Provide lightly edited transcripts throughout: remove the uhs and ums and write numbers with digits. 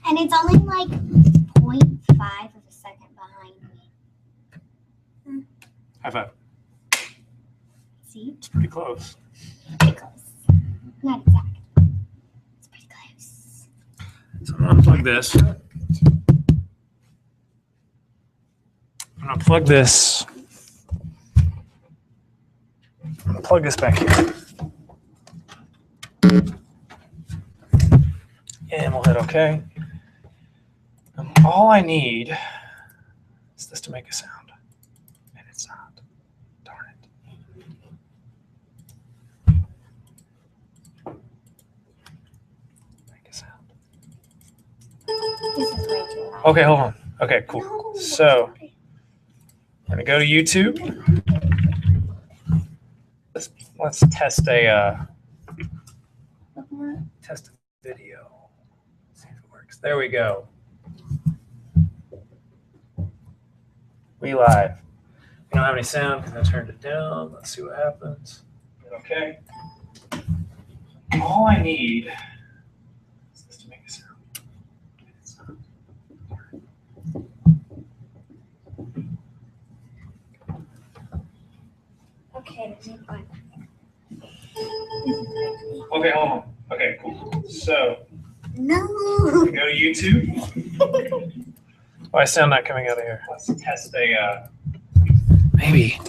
And it's only like 0.5 of a second behind me. High five. See? It's pretty close. Pretty close. Not exact. It's pretty close. So I'm going to unplug this. I'm going to plug this. I'm going to plug this back here. And we'll hit OK. All I need is this to make a sound. And it's not. Darn it. Make a sound. This is way too loud. Okay, hold on. Okay, cool. No, So I'm going to go to YouTube. Let's test a video. See if it works. There we go. We live. We don't have any sound because I turned it down. Let's see what happens. Okay. All I need is this to make a sound. It's not. Okay, this is fun. Okay, hold on. Okay, cool. So No. we go to YouTube. Why is sound not coming out of here? Let's test a maybe.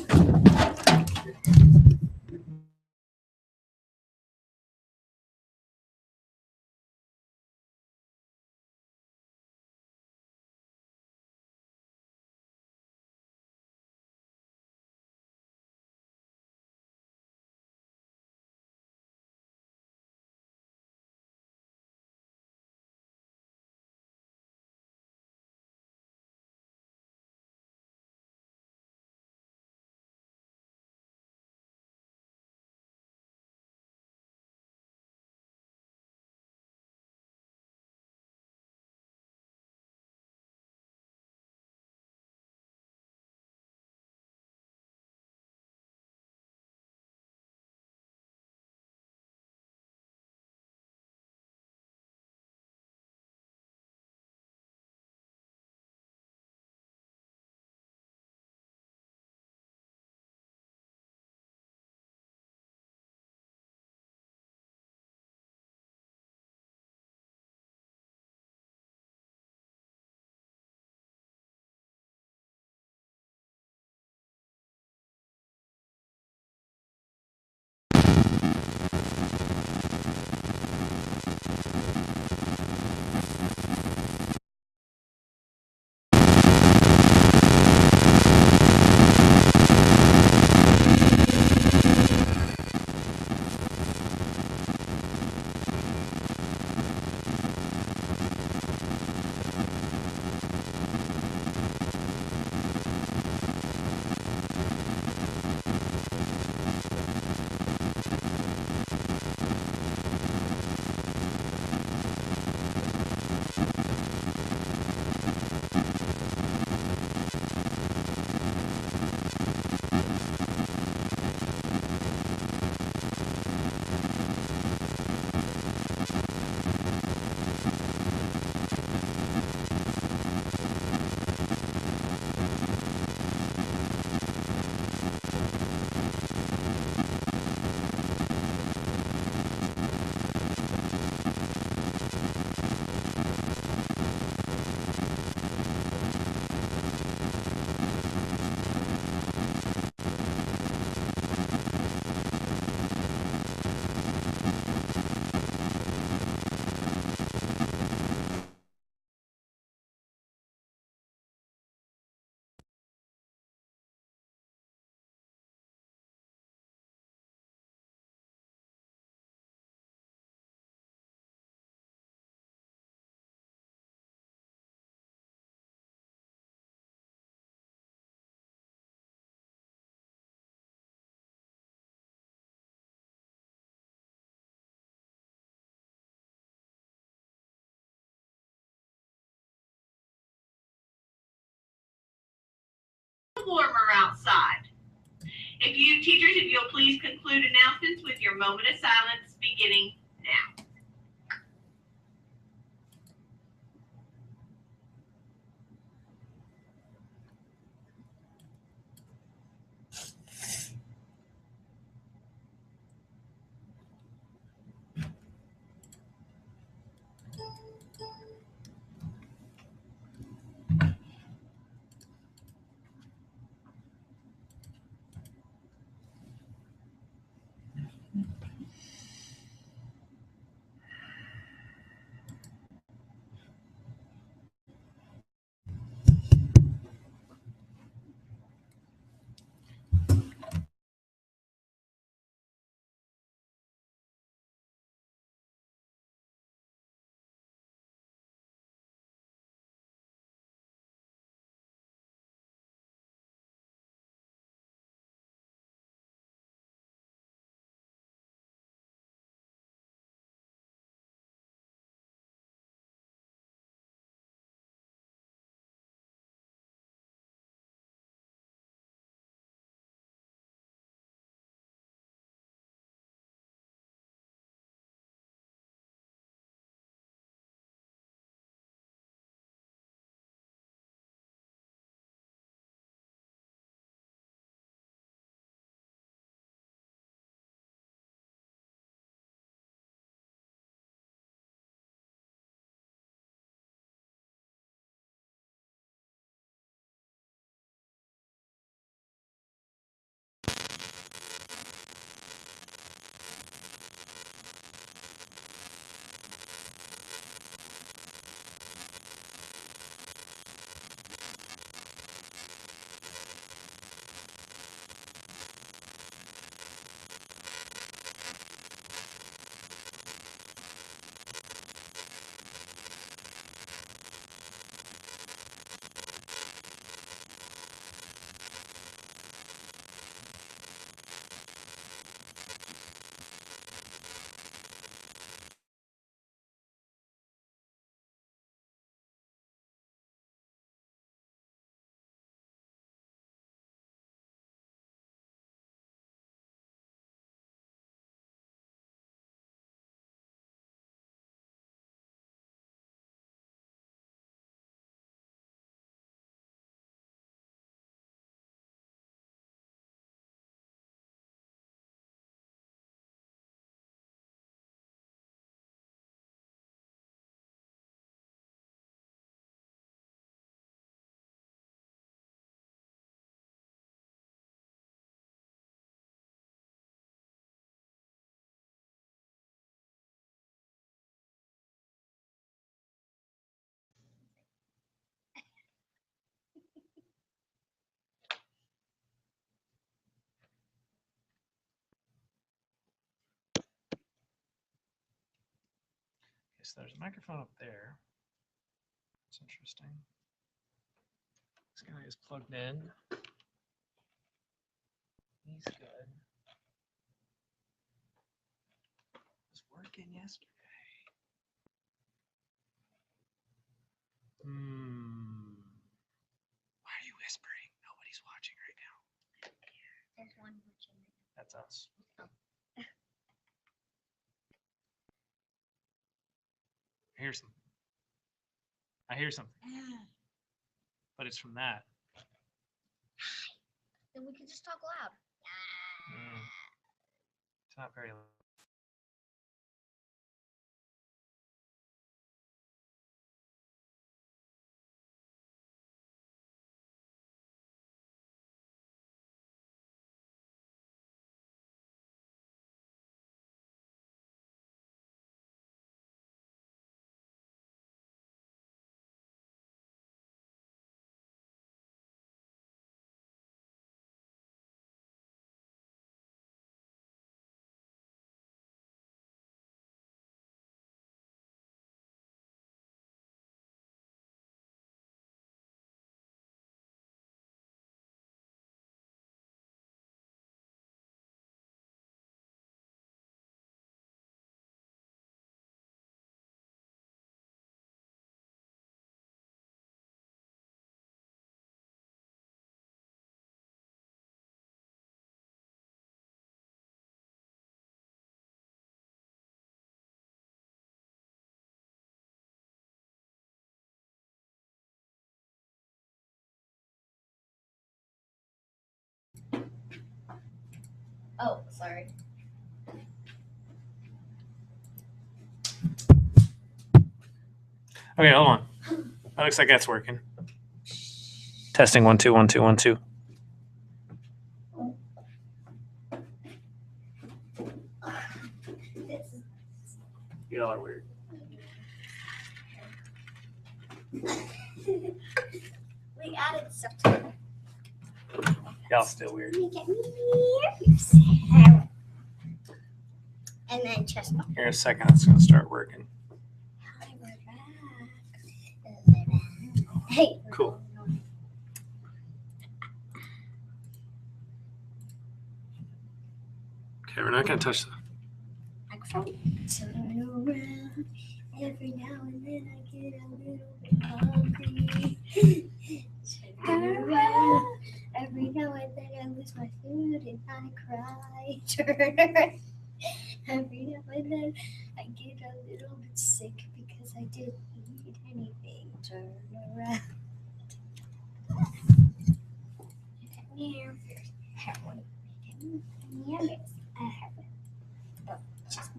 Warmer outside. If you teachers, if you'll please conclude announcements with your moment of silence beginning now. so there's a microphone up there. That's interesting. This guy is plugged in. He's good. It was working yesterday. Why are you whispering? Nobody's watching right now. There's one watching. That's us. I hear something. I hear something. But it's from that. Then we can just talk loud. It's not very loud. Oh, sorry. Okay, hold on. That looks like that's working. Testing 1 2 1 2 1 2. Y'all are weird. We added stuff to it. Y'all still weird. Make it and then chestnut. Here in a second, it's gonna start working. Hey. Cool. Okay, we're not gonna touch that. Microphone. Turn around. Every now and then I get a little bit hungry. Turn around. Every now and then I lose my food and I cry. Turn around. Every now and then I get a little bit sick because I didn't eat anything. Turn around. Here. Have one. Yeah, yes, I have it. But just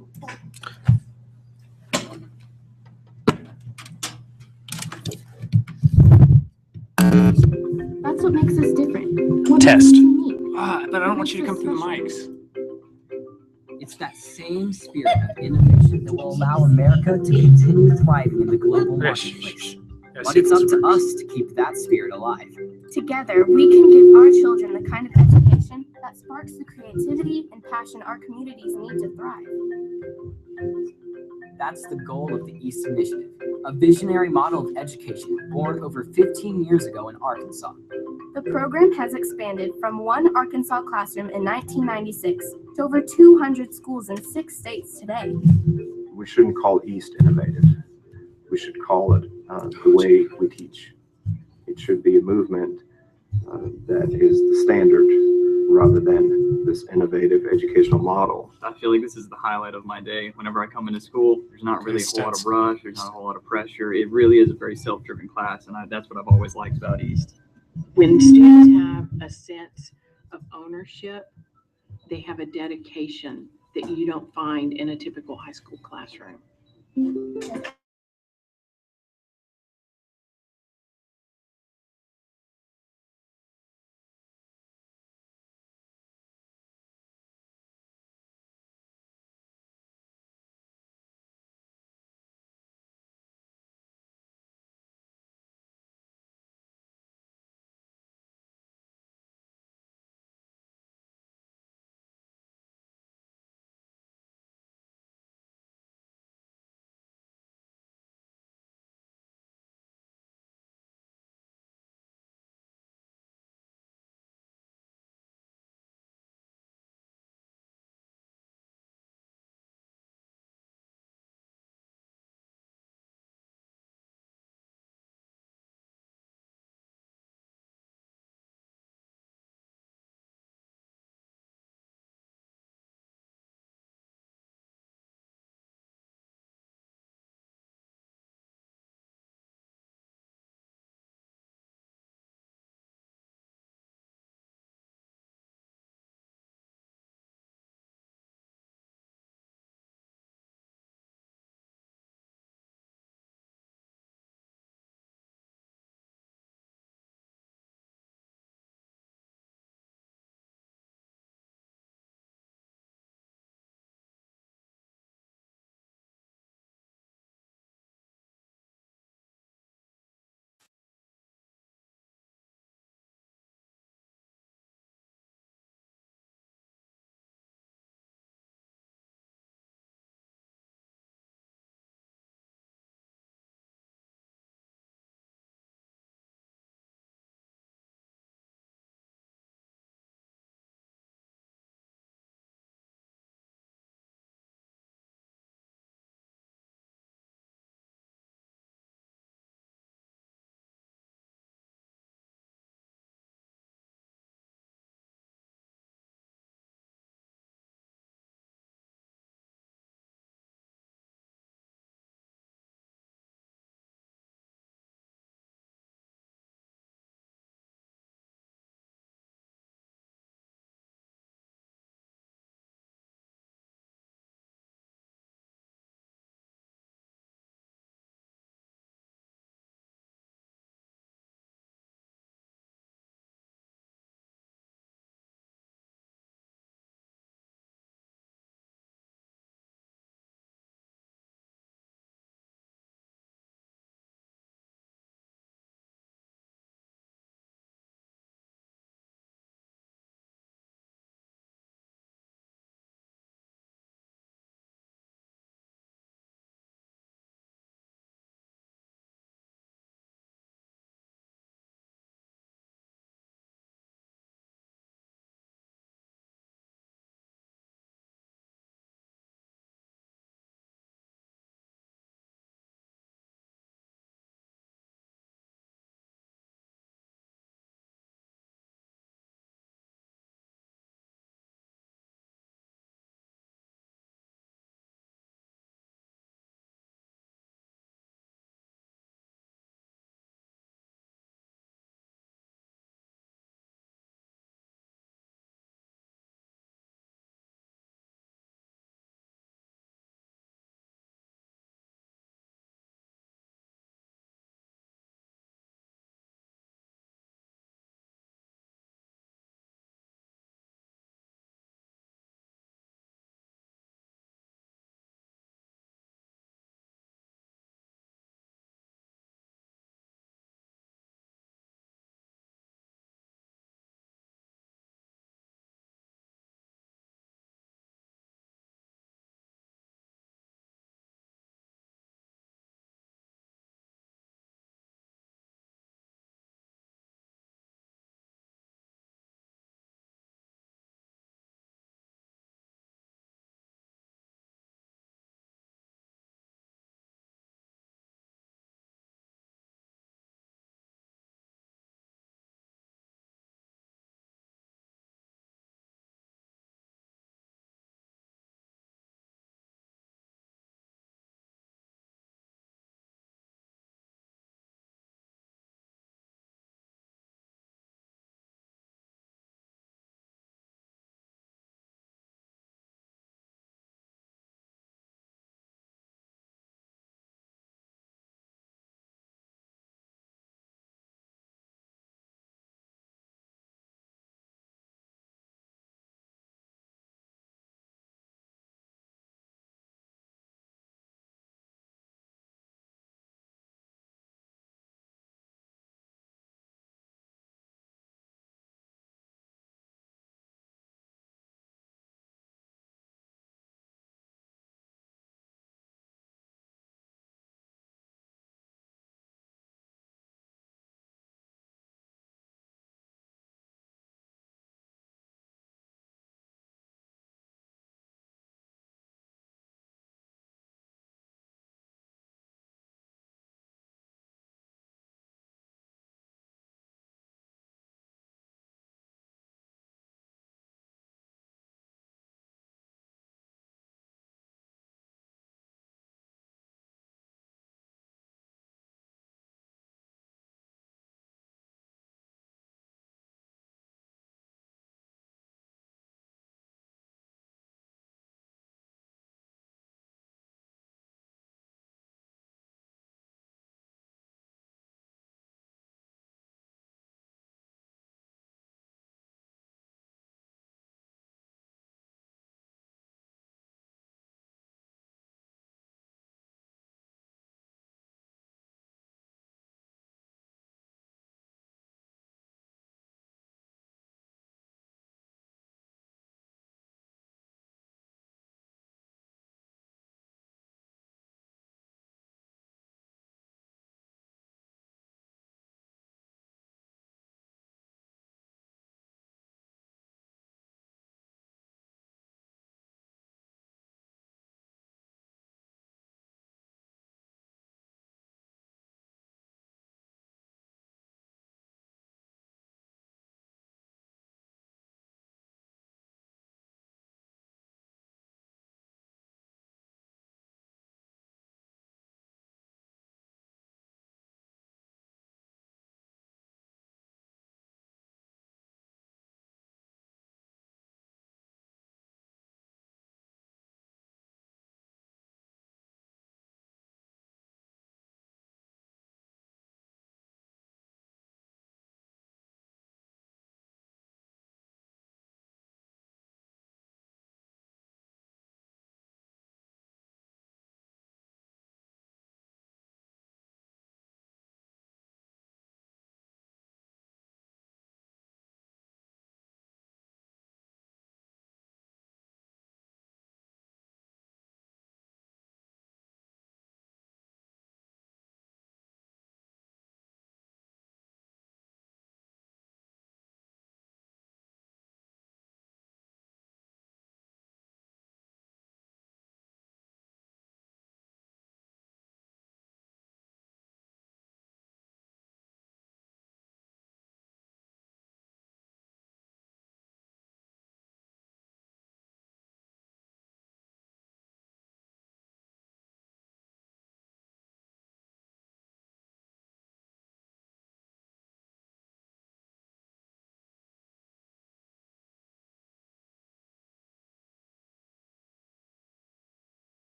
That's what makes us different. What Test. makes us unique. But I don't want you to come through the mics. It's that same spirit of innovation that will allow America to continue thriving in the global marketplace. But it's up to us to keep that spirit alive. Together, we can give our children the kind of education that sparks the creativity and passion our communities need to thrive. That's the goal of the East Initiative, a visionary model of education born over 15 years ago in Arkansas. The program has expanded from one Arkansas classroom in 1996 to over 200 schools in 6 states today. We shouldn't call East innovative. We should call it the way we teach. It should be a movement that is the standard rather than this innovative educational model. I feel like this is the highlight of my day. Whenever I come into school, there's not really a whole lot of rush. There's not a whole lot of pressure. It really is a very self-driven class, and that's what I've always liked about East. When students have a sense of ownership, they have a dedication that you don't find in a typical high school classroom.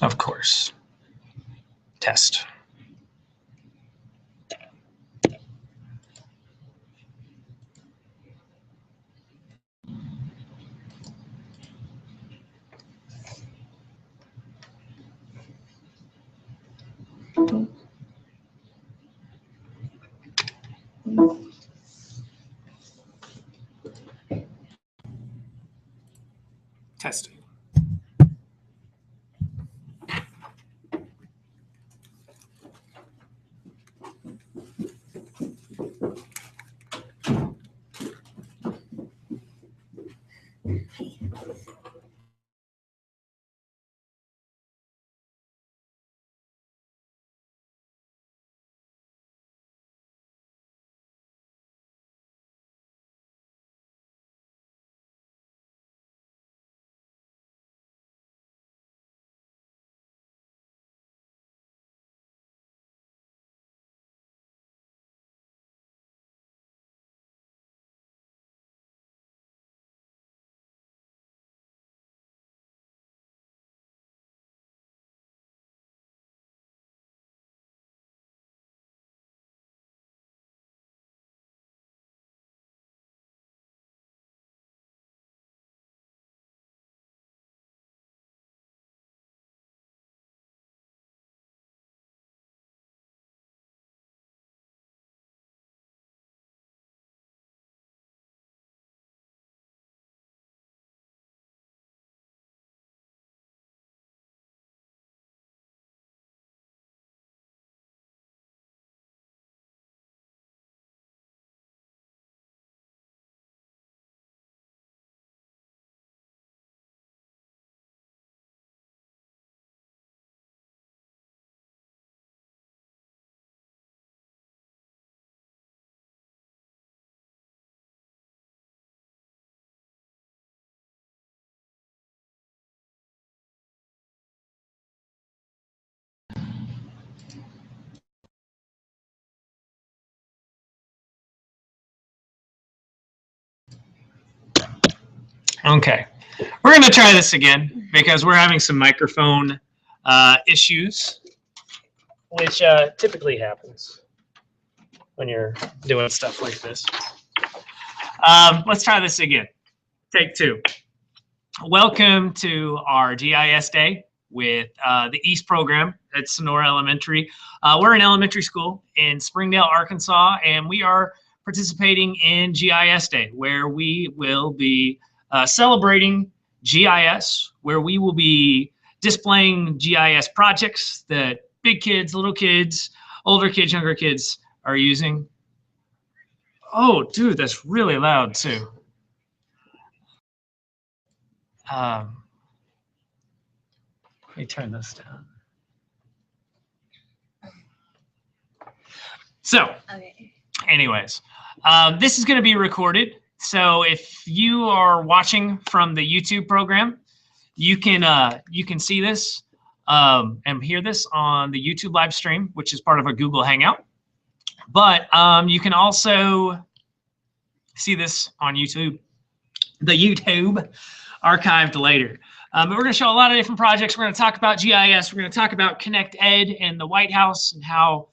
Of course. Test. Testing. Okay, we're going to try this again because we're having some microphone issues, which typically happens when you're doing stuff like this. Let's try this again. Take two. Welcome to our GIS Day with the East program at Sonora Elementary. We're an elementary school in Springdale, Arkansas, and we are participating in GIS Day, where we will be celebrating GIS, where we will be displaying GIS projects that big kids, little kids, older kids, younger kids are using. Oh, dude, that's really loud too. Let me turn this down. So, anyways, this is going to be recorded. So if you are watching from the YouTube program, you can see this and hear this on the YouTube live stream, which is part of a Google Hangout. But you can also see this on YouTube, the YouTube archived later. But we're going to show a lot of different projects. We're going to talk about GIS. We're going to talk about Connect Ed and the White House and how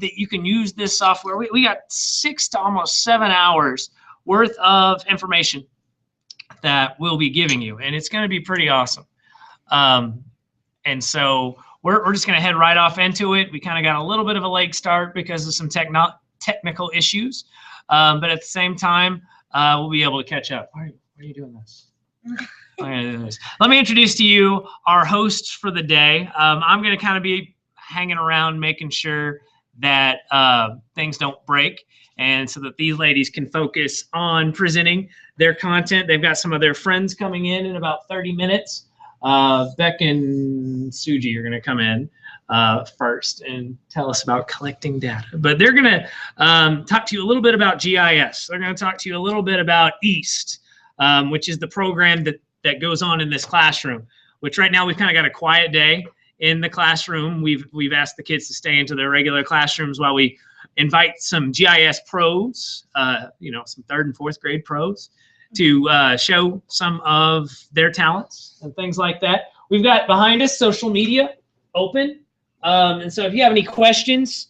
that you can use this software. We got 6 to almost 7 hours worth of information that we'll be giving you, and it's going to be pretty awesome. And so we're just going to head right off into it. We kind of got a little bit of a late start because of some technical issues, but at the same time, we'll be able to catch up. Why are you doing this? Let me introduce to you our hosts for the day. I'm going to kind of be hanging around making sure that things don't break, and so that these ladies can focus on presenting their content. They've got some of their friends coming in about 30 minutes. Beck and Suji are going to come in first and tell us about collecting data. But they're going to talk to you a little bit about GIS. They're going to talk to you a little bit about EAST, which is the program that goes on in this classroom, which right now we've kind of got a quiet day in the classroom. We've asked the kids to stay into their regular classrooms while we invite some GIS pros, some 3rd and 4th grade pros, to show some of their talents and things like that. we've got behind us social media open. And so if you have any questions,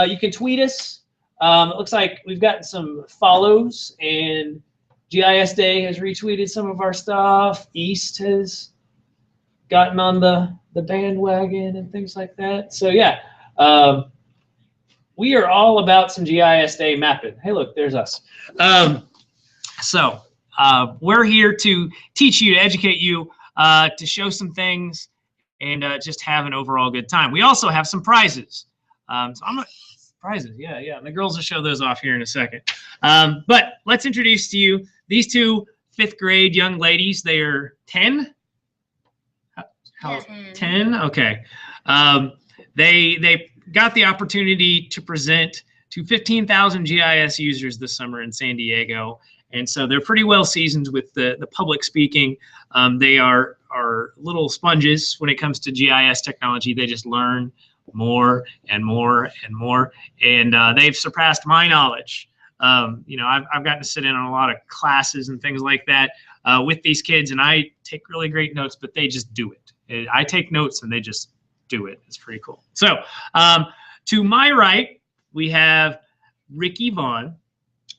you can tweet us. It looks like we've gotten some follows, and GIS Day has retweeted some of our stuff. East has gotten on the bandwagon and things like that. So yeah, we are all about some GIS Day mapping. Hey, look, there's us. We're here to teach you, to educate you, to show some things, and just have an overall good time. We also have some prizes. Prizes, yeah. The girls will show those off here in a second. But let's introduce to you these two 5th grade young ladies. They are 10. How? 10? Okay. They got the opportunity to present to 15,000 GIS users this summer in San Diego. And so they're pretty well seasoned with the public speaking. They are little sponges when it comes to GIS technology. They just learn more and more and more. And they've surpassed my knowledge. I've gotten to sit in on a lot of classes and things like that with these kids, and I take really great notes, but they just do it. I take notes and they just do it. It's pretty cool. So to my right, we have Ricky Vaughn.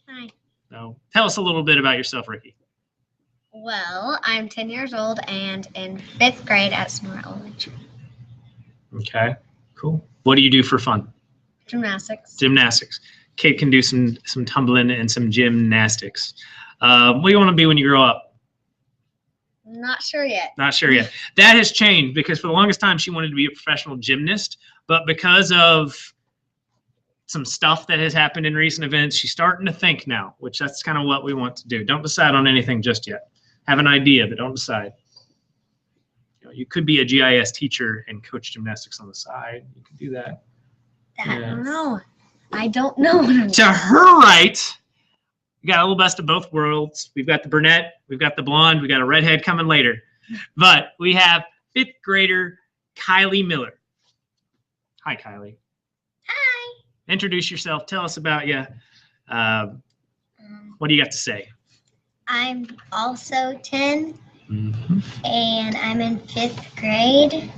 Hi. So tell us a little bit about yourself, Ricky. Well, I'm 10 years old and in 5th grade at Sonora Elementary. Okay, cool. What do you do for fun? Gymnastics. Gymnastics. Kate can do some tumbling and some gymnastics. What do you want to be when you grow up? Not sure yet. Not sure yet. That has changed because for the longest time she wanted to be a professional gymnast, but because of some stuff that has happened in recent events, she's starting to think now, which that's kind of what we want to do. Don't decide on anything just yet. Have an idea, but don't decide. You could be a GIS teacher and coach gymnastics on the side. You could do that. I don't know. I don't know. To her right, we got a little best of both worlds. We've got the brunette, we've got the blonde, we got a redhead coming later. But we have 5th grader Kylie Miller. Hi, Kylie. Hi. Introduce yourself. Tell us about you. What do you got to say? I'm also 10, Mm-hmm. and I'm in 5th grade.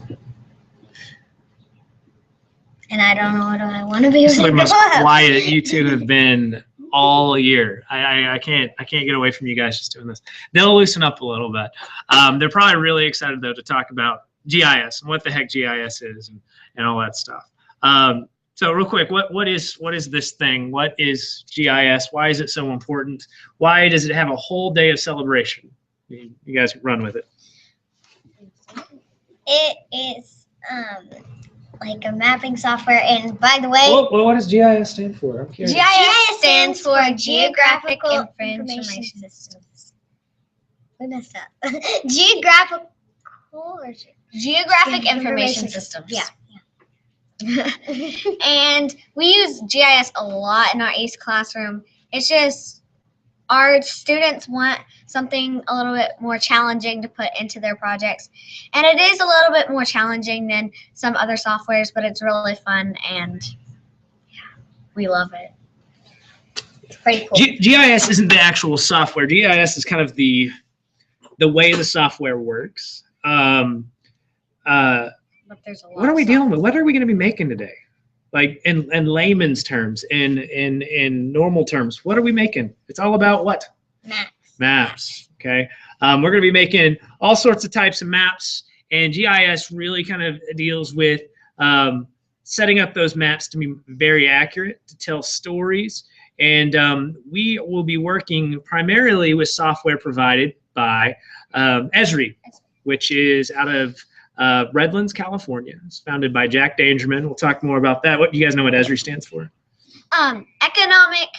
And I don't know what I want to be. This is the most quiet you two have been all year. I can't get away from you guys just doing this. They'll loosen up a little bit. They're probably really excited though to talk about GIS and what the heck GIS is and all that stuff. So real quick, what is this thing? What is GIS? Why is it so important? Why does it have a whole day of celebration? You guys run with it. It is like a mapping software, and by the way, Well, what does GIS stand for? I'm curious. GIS stands for Geographical Information Systems. We messed up. Geographic Information Systems. Yeah. And we use GIS a lot in our East classroom. It's just our students want something a little bit more challenging to put into their projects. And it is a little bit more challenging than some other softwares, but it's really fun and yeah, we love it. It's pretty cool. GIS isn't the actual software. GIS is kind of the way the software works. But there's a lot what are we dealing with? What are we going to be making today? Like in layman's terms, in normal terms, what are we making? It's all about what? Maps. Maps. Okay. We're going to be making all sorts of types of maps, and GIS really kind of deals with setting up those maps to be very accurate, to tell stories. And we will be working primarily with software provided by Esri, which is out of Redlands, California. It's founded by Jack Dangerman. We'll talk more about that. What do you guys know what Esri stands for? Economic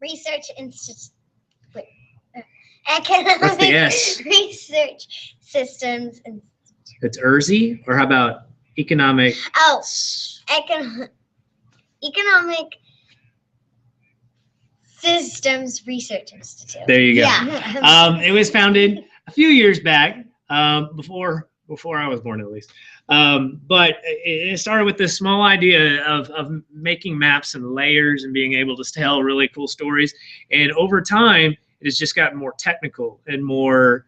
Research Institute. Economic Research Systems. It's ERSI, or how about economic? Oh, Economic Systems Research Institute. There you go. Yeah. It was founded a few years back, before I was born at least. But it started with this small idea of making maps and layers and being able to tell really cool stories. And over time, it has just gotten more technical and more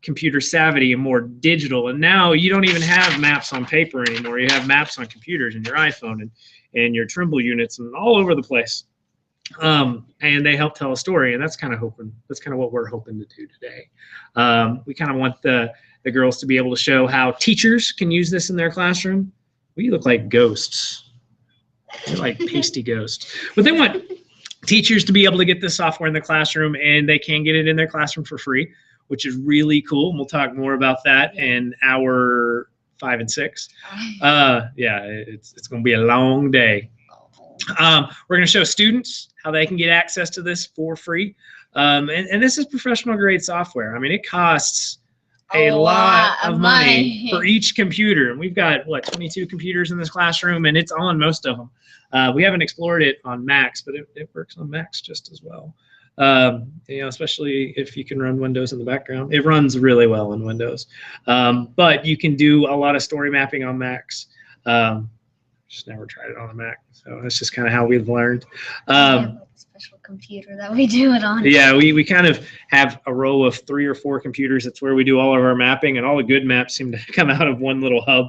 computer savvy and more digital. And now you don't even have maps on paper anymore. You have maps on computers and your iPhone and your Trimble units and all over the place. And they help tell a story, and that's kind of what we're hoping to do today. We kind of want the girls to be able to show how teachers can use this in their classroom. We look like ghosts. We're like pasty ghosts. But they want teachers to be able to get this software in the classroom, and they can get it in their classroom for free, which is really cool. And we'll talk more about that in hour 5 and 6. Yeah, it's going to be a long day. We're going to show students how they can get access to this for free. And this is professional grade software. I mean, it costs a lot of money for each computer. And we've got, 22 computers in this classroom, and it's on most of them. We haven't explored it on Macs, but it works on Macs just as well. Especially if you can run Windows in the background. It runs really well in Windows. But you can do a lot of story mapping on Macs. Just never tried it on a Mac, so that's just kind of how we've learned. We have a special computer that we do it on. Yeah, we kind of have a row of 3 or 4 computers. That's where we do all of our mapping, and all the good maps seem to come out of one little hub.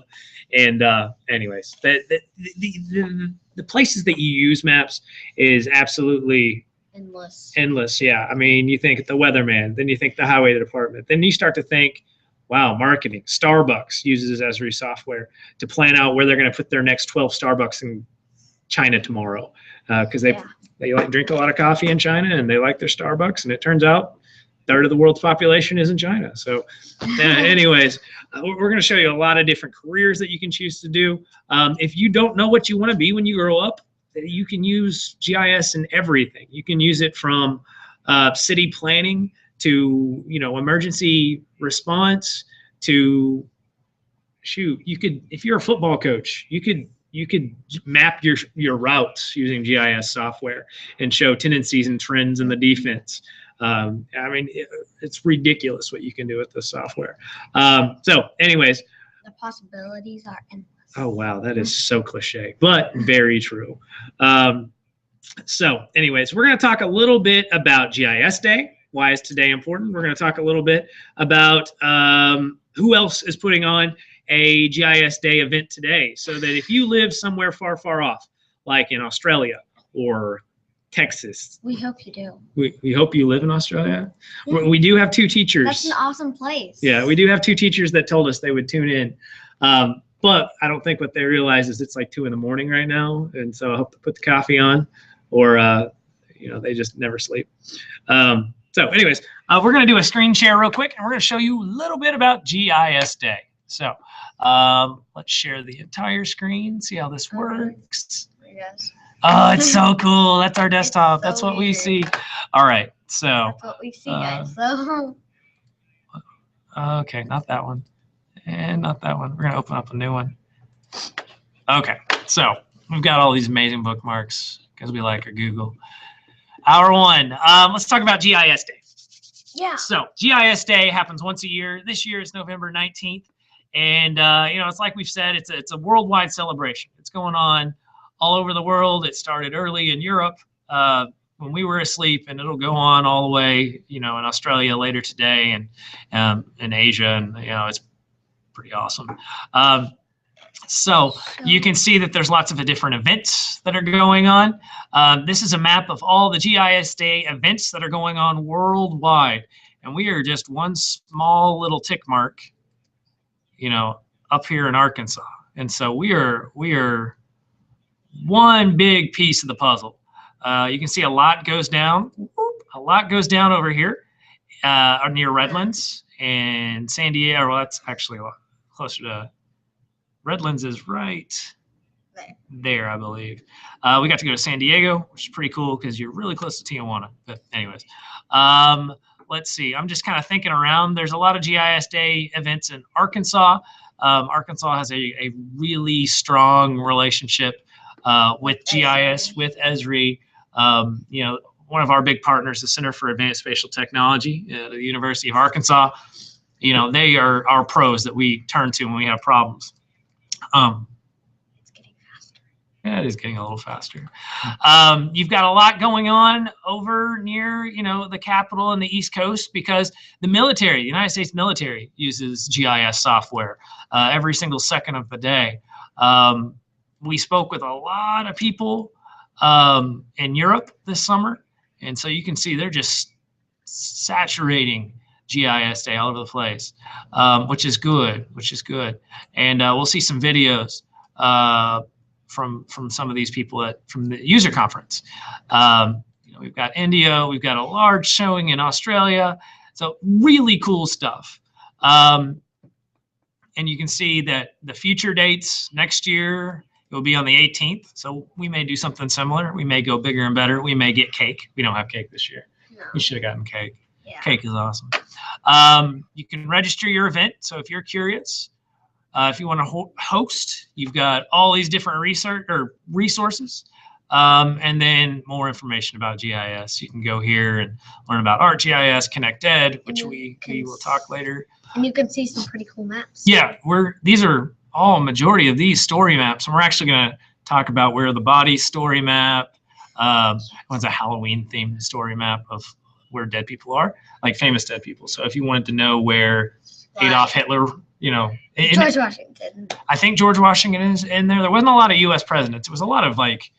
And anyways, the places that you use maps is absolutely endless. Yeah, I mean, you think the weatherman, then you think the highway department, then you start to think, wow, marketing. Starbucks uses Esri software to plan out where they're going to put their next 12 Starbucks in China tomorrow, because they like drink a lot of coffee in China, and they like their Starbucks, and it turns out a third of the world's population is in China. So anyways, we're going to show you a lot of different careers that you can choose to do. If you don't know what you want to be when you grow up, you can use GIS in everything. You can use it from city planning to emergency response to you could, if you're a football coach, you could map your routes using GIS software and show tendencies and trends in the defense. I mean, it's ridiculous what you can do with this software. So anyways, the possibilities are endless. Oh wow, that is so cliche, but very true. So anyways, we're going to talk a little bit about GIS Day. Why is today important? We're going to talk a little bit about who else is putting on a GIS Day event today, so that if you live somewhere far, far off, like in Australia or Texas. We hope you do. We hope you live in Australia. Yeah. We do have 2 teachers. That's an awesome place. Yeah, we do have 2 teachers that told us they would tune in. But I don't think what they realize is it's like 2 in the morning right now. And so I hope to put the coffee on, or, they just never sleep. So anyways, we're going to do a screen share real quick, and we're going to show you a little bit about GIS Day. So let's share the entire screen, see how this works. Yes. Oh, it's so cool. That's our desktop. So that's what we weird. see. All right. So. That's what we see, guys. So. Okay, not that one. And not that one. We're going to open up a new one. Okay. So we've got all these amazing bookmarks because we like our Google. Hour 1. Let's talk about GIS Day. Yeah. So GIS Day happens once a year. This year is November 19th. And, it's like we've said, it's a worldwide celebration. It's going on all over the world. It started early in Europe when we were asleep, and it'll go on all the way, in Australia later today, and in Asia, and it's pretty awesome. So you can see that there's lots of different events that are going on. This is a map of all the GIS Day events that are going on worldwide, and we are just one small little tick mark, up here in Arkansas, and so we are one big piece of the puzzle. You can see a lot goes down. A lot goes down over here near Redlands and San Diego. Well, that's actually a lot closer to Redlands is right there, I believe. We got to go to San Diego, which is pretty cool because you're really close to Tijuana. But anyways, let's see. I'm just kind of thinking around. There's a lot of GIS Day events in Arkansas. Arkansas has a really strong relationship with GIS, with Esri. One of our big partners, the Center for Advanced Spatial Technology at the University of Arkansas, they are our pros that we turn to when we have problems. It's getting faster. Yeah, it is getting a little faster. You've got a lot going on over near, you know, the capital and the East Coast because the military, the United States military, uses GIS software every single second of the day. We spoke with a lot of people in Europe this summer, and so you can see they're just saturating GIS day all over the place, which is good, And we'll see some videos from some of these people from the user conference. You know, we've got India, we've got a large showing in Australia, so really cool stuff. And you can see that the future dates next year, it will be on the 18th. So we may do something similar. We may go bigger and better. We may get cake. We don't have cake this year. No. We should have gotten cake. Yeah. Cake is awesome. You can register your event. So if you're curious, if you want to host, you've got all these different resources, and then more information about GIS. You can go here and learn about ArcGIS, ConnectEd, which we will talk later. And you can see some pretty cool maps. Yeah, these are all majority of these story maps, and we're actually going to talk about where the body story map. One's a Halloween themed story map of where dead people are, like famous dead people. So if you wanted to know where Adolf Hitler, you know, George Washington. I think George Washington is in there. There wasn't a lot of U.S. presidents. It was a lot of like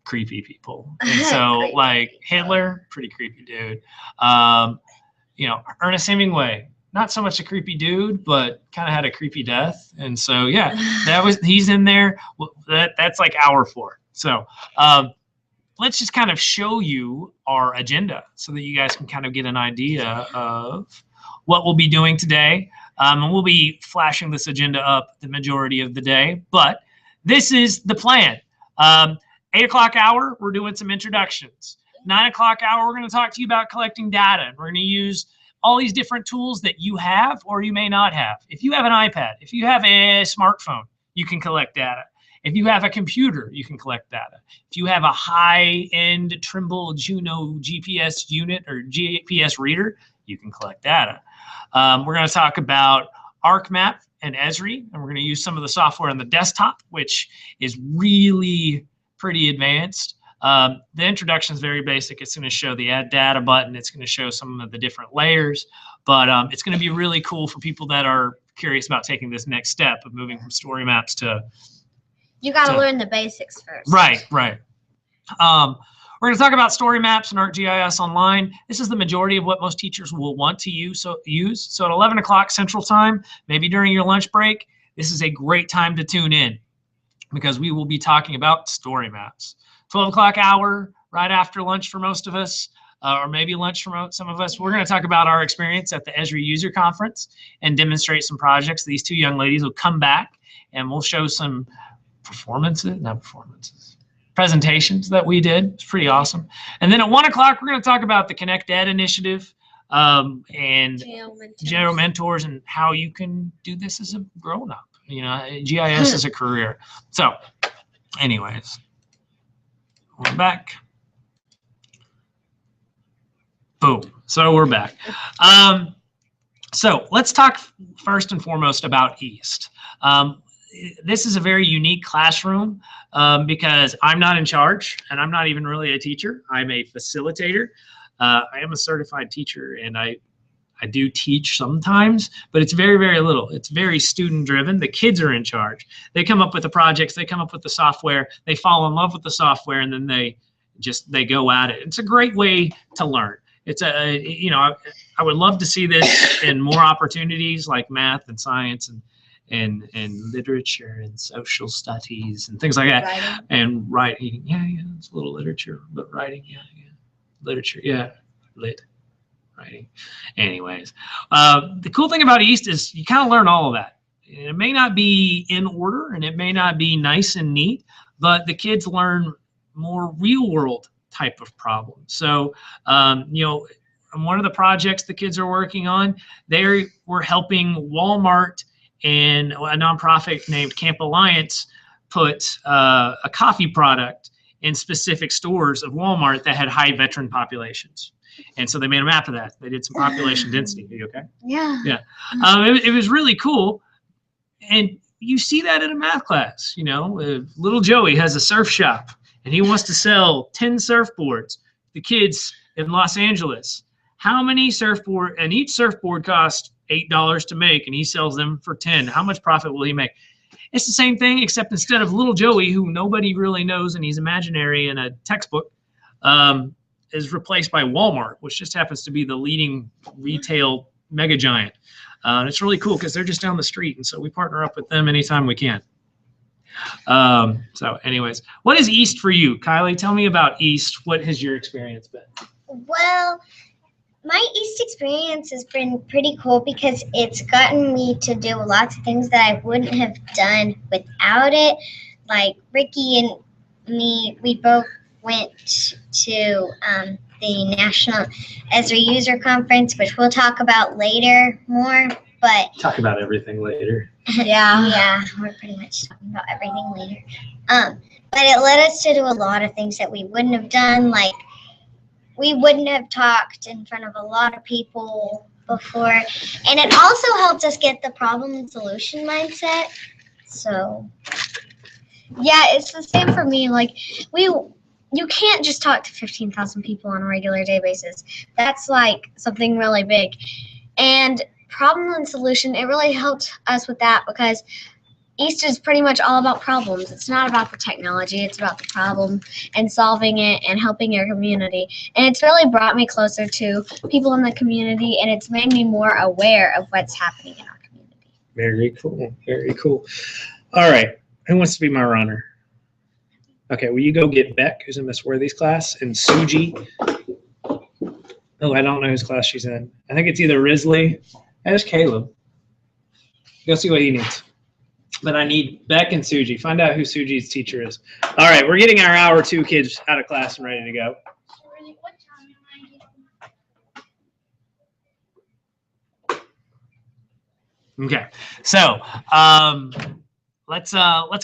creepy people. And so like Hitler, pretty creepy dude. You know, Ernest Hemingway, not so much a creepy dude, but kind of had a creepy death. And so yeah, he's in there. That's like hour 4. So let's just kind of show you our agenda so that you guys can kind of get an idea of what we'll be doing today. And we'll be flashing this agenda up the majority of the day, but this is the plan. 8 o'clock hour, we're doing some introductions. 9 o'clock hour, we're going to talk to you about collecting data. And we're going to use all these different tools that you have or you may not have. If you have an iPad, if you have a smartphone, you can collect data. If you have a computer, you can collect data. If you have a high-end Trimble Juno GPS unit or GPS reader, you can collect data. We're going to talk about ArcMap and Esri, and we're going to use some of the software on the desktop, which is really pretty advanced. The introduction is very basic. It's going to show the Add Data button. It's going to show some of the different layers, but it's going to be really cool for people that are curious about taking this next step of moving from story maps to... You got to learn the basics first. Right. We're going to talk about story maps and ArcGIS Online. This is the majority of what most teachers will want to use. So at 11 o'clock Central Time, maybe during your lunch break, this is a great time to tune in because we will be talking about story maps. 12 o'clock hour, right after lunch for most of us, or maybe lunch for some of us, we're going to talk about our experience at the Esri User Conference and demonstrate some projects. These two young ladies will come back and we'll show some presentations that we did. It's pretty awesome. And then at 1 o'clock, we're going to talk about the ConnectEd initiative and General Mentors and how you can do this as a grown-up. You know, GIS is a career. So, anyways, we're back. Boom. So we're back. So let's talk first and foremost about East. This is a very unique classroom because I'm not in charge and I'm not even really a teacher. I'm a facilitator. I am a certified teacher and I do teach sometimes, but it's very, very little. It's very student driven. The kids are in charge. They come up with the projects, they come up with the software, they fall in love with the software, and then they go at it. It's a great way to learn. It's I would love to see this in more opportunities like math and science and literature and social studies and things like that. Writing. And writing, yeah, it's a little literature, but writing, yeah. Literature, yeah, writing. Anyways, the cool thing about East is you kind of learn all of that. It may not be in order and it may not be nice and neat, but the kids learn more real world type of problems. So, one of the projects the kids are working on, they were helping Walmart and a nonprofit named Camp Alliance put a coffee product in specific stores of Walmart that had high veteran populations. And so they made a map of that. They did some population density. Are you okay? Yeah. Yeah. It was really cool. And you see that in a math class. You know, little Joey has a surf shop and he wants to sell 10 surfboards. The kids in Los Angeles, how many surfboard, and each surfboard costs $8 to make, and he sells them for 10. How much profit will he make? It's the same thing, except instead of little Joey, who nobody really knows and he's imaginary in a textbook, is replaced by Walmart, which just happens to be the leading retail mega giant. It's really cool because they're just down the street, and so we partner up with them anytime we can. So anyways, what is East for you? Kylie, tell me about East. What has your experience been? Well, my East experience has been pretty cool because it's gotten me to do lots of things that I wouldn't have done without it. Like Ricky and me, we both went to the National Esri User Conference, which we'll talk about later more. But talk about everything later. Yeah, we're pretty much talking about everything later. But it led us to do a lot of things that we wouldn't have done, like we wouldn't have talked in front of a lot of people before. And it also helped us get the problem and solution mindset. So, yeah, it's the same for me. Like, you can't just talk to 15,000 people on a regular day basis. That's like something really big. And problem and solution, it really helped us with that because East is pretty much all about problems. It's not about the technology. It's about the problem and solving it and helping your community. And it's really brought me closer to people in the community, and it's made me more aware of what's happening in our community. Very cool. Very cool. All right. Who wants to be my runner? Okay, will you go get Beck, who's in Miss Worthy's class, and Suji? Oh, I don't know whose class she's in. I think it's either Risley. There's Caleb. Go see what he needs. But I need Beck and Suji. Find out who Suji's teacher is. All right, we're getting our hour 2 kids out of class and ready to go. Okay, so let's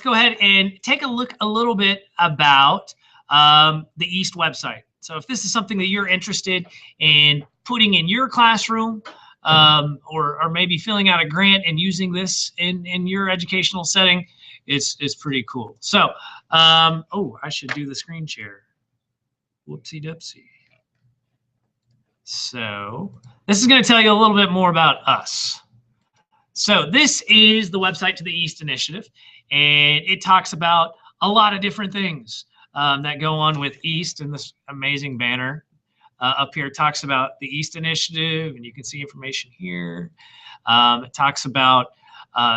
go ahead and take a look a little bit about the East website. So if this is something that you're interested in putting in your classroom, or maybe filling out a grant and using this in your educational setting, it's pretty cool. So, oh, I should do the screen share. Whoopsie doopsie. So this is going to tell you a little bit more about us. So this is the website to the East Initiative, and it talks about a lot of different things that go on with East, and this amazing banner up here talks about the East Initiative, and you can see information here. It talks about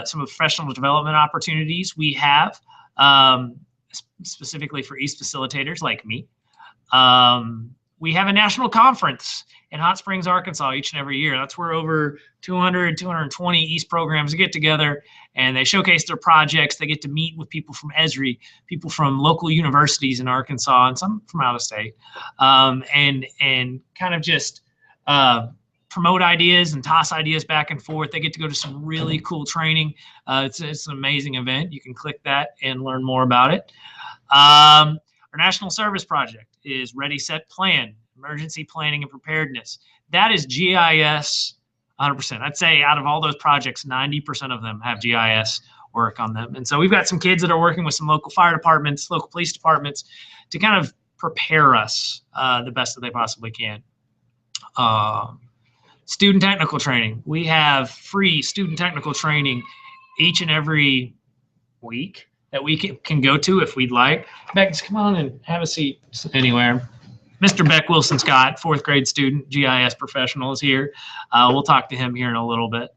some of the professional development opportunities we have, specifically for East facilitators like me. We have a national conference in Hot Springs, Arkansas each and every year. That's where over 200, 220 East programs get together and they showcase their projects. They get to meet with people from Esri, people from local universities in Arkansas, and some from out of state, and kind of just promote ideas and toss ideas back and forth. They get to go to some really cool training. It's an amazing event. You can click that and learn more about it. Our national service project is Ready, Set, Plan, emergency planning and preparedness. That is GIS 100%. I'd say out of all those projects, 90% of them have GIS work on them. And so we've got some kids that are working with some local fire departments, local police departments to kind of prepare us the best that they possibly can. Student technical training. We have free student technical training each and every week that we can go to if we'd like. Beck, just come on and have a seat anywhere. Mr. Beck Wilson Scott, 4th grade student, GIS professional, is here. We'll talk to him here in a little bit.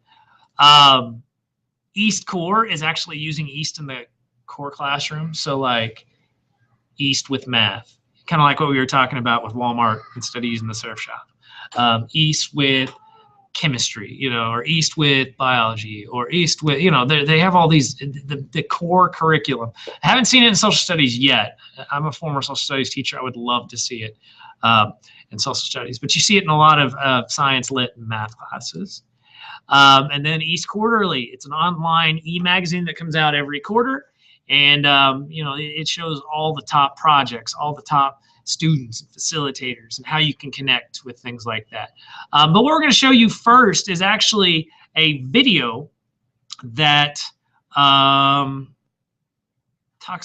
East Core is actually using East in the core classroom. So like East with math, kind of like what we were talking about with Walmart instead of using the surf shop. East with chemistry, or East with biology, or East with, they have all these, the core curriculum. I haven't seen it in social studies yet. I'm a former social studies teacher. I would love to see it in social studies, but you see it in a lot of science, lit, and math classes. And then East Quarterly, it's an online e-magazine that comes out every quarter. And, it shows all the top projects, all the top students and facilitators and how you can connect with things like that. But what we're going to show you first is actually a video that talks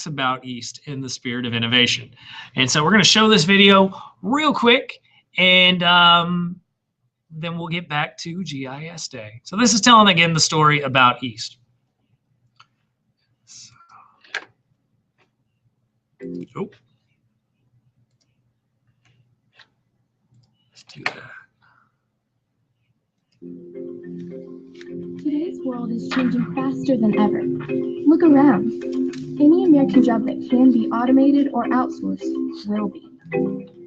about East in the spirit of innovation. And so we're going to show this video real quick, and then we'll get back to GIS Day. So this is telling again the story about East. Oh. Let's do that. Today's world is changing faster than ever. Look around. Any American job that can be automated or outsourced will be.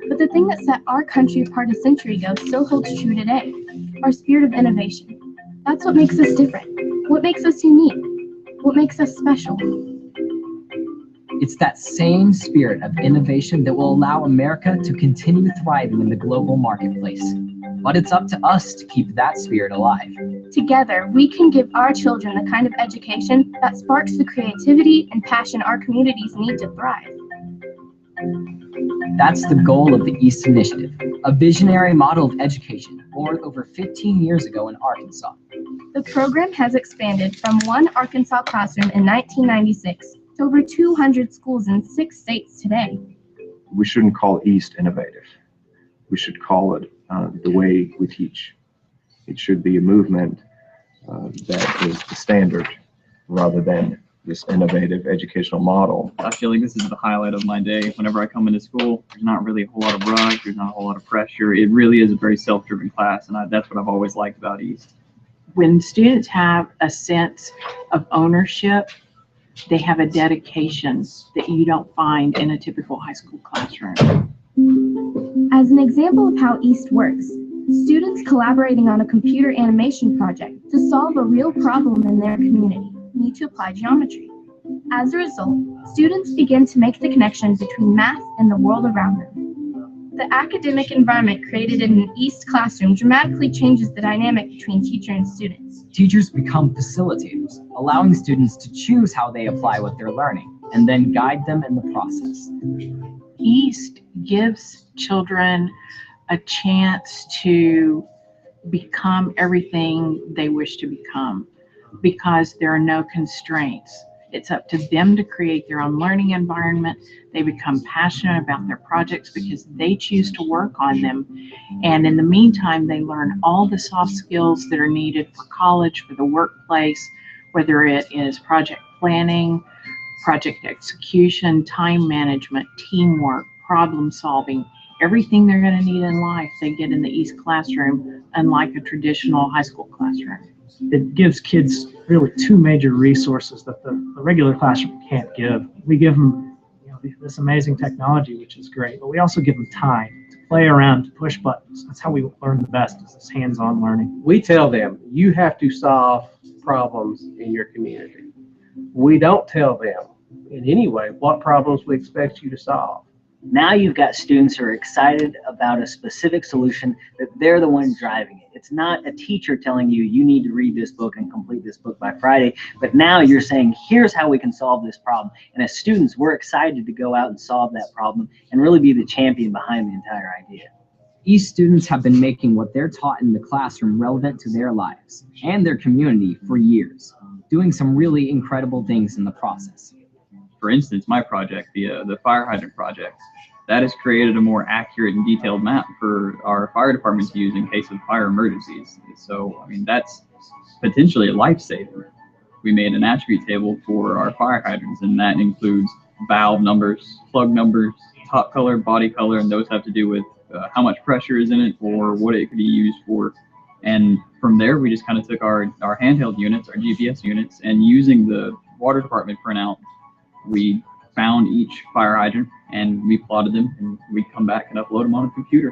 But the thing that set our country apart a century ago still holds true today. Our spirit of innovation. That's what makes us different. What makes us unique. What makes us special. It's that same spirit of innovation that will allow America to continue thriving in the global marketplace. But it's up to us to keep that spirit alive. Together, we can give our children the kind of education that sparks the creativity and passion our communities need to thrive. That's the goal of the East Initiative, a visionary model of education born over 15 years ago in Arkansas. The program has expanded from one Arkansas classroom in 1996 to over 200 schools in 6 states today. We shouldn't call East innovative. We should call it the way we teach. It should be a movement that is the standard rather than this innovative educational model. I feel like this is the highlight of my day. Whenever I come into school, there's not really a whole lot of rush, there's not a whole lot of pressure. It really is a very self-driven class, and that's what I've always liked about East. When students have a sense of ownership, they have a dedication that you don't find in a typical high school classroom. As an example of how East works, students collaborating on a computer animation project to solve a real problem in their community need to apply geometry. As a result, students begin to make the connection between math and the world around them. The academic environment created in an East classroom dramatically changes the dynamic between teacher and students. Teachers become facilitators, allowing students to choose how they apply what they're learning, and then guide them in the process. East gives children a chance to become everything they wish to become because there are no constraints. It's up to them to create their own learning environment. They become passionate about their projects because they choose to work on them. And in the meantime, they learn all the soft skills that are needed for college, for the workplace, whether it is project planning, project execution, time management, teamwork, problem solving. Everything they're going to need in life, they get in the East classroom, unlike a traditional high school classroom. It gives kids really two major resources that the regular classroom can't give. We give them this amazing technology, which is great, but we also give them time to play around, to push buttons. That's how we learn the best, is this hands-on learning. We tell them, you have to solve problems in your community. We don't tell them in any way what problems we expect you to solve. Now you've got students who are excited about a specific solution that they're the one driving it. It's not a teacher telling you, you need to read this book and complete this book by Friday, but now you're saying, here's how we can solve this problem. And as students, we're excited to go out and solve that problem and really be the champion behind the entire idea. East students have been making what they're taught in the classroom relevant to their lives and their community for years, doing some really incredible things in the process. For instance, my project, the fire hydrant project, that has created a more accurate and detailed map for our fire department to use in case of fire emergencies. So, I mean, that's potentially a lifesaver. We made an attribute table for our fire hydrants, and that includes valve numbers, plug numbers, top color, body color, and those have to do with how much pressure is in it or what it could be used for. And from there, we just kind of took our handheld units, our GPS units, and using the water department printout, we found each fire hydrant and we plotted them, and we come back and upload them on a computer.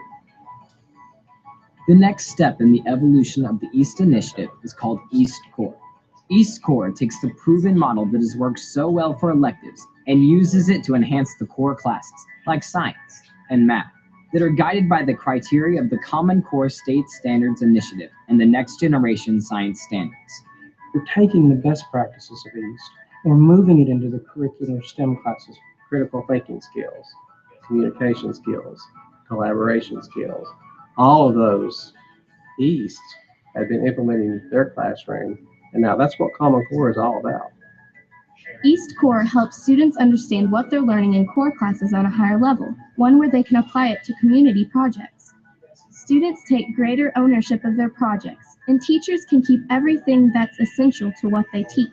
The next step in the evolution of the East Initiative is called East Core. East Core takes the proven model that has worked so well for electives and uses it to enhance the core classes, like science and math, that are guided by the criteria of the Common Core State Standards Initiative and the Next Generation Science Standards. We're taking the best practices of East and we're moving it into the curricular STEM classes. Critical thinking skills, communication skills, collaboration skills. All of those East have been implementing their classroom, and now that's what Common Core is all about. East Core helps students understand what they're learning in core classes on a higher level, one where they can apply it to community projects. Students take greater ownership of their projects, and teachers can keep everything that's essential to what they teach.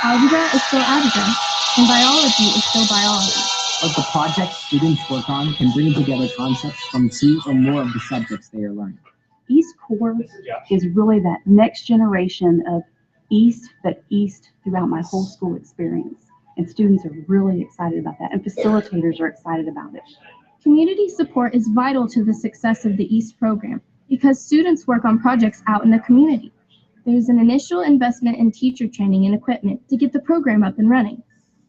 Algebra is still algebra, and biology is still biology. But the projects students work on can bring together concepts from 2 or more of the subjects they are learning. East Core is really that next generation of East, but East throughout my whole school experience. And students are really excited about that, and facilitators are excited about it. Community support is vital to the success of the East program because students work on projects out in the community. There's an initial investment in teacher training and equipment to get the program up and running.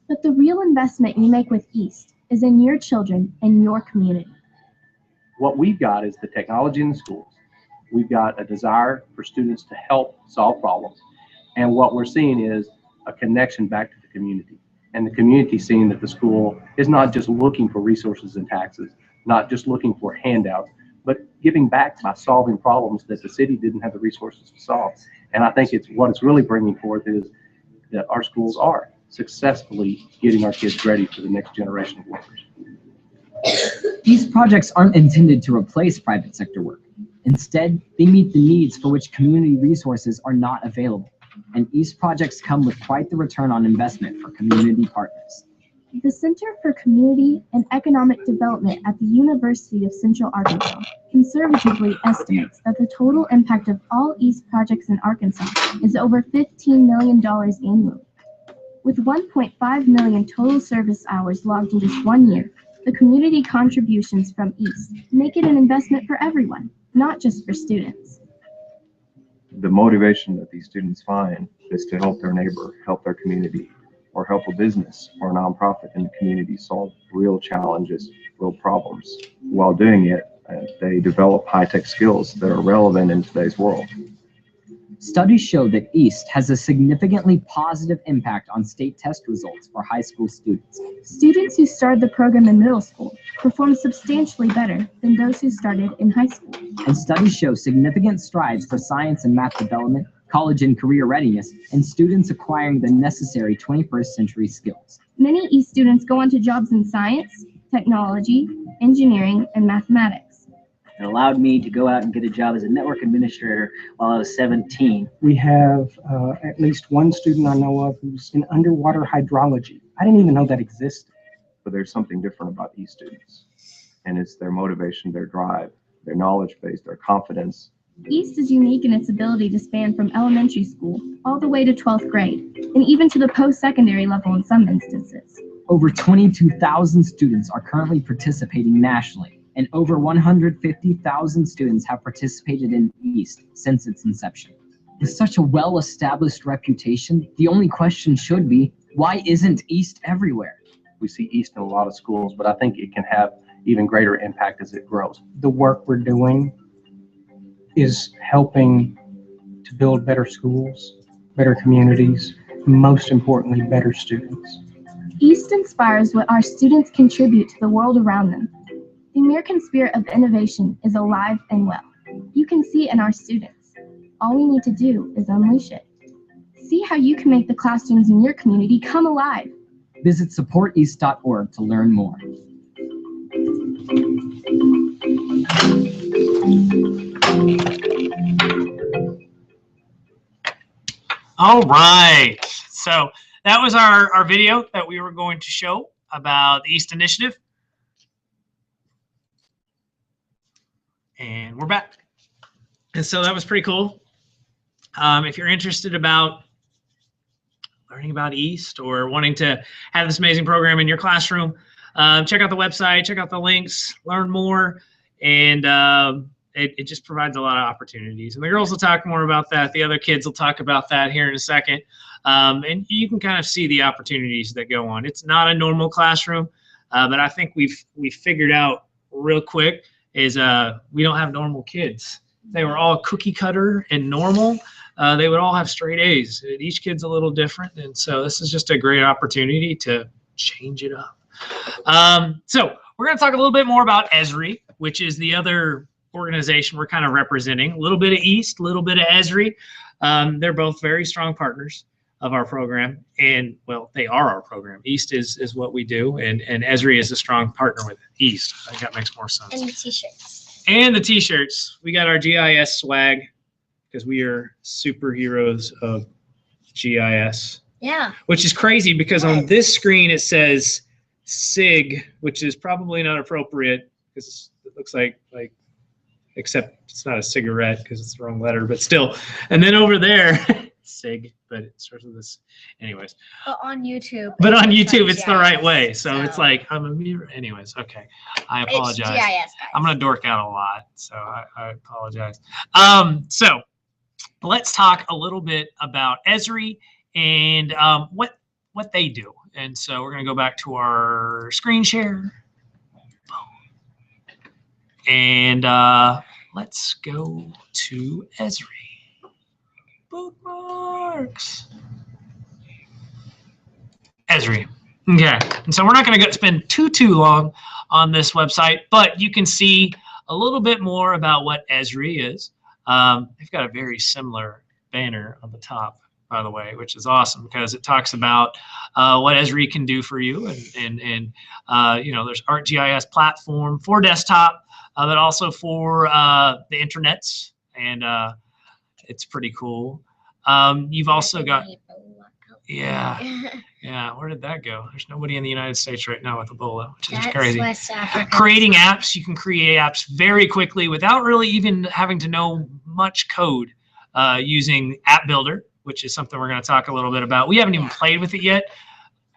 But the real investment you make with East is in your children and your community. What we've got is the technology in the schools. We've got a desire for students to help solve problems. And what we're seeing is a connection back to the community. And the community seeing that the school is not just looking for resources and taxes, not just looking for handouts, but giving back by solving problems that the city didn't have the resources to solve. And I think what it's really bringing forth is that our schools are successfully getting our kids ready for the next generation of workers. These projects aren't intended to replace private sector work. Instead, they meet the needs for which community resources are not available. And East projects come with quite the return on investment for community partners. The Center for Community and Economic Development at the University of Central Arkansas conservatively estimates that the total impact of all East projects in Arkansas is over $15 million annually. With 1.5 million total service hours logged in just 1 year, the community contributions from East make it an investment for everyone, not just for students. The motivation that these students find is to help their neighbor, help their community, or help a business or a nonprofit in the community solve real challenges, real problems. While doing it, they develop high-tech skills that are relevant in today's world. Studies show that East has a significantly positive impact on state test results for high school students. Students who started the program in middle school perform substantially better than those who started in high school. And studies show significant strides for science and math development, college and career readiness, and students acquiring the necessary 21st century skills. Many East students go on to jobs in science, technology, engineering, and mathematics. It allowed me to go out and get a job as a network administrator while I was 17. We have at least one student I know of who's in underwater hydrology. I didn't even know that existed. But there's something different about these students, and it's their motivation, their drive, their knowledge base, their confidence. East is unique in its ability to span from elementary school all the way to 12th grade, and even to the post-secondary level in some instances. Over 22,000 students are currently participating nationally, and over 150,000 students have participated in East since its inception. With such a well-established reputation, the only question should be, why isn't East everywhere? We see East in a lot of schools, but I think it can have even greater impact as it grows. The work we're doing is helping to build better schools, better communities, and most importantly, better students. East inspires what our students contribute to the world around them. The American spirit of innovation is alive and well. You can see it in our students. All we need to do is unleash it. See how you can make the classrooms in your community come alive. Visit supporteast.org to learn more. All right. So that was our video that we were going to show about the East Initiative. And we're back. And so that was pretty cool. If you're interested about learning about East or wanting to have this amazing program in your classroom, check out the website, check out the links, learn more, and it just provides a lot of opportunities. And the girls will talk more about that. The other kids will talk about that here in a second. And you can kind of see the opportunities that go on. It's not a normal classroom, but I think we've figured out real quick is we don't have normal kids. If they were all cookie cutter and normal, they would all have straight A's. Each kid's a little different, and so this is just a great opportunity to change it up. So we're going to talk a little bit more about Esri, which is the other organization we're kind of representing. A little bit of East, a little bit of Esri. They're both very strong partners. of our program, and well, they are our program. East is what we do, and Esri is a strong partner with East. I think that makes more sense. And the t-shirts. And the t-shirts. We got our GIS swag because we are superheroes of GIS. Yeah. Which is crazy because on this screen it says SIG, which is probably not appropriate because it looks like except it's not a cigarette because it's the wrong letter, but still. And then over there, SIG, but it starts with this. Anyways. But on YouTube. But on YouTube, like it's the right way. GIS, So it's like, I'm a mirror. Anyways, okay. I apologize. It's GIS, guys. I'm going to dork out a lot, so I apologize. So let's talk a little bit about Esri and what they do. And so we're going to go back to our screen share. And let's go to Esri. Bookmarks. Esri. Okay. And so we're not going to spend too long on this website, but you can see a little bit more about what Esri is. They've got a very similar banner on the top, by the way, which is awesome because it talks about what Esri can do for you. And you know, there's ArcGIS platform for desktop, but also for the internets. And it's pretty cool. You've also got, yeah, where did that go? There's nobody in the United States right now with Ebola, which is crazy. West Africa. Creating apps, you can create apps very quickly without really even having to know much code using App Builder, which is something we're going to talk a little bit about. We haven't even played with it yet,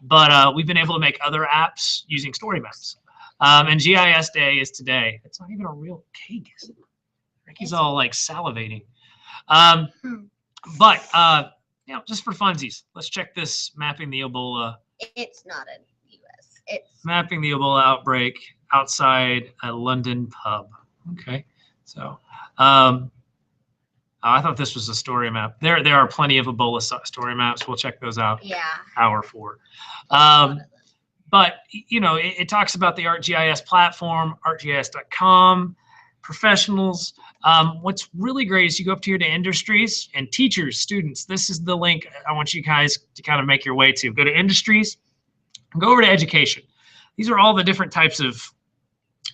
but we've been able to make other apps using story maps. And GIS Day is today. It's not even a real cake, is it? Ricky's all like salivating. But you know, just for funsies, let's check this mapping the Ebola. It's not in the US. It's Mapping the Ebola outbreak outside a London pub. Okay, so I thought this was a story map. There are plenty of Ebola story maps. We'll check those out. yeah. Hour 4. But you know, it talks about the ArcGIS platform, arcgis.com, professionals. What's really great is you go up here to industries and teachers, students. This is the link I want you guys to kind of make your way to. Go to industries and go over to education. These are all the different types of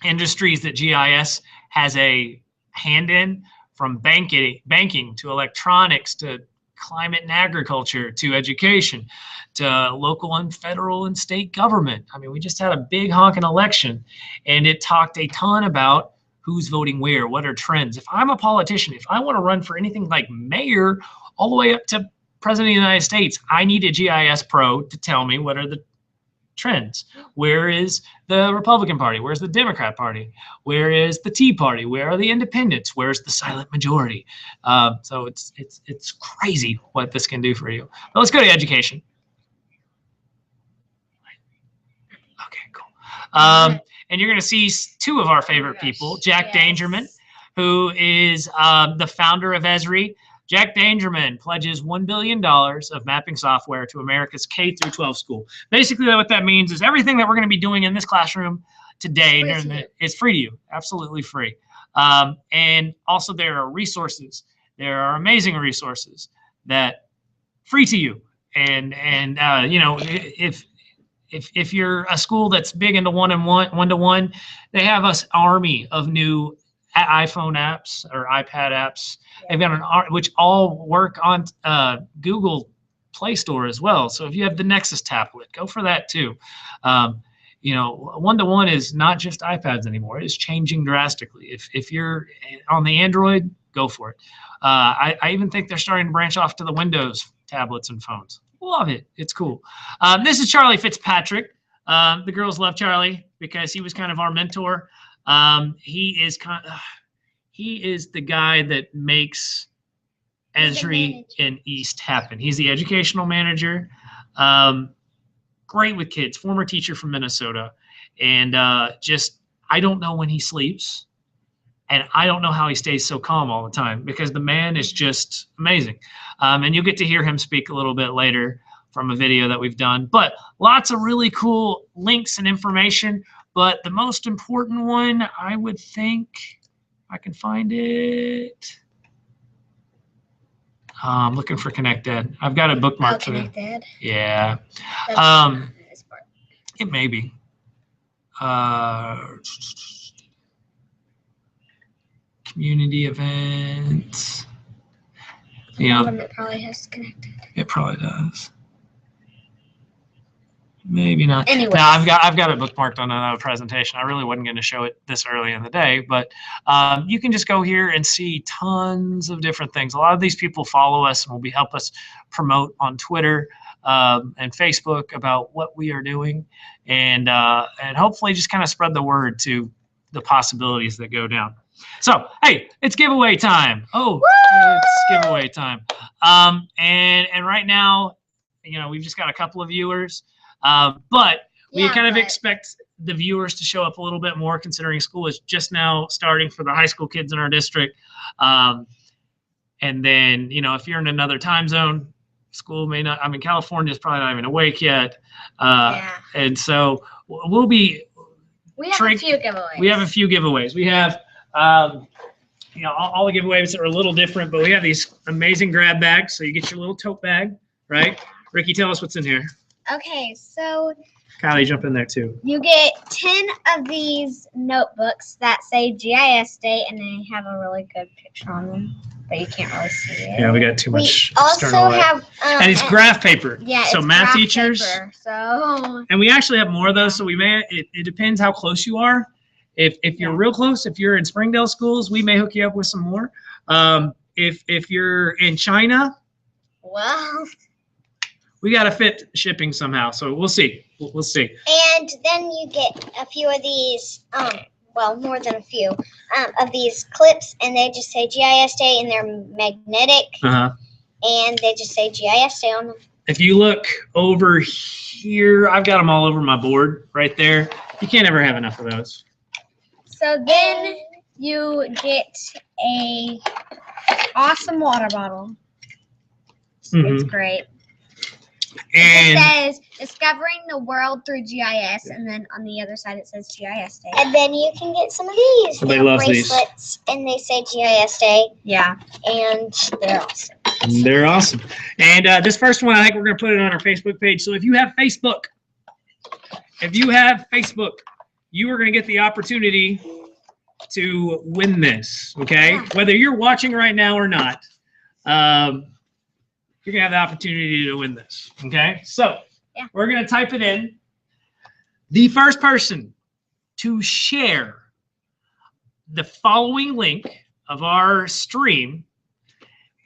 industries that GIS has a hand in, from banking to electronics to climate and agriculture to education to local and federal and state government. I mean, we just had a big honking election and it talked a ton about who's voting where, what are trends. If I'm a politician, if I want to run for anything like mayor all the way up to president of the United States, I need a GIS pro to tell me what are the trends. Where is the Republican Party? Where's the Democrat Party? Where is the Tea Party? Where are the independents? Where's the silent majority? So it's crazy what this can do for you. But let's go to education. Okay, cool. And you're going to see two of our favorite people, Jack Dangerman, who is the founder of Esri. Jack Dangerman pledges $1 billion of mapping software to America's K-12 school. Basically, what that means is everything that we're going to be doing in this classroom today is free to you, absolutely free. And also there are resources. There are amazing resources that free to you. And you know, if you're a school that's big into one-to-one, they have an army of new iPhone apps or iPad apps. They've got which all work on Google Play Store as well. So if you have the Nexus tablet, go for that too. You know, one-to-one is not just iPads anymore. It is changing drastically. If you're on the Android, go for it. I even think they're starting to branch off to the Windows tablets and phones. Love it. It's cool. This is Charlie Fitzpatrick. The girls love Charlie because he was kind of our mentor. He is the guy that makes Esri and East happen. He's the educational manager. Great with kids, former teacher from Minnesota. And just, I don't know when he sleeps. And I don't know how he stays so calm all the time because the man is just amazing. And you'll get to hear him speak a little bit later from a video that we've done. But lots of really cool links and information. But the most important one, I would think, I can find it. I'm looking for Connected. I've got it bookmarked. Connected. Yeah. That's not this part. It may be. Community events. It probably has Connected. It probably does. Maybe not. Anyways. No, I've got it bookmarked on another presentation. I really wasn't going to show it this early in the day, but you can just go here and see tons of different things. A lot of these people follow us and will help us promote on Twitter and Facebook about what we are doing, and hopefully just kind of spread the word to the possibilities that go down. So, hey, it's giveaway time. Oh, it's giveaway time. And right now, we've just got a couple of viewers. But we expect the viewers to show up a little bit more, considering school is just now starting for the high school kids in our district. And then, if you're in another time zone, school may not, California's probably not even awake yet. And so we have a few giveaways. We have a few giveaways. We have, all the giveaways are a little different, but we have these amazing grab bags. So you get your little tote bag, right? Ricky, tell us what's in here. Okay, so Kylie, jump in there too. you get 10 of these notebooks that say GIS Day, and they have a really good picture on them, but you can't really see it. Yeah, we got too much. We also have, and it's graph paper. Yeah, so it's math graph teachers. paper, so. And we actually have more of those. So we may. It depends how close you are. If you're real close, if you're in Springdale schools, we may hook you up with some more. If you're in China, well, we got to fit shipping somehow. So we'll see. We'll see. And then you get a few of these, well, more than a few, of these clips, and they just say GIS Day, and they're magnetic, and they just say GIS Day on them. If you look over here, I've got them all over my board right there. You can't ever have enough of those. So then you get a awesome water bottle. It's great. And it says Discovering the World Through GIS, and then on the other side it says GIS Day. And then you can get some of these Everybody loves bracelets, and they say GIS Day. Yeah. And they're awesome. They're awesome. And this first one, I think we're going to put it on our Facebook page. So if you have Facebook, you are going to get the opportunity to win this, okay? Yeah. Whether you're watching right now or not, you're going to have the opportunity to win this, okay? So we're going to type it in. The first person to share the following link of our stream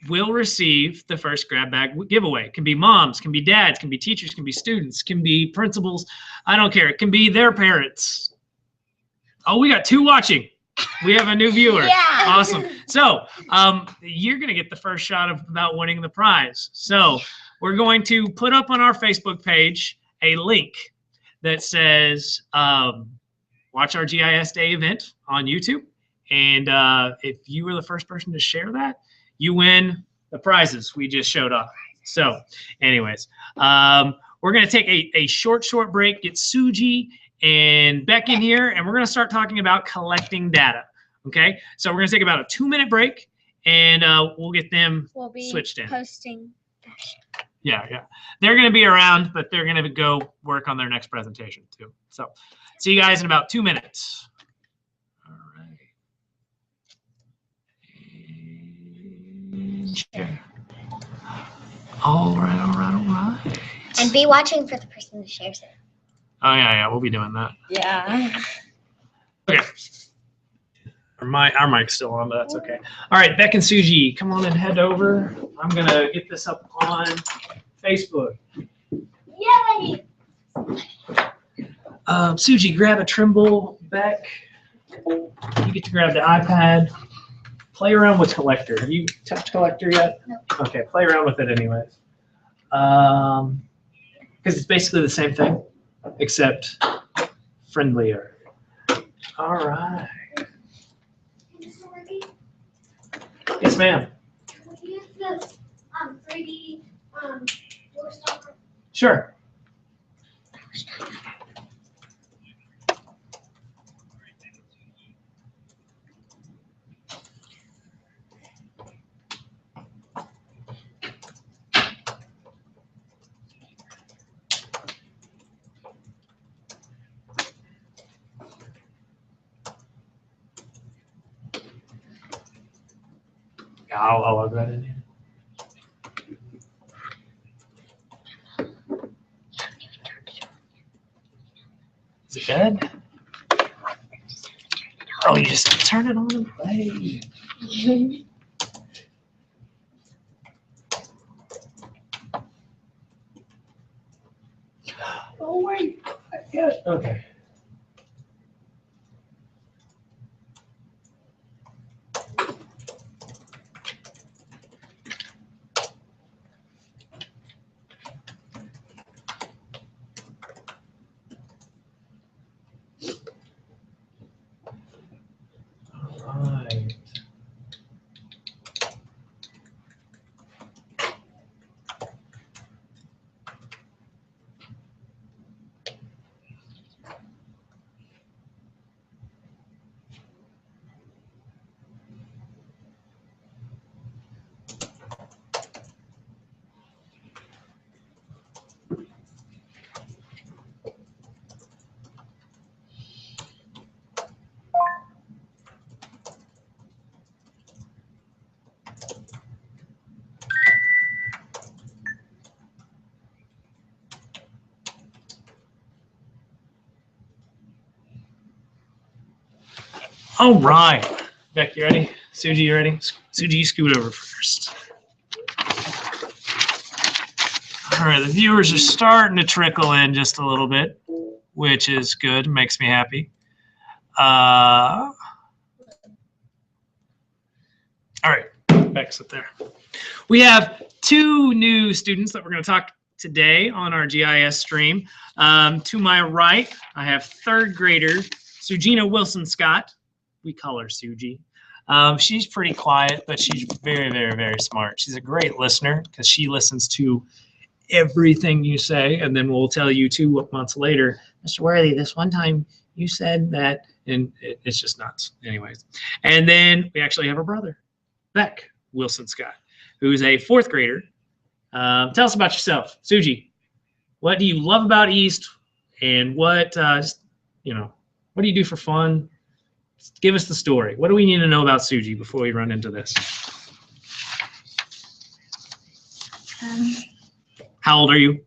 will receive the first grab bag giveaway. It can be moms, can be dads, can be teachers, can be students, can be principals. I don't care. It can be their parents. Oh, we got 2 watching. We have a new viewer. Yeah. Awesome. So you're going to get the first shot about winning the prize. So we're going to put up on our Facebook page a link that says watch our GIS Day event on YouTube. And if you were the first person to share that, you win the prizes we just showed off. So anyways, we're going to take a short break, get Suji and Beck in here, and we're going to start talking about collecting data. Okay, so we're going to take about a 2-minute break, and we'll get them switched in. Posting. Yeah. They're going to be around, but they're going to go work on their next presentation too. So see you guys in about 2 minutes. All right. All right. And be watching for the person who shares it. Oh, yeah, we'll be doing that. Yeah. Okay. Our mic's still on, but that's okay. All right, Beck and Suji, come on and head over. I'm going to get this up on Facebook. Yay! Suji, grab a Trimble. Beck, you get to grab the iPad. Play around with Collector. Have you touched Collector yet? No. Okay, play around with it anyways. Because it's basically the same thing, except friendlier. All right. Yes, ma'am. Would you use the 3D door stopper? Sure. I'll log that in here. Is it dead? Oh, you just turn it on and play. Oh wait, yeah, okay. Right. All right. Beck, you ready? Suji, you ready? Suji, you scoot over first. All right, the viewers are starting to trickle in just a little bit, which is good, makes me happy. All right, Beck's up there. We have 2 new students that we're going to talk today on our GIS stream. To my right, I have 3rd grader Sujina Wilson-Scott. We call her Suji. She's pretty quiet, but she's very, very, very smart. She's a great listener because she listens to everything you say, and then we'll tell you 2 months later, Mr. Worthy, this one time you said that, and it's just nuts. Anyways, and then we actually have her brother, Beck Wilson-Scott, who's a 4th grader. Tell us about yourself, Suji. What do you love about East, and what you know, what do you do for fun? Give us the story. What do we need to know about Suji before we run into this? How old are you?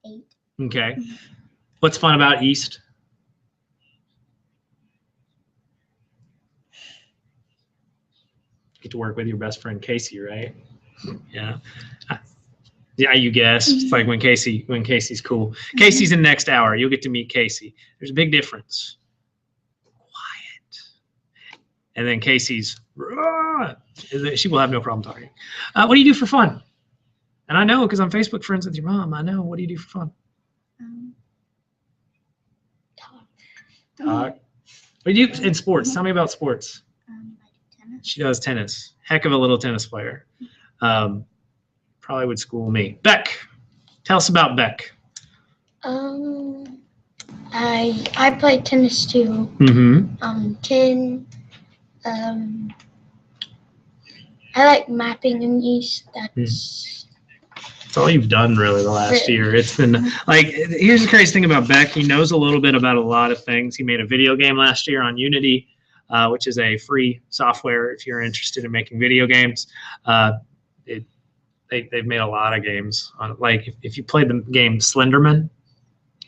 8. Okay. What's fun about East? Get to work with your best friend Casey, right? Yeah. Yeah, you guess. It's like when Casey's cool. Casey's in next hour. You'll get to meet Casey. There's a big difference. Quiet. And then Casey's, she will have no problem talking. What do you do for fun? And I know because I'm Facebook friends with your mom. I know. What do you do for fun? Talk. Talk. What do you do in sports? Tell me about sports. I do tennis. She does tennis. Heck of a little tennis player. Probably would school me. Beck, tell us about Beck. I play tennis too. Mm-hmm. 10. I like mapping in East. That's all you've done really the last year. It's been like, here's the crazy thing about Beck. He knows a little bit about a lot of things. He made a video game last year on Unity, which is a free software if you're interested in making video games. They've made a lot of games on it. Like if you played the game Slenderman,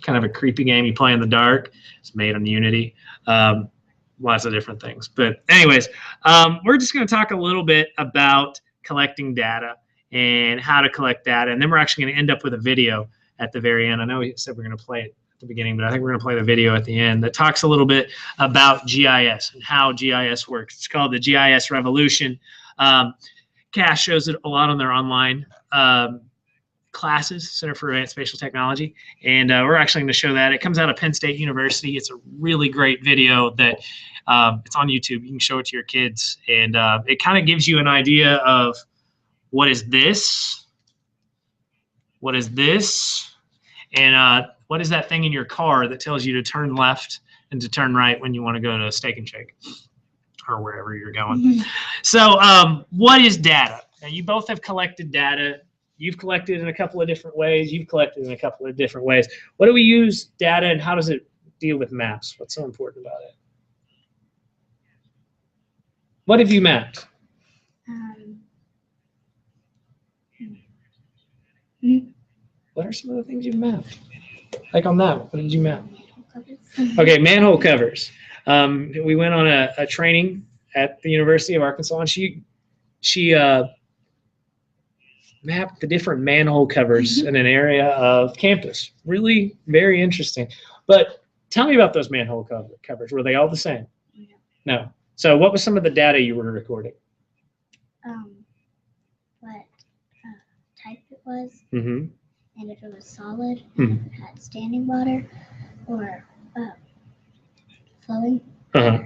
kind of a creepy game you play in the dark, it's made on Unity. Lots of different things. But anyways, we're just going to talk a little bit about collecting data and how to collect data. And then we're actually going to end up with a video at the very end. I know we said we're going to play it at the beginning, but I think we're going to play the video at the end that talks a little bit about GIS and how GIS works. It's called the GIS Revolution. Cash shows it a lot on their online classes, Center for Advanced Spatial Technology, and we're actually going to show that. It comes out of Penn State University. It's a really great video that it's on YouTube. You can show it to your kids, and it kind of gives you an idea of what is this, what is this, and what is that thing in your car that tells you to turn left and to turn right when you want to go to Steak and Shake or wherever you're going. So what is data? Now, you both have collected data. You've collected in a couple of different ways. You've collected in a couple of different ways. What do we use data, and how does it deal with maps? What's so important about it? What have you mapped? are some of the things you've mapped? Like on that, what did you map? Okay, manhole covers. We went on a training at the University of Arkansas, and she mapped the different manhole covers in an area of campus. Really very interesting. But tell me about those manhole covers. Were they all the same? No. So what was some of the data you were recording? What type it was, Mm-hmm. and if it was solid, Mm-hmm. if it had standing water, or flowing. Uh-huh.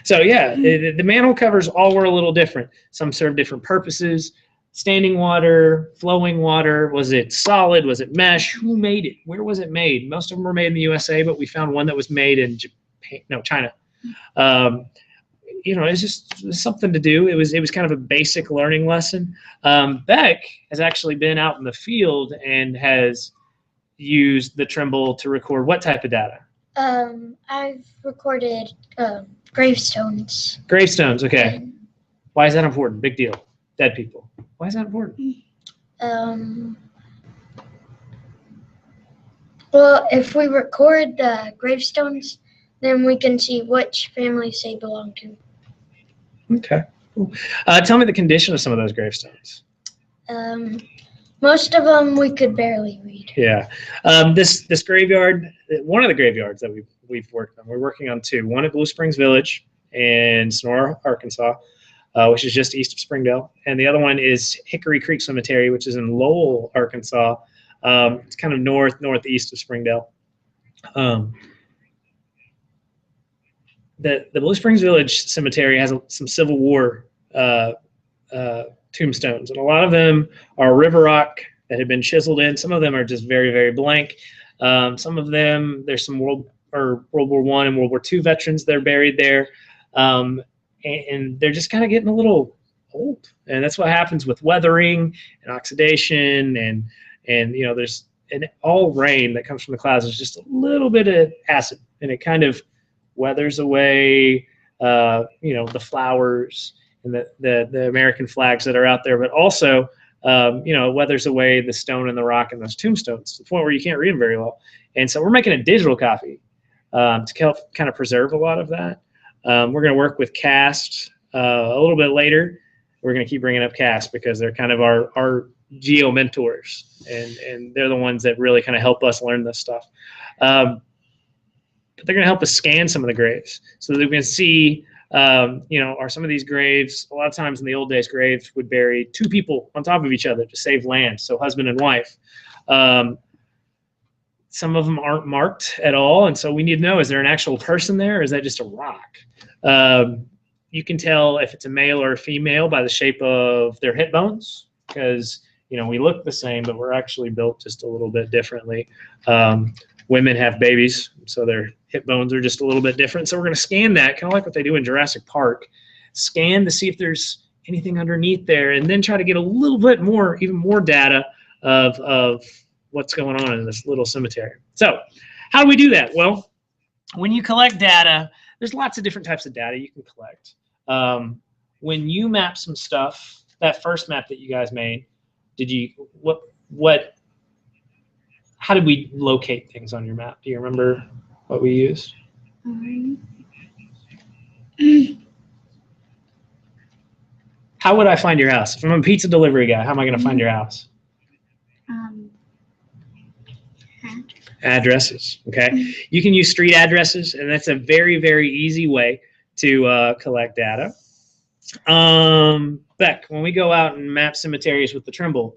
So yeah, the manhole covers all were a little different. Some served different purposes. Standing water, flowing water, was it solid? Was it mesh? Who made it? Where was it made? Most of them were made in the USA, but we found one that was made in China. You know, it's just something to do. It was kind of a basic learning lesson. Beck has actually been out in the field and has used the Trimble to record what type of data? I've recorded gravestones. Gravestones, okay. Why is that important? Big deal. Dead people. Why is that important? Well, if we record the gravestones, then we can see which families they belong to. Okay. Cool. Tell me the condition of some of those gravestones. Most of them we could barely read. Yeah. This graveyard, one of the graveyards that we've worked on, we're working on two. One at Blue Springs Village in Sonora, Arkansas, which is just east of Springdale. And the other one is Hickory Creek Cemetery, which is in Lowell, Arkansas. It's kind of northeast of Springdale. The Blue Springs Village Cemetery has some Civil War tombstones, and a lot of them are river rock that have been chiseled in. Some of them are just very, very blank. Some of them, there's some World War I and World War II veterans that are buried there. And they're just kind of getting a little old. And that's what happens with weathering and oxidation and you know, there's all rain that comes from the clouds is just a little bit of acid, and it kind of weathers away you know, the flowers and the American flags that are out there, but also you know, it weathers away the stone and the rock and those tombstones to the point where you can't read them very well. And so we're making a digital copy to help kind of preserve a lot of that. We're going to work with CAST a little bit later. We're going to keep bringing up CAST because they're kind of our geo mentors, and they're the ones that really kind of help us learn this stuff. But they're going to help us scan some of the graves so that we can see, you know, are some of these graves, a lot of times in the old days, graves would bury two people on top of each other to save land, so husband and wife. Some of them aren't marked at all, and so we need to know, is there an actual person there, or is that just a rock? You can tell if it's a male or a female by the shape of their hip bones, because, you know, we look the same, but we're actually built just a little bit differently. Women have babies, so their hip bones are just a little bit different. So we're going to scan that, kind of like what they do in Jurassic Park. Scan to see if there's anything underneath there, and then try to get a little bit more, even more data of what's going on in this little cemetery. So how do we do that? Well, when you collect data, there's lots of different types of data you can collect. When you map some stuff, that first map that you guys made, did you, how did we locate things on your map? Do you remember what we used? How would I find your house? If I'm a pizza delivery guy, how am I going to find your house? Addresses, okay? You can use street addresses, and that's a very, very easy way to collect data. Beck, when we go out and map cemeteries with the Trimble,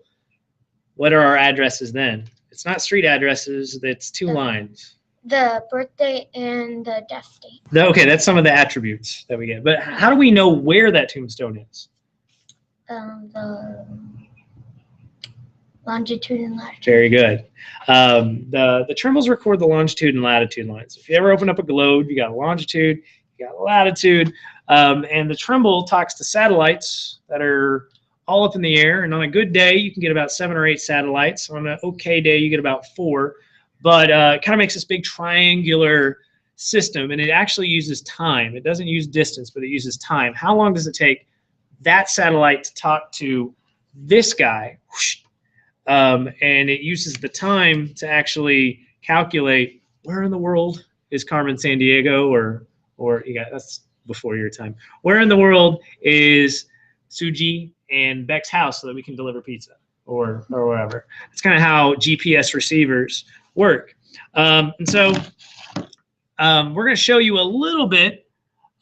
what are our addresses then? It's not street addresses, it's two lines. The birthday and the death date. Okay, that's some of the attributes that we get. But how do we know where that tombstone is? The longitude and latitude. Very good. The Trimbles record the longitude and latitude lines. If you ever open up a globe, you got a longitude, you got a latitude, and the Trimble talks to satellites that are all up in the air. And on a good day, you can get about 7 or 8 satellites. On an okay day, you get about 4. But it kind of makes this big triangular system, and it actually uses time. It doesn't use distance, but it uses time. How long does it take that satellite to talk to this guy and it uses the time to actually calculate where in the world is Carmen San Diego, or yeah, that's before your time. Where in the world is Suji and Beck's house so that we can deliver pizza or whatever. It's kind of how GPS receivers work. And so we're going to show you a little bit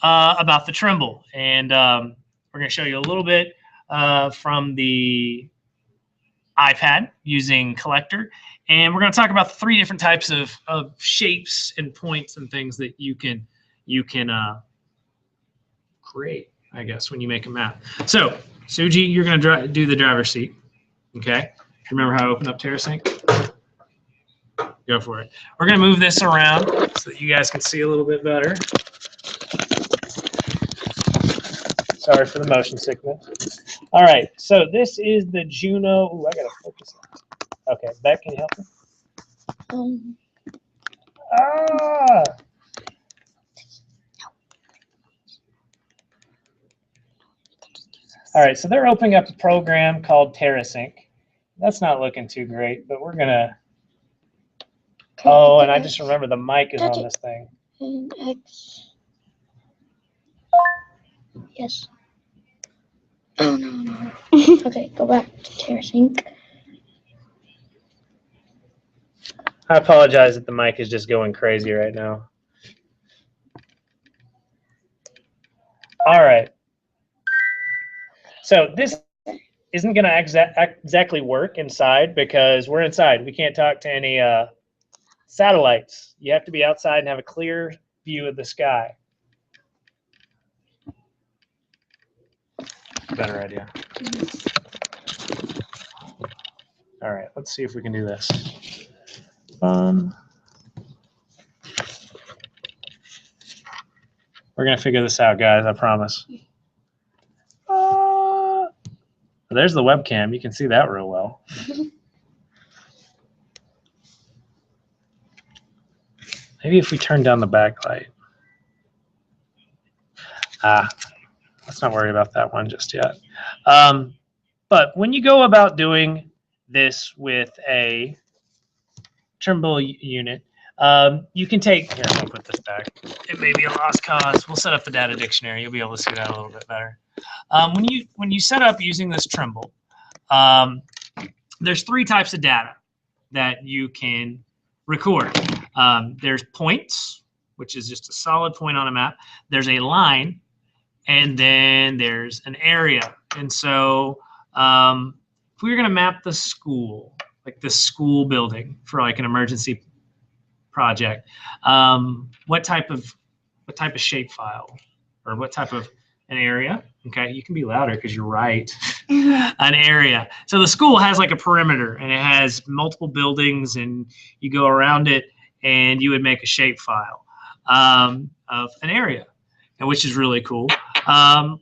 about the Trimble, and we're going to show you a little bit from the iPad using Collector, and we're going to talk about the 3 different types of shapes and points and things that you can create, I guess, when you make a map. So, Suji, you're going to do the driver's seat. Okay. Remember how I opened up TerraSync? Go for it. We're going to move this around so that you guys can see a little bit better. Sorry for the motion sickness. All right. So this is the Juno. Ooh, I got to focus on. Okay. Beck, can you help me? All right, so they're opening up a program called TerraSync. That's not looking too great, but we're gonna. Oh, and I just remember the mic is on this thing. X. Yes. Oh no. Okay, go back to TerraSync. I apologize that the mic is just going crazy right now. All right. So this isn't going to exactly work inside because we're inside. We can't talk to any satellites. You have to be outside and have a clear view of the sky. Better idea. All right, let's see if we can do this. We're going to figure this out, guys, I promise. There's the webcam. You can see that real well. Maybe if we turn down the backlight. Let's not worry about that one just yet. But when you go about doing this with a Trimble unit, you can take, here, I'll put this back. It may be a lost cause. We'll set up the data dictionary. You'll be able to see that a little bit better. When you set up using this Trimble, there's 3 types of data that you can record. There's points, which is just a solid point on a map. There's a line, and then there's an area. And so if we were going to map the school, like the school building for like an emergency project, what type of shape file or what type of an area? Okay, you can be louder because you're right. An area. So the school has like a perimeter and it has multiple buildings, and you go around it and you would make a shape file of an area, which is really cool.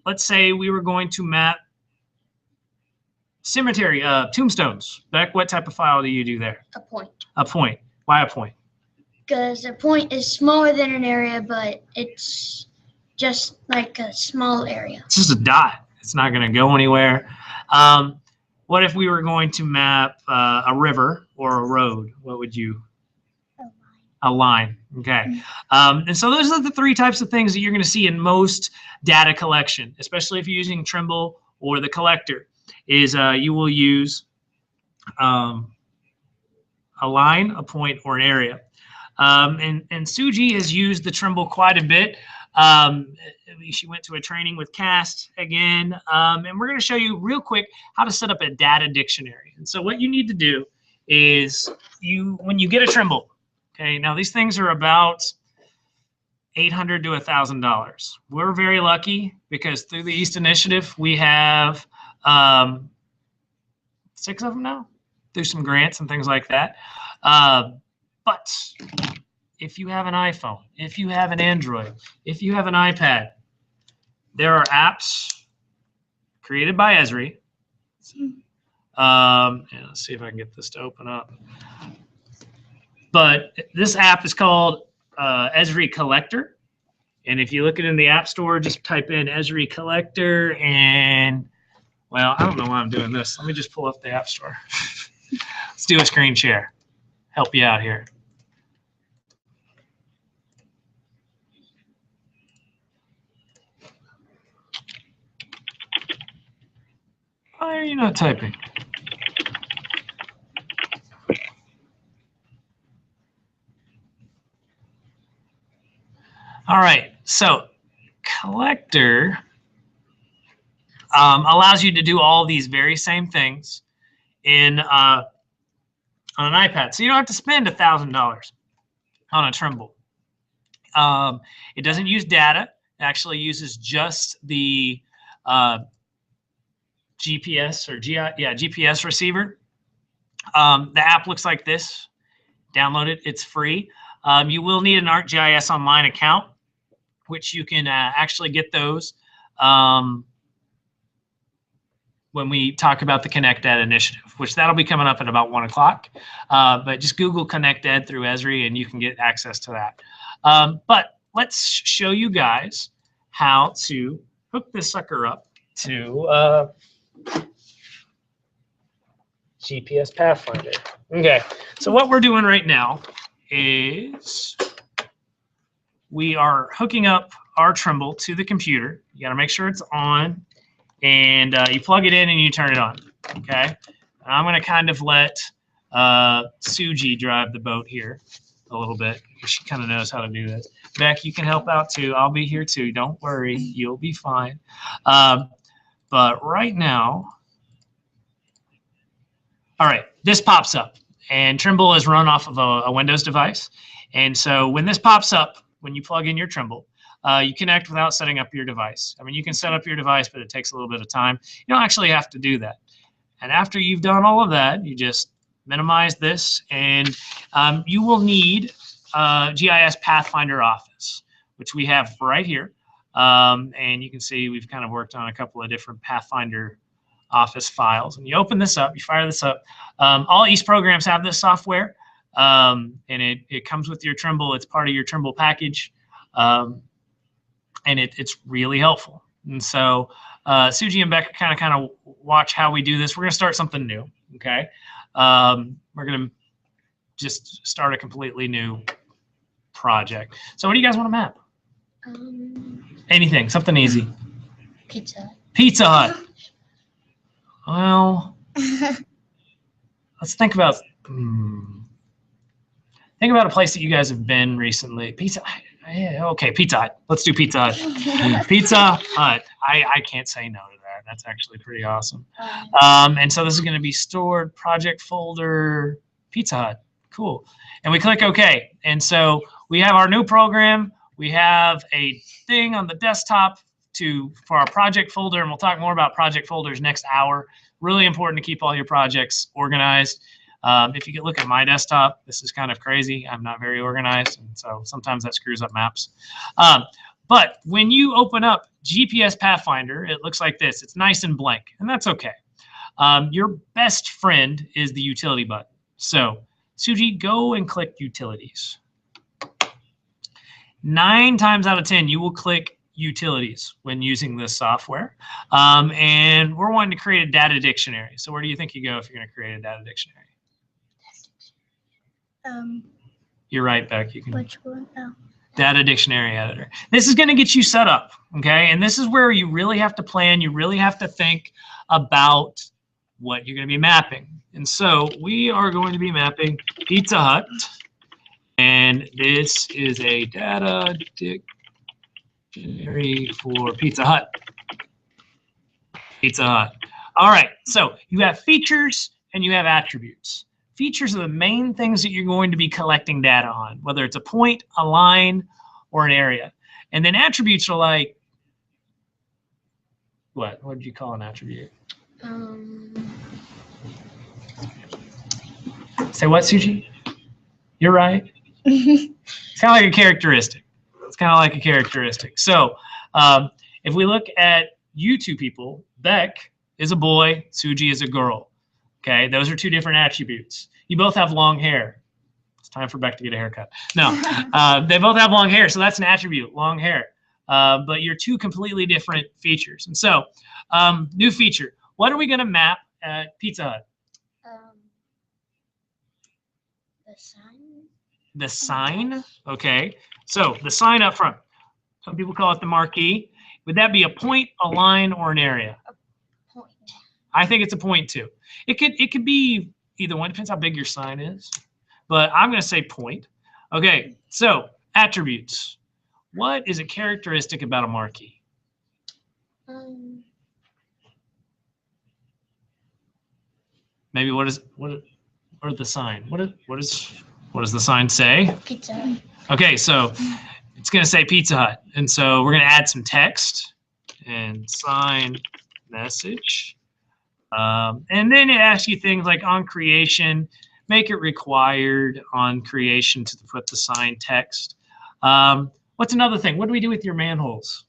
Let's say we were going to map cemetery, tombstones. Beck, what type of file do you do there? A point. A point. Why a point? Because a point is smaller than an area, but it's just like a small area. It's just a dot. It's not going to go anywhere. What if we were going to map a river or a road? What would you? A line. Okay. And so those are the 3 types of things that you're going to see in most data collection, especially if you're using Trimble or the Collector, is you will use a line, a point, or an area. And Suji has used the Trimble quite a bit. She went to a training with CAST again, and we're going to show you real quick how to set up a data dictionary. And so what you need to do is when you get a Trimble, okay, now these things are about $800 to $1,000. We're very lucky because through the East Initiative, we have 6 of them now through some grants and things like that. But if you have an iPhone, if you have an Android, if you have an iPad, there are apps created by Esri. And let's see if I can get this to open up. But this app is called Esri Collector. And if you look it in the App Store, just type in Esri Collector. And, well, I don't know why I'm doing this. Let me just pull up the App Store. Let's do a screen share. Help you out here. Why are you not typing? All right, so Collector allows you to do all these very same things in on an iPad. So you don't have to spend $1,000 on a Trimble. It doesn't use data. It actually uses just the GPS or GPS receiver. The app looks like this. Download it. It's free. You will need an ArcGIS Online account, which you can actually get those when we talk about the Connect Ed initiative, which that'll be coming up at about 1 o'clock. But just Google Connect Ed through Esri and you can get access to that. But let's show you guys how to hook this sucker up to GPS Pathfinder. Okay, so what we're doing right now is we are hooking up our Trimble to the computer. You got to make sure it's on, and you plug it in and you turn it on. Okay, and I'm going to kind of let Suji drive the boat here a little bit. She kind of knows how to do this. Beck, you can help out too. I'll be here too. Don't worry, you'll be fine. But right now, all right, this pops up, and Trimble is run off of a Windows device. And so when this pops up, when you plug in your Trimble, you connect without setting up your device. I mean, you can set up your device, but it takes a little bit of time. You don't actually have to do that. And after you've done all of that, you just minimize this, and you will need GIS Pathfinder Office, which we have right here. And you can see we've kind of worked on a couple of different Pathfinder Office files. And you open this up, you fire this up. All East programs have this software, and it comes with your Trimble. It's part of your Trimble package, and it's really helpful. And so Suji and Becca kind of watch how we do this. We're going to start something new, okay? We're going to just start a completely new project. So what do you guys want to map? Anything, something easy. Pizza. Pizza Hut. Well, let's think about a place that you guys have been recently. Pizza. Yeah, okay, Pizza Hut. Let's do Pizza Hut. Pizza Hut. I can't say no to that. That's actually pretty awesome. And so this is going to be stored project folder Pizza Hut. Cool. And we click OK. And so we have our new program. We have a thing on the desktop for our project folder, and we'll talk more about project folders next hour. Really important to keep all your projects organized. If you could look at my desktop, this is kind of crazy. I'm not very organized, and so sometimes that screws up maps. But when you open up GPS Pathfinder, it looks like this. It's nice and blank, and that's okay. Your best friend is the utility button. So Suji, go and click Utilities. 9 times out of 10, you will click Utilities when using this software. And we're wanting to create a data dictionary. So where do you think you go if you're going to create a data dictionary? You're right, Beck. You can. Which one? Oh. Data dictionary editor. This is going to get you set up, okay? And this is where you really have to plan. You really have to think about what you're going to be mapping. And so we are going to be mapping Pizza Hut. And this is a data dictionary for Pizza Hut. Pizza Hut. All right, so you have features and you have attributes. Features are the main things that you're going to be collecting data on, whether it's a point, a line, or an area. And then attributes are like, what? What did you call an attribute? Say what, Suji? You're right. It's kind of like a characteristic. It's kind of like a characteristic. So if we look at you two people, Beck is a boy, Suji is a girl. Okay, those are 2 different attributes. You both have long hair. It's time for Beck to get a haircut. No, they both have long hair, so that's an attribute, long hair. But you're 2 completely different features. And so, new feature. What are we going to map at Pizza Hut? The sign. The sign? Okay. So the sign up front. Some people call it the marquee. Would that be a point, a line, or an area? Point. I think it's a point too. It could be either one. Depends how big your sign is. But I'm going to say point. Okay. So attributes. What is a characteristic about a marquee? Maybe what or the sign? What does the sign say? Pizza. Okay, so it's going to say Pizza Hut. And so we're going to add some text and sign message. And then it asks you things like on creation, make it required on creation to put the sign text. What's another thing? What do we do with your manholes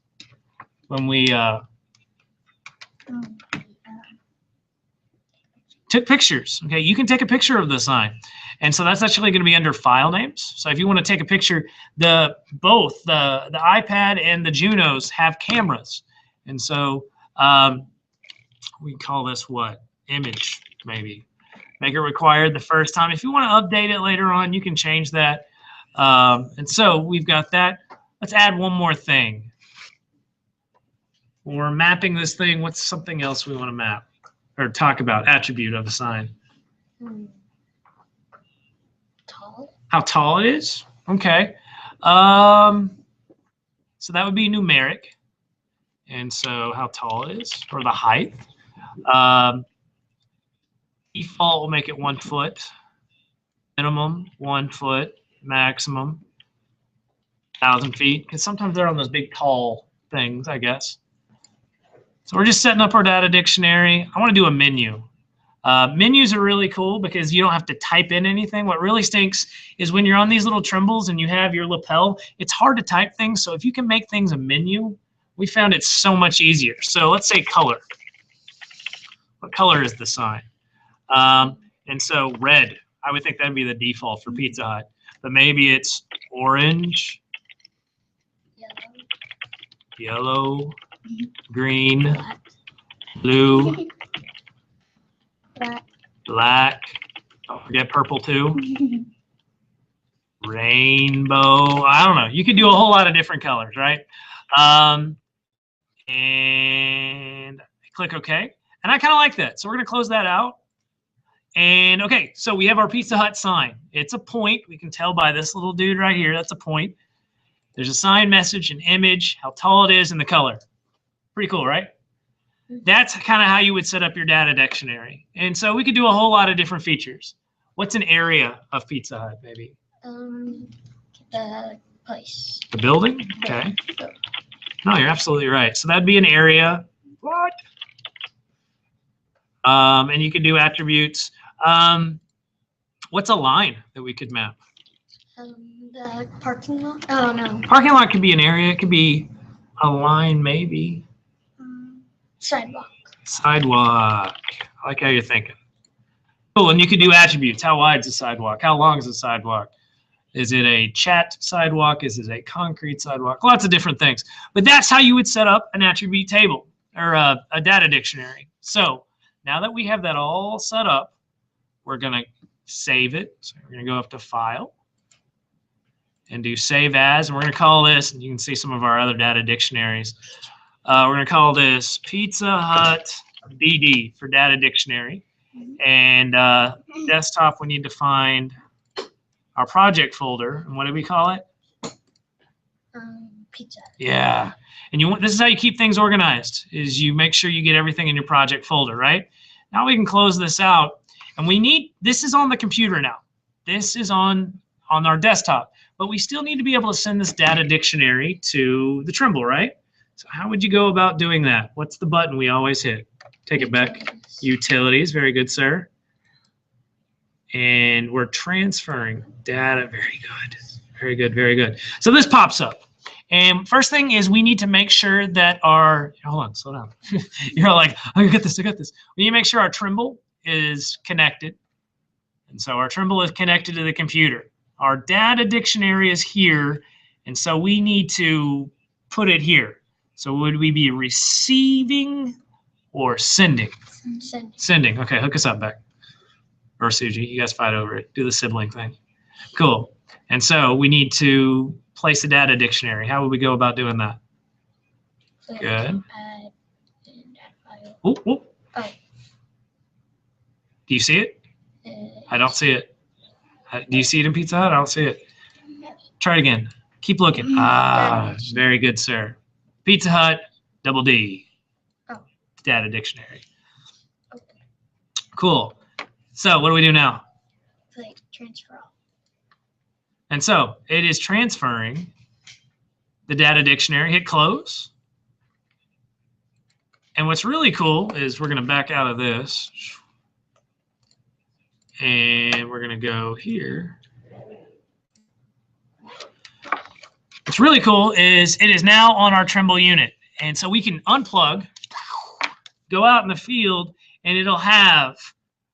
when we took pictures? Okay, you can take a picture of the sign. And so that's actually going to be under file names. So if you want to take a picture, both the iPad and the Junos have cameras. And so we call this what? Image, maybe. Make it required the first time. If you want to update it later on, you can change that. And so we've got that. Let's add one more thing. When we're mapping this thing, what's something else we want to map or talk about? Attribute of a sign. Tall. How tall it is? Okay. So that would be numeric. And so how tall it is, or the height. Default will make it 1 foot. Minimum 1 foot. Maximum 1,000 feet. Because sometimes they're on those big tall things, I guess. So we're just setting up our data dictionary. I want to do a menu. Menus are really cool because you don't have to type in anything. What really stinks is when you're on these little Trimbles and you have your lapel, it's hard to type things. So if you can make things a menu, we found it's so much easier. So let's say color. What color is the sign? And so red, I would think that'd be the default for Pizza Hut. But maybe it's orange, yellow, green, blue, black. Don't forget purple too. Rainbow. I don't know. You could do a whole lot of different colors, right? And click OK. And I kind of like that. So we're going to close that out. And okay, so we have our Pizza Hut sign. It's a point. We can tell by this little dude right here. That's a point. There's a sign message, an image, how tall it is, and the color. Pretty cool, right? That's kind of how you would set up your data dictionary. And so we could do a whole lot of different features. What's an area of Pizza Hut, maybe? The place. The building? Okay. No, you're absolutely right. So that'd be an area. What? And you could do attributes. What's a line that we could map? The parking lot. Oh, no. Parking lot could be an area. It could be a line, maybe. Sidewalk. Sidewalk. I like how you're thinking. Cool, and you could do attributes. How wide is the sidewalk? How long is the sidewalk? Is it a chat sidewalk? Is it a concrete sidewalk? Lots of different things. But that's how you would set up an attribute table or a data dictionary. So now that we have that all set up, we're going to save it. So we're going to go up to File and do Save As. And we're going to call this, and you can see some of our other data dictionaries. We're going to call this Pizza Hut DD for data dictionary. And desktop, we need to find our project folder. And what do we call it? Pizza. Yeah. And you want, this is how you keep things organized, is you make sure you get everything in your project folder, right? Now we can close this out. And we need, this is on the computer now. This is on our desktop. But we still need to be able to send this data dictionary to the Trimble, right? So how would you go about doing that? What's the button we always hit? Take it back. Utilities. Very good, sir. And we're transferring data. Very good. Very good. Very good. So this pops up. And first thing is we need to make sure that our, hold on, slow down. You're like, I got this, I got this. We need to make sure our Trimble is connected. And so our Trimble is connected to the computer. Our data dictionary is here. And so we need to put it here. So would we be receiving or sending? Sending. Sending. Okay, hook us up back. Or Suji, you guys fight over it. Do the sibling thing. Cool. And so we need to place a data dictionary. How would we go about doing that? Click Good. add in that file. Oop, oop. Oh. Do you see it? I don't see it. Do you see it in Pizza Hut? I don't see it. Try it again. Keep looking. Ah, very good, sir. Pizza Hut, double D. Oh. Data dictionary. Okay. Cool. So what do we do now? Click transfer all. And so it is transferring the data dictionary. Hit close. And what's really cool is we're going to back out of this. And we're going to go here. What's really cool is it is now on our Trimble unit. And so we can unplug, go out in the field, and it'll have,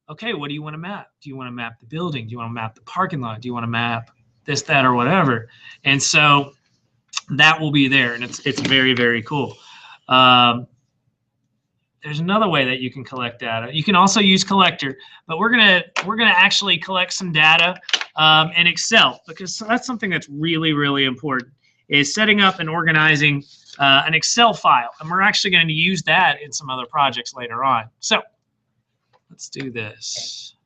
okay, what do you want to map? Do you want to map the building? Do you want to map the parking lot? Do you want to map this, that, or whatever? And so that will be there, and it's very, very cool. There's another way that you can collect data. You can also use Collector, but we're gonna actually collect some data in Excel, because that's something that's really, really important, is setting up and organizing an Excel file, and we're actually going to use that in some other projects later on. So let's do this.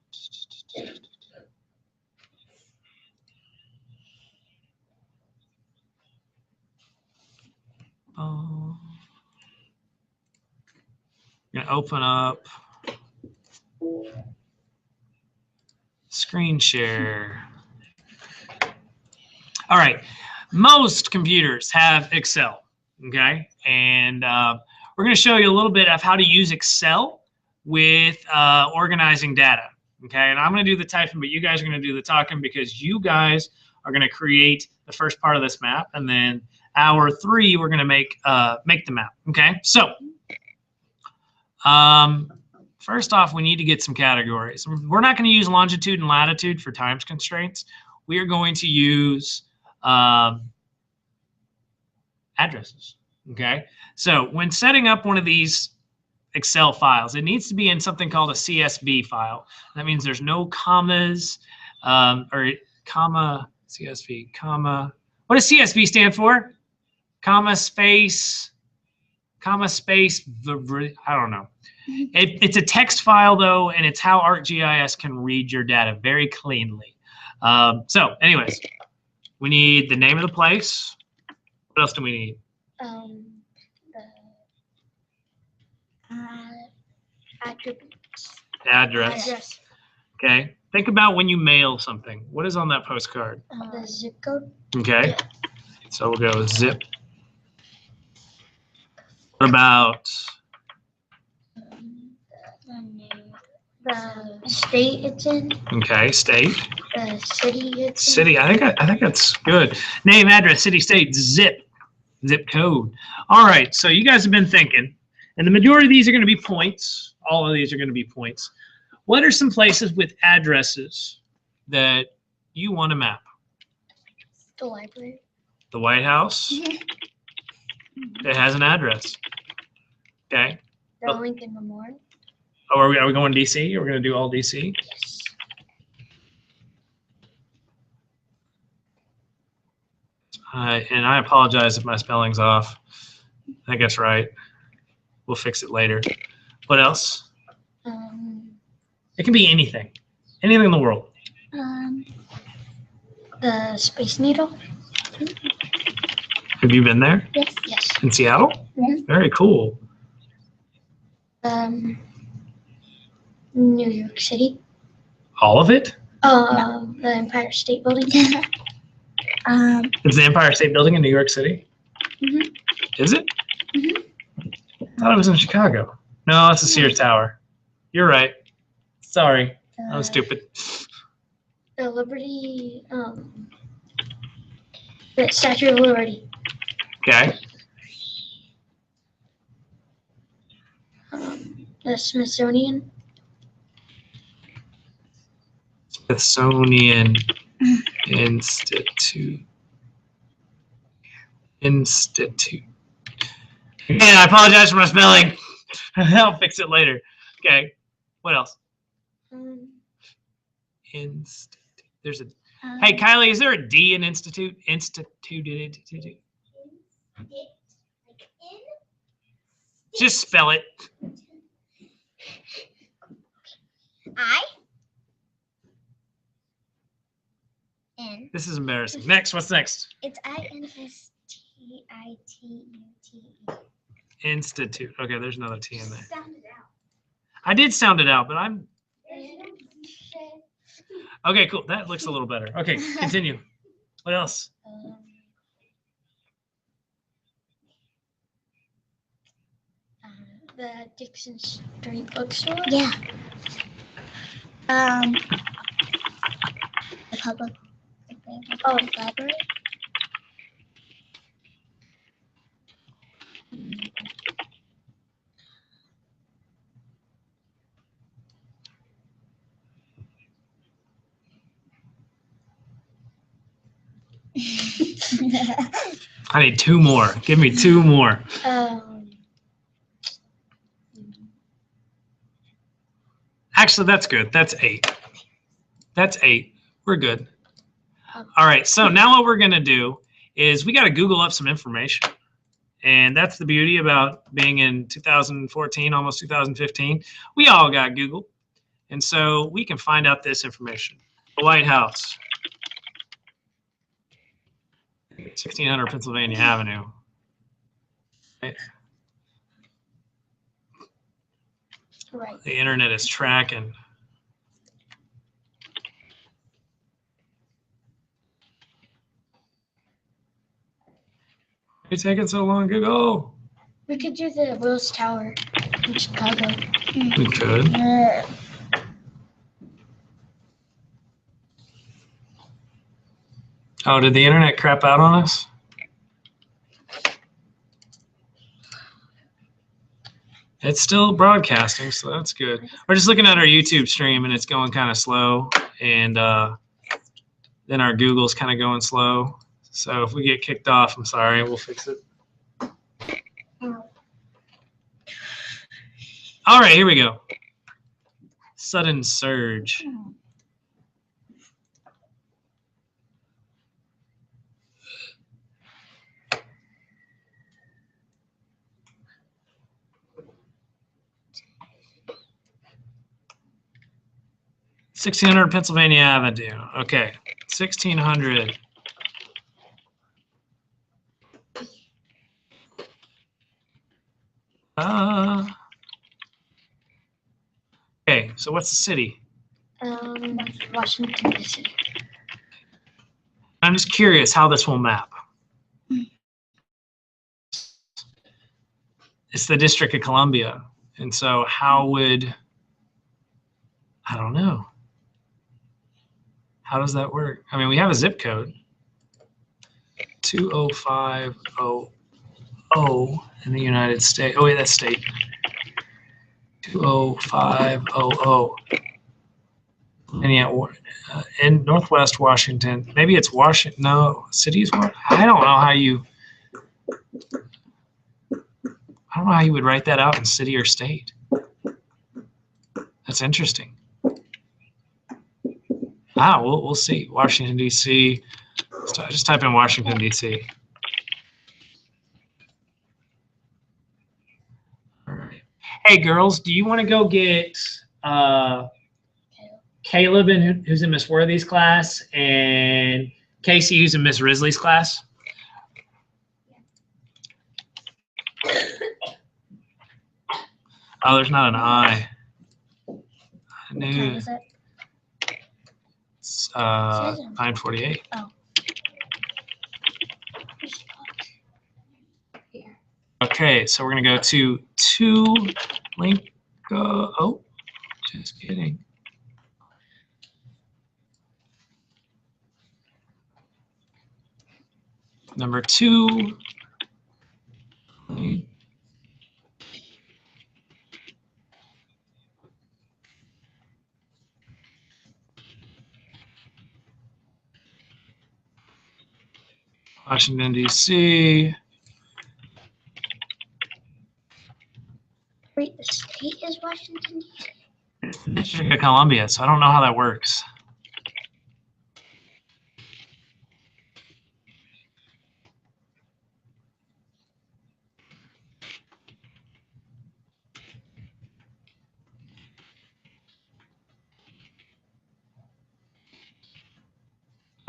I'm going to open up screen share. All right. Most computers have Excel, okay? And we're going to show you a little bit of how to use Excel with organizing data, okay? And I'm going to do the typing, but you guys are going to do the talking, because you guys are going to create the first part of this map, and then hour 3, we're going to make the map, okay? So first off, we need to get some categories. We're not going to use longitude and latitude for times constraints. We are going to use addresses, okay? So when setting up one of these Excel files, it needs to be in something called a CSV file. That means there's no commas, or comma, CSV, comma. What does CSV stand for? Comma, space, I don't know. It's a text file, though, and it's how ArcGIS can read your data very cleanly. So anyways, we need the name of the place. What else do we need? The attributes. Address. Okay. Think about when you mail something. What is on that postcard? The zip code. Okay. So we'll go zip. What about the state it's in? Okay, state. The city it's in? City. I think that's good. Name, address, city, state, zip code. All right. So you guys have been thinking, and the majority of these are going to be points. All of these are going to be points. What are some places with addresses that you want to map? The library. The White House. It has an address. Okay. The Lincoln Memorial. Oh, are we going DC? Are we going to do all DC? Yes. And I apologize if my spelling's off. I think that's right. We'll fix it later. What else? It can be anything. Anything in the world. The Space Needle. Have you been there? Yes. Yes. In Seattle? Mhm. Very cool. New York City. All of it? The Empire State Building. Is the Empire State Building in New York City? Mhm. Is it? Mhm. I thought it was in Chicago. No, it's the Sears Tower. You're right. Sorry. I was stupid. The Liberty, the Statue of Liberty. Okay. The Smithsonian. Smithsonian Institute. And I apologize for my spelling. I'll fix it later. Okay. What else? Institute. Hey, Kylie, is there a D in institute? Instituted. Just spell it. I-N. This is embarrassing. Next, what's next? It's INSTITUTE. Institute. Okay, there's another T in there. Sound it out. I did sound it out, but I'm. Okay, cool. That looks a little better. Okay, continue. What else? The Dixon Street Bookstore. Yeah. The public. Library. I need two more. Give me two more. Actually, that's good. That's 8. That's 8. We're good. All right. So now what we're going to do is we got to Google up some information. And that's the beauty about being in 2014, almost 2015. We all got Google. And so we can find out this information. The White House. 1600 Pennsylvania Avenue. Right. Right. The internet is tracking. It's taking so long, Google. We could do the Willis Tower in Chicago. We could. Oh, did the internet crap out on us? It's still broadcasting, so that's good. We're just looking at our YouTube stream, and it's going kind of slow, and then our Google's kind of going slow. So if we get kicked off, I'm sorry, we'll fix it. All right, here we go. Sudden surge. $1,600 Pennsylvania Avenue. Okay, 1,600. Okay, so what's the city? Washington, D.C. I'm just curious how this will map. It's the District of Columbia. And so how would, I don't know. How does that work? I mean, we have a zip code. 20500 in the United States. Oh, wait, that's state. 20500. And yeah, in Northwest Washington, maybe it's Washington. No, cities. I don't know how you. I don't know how you would write that out in city or state. That's interesting. We'll see. Washington D.C. Just type in Washington D.C. All right. Hey girls, do you want to go get Caleb, who's in Miss Worthy's class, and Casey, who's in Miss Risley's class? Oh, there's not an I. I knew. Is it? It's 9:48. Oh. Okay, so we're gonna go to link. Oh, just kidding. Number 2. Washington, D.C. Wait, the state is Washington, D.C.? District of Columbia, so I don't know how that works.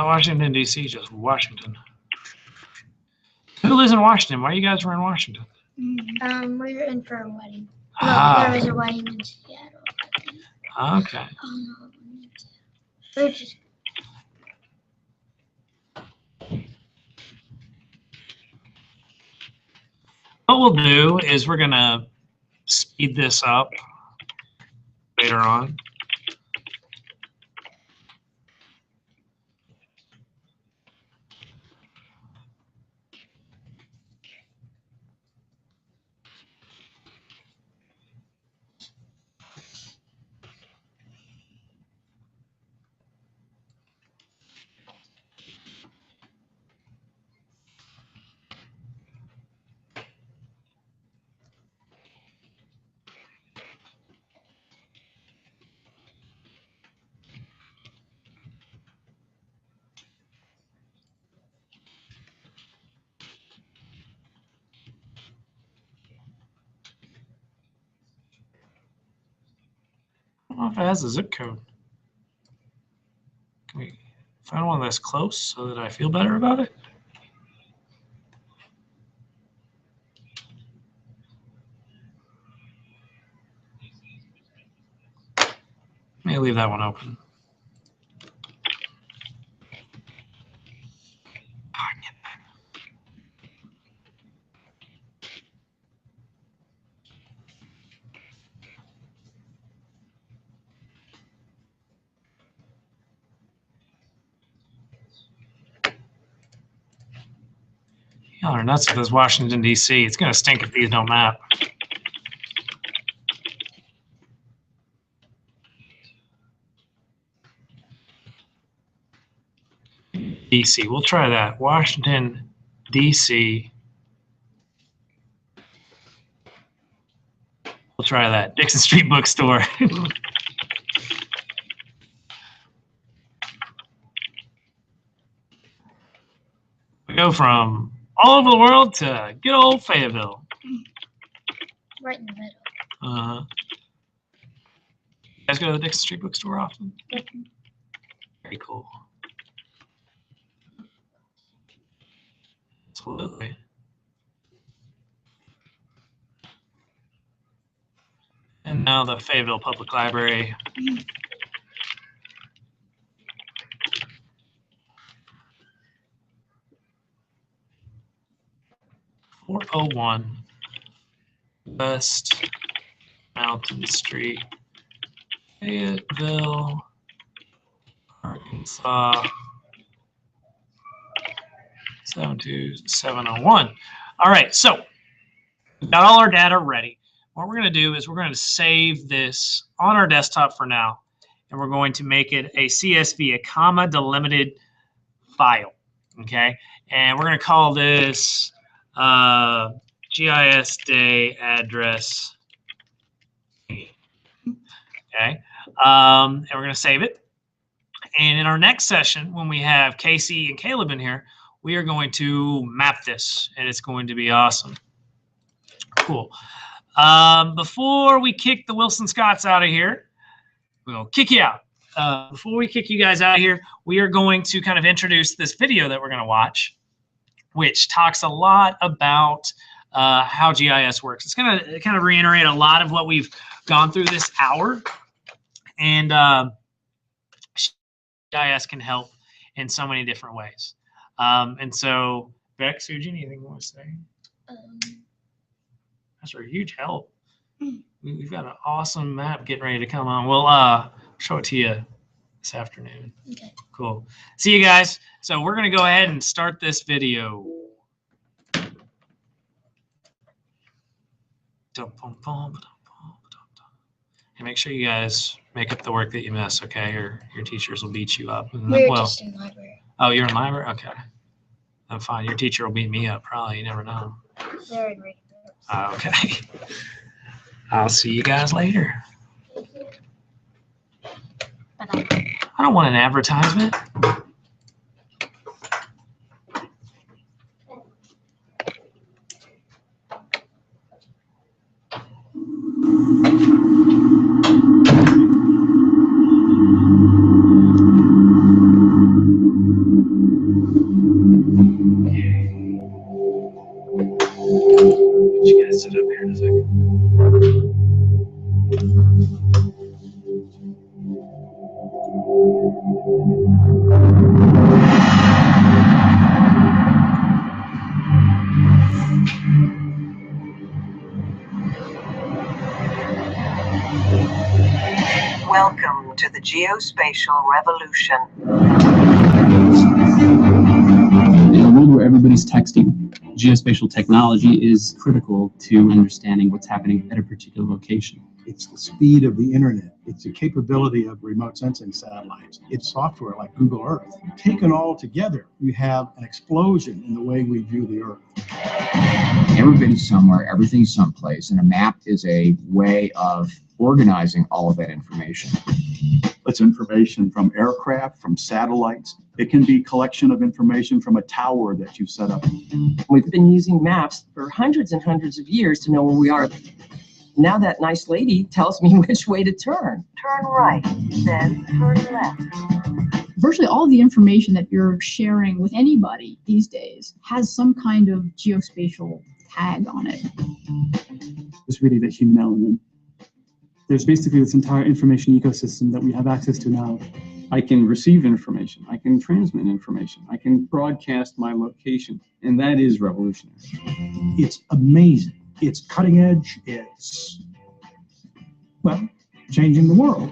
Washington, D.C., just Washington. Who lives in Washington? Why you guys were in Washington? We were in for a wedding. Ah. There was a wedding in Seattle. Okay. We're just What we'll do is we're going to speed this up later on. I don't know if it has a zip code. Can we find one that's close so that I feel better about it? Let me leave that one open. Y'all are nuts with this Washington, D.C. It's going to stink if these don't map. D.C. We'll try that. Washington, D.C. We'll try that. Dixon Street Bookstore. We go from all over the world to good old Fayetteville. right in the middle. Uh-huh. You guys go to the Dixon Street Bookstore often? Very cool. Absolutely. And now the Fayetteville Public Library. .401 West Mountain Street, Fayetteville, Arkansas, 72701. All right, so we've got all our data ready. What we're going to do is we're going to save this on our desktop for now, and we're going to make it a CSV, a comma delimited file, okay? And we're going to call this GIS day address, okay? And we're going to save it. And in our next session, when we have Casey and Caleb in here, we are going to map this, and it's going to be awesome. Cool. Before we kick the Wilson Scotts out of here, we'll kick you out. Before we kick you guys out of here, we are going to kind of introduce this video that we're going to watch, which talks a lot about how GIS works. It's going to kind of reiterate a lot of what we've gone through this hour. And GIS can help in so many different ways. And so, Bex, Suji, anything you want to say? That's a huge help. We've got an awesome map getting ready to come on. We'll show it to you this afternoon. Okay. Cool. See you guys. So we're going to go ahead and start this video. And make sure you guys make up the work that you miss, okay? Or your teachers will beat you up. We're just in library. Oh, you're in library? Okay. I'm fine. Your teacher will beat me up, probably. You never know. They're in reading. Okay. I'll see you guys later. Bye-bye. I don't want an advertisement. Welcome to the geospatial revolution. In a world where everybody's texting, geospatial technology is critical to understanding what's happening at a particular location. It's the speed of the internet. It's the capability of remote sensing satellites. It's software like Google Earth. Taken all together, we have an explosion in the way we view the Earth. Everybody's somewhere, everything's someplace, and a map is a way of organizing all of that information. It's information from aircraft, from satellites. It can be collection of information from a tower that you've set up. We've been using maps for hundreds and hundreds of years to know where we are. Now that nice lady tells me which way to turn. Turn right, then turn left. Virtually all the information that you're sharing with anybody these days has some kind of geospatial tag on it. It's really the human element. There's basically this entire information ecosystem that we have access to now. I can receive information, I can transmit information, I can broadcast my location, and that is revolutionary. It's amazing. It's cutting edge. It's, well, changing the world.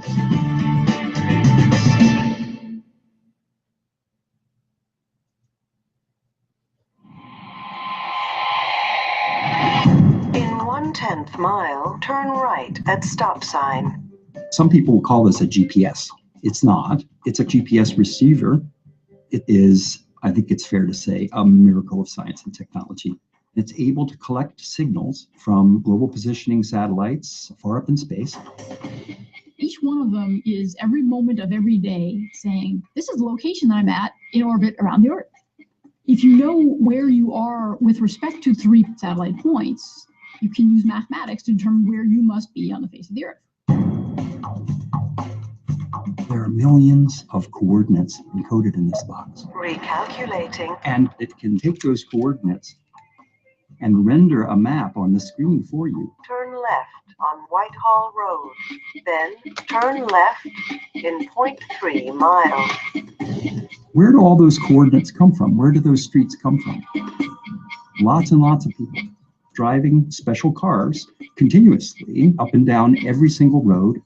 In 1/10 mile, turn right at stop sign. Some people will call this a GPS. It's not. It's a GPS receiver. It is, I think it's fair to say, a miracle of science and technology. It's able to collect signals from global positioning satellites far up in space. Each one of them is every moment of every day saying, this is the location that I'm at in orbit around the Earth. If you know where you are with respect to 3 satellite points, you can use mathematics to determine where you must be on the face of the Earth. There are millions of coordinates encoded in this box. Recalculating. And it can take those coordinates and render a map on the screen for you. Turn left on Whitehall Road. Then turn left in 0.3 miles. Where do all those coordinates come from? Where do those streets come from? Lots and lots of people driving special cars continuously up and down every single road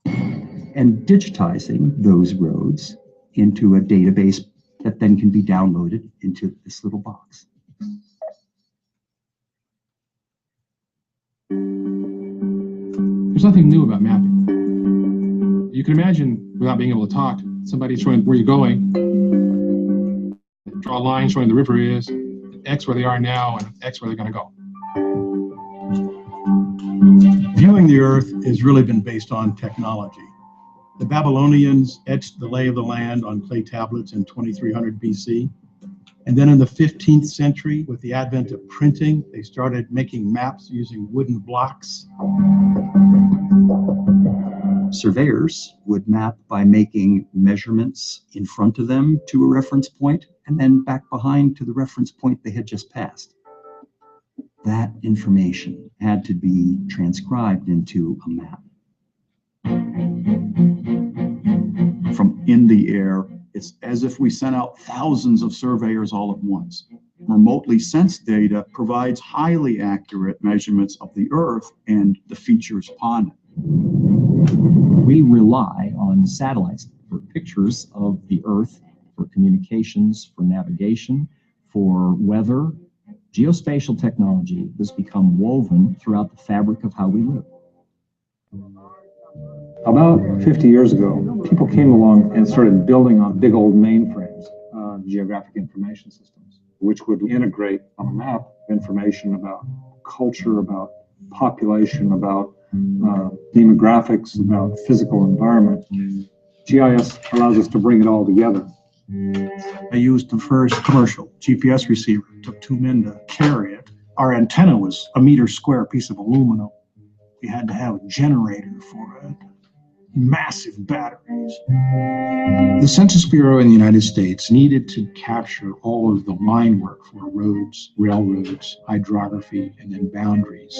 and digitizing those roads into a database that then can be downloaded into this little box. There's nothing new about mapping. You can imagine, without being able to talk, somebody showing where you're going, draw a line showing the river is, X where they are now, and X where they're going to go. Viewing the Earth has really been based on technology. The Babylonians etched the lay of the land on clay tablets in 2300 BC. And then in the 15th century, with the advent of printing, they started making maps using wooden blocks. Surveyors would map by making measurements in front of them to a reference point and then back behind to the reference point they had just passed. That information had to be transcribed into a map. From in the air, it's as if we sent out thousands of surveyors all at once. Remotely sensed data provides highly accurate measurements of the Earth and the features upon it. We rely on satellites for pictures of the Earth, for communications, for navigation, for weather. Geospatial technology has become woven throughout the fabric of how we live. About 50 years ago, people came along and started building on big old mainframes, geographic information systems, which would integrate on a map information about culture, about population, about demographics, about physical environment. GIS allows us to bring it all together. I used the first commercial GPS receiver. It took 2 men to carry it. Our antenna was a meter square piece of aluminum. We had to have a generator for it. Massive batteries. The Census Bureau in the United States needed to capture all of the line work for roads, railroads, hydrography, and then boundaries.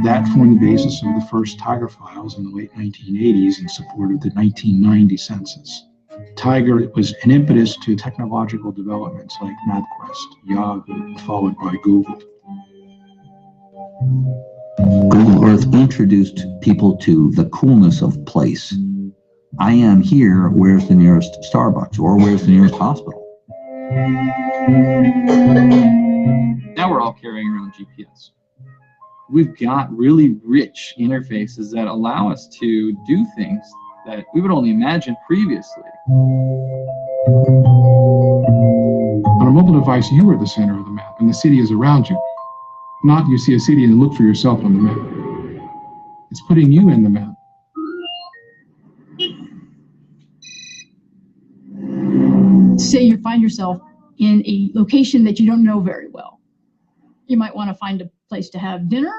That formed the basis of the first Tiger files in the late 1980s in support of the 1990 census. Tiger was an impetus to technological developments like MapQuest, Yahoo, followed by Google. Google Earth introduced people to the coolness of place. I am here, where's the nearest Starbucks, or where's the nearest hospital? Now we're all carrying around GPS. We've got really rich interfaces that allow us to do things that we would only imagine previously. On a mobile device, you are the center of the map, and the city is around you. Not you see a city and look for yourself on the map. It's putting you in the map. Say you find yourself in a location that you don't know very well. You might want to find a place to have dinner.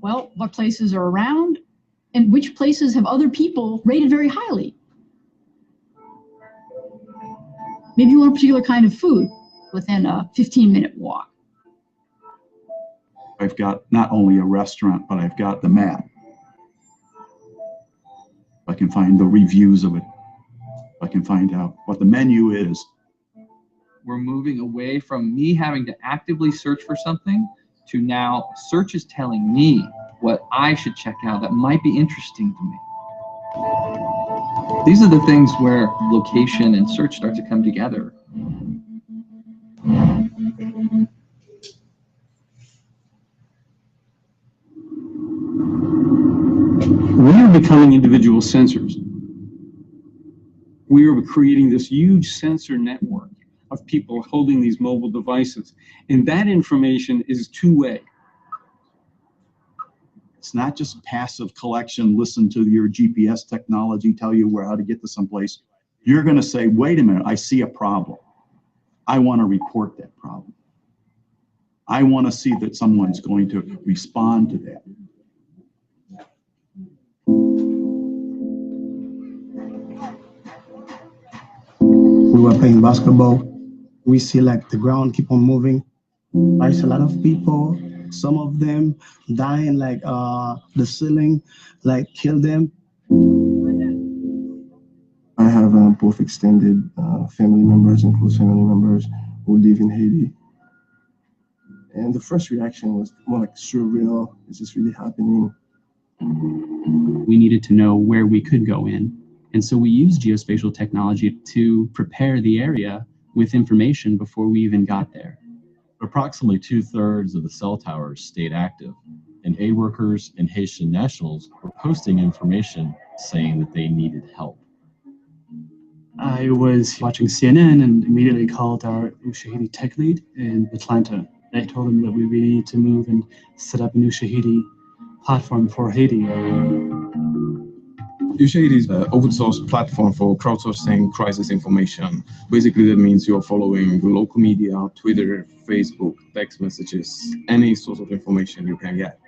Well, what places are around and which places have other people rated very highly? Maybe you want a particular kind of food within a 15-minute walk. I've got not only a restaurant, but I've got the map. I can find the reviews of it. I can find out what the menu is. We're moving away from me having to actively search for something to now search is telling me what I should check out that might be interesting to me. These are the things where location and search start to come together. We are becoming individual sensors. We are creating this huge sensor network of people holding these mobile devices. And that information is two-way. It's not just passive collection, listen to your GPS technology, tell you how to get to someplace. You're going to say, wait a minute, I see a problem. I want to report that problem. I want to see that someone's going to respond to that. We were playing basketball. We see like the ground keep on moving. There's a lot of people, some of them dying, like the ceiling like killed them. I have both extended family members and close family members who live in Haiti. And the first reaction was more like surreal. Is this really happening? We needed to know where we could go in. And so we used geospatial technology to prepare the area with information before we even got there. Approximately 2/3 of the cell towers stayed active, and aid workers and Haitian nationals were posting information saying that they needed help. I was watching CNN and immediately called our Ushahidi tech lead in Atlanta. I told him that we really need to move and set up an Ushahidi platform for Haiti. Ushahidi is an open source platform for crowdsourcing crisis information. Basically, that means you're following local media, Twitter, Facebook, text messages, any source of information you can get.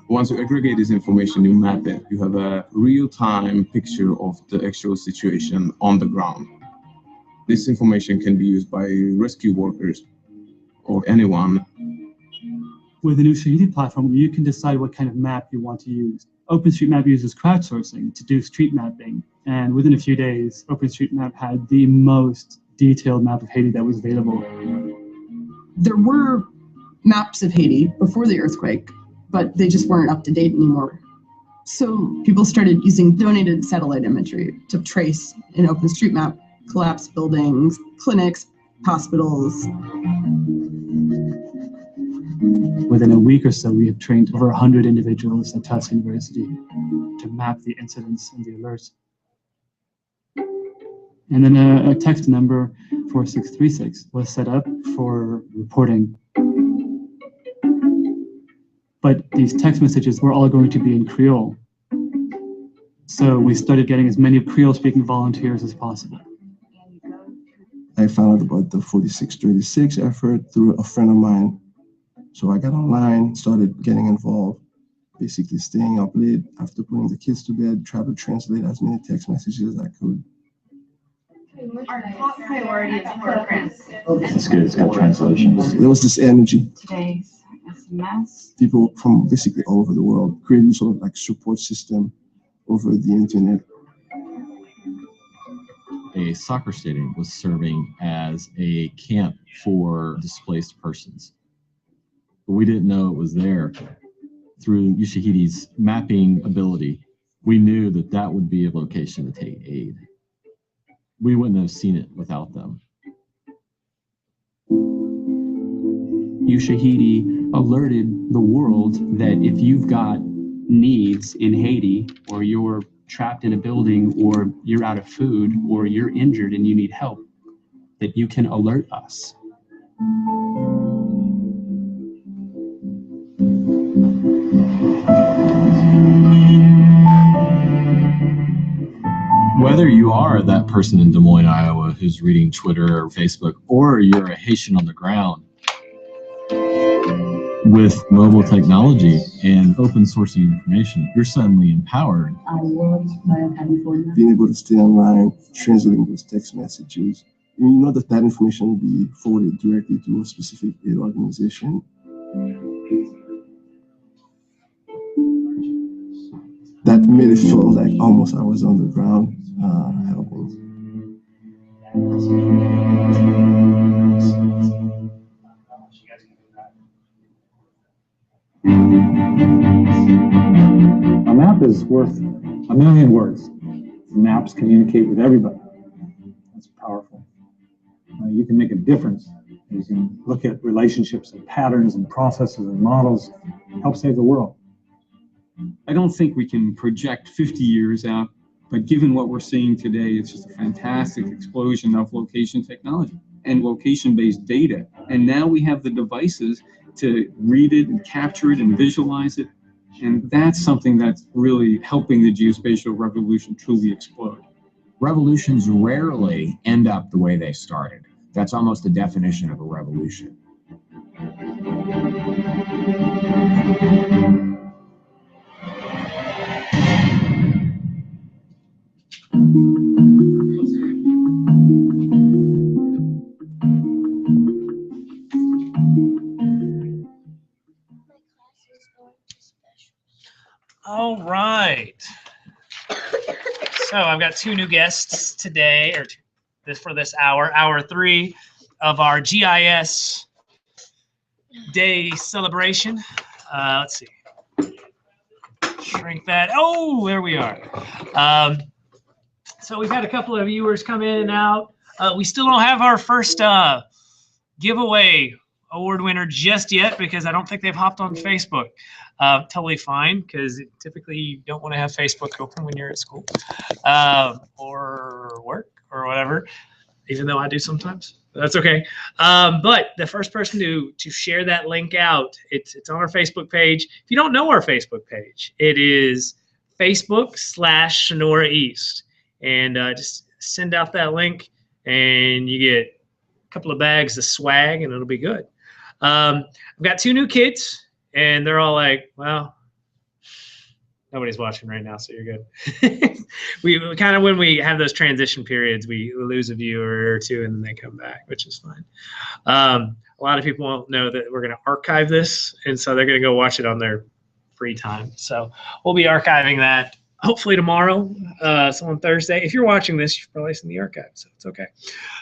Once you aggregate this information, you map it. You have a real-time picture of the actual situation on the ground. This information can be used by rescue workers or anyone. With the Ushahidi platform, you can decide what kind of map you want to use. OpenStreetMap uses crowdsourcing to do street mapping, and within a few days, OpenStreetMap had the most detailed map of Haiti that was available. There were maps of Haiti before the earthquake, but they just weren't up to date anymore. So people started using donated satellite imagery to trace in OpenStreetMap collapsed buildings, clinics, hospitals. Within a week or so, we had trained over 100 individuals at Tufts University to map the incidents and the alerts. And then a text number 4636 was set up for reporting. But these text messages were all going to be in Creole. So we started getting as many Creole-speaking volunteers as possible. I found out about the 4636 effort through a friend of mine. So I got online, started getting involved, basically staying up late after putting the kids to bed, tried to translate as many text messages as I could. Our top priority is programs. That's good, it's got translations. There was this energy. Today's SMS. People from basically all over the world creating sort of like support system over the internet. A soccer stadium was serving as a camp for displaced persons. But we didn't know it was there through Ushahidi's mapping ability, we knew that that would be a location to take aid. We wouldn't have seen it without them. Ushahidi alerted the world that if you've got needs in Haiti, or you're trapped in a building, or you're out of food, or you're injured and you need help, that you can alert us. Whether you are that person in Des Moines, Iowa, who's reading Twitter or Facebook, or you're a Haitian on the ground, with mobile technology and open sourcing information, you're suddenly empowered. Being able to stay online, translating those text messages, you know that that information will be forwarded directly to a specific aid organization. That made it feel like almost I was on the ground helping. A map is worth a million words. Maps communicate with everybody. That's powerful. You can make a difference. You can look at relationships and patterns and processes and models, help save the world. I don't think we can project 50 years out, but given what we're seeing today, it's just a fantastic explosion of location technology and location-based data. And now we have the devices to read it and capture it and visualize it. And that's something that's really helping the geospatial revolution truly explode. Revolutions rarely end up the way they started. That's almost the definition of a revolution. All right. So I've got two new guests today, or for this hour, hour 3 of our GIS Day celebration. Let's see. Shrink that. Oh, there we are. So we've had a couple of viewers come in and out. We still don't have our first giveaway award winner just yet because I don't think they've hopped on Facebook. Totally fine, because typically you don't want to have Facebook open when you're at school or work or whatever, even though I do sometimes. That's okay. But the first person to share that link out, it's on our Facebook page. If you don't know our Facebook page, it is Facebook/Sonora East. And just send out that link and you get a couple of bags of swag and it'll be good. I've got 2 new kids. And they're all like, well, nobody's watching right now, so you're good. we kind of, when we have those transition periods, we lose a viewer or 2 and then they come back, which is fine. A lot of people won't know that we're going to archive this, and so they're going to go watch it on their free time. So we'll be archiving that hopefully tomorrow, so on Thursday. If you're watching this, you've probably seen the archive, so it's okay.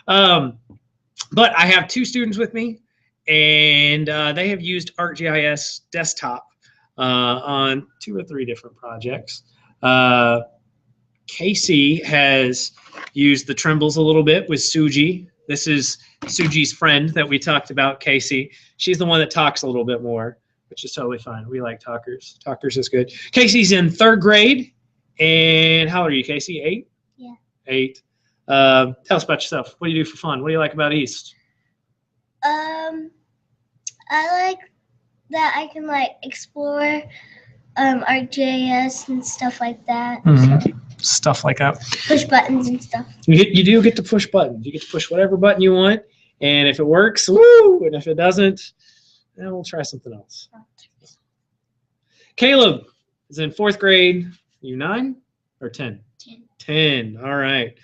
But I have 2 students with me. And they have used ArcGIS Desktop on 2 or 3 different projects. Casey has used the Trembles a little bit with Suji. This is Suji's friend that we talked about, Casey. She's the one that talks a little bit more, which is totally fine. We like talkers. Talkers is good. Casey's in 3rd grade. And how old are you, Casey? 8? Yeah. 8. Tell us about yourself. What do you do for fun? What do you like about East? I like that I can explore ArcGIS and stuff like that. Mm-hmm. Stuff like that. Push buttons and stuff. You do get to push buttons. You get to push whatever button you want, and if it works, woo! And if it doesn't, then we'll try something else. Caleb is in 4th grade. You 9 or 10? 10. 10. All right.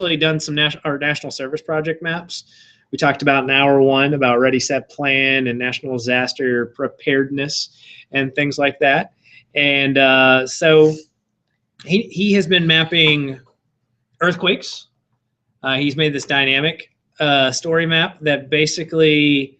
Really done some national service project maps. We talked about in hour 1 about Ready, Set, Plan and national disaster preparedness and things like that. And so he has been mapping earthquakes. He's made this dynamic story map that basically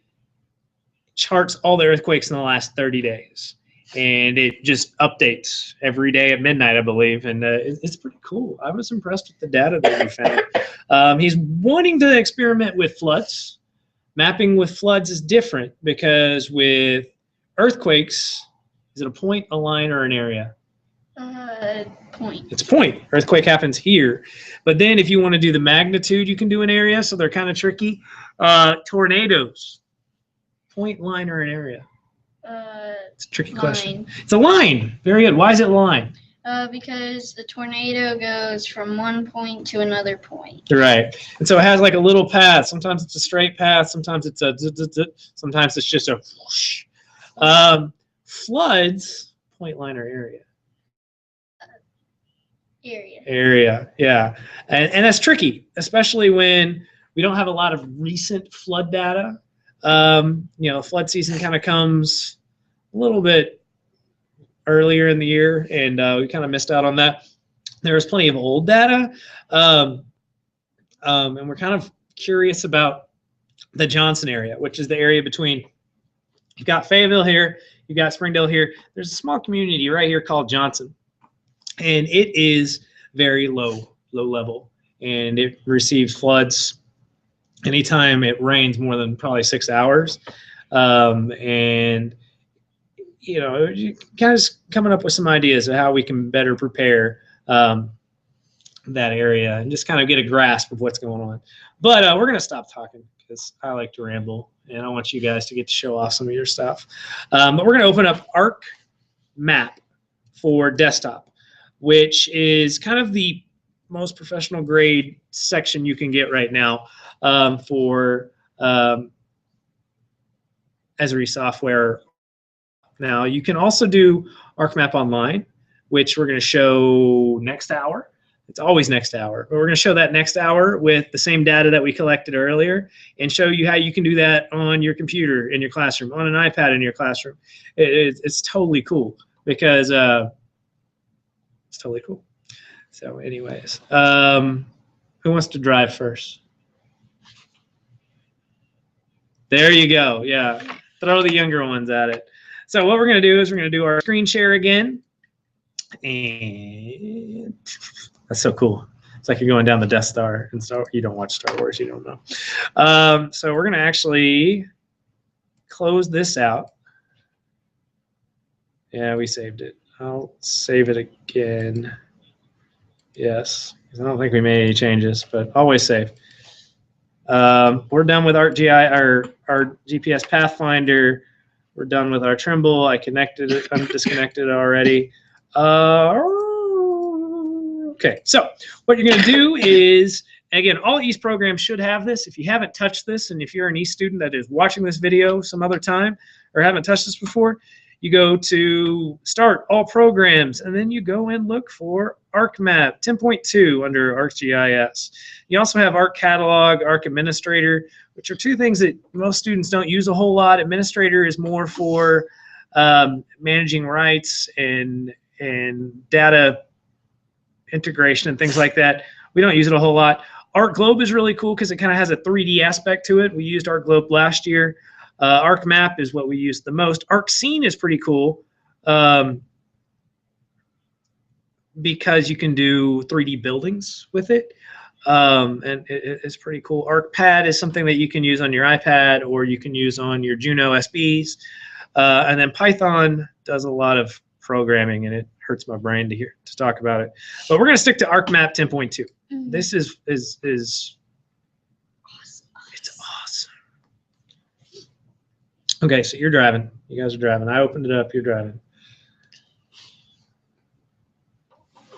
charts all the earthquakes in the last 30 days. And it just updates every day at midnight, I believe. And it's pretty cool. I was impressed with the data that we found. He's wanting to experiment with floods. Mapping with floods is different because with earthquakes, is it a point, a line, or an area? Point. It's a point. Earthquake happens here. But then if you want to do the magnitude, you can do an area. So they're kind of tricky. Tornadoes. Point, line, or an area? It's a tricky question. It's a line. Very good. Why is it a line? Because the tornado goes from one point to another point. Right. And so it has like a little path. Sometimes it's a straight path. Sometimes it's a sometimes it's just a whoosh. Floods, point, line, or area? Area, yeah. And that's tricky, especially when we don't have a lot of recent flood data. You know, flood season kind of comes a little bit earlier in the year, and we kind of missed out on that. There's plenty of old data, and we're kind of curious about the Johnson area, which is the area between, you've got Fayetteville here, you've got Springdale here. There's a small community right here called Johnson, and it is very low level, and it receives floods anytime it rains more than probably 6 hours. And you know, kind of coming up with some ideas of how we can better prepare that area and just kind of get a grasp of what's going on. But we're going to stop talking because I like to ramble, and I want you guys to get to show off some of your stuff. But we're going to open up ArcMap for desktop, which is kind of the most professional grade section you can get right now for Esri software. Now, you can also do ArcMap Online, which we're going to show next hour. It's always next hour, but we're going to show that next hour with the same data that we collected earlier and show you how you can do that on your computer in your classroom, on an iPad in your classroom. It's totally cool because it's totally cool. So anyways, who wants to drive first? There you go. Yeah, throw the younger ones at it. So what we're going to do is we're going to do our screen share again. And that's so cool. It's like you're going down the Death Star, and so you don't watch Star Wars, you don't know. So we're going to actually close this out. Yeah, we saved it. I'll save it again. Yes, because I don't think we made any changes, but always save. We're done with ArcGIS, our GPS Pathfinder. We're done with our Trimble. I connected it. I'm disconnected already. Okay, so what you're going to do is, again, all East programs should have this. If you haven't touched this, and if you're an East student that is watching this video some other time or haven't touched this before, you go to Start, All Programs, and then you go and look for ArcMap 10.2 under ArcGIS. You also have ArcCatalog, ArcAdministrator, which are two things that most students don't use a whole lot. Administrator is more for managing rights and data integration and things like that. We don't use it a whole lot. ArcGlobe is really cool because it kind of has a 3D aspect to it. We used ArcGlobe last year. ArcMap is what we use the most. ArcScene is pretty cool because you can do 3D buildings with it, and it's pretty cool. ArcPad is something that you can use on your iPad or you can use on your Juno SBs. And then Python does a lot of programming, and it hurts my brain to talk about it. But we're going to stick to ArcMap 10.2. This is awesome. It's awesome. Okay, so you're driving. You guys are driving. I opened it up. You're driving.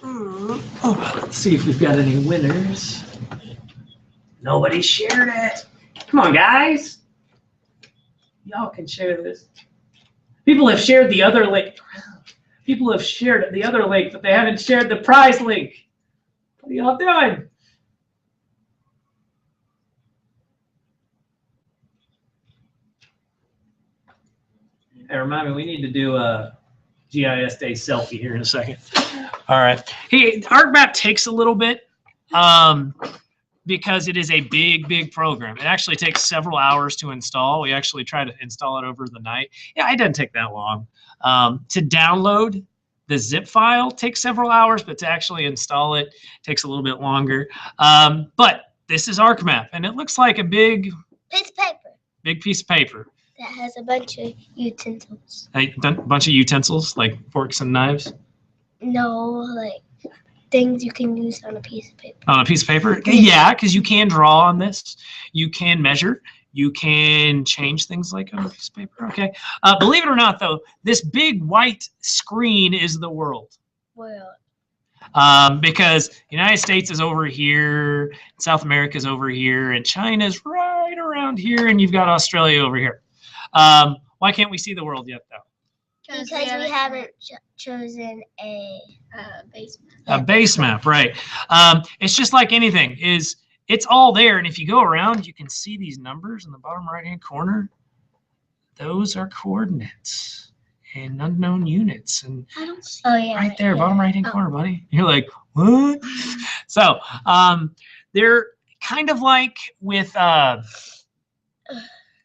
Oh, let's see if we've got any winners. Nobody shared it. Come on, guys. Y'all can share this. People have shared the other link. People have shared the other link, but they haven't shared the prize link. What are y'all doing? Hey, remind me, we need to do a GIS Day selfie here in a second. All right. Hey, ArcMap takes a little bit because it is a big program. It actually takes several hours to install. We actually try to install it over the night. Yeah, it doesn't take that long. To download the zip file takes several hours, but to actually install it takes a little bit longer. But this is ArcMap, and it looks like a big piece of paper. Big piece of paper. That has a bunch of utensils. A bunch of utensils, like forks and knives? No, like things you can use on a piece of paper. On a piece of paper? Yeah, because you can draw on this. You can measure. You can change things like on a piece of paper. Okay. Believe it or not, though, this big white screen is the world. World. Because the United States is over here, South America is over here, and China's right around here, and you've got Australia over here. Why can't we see the world yet, though? Because we haven't chosen a base map. A base map, right. It's just like anything. It's all there, and if you go around, you can see these numbers in the bottom right-hand corner. Those are coordinates and unknown units. And I don't see right there, bottom right-hand corner, buddy. You're like, what? So they're kind of like with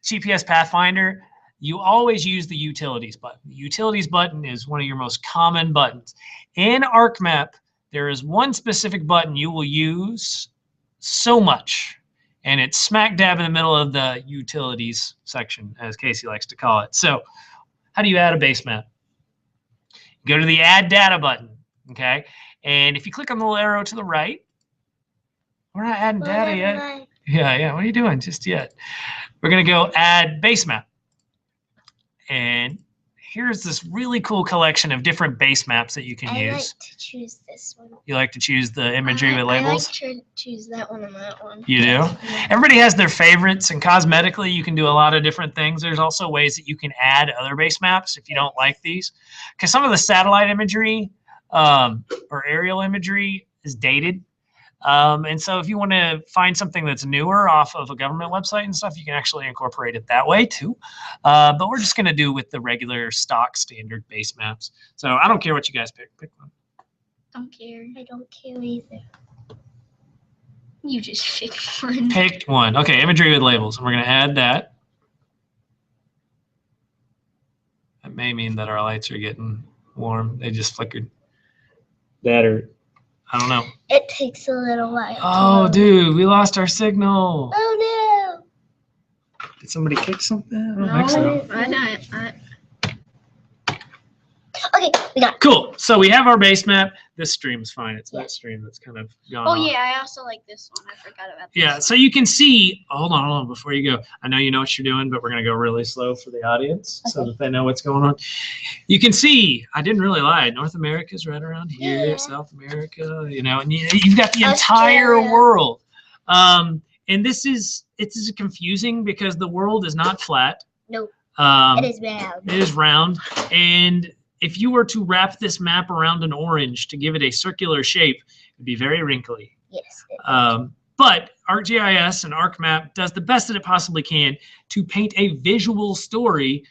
GPS Pathfinder. You always use the Utilities button. The Utilities button is one of your most common buttons. In ArcMap, there is one specific button you will use so much, and it's smack dab in the middle of the Utilities section, as Casey likes to call it. So how do you add a base map? Go to the Add Data button, okay? And if you click on the little arrow to the right, we're not adding data yet. Yeah, what are you doing just yet? We're going to go Add Base Map. And here's this really cool collection of different base maps that you can use. I like to choose this one. You like to choose the imagery with labels? I like to choose that one and that one. You do? Everybody has their favorites, and cosmetically you can do a lot of different things. There's also ways that you can add other base maps if you don't like these. Because some of the satellite imagery or aerial imagery is dated. And so if you want to find something that's newer off of a government website and stuff, you can actually incorporate it that way too. But we're just going to do with the regular stock standard base maps. So I don't care what you guys pick. Pick one. Don't care. I don't care either. You just picked one. Picked one. Okay, imagery with labels. And we're going to add that. That may mean that our lights are getting warm. They just flickered. That or I don't know. It takes a little while. Oh, dude, we lost our signal. Oh, no. Did somebody kick something? I don't think so. I not. Okay, we got it. Cool. So we have our base map. This stream's fine. It's that stream that's kind of gone off. Yeah, I also like this one. I forgot about this. Yeah, so you can see, hold on, before you go. I know you know what you're doing, but we're going to go really slow for the audience so that they know what's going on. You can see, I didn't really lie, North America's right around here, South America, you know, and you've got the entire world. And it's confusing because the world is not flat. Nope. It is round. It is round. And if you were to wrap this map around an orange to give it a circular shape, it'd be very wrinkly. Yes. But ArcGIS and ArcMap does the best that it possibly can to paint a visual story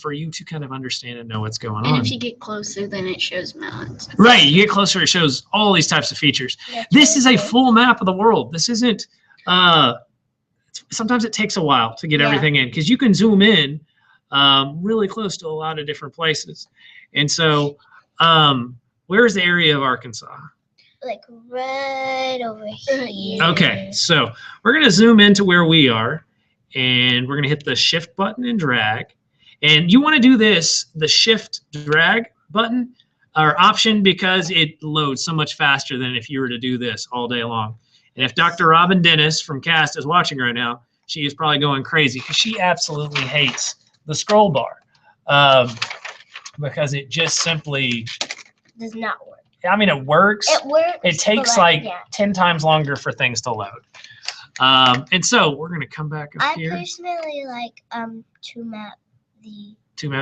for you to kind of understand and know what's going on. And if you get closer, then it shows mountains. Right. You get closer, it shows all these types of features. This is a full map of the world. This isn't, sometimes it takes a while to get everything in because you can zoom in really close to a lot of different places. And so where's the area of Arkansas? Like right over here. Okay, so we're going to zoom into where we are, and we're going to hit the shift button and drag. And you want to do this, the shift drag button or option, because it loads so much faster than if you were to do this all day long. And if Dr. Robin Dennis from CAST is watching right now, she is probably going crazy because she absolutely hates the scroll bar because it just simply does not work. I mean, it works. It works. It takes like 10 times longer for things to load. And so we're going to come back up here. I personally like to map the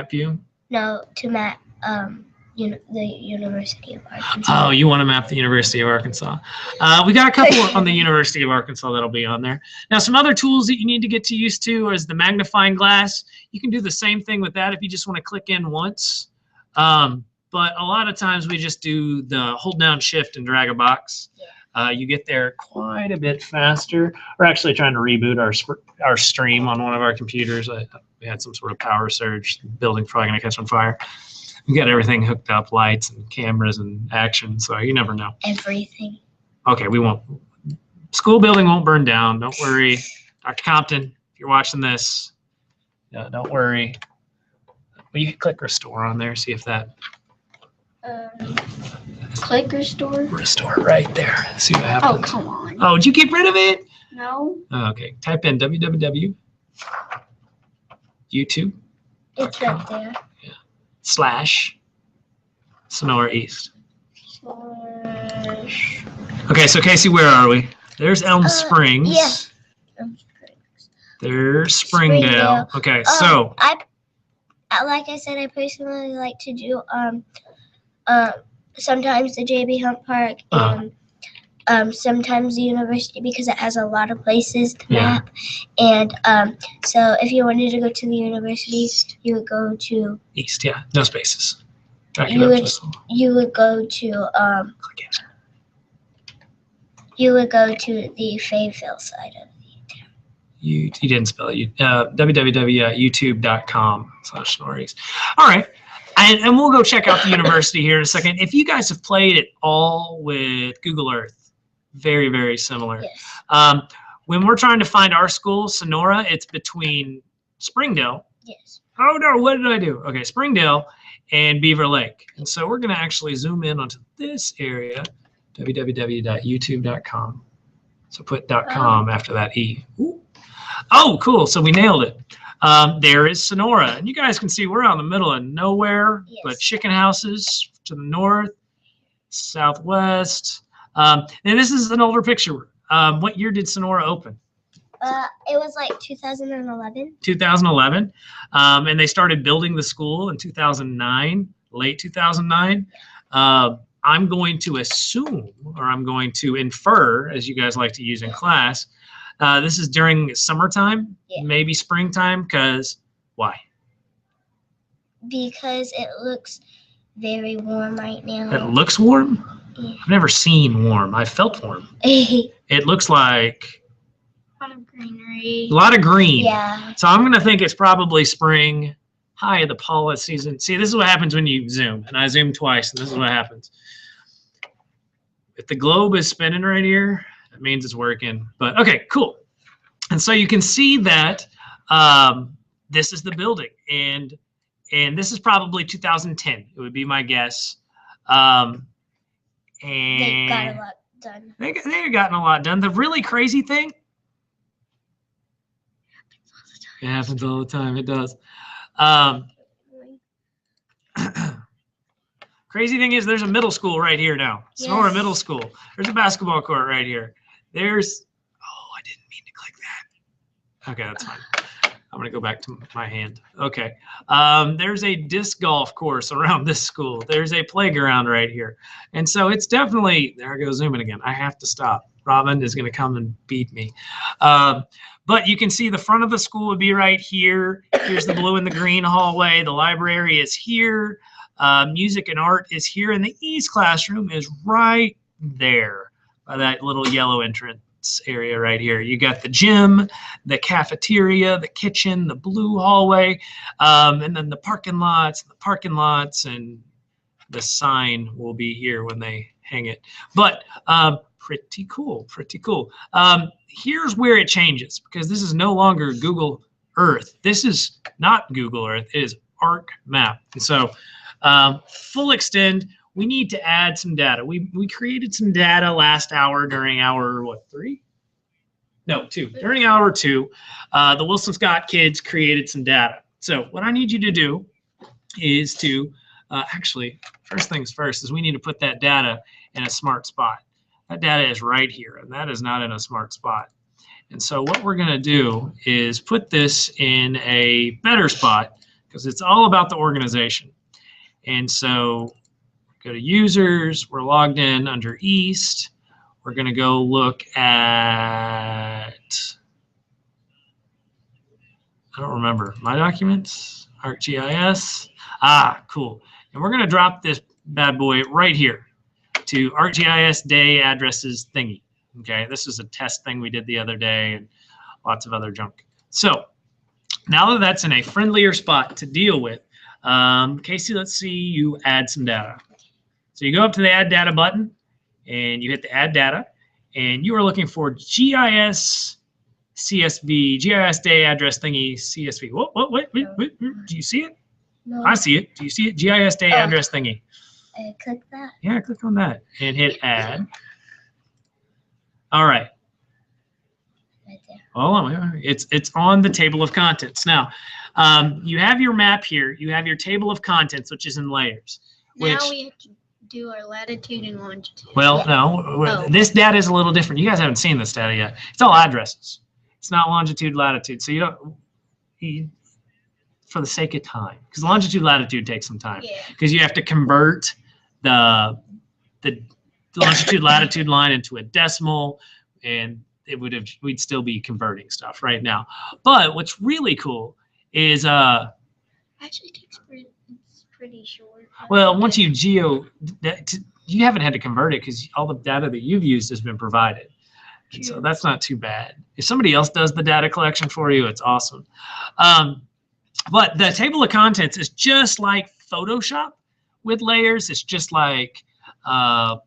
view. No, to map the University of Arkansas. Oh, you want to map the University of Arkansas? We got a couple on the University of Arkansas that'll be on there. Now, some other tools that you need to get used to is the magnifying glass. You can do the same thing with that if you just want to click in once. But a lot of times we just do the hold down shift and drag a box. You get there quite a bit faster. We're actually trying to reboot our stream on one of our computers. We had some sort of power surge. The building's probably going to catch on fire. We got everything hooked up, lights and cameras and action, so you never know. Everything. Okay, we won't. School building won't burn down. Don't worry. Dr. Compton, if you're watching this, don't worry. Well, you can click restore on there, see if that. Click restore? Restore right there. See what happens. Oh, come on. Oh, did you get rid of it? No. Oh, okay. Type in www. YouTube. It's right there. / Sonora East. / Okay, so Casey, where are we? There's Elm Springs. Yeah. There's Springdale. Okay, so like I said, I personally like to do sometimes the JB Hunt Park and sometimes the university because it has a lot of places to map. And so if you wanted to go to the university, you would go to East. Yeah, no spaces. You would go to the Fayetteville side of the town. You didn't spell it. www.youtube.com/Sonora East. All right. And we'll go check out the university here in a second. If you guys have played at all with Google Earth, very, very similar. Yes. When we're trying to find our school, Sonora, it's between Springdale. Yes. Oh, no, what did I do? Okay, Springdale and Beaver Lake. And so we're going to actually zoom in onto this area, www.youtube.com. So put .com after that E. Ooh. Oh, cool. So we nailed it. There is Sonora. And you guys can see we're out in the middle of nowhere, but chicken houses to the north, southwest. And this is an older picture. What year did Sonora open? It was like 2011. 2011. And they started building the school in 2009, late 2009. I'm going to assume, or I'm going to infer, as you guys like to use in class, this is during summertime, maybe springtime, because why? Because it looks very warm right now. It looks warm? Yeah. I've never seen warm. I felt warm. It looks like a lot of greenery. A lot of green. Yeah. So I'm going to think it's probably spring, high of the pollen season. See, this is what happens when you zoom, and I zoomed twice, and this is what happens. If the globe is spinning right here, that means it's working. But okay, cool. And so you can see that this is the building, and this is probably 2010. It would be my guess. And they got a lot done. They've gotten a lot done. The really crazy thing. It happens all the time. It does. Crazy thing is there's a middle school right here now. Sonora Middle School. There's a basketball court right here. There's, oh, I didn't mean to click that. Okay, that's fine. I'm going to go back to my hand. Okay. There's a disc golf course around this school. There's a playground right here. And so it's definitely, there I go zooming again. I have to stop. Robin is going to come and beat me. But you can see the front of the school would be right here. Here's the blue and the green hallway. The library is here. Music and art is here. And the East classroom is right there by that little yellow entrance area right here. You got the gym, the cafeteria, the kitchen, the blue hallway, and then the parking lots, and the sign will be here when they hang it. But pretty cool, pretty cool. Here's where it changes, because this is no longer Google Earth. This is not Google Earth. It is ArcMap. And so full extend, we need to add some data. We created some data last hour during hour, what, 3? No, 2. During hour 2, the Wilson Scott kids created some data. So what I need you to do is to, actually, first things first is we need to put that data in a smart spot. That data is right here, and that is not in a smart spot. And so what we're going to do is put this in a better spot, because it's all about the organization. And so go to users, we're logged in under East. We're going to go look at, I don't remember, my documents, ArcGIS. Ah, cool. And we're going to drop this bad boy right here to ArcGIS day addresses thingy. Okay, this is a test thing we did the other day and lots of other junk. So now that that's in a friendlier spot to deal with, Casey, let's see you add some data. So you go up to the add data button and you hit the add data, and you are looking for GIS CSV, GIS day address thingy CSV. Wait, do you see it? No. I see it. Do you see it? GIS day address thingy. Click that. Yeah, click on that and hit add. All right. Right there. Oh, it's on the table of contents. Now, you have your map here. You have your table of contents, which is in layers. Now we have to do our latitude and longitude. Well, no, this data is a little different. You guys haven't seen this data yet. It's all addresses. It's not longitude, latitude. So you don't, for the sake of time, because longitude, latitude takes some time. Because you have to convert the longitude, latitude line into a decimal, and we'd still be converting stuff right now. But what's really cool is actually takes pretty short. Well, once you you haven't had to convert it because all the data that you've used has been provided. And so that's not too bad. If somebody else does the data collection for you, it's awesome. But the table of contents is just like Photoshop with layers. It's just like Final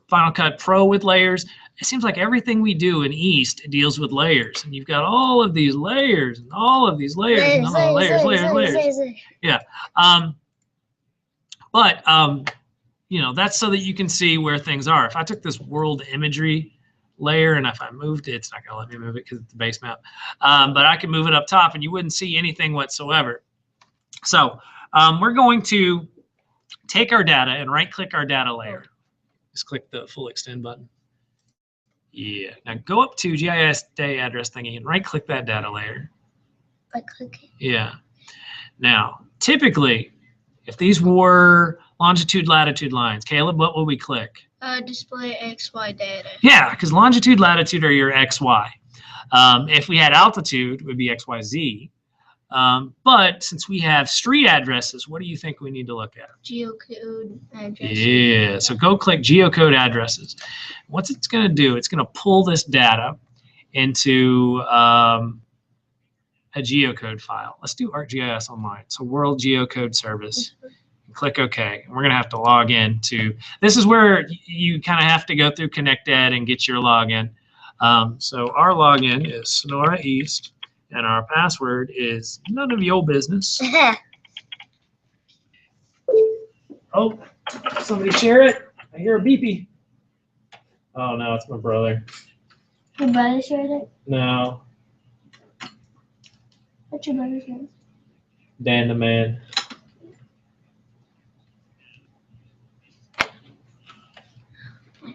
Cut Pro with layers. It seems like everything we do in East deals with layers. And you've got all of these layers and all of these layers and all the layers. Yeah. You know, that's so that you can see where things are. If I took this world imagery layer and if I moved it, it's not going to let me move it because it's the base map. But I can move it up top and you wouldn't see anything whatsoever. So we're going to take our data and right-click our data layer. Just click the full extend button. Yeah. Now go up to GIS day address thingy and right-click that data layer. Right-click it. Yeah. Now, typically, if these were longitude, latitude lines, Caleb, what will we click? Display XY data. Yeah, because longitude, latitude are your XY. If we had altitude, it would be XYZ. But since we have street addresses, what do you think we need to look at? Geocode addresses. Yeah, so go click geocode addresses. What's it's going to do? It's going to pull this data into a geocode file. Let's do ArcGIS Online. So World Geocode Service. Click OK. And we're going to have to log in to, this is where you kind of have to go through ConnectEd and get your login. So our login is Sonora East, and our password is none of your business. Oh, somebody share it. I hear a beepy. Oh, no, it's my brother. Your brother shared it? No. What's your brother's name? Dan the man.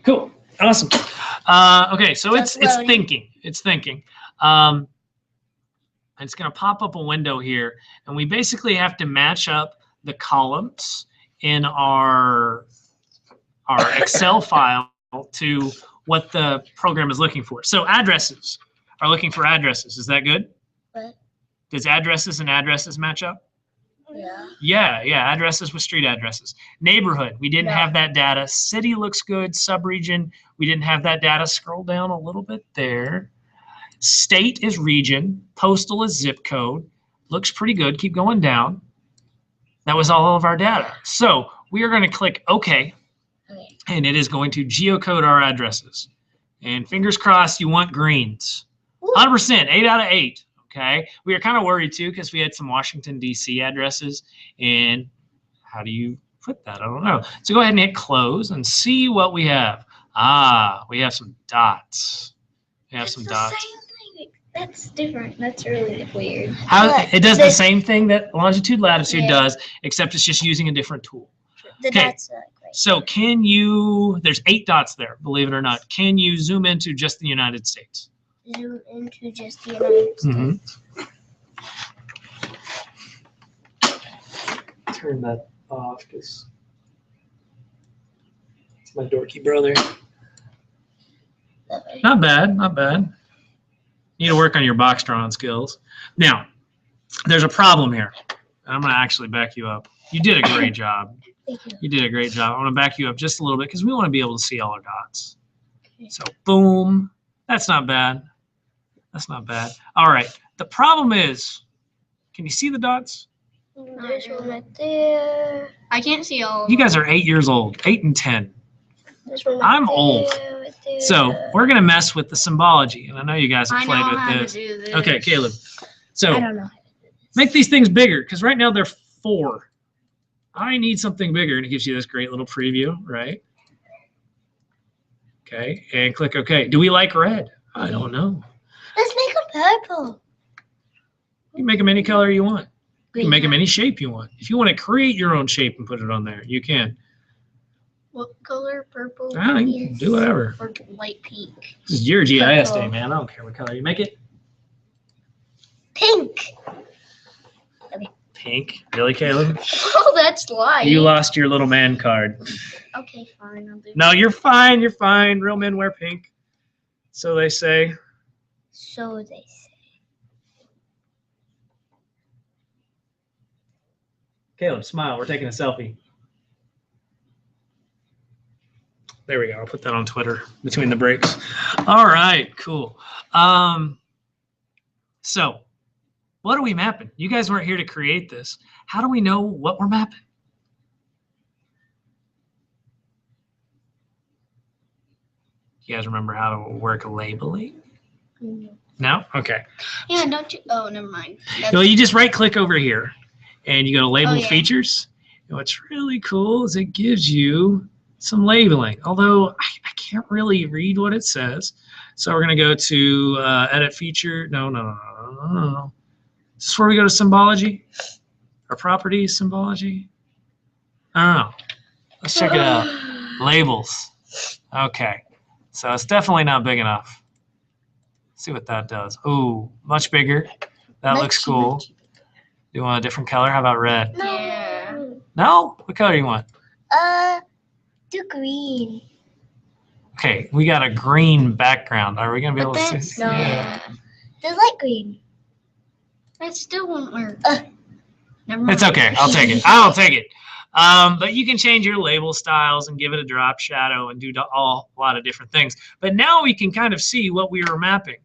Cool. Awesome. Okay, so it's thinking. It's thinking. It's going to pop up a window here, and we basically have to match up the columns in our Excel file to what the program is looking for. So addresses are looking for addresses. Is that good? What? Does addresses and addresses match up? Yeah. Yeah, addresses with street addresses. Neighborhood, we didn't have that data. City looks good. Subregion, we didn't have that data. Scroll down a little bit there. State is region. Postal is zip code. Looks pretty good. Keep going down. That was all of our data. So we are going to click OK, and it is going to geocode our addresses. And fingers crossed you want greens. 100%, 8 out of 8. Okay, we were kind of worried too because we had some Washington, D.C. addresses, and how do you put that? I don't know. So go ahead and hit close and see what we have. Ah, we have some dots. We have some dots. Same thing. That's different. That's really weird. How it does the same thing that longitude, latitude does, except it's just using a different tool. The dots are great. So can you? There's 8 dots there. Believe it or not. Can you zoom into just the United States? Zoom into just the United States. Turn that off because it's my dorky brother. Not bad, not bad. You need to work on your box drawing skills. Now, there's a problem here. And I'm going to actually back you up. You did a great job. Thank you. You did a great job. I'm going to back you up just a little bit because we want to be able to see all our dots. So boom. That's not bad. That's not bad. All right. The problem is, can you see the dots? There's one right there. I can't see all of You them. guys are 8 years old, 8 and 10. There's one right I'm there, old. right there. So we're going to mess with the symbology. And I know you guys have I played know with how to this. do this. Okay, Caleb. So I don't know. make these things bigger because right now they're 4. I need something bigger, and it gives you this great little preview, right? Okay, and click OK. Do we like red? I don't know. Let's make them purple. You can make them any color you want. You can make them Green. any shape you want. If you want to create your own shape and put it on there, you can. What color? Purple? I can do whatever. Or light pink? This is your GIS Purple. day, man. I don't care what color you make it. Pink. Pink? Really, Caleb? Oh, that's light. You lost your little man card. Okay, fine. I'll do No, you're fine. You're fine. Real men wear pink. So they say. So they say. Caleb, smile. We're taking a selfie. There we go. I'll put that on Twitter between the breaks. All right, cool. So what are we mapping? You guys weren't here to create this. How do we know what we're mapping? You guys remember how to work labeling? No? Okay. Yeah, don't you? Oh, never mind. Well, you just right click over here and you go to label Oh, yeah. features. And what's really cool is it gives you some labeling, although I can't really read what it says. So we're going to go to edit feature. No. This is where we go to symbology or properties, symbology. Oh, let's check it out. Labels. Okay. So it's definitely not big enough. Let's see what that does. Ooh, much bigger. That looks cool. Do you want a different color? How about red? Yeah. No? What color do you want? Do green. Okay, we got a green background. Are we going to be able to see? No. Yeah. The light green. That still won't work. Never mind. It's okay. I'll take it. I'll take it. But you can change your label styles and give it a drop shadow and do a lot of different things. But now we can kind of see what we were mapping.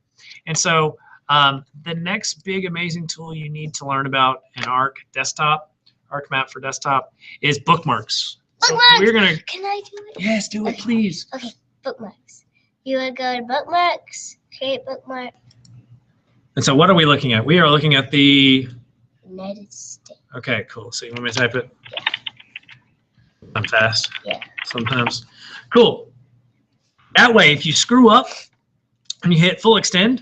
And so the next big amazing tool you need to learn about in Arc Desktop, Arc Map for Desktop, is bookmarks. So Bookmarks. we're gonna. Can I do it? Yes, do it, please. Okay, bookmarks. You would go to bookmarks, create bookmark, And so what are we looking at? We are looking at the. United States. Okay, cool. So you want me to type it? I'm fast. Yeah. Sometimes. Cool. That way, if you screw up and you hit full extend,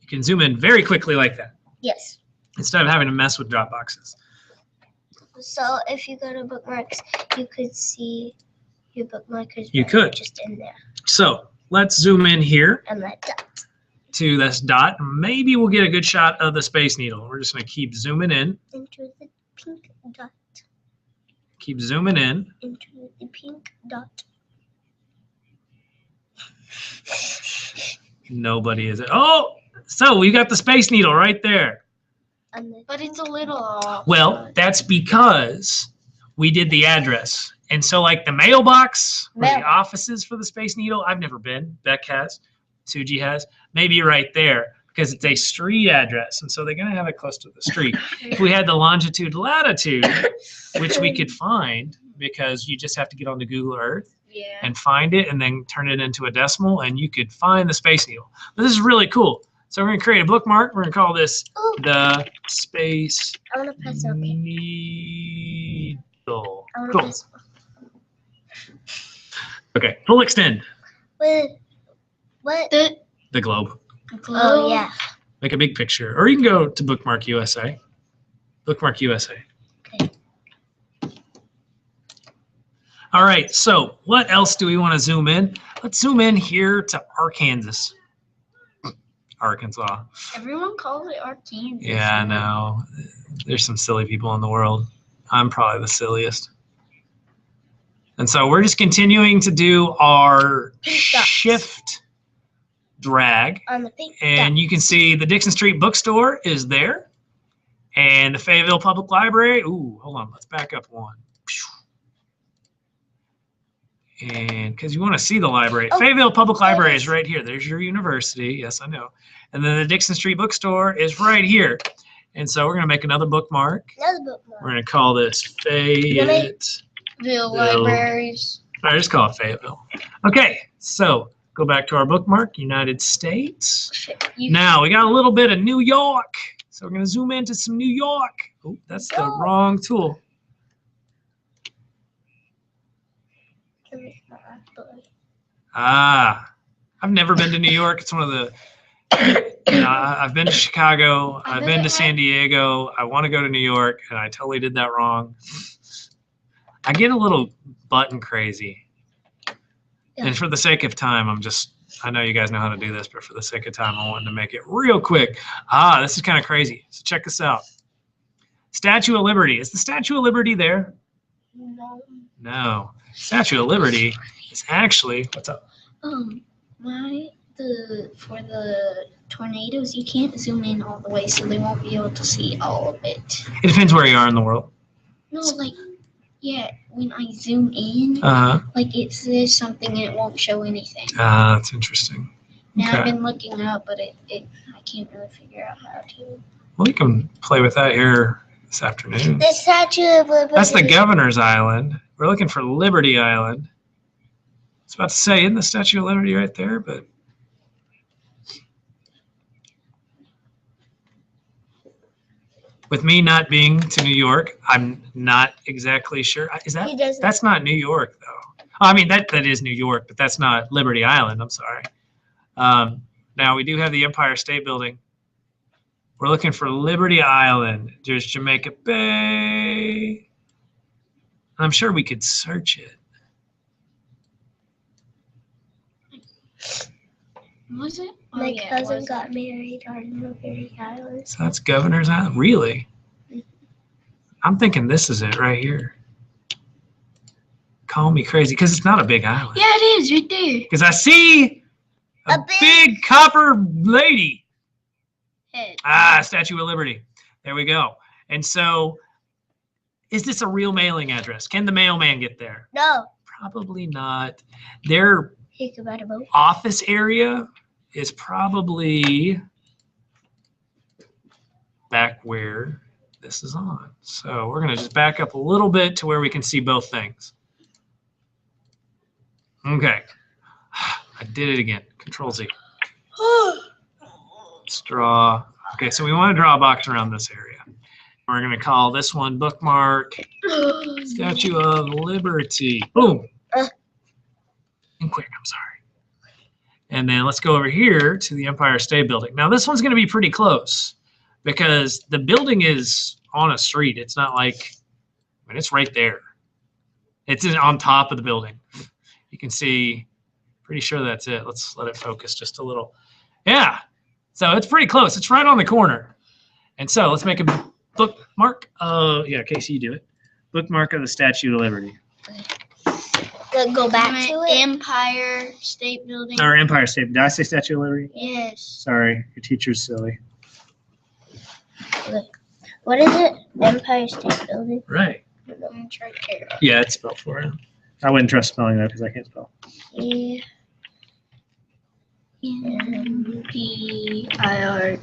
you can zoom in very quickly like that Yes. instead of having to mess with drop boxes. So if you go to bookmarks, you could see your bookmarkers. You could. Just in there. So let's zoom in here And that dot. to this dot. Maybe we'll get a good shot of the Space Needle. We're just going to keep zooming in. Into the pink dot. Keep zooming in. Into the pink dot. Nobody is. Oh, so we got the Space Needle right there. But it's a little off. Well, that's because we did the address. And so like the mailbox or the offices for the Space Needle, I've never been. Beck has. Suji has. Maybe right there because it's a street address. And so they're going to have it close to the street. If we had the longitude, latitude, which we could find because you just have to get onto Google Earth and find it and then turn it into a decimal and you could find the Space Needle. But this is really cool. So we're going to create a bookmark. We're going to call this the Space I want to press OK. Needle. I want to Cool. press. Okay, full extend. What? What? The globe. Oh yeah. Make a big picture. Or you can go to Bookmark USA. Bookmark USA. Okay. All right, so what else do we want to zoom in? Let's zoom in here to Arkansas. Arkansas. Everyone calls it Arkansas. Yeah, I know. There's some silly people in the world. I'm probably the silliest. And so we're just continuing to do our shift drag. On the pink And dot. you can see the Dixon Street bookstore is there. And the Fayetteville Public Library. Ooh, hold on. Let's back up one. And because you want to see the library. Oh, Fayetteville Public Library is right here. There's your university. Yes, I know. And then the Dixon Street Bookstore is right here. And so we're going to make another bookmark. Another bookmark. We're going to call this Fayetteville Libraries. All right, just call it Fayetteville. Okay, so go back to our bookmark, United States. Now we got a little bit of New York. So we're going to zoom into some New York. Oh, that's the wrong tool. I've never been to New York. It's one of the, I've been to Chicago. I've been to San Diego. I want to go to New York, and I totally did that wrong. I get a little button crazy. And for the sake of time, I know you guys know how to do this, but for the sake of time, I wanted to make it real quick. This is kind of crazy. So check this out. Statue of Liberty. Is the Statue of Liberty there? No. No. Statue of Liberty is actually, what's up? For the tornadoes, you can't zoom in all the way, so they won't be able to see all of it. It depends where you are in the world. No, like, yeah, when I zoom in, like it says something and it won't show anything. That's interesting. Now Okay. I've been looking up, but I can't really figure out how to. Well, you can play with that here this afternoon. The Statue of Liberty. That's the Governor's Island. We're looking for Liberty Island. I was about to say, isn't the Statue of Liberty right there? But with me not being to New York, I'm not exactly sure. Is that? That's not New York, though. I mean, that is New York, but that's not Liberty Island. I'm sorry. Now, we do have the Empire State Building. We're looking for Liberty Island. There's Jamaica Bay. I'm sure we could search it. Was it? My cousin got married on Liberty Island. So that's Governor's Island. Really? I'm thinking this is it right here. Call me crazy, because it's not a big island. Yeah, it is right there. Because I see a big copper lady. Head. Statue of Liberty. There we go. And so, is this a real mailing address? Can the mailman get there? No. Probably not. Their Think about a boat. office area is probably back where this is on. So we're going to just back up a little bit to where we can see both things. Okay. I did it again. Control Z. Let's draw. Okay, so we want to draw a box around this area. We're going to call this one bookmark Statue of Liberty. Boom. And quick, I'm sorry. And then let's go over here to the Empire State Building. Now this one's going to be pretty close because the building is on a street. It's not like, I mean, it's right there. It's on top of the building. You can see, pretty sure that's it. Let's let it focus just a little. Yeah, so it's pretty close. It's right on the corner. And so let's make a bookmark. Yeah, Casey, you do it. Bookmark of the Statue of Liberty. Go back to it. Empire State Building. Or Empire State. Did I say Statue of Liberty? Yes. Sorry, your teacher's silly. What is it? Empire State Building. Right. It's right there. Yeah, it's spelled for you. I wouldn't trust spelling that because I can't spell. Yeah. Empire.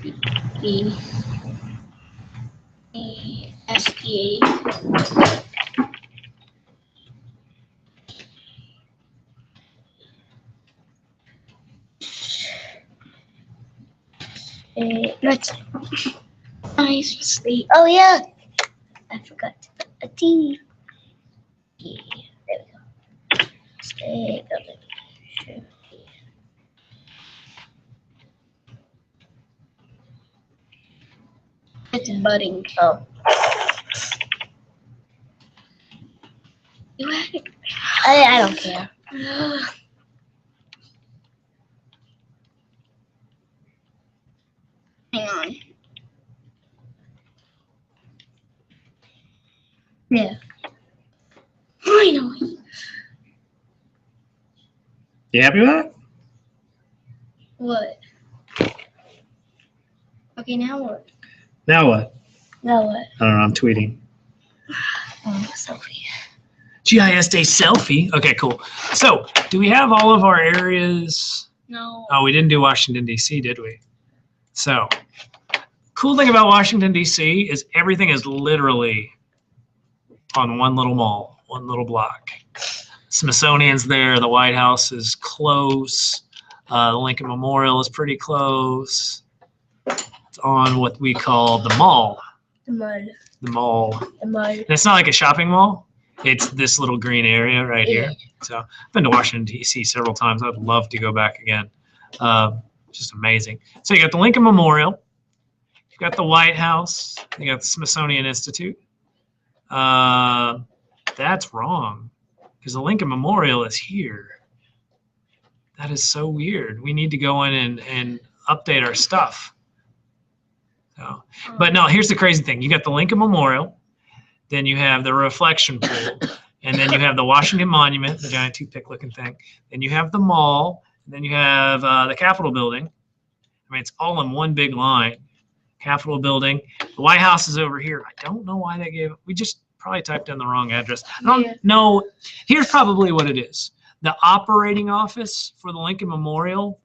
Let's. Nice sleep. Oh yeah, I forgot to put a T. Yeah, there we go. State Building. It's budding. Oh. You had it. I don't care. Hang on. Yeah. Finally. You happy with that? What? Okay, now what? Now what? No, what? I don't know. I'm tweeting. Oh, selfie. GIS Day selfie. Okay, cool. So, do we have all of our areas? No. Oh, we didn't do Washington, D.C., did we? So, cool thing about Washington, D.C. is everything is literally on one little mall, one little block. Smithsonian's there. The White House is close. The Lincoln Memorial is pretty close. It's on what we call the mall. The mud. The mall. The mud. And it's not like a shopping mall. It's this little green area right here. So I've been to Washington, D.C. several times. I'd love to go back again. Just amazing. So you got the Lincoln Memorial. You've got the White House. You got the Smithsonian Institute. That's wrong because the Lincoln Memorial is here. That is so weird. We need to go in and update our stuff. So, but no, here's the crazy thing. You got the Lincoln Memorial, then you have the reflection pool, and then you have the Washington Monument, the giant toothpick looking thing. Then you have the mall, and then you have the Capitol building. I mean, it's all in one big line. Capitol building. The White House is over here. I don't know why they gave it. We just probably typed in the wrong address. I don't know. Here's probably what it is. The operating office for the Lincoln Memorial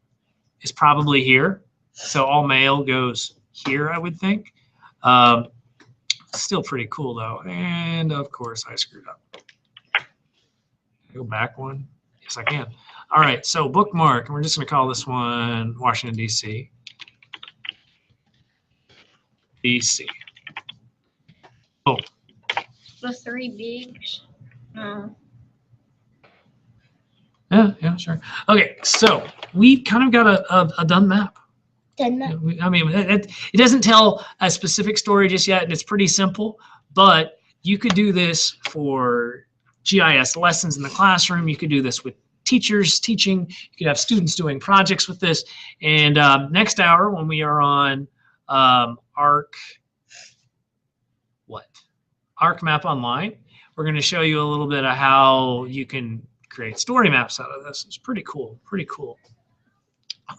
is probably here. So all mail goes here, I would think. Still pretty cool, though. And, of course, I screwed up. Go back one. Yes, I can. All right, so bookmark. And we're just going to call this one Washington, D.C. D.C. Oh. The three bigs. No. Yeah, sure. Okay, so we've kind of got a done map. Done map. I mean, it doesn't tell a specific story just yet, and it's pretty simple, but you could do this for GIS lessons in the classroom. You could do this with teachers teaching. You could have students doing projects with this. And next hour, when we are on ArcMap Online, we're going to show you a little bit of how you can create story maps out of this. It's pretty cool. Pretty cool.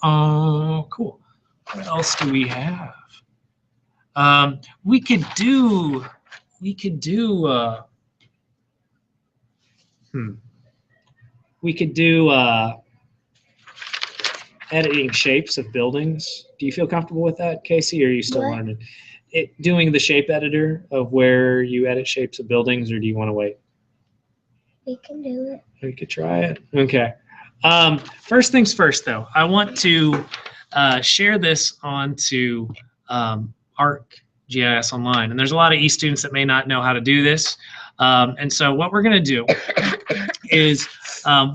Oh, cool. What else do we have? We could do editing shapes of buildings. Do you feel comfortable with that, Casey, or are you still learning? Doing the shape editor of where you edit shapes of buildings, or do you want to wait? We can do it. We could try it. Okay. First things first, though. I want to share this onto ArcGIS Online. And there's a lot of e-students that may not know how to do this. And so what we're going to do is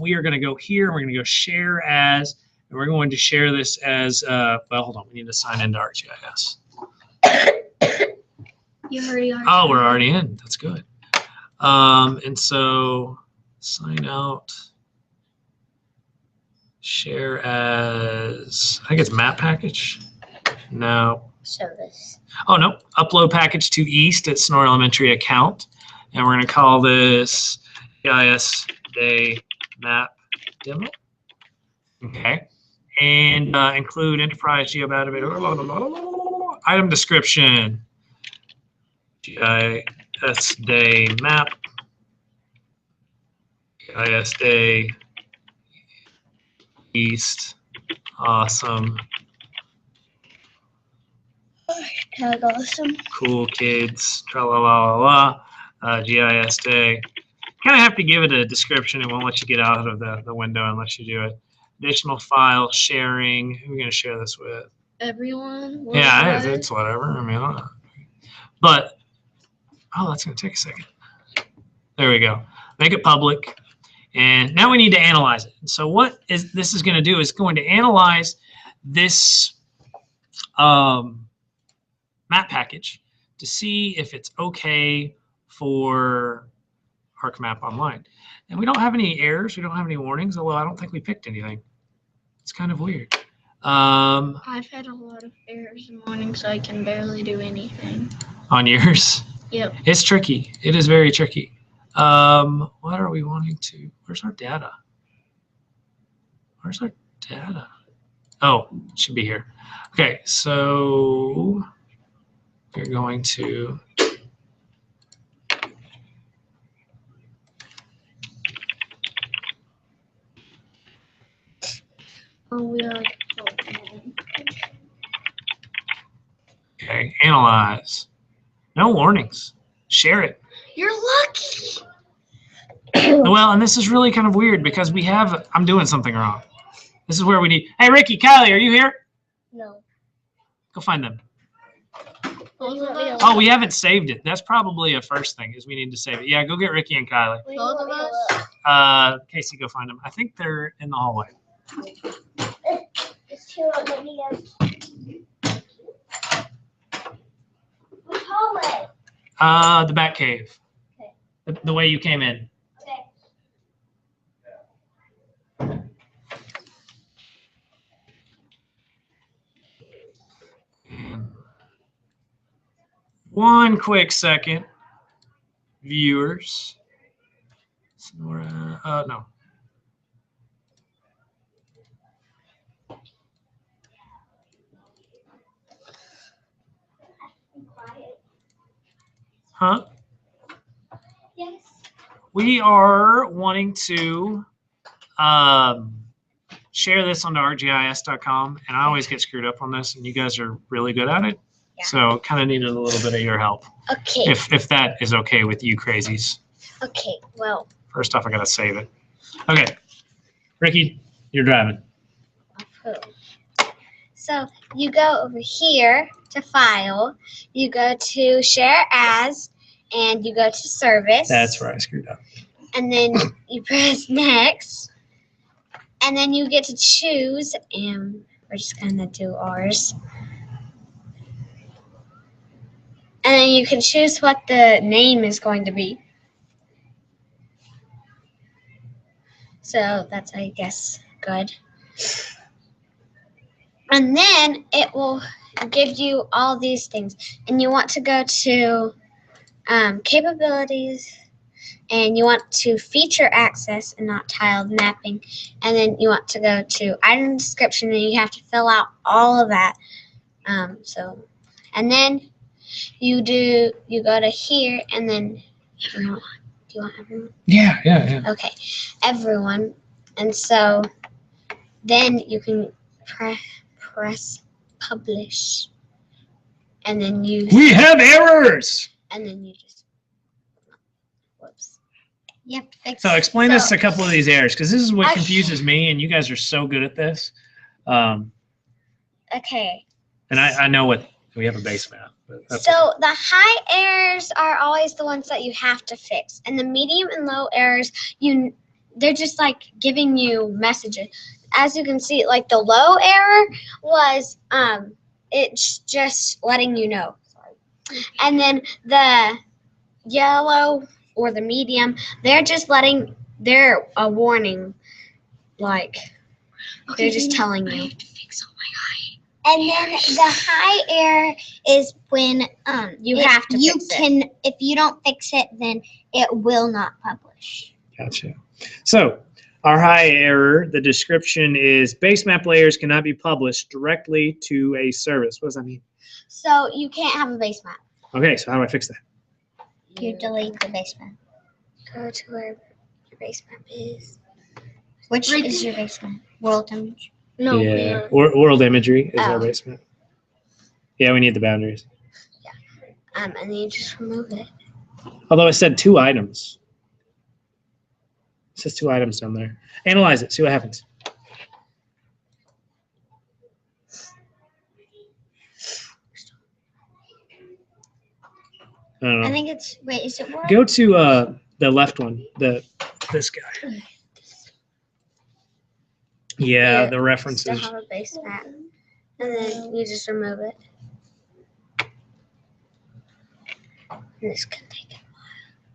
we are going to go here. We're going to go share as, and we're going to share this as, well, hold on. We need to sign into ArcGIS. You already are. Oh, we're already in. That's good. And so sign out. Share as, I think it's map package. No. Show this. Oh, no. Upload package to East at Sonora Elementary account. And we're going to call this GIS Day Map Demo. Okay. And include enterprise geodatabase item description. GIS Day Map. GIS Day East. Awesome. Tag awesome. Cool kids. Tra la la la la. GIS Day. Kind of have to give it a description. It won't let you get out of the window unless you do it. Additional file sharing. Who are we going to share this with? Everyone. Yeah, it's whatever. I mean, I don't know. But, oh, that's going to take a second. There we go. Make it public. And now we need to analyze it. So what this is going to do is going to analyze this map package to see if it's okay for ArcMap Online. And we don't have any errors. We don't have any warnings, although I don't think we picked anything. It's kind of weird. I've had a lot of errors in the morning, so I can barely do anything. On yours? Yep. It's tricky. It is very tricky. What are we wanting to, where's our data? Where's our data? Oh, it should be here. Okay, so You're going to okay, analyze. No warnings. Share it. You're lucky. Well, and this is really kind of weird because we have, I'm doing something wrong. This is where we need, hey, Ricky, Kylie, are you here? No. Go find them. Oh, we haven't saved it. That's probably a first thing is we need to save it. Yeah, go get Ricky and Kylie. Both of us? Casey, go find them. I think they're in the hallway. There's two on the video. Which hallway? The back cave. Okay. The way you came in. One quick second, viewers. Sonora, no. Huh? Yes. We are wanting to share this onto rgis.com, and I always get screwed up on this, and you guys are really good at it. Yeah. So kind of needed a little bit of your help. Okay. If that is okay with you crazies. Okay, well. First off, I gotta save it. Okay. Ricky, you're driving. So you go over here to File, you go to Share As, and you go to Service. That's where I screwed up. And then you press Next, and then you get to choose, and we're just gonna do ours. And then you can choose what the name is going to be. So that's, I guess, good. And then it will give you all these things. And you want to go to capabilities, and you want to feature access and not tiled mapping. And then you want to go to item description, and you have to fill out all of that. And then you go to here, and then everyone. Do you want everyone? Yeah. Okay, everyone. And so then you can press publish, and then we have errors. And then you just whoops. You have to fix. So explain us a couple of these errors, because this is what confuses me, and you guys are so good at this. Okay. And I know what we have a base map. So the high errors are always the ones that you have to fix, and the medium and low errors, they're just like giving you messages. As you can see, like the low error was it's just letting you know. Sorry. And then the yellow or the medium, they're a warning, like they're just telling you. I have to fix all my high. And then the high error is when you have to fix it. If you don't fix it, then it will not publish. Gotcha. So our high error, the description is base map layers cannot be published directly to a service. What does that mean? So you can't have a base map. Okay, so how do I fix that? You delete the base map. Go to where your base map is. Which is your base map? World image? No. Yeah, world imagery is our base map. Yeah, we need the boundaries. Yeah. And then you just remove it. Although it said 2 items. It says 2 items down there. Analyze it. See what happens. I don't know. I think it's is it world? Go to the left one. This guy. Yeah, the references. Still have a base map, and then you just remove it. And this can take a while.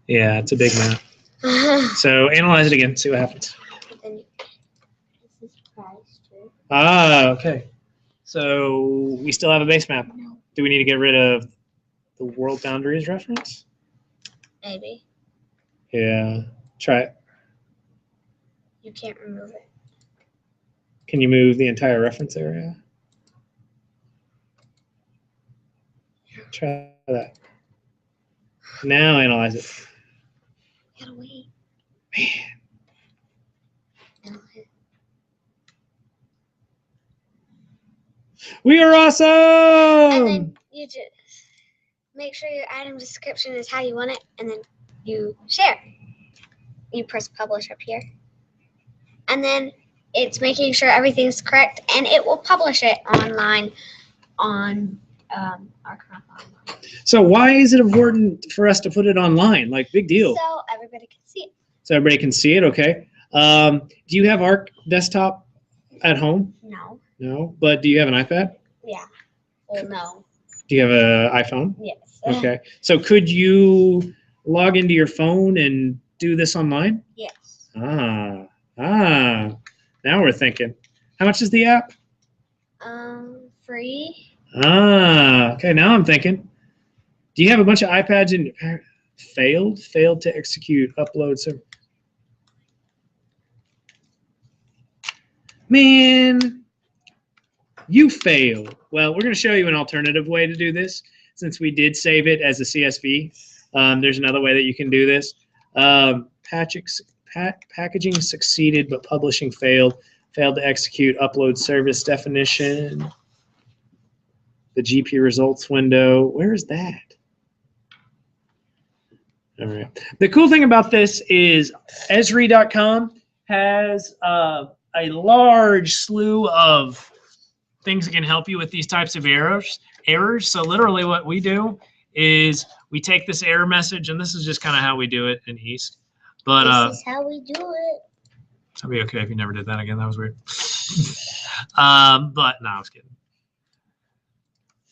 Yeah, it's a big map. So analyze it again. See what happens. Okay. So we still have a base map. No. Do we need to get rid of the world boundaries reference? Maybe. Yeah. Try it. You can't remove it. Can you move the entire reference area? Try that. Now analyze it. Gotta wait. We are awesome! And then you just make sure your item description is how you want it, and then you share. You press publish up here. And then it's making sure everything's correct, and it will publish it online on Archive Online. So why is it important for us to put it online? Like, big deal. So everybody can see it. So everybody can see it, okay. Do you have Arc Desktop at home? No. No, but do you have an iPad? Yeah. Well, no. Do you have an iPhone? Yes. Okay. So could you log into your phone and do this online? Yes. Now we're thinking. How much is the app? Free. Okay, now I'm thinking. Do you have a bunch of iPads in failed to execute upload server? Man, you failed. Well, we're going to show you an alternative way to do this. Since we did save it as a CSV, there's another way that you can do this. Packaging succeeded, but publishing failed. Failed to execute upload service definition. The GP results window. Where is that? All right. The cool thing about this is Esri.com has a large slew of things that can help you with these types of errors. So literally what we do is we take this error message, and this is just kind of how we do it in East. But this is how we do it. it'll be okay if you never did that again. That was weird. But no, I was kidding.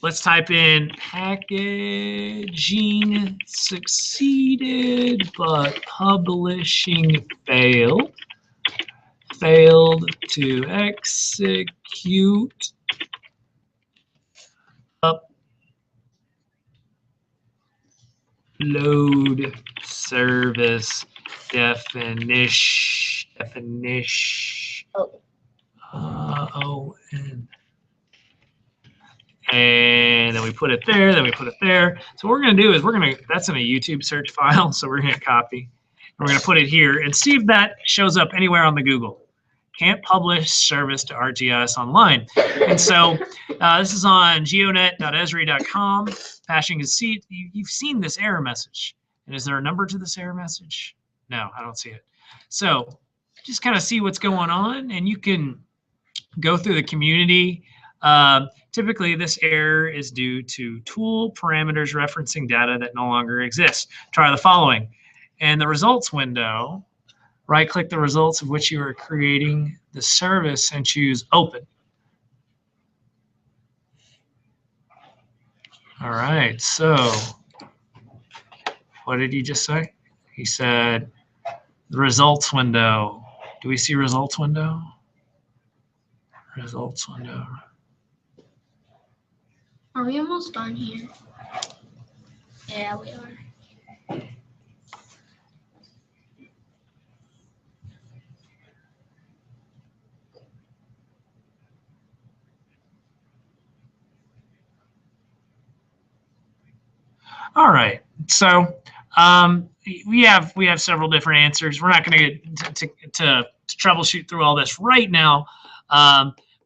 Let's type in packaging succeeded, but publishing failed. Failed to execute upload service definition. And then we put it there, then we put it there. So what we're going to do is that's in a YouTube search file, so we're going to copy. And we're going to put it here and see if that shows up anywhere on the Google. Can't publish service to ArcGIS online. And so this is on geonet.esri.com. Passing is seat. You've seen this error message. And is there a number to this error message? No, I don't see it. So just kind of see what's going on, and you can go through the community. Typically, this error is due to tool parameters referencing data that no longer exists. Try the following. In the results window, right-click the results of which you are creating the service and choose Open. All right, so what did he just say? He said the results window. Do we see results window? Results window. Are we almost done here? Yeah, we are. All right, so we have several different answers. We're not going to get to troubleshoot through all this right now,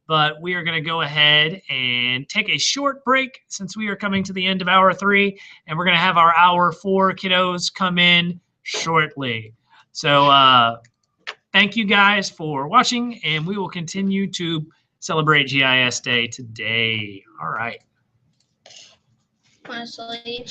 but we are going to go ahead and take a short break since we are coming to the end of hour 3, and we're going to have our hour 4 kiddos come in shortly. So thank you guys for watching, and we will continue to celebrate GIS Day today. All right. Honestly.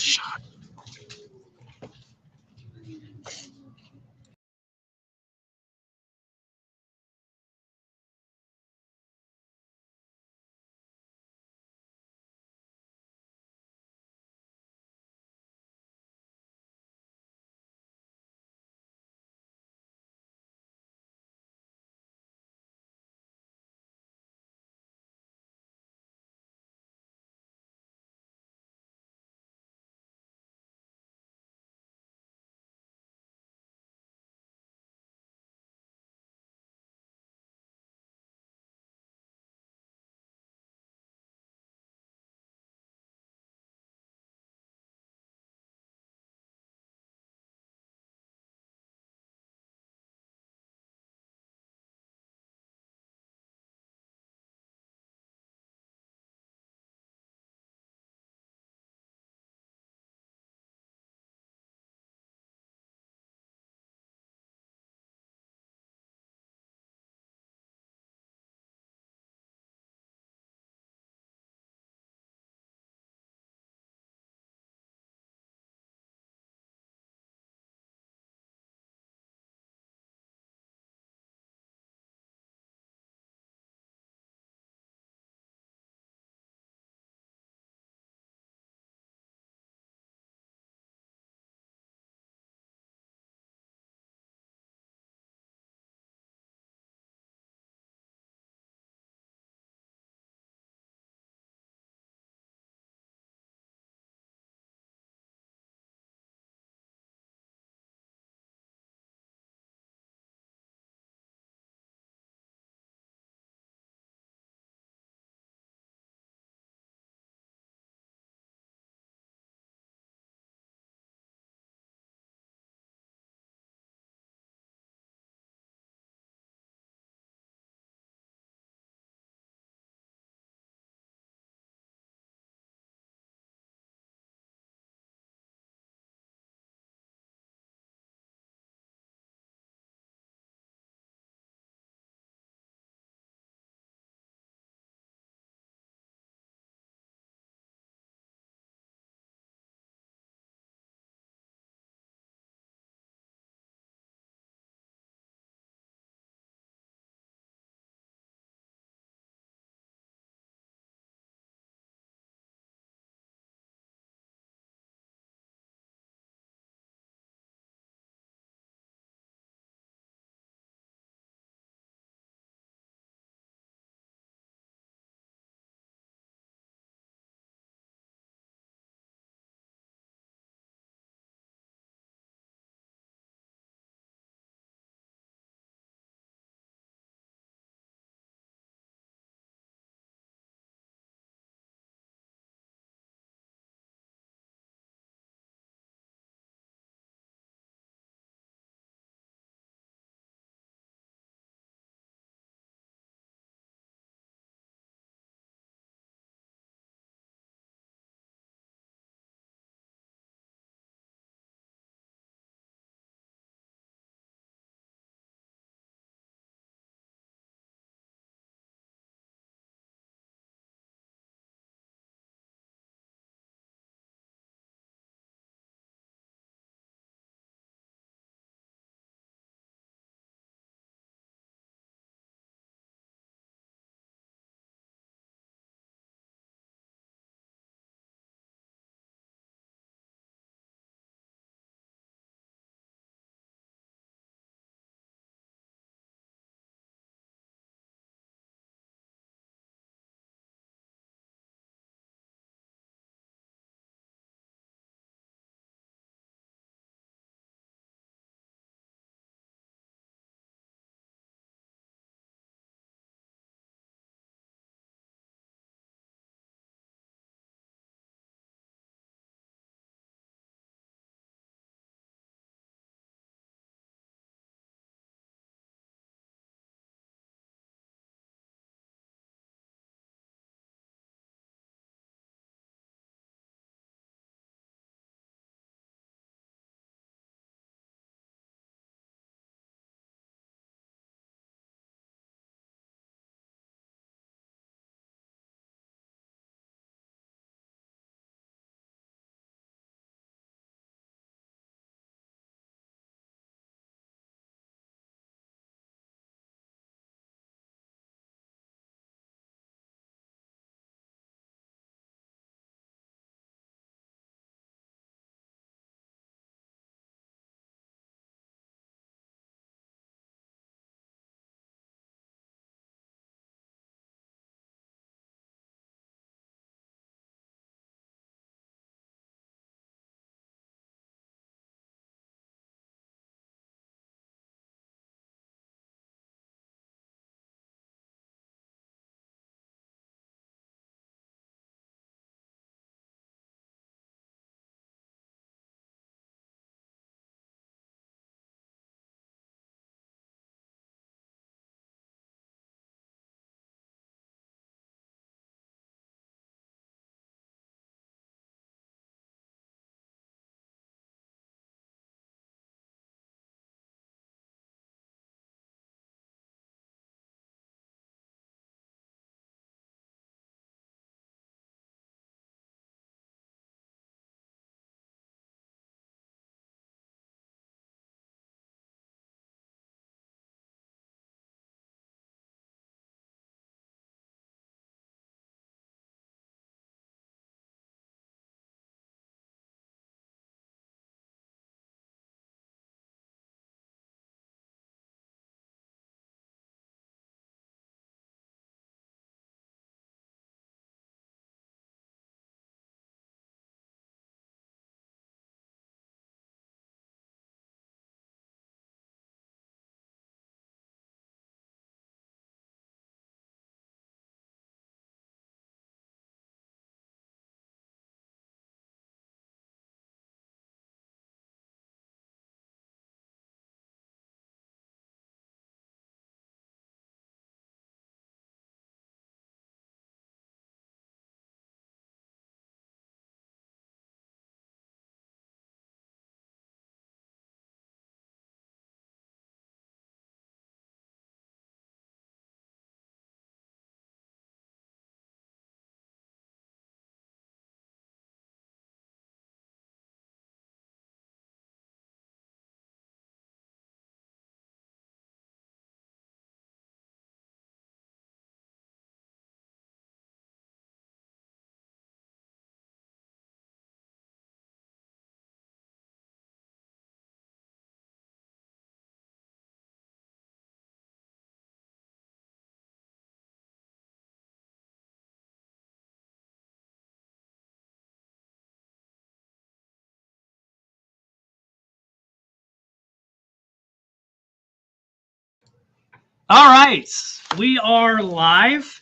All right, we are live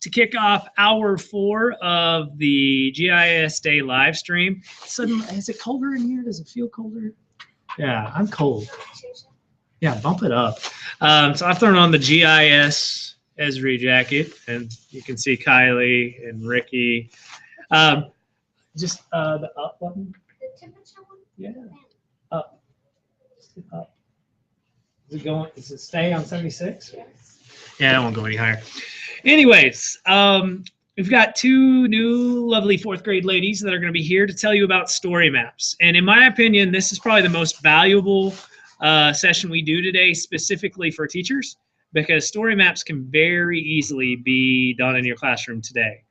to kick off hour 4 of the GIS Day live stream. Suddenly, is it colder in here? Does it feel colder? Yeah, I'm cold. Yeah, bump it up. So I've thrown on the GIS Esri jacket, and you can see Kylie and Ricky. Just the up button. The temperature one? Yeah, up. Up. Is it going? Does it stay on 76? Yes. Yeah, it won't go any higher. Anyways, we've got 2 new lovely 4th grade ladies that are going to be here to tell you about story maps. And in my opinion, this is probably the most valuable session we do today, specifically for teachers, because story maps can very easily be done in your classroom today,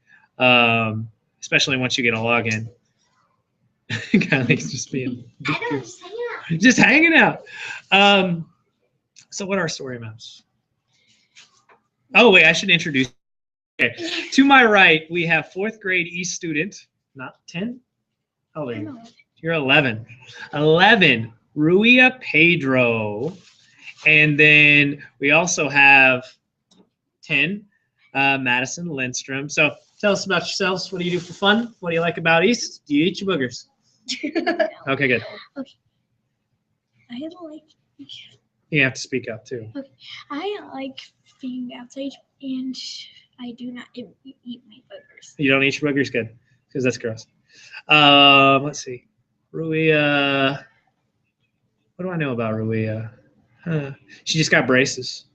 especially once you get a login. Kylie's just being just hanging out. So what are story maps? Oh, wait, I should introduce. Okay. To my right, we have 4th grade East student, not 10? How old are you? You're 11. 11, Ruia Pedro. And then we also have 10, Madison Lindstrom. So tell us about yourselves. What do you do for fun? What do you like about East? Do you eat your boogers? Okay, good. Okay. I like. You have to speak up too. Okay. I like being outside, and I do not eat my boogers. You don't eat your boogers? Good, because that's gross. Let's see. Ruia. What do I know about Ruia? She just got braces.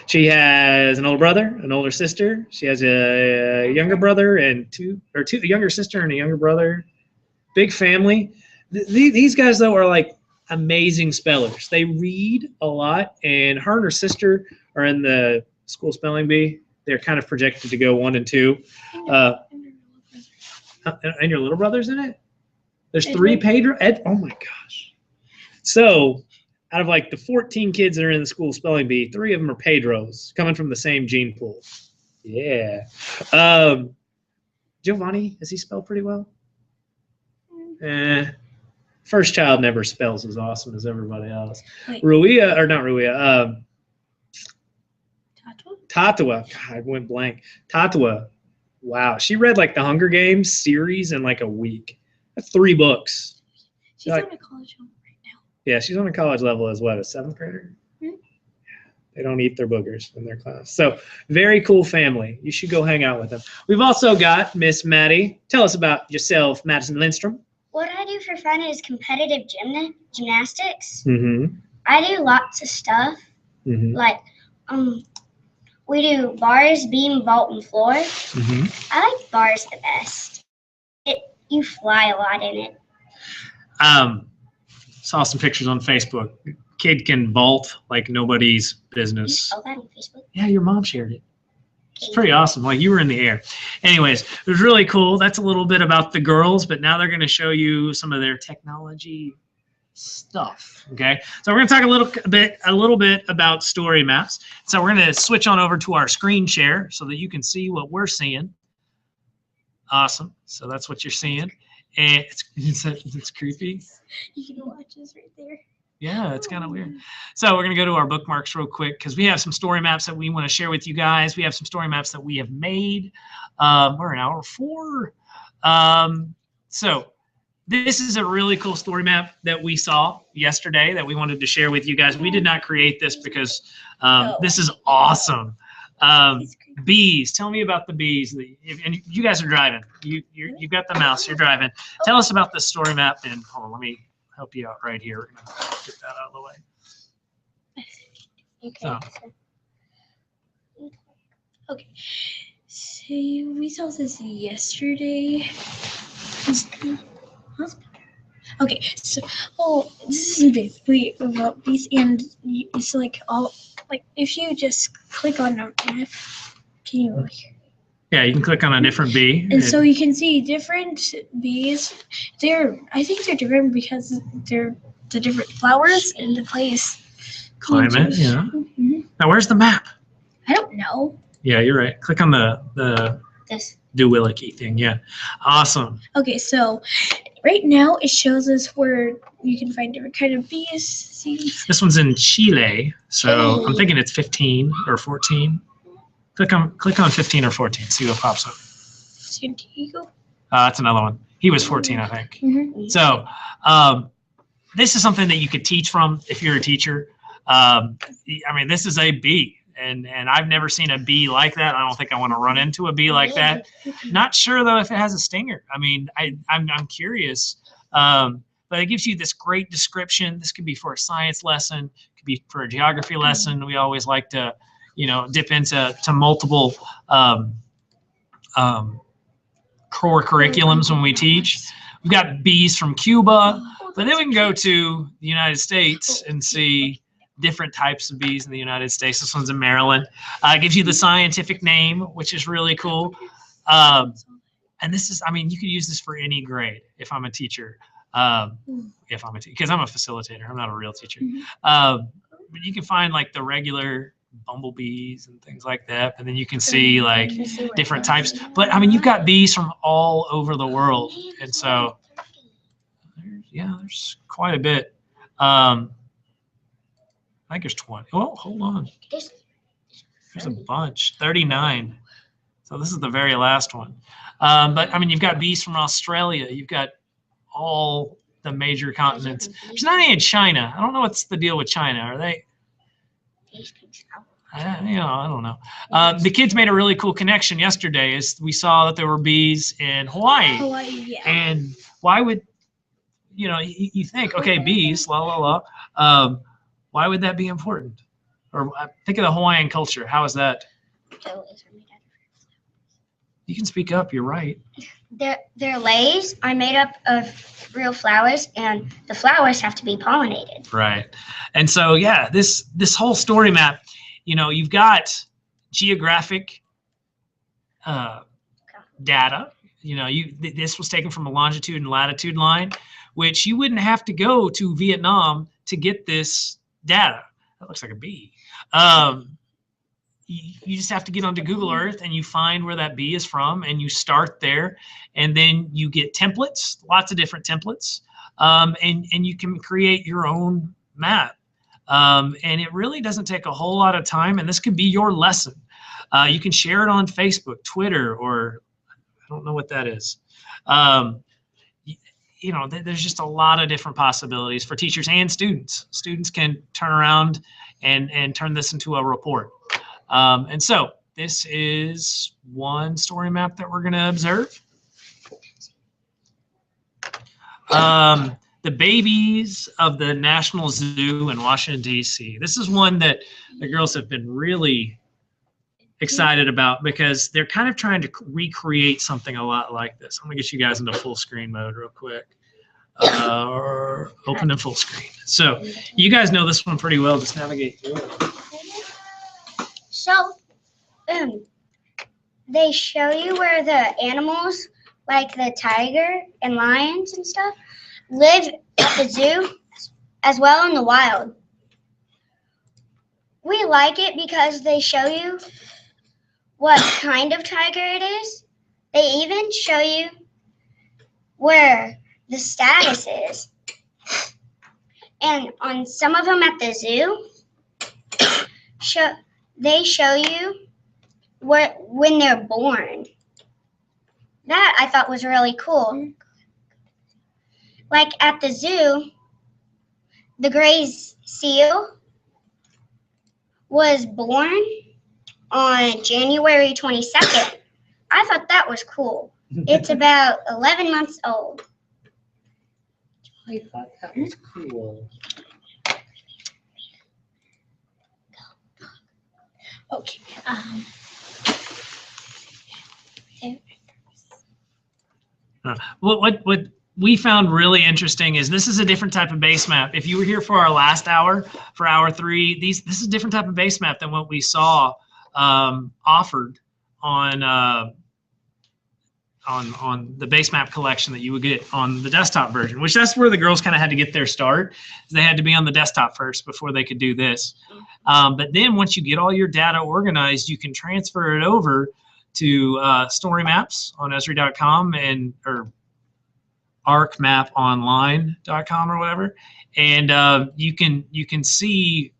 She has an older brother, an older sister. She has a younger brother and a younger sister and a younger brother. Big family. These guys, though, are like amazing spellers. They read a lot, and her and her sister are in the school spelling bee. They're kind of projected to go 1 and 2. And your little brother's in it? There's 3 Pedro? Ed? Oh my gosh. So out of like the 14 kids that are in the school spelling bee, 3 of them are Pedros, coming from the same gene pool. Yeah. Giovanni, does he spell pretty well? First child never spells as awesome as everybody else. Wait. Ruia, or not Ruia, Tatua. God, I went blank. Tatua. Wow. She read like the Hunger Games series in like a week. That's 3 books. She's on a college level right now. Yeah, she's on a college level as what, a 7th grader? Hmm? They don't eat their boogers in their class. So very cool family. You should go hang out with them. We've also got Miss Maddie. Tell us about yourself, Madison Lindstrom. What I do for fun is competitive gymnastics. Mm-hmm. I do lots of stuff. Mm-hmm. Like, we do bars, beam, vault, and floor. Mm-hmm. I like bars the best. You fly a lot in it. Saw some pictures on Facebook. Kid can vault like nobody's business. Oh, that on Facebook? Yeah, your mom shared it. It's pretty awesome. Like you were in the air. Anyways, it was really cool. That's a little bit about the girls, but now they're going to show you some of their technology stuff. Okay, so we're going to talk a little bit about story maps. So we're going to switch on over to our screen share so that you can see what we're seeing. Awesome. So that's what you're seeing, and it's creepy. You can watch us right there. Yeah, it's kind of weird. So we're going to go to our bookmarks real quick because we have some story maps that we want to share with you guys. We have some story maps that we have made. We're in hour 4. So this is a really cool story map that we saw yesterday that we wanted to share with you guys. We did not create this because this is awesome. Bees. Tell me about the bees. And you guys are driving. You've got the mouse. You're driving. Tell us about this story map. And hold on, let me help you out right here. We're going to get that out of the way. Okay. Okay. So we saw this yesterday. Okay, so this is basically about these, and it's like if you just click on a map, can you? Yeah, you can click on a different bee. And so you can see different bees. I think they're different because they're the different flowers in the place. Climate, yeah. Mm-hmm. Now, where's the map? I don't know. Yeah, you're right. Click on the this Duwillicky thing. Yeah, awesome. Okay, so Right now, it shows us where you can find different kind of bees. Seeds. This one's in Chile, so I'm thinking it's 15 or 14. Click on 15 or 14. See what pops up. San Diego. That's another one. He was 14, I think. Mm-hmm. So this is something that you could teach from if you're a teacher. I mean, this is a bee, and I've never seen a bee like that. I don't think I want to run into a bee like that. Not sure though if it has a stinger. I mean, I'm curious. But it gives you this great description. This could be for a science lesson, could be for a geography lesson. We always like to, dip into multiple core curriculums when we teach. We've got bees from Cuba, but then we can go to the United States and see different types of bees in the United States. This one's in Maryland. It gives you the scientific name, which is really cool. And this is, I mean, you could use this for any grade if I'm a teacher. Because I'm a facilitator, I'm not a real teacher. But you can find like the regular bumblebees and things like that, and then you can see like different types. But I mean, you've got bees from all over the world, and so there's quite a bit. I think there's 20. Well, hold on. There's a bunch. 39. So this is the very last one. But I mean, you've got bees from Australia. You've got all the major continents. There's not any in China. I don't know what's the deal with China. Are they? I don't know. The kids made a really cool connection yesterday. Is we saw that there were bees in Hawaii. Yeah. And why would, you think, okay, bees, la. Why would that be important? Or think of the Hawaiian culture. How is that? You can speak up. You're right. Their leis are made up of real flowers, and the flowers have to be pollinated. Right. And so, yeah, this whole story map, you've got geographic data. This was taken from a longitude and latitude line, which you wouldn't have to go to Vietnam to get this data. That looks like a bee. You just have to get onto Google Earth and you find where that bee is from, and you start there, and then you get templates, lots of different templates, and you can create your own map. And it really doesn't take a whole lot of time, and this could be your lesson. You can share it on Facebook, Twitter, or I don't know what that is. There's just a lot of different possibilities for teachers and students. Students can turn around and turn this into a report. And so this is one story map that we're going to observe. The babies of the National Zoo in Washington, D.C. This is one that the girls have been really excited about because they're kind of trying to recreate something a lot like this. I'm going to get you guys into full screen mode real quick. Open in full screen. So you guys know this one pretty well. Just navigate through it. So, they show you where the animals, like the tiger and lions and stuff, live at the zoo as well in the wild. We like it because they show you what kind of tiger it is. They even show you where the status is. And on some of them at the zoo, they show you when they're born. That I thought was really cool. Like at the zoo, the gray seal was born on January 22nd. I thought that was cool. It's about 11 months old. I thought that was cool. Okay. What we found really interesting is this is a different type of base map. If you were here for our last hour, for hour 3, this is a different type of base map than what we saw offered on the base map collection that you would get on the desktop version, which that's where the girls kind of had to get their start. They had to be on the desktop first before they could do this. But then once you get all your data organized, you can transfer it over to story maps on Esri.com or arcmaponline.com or whatever, and you can see,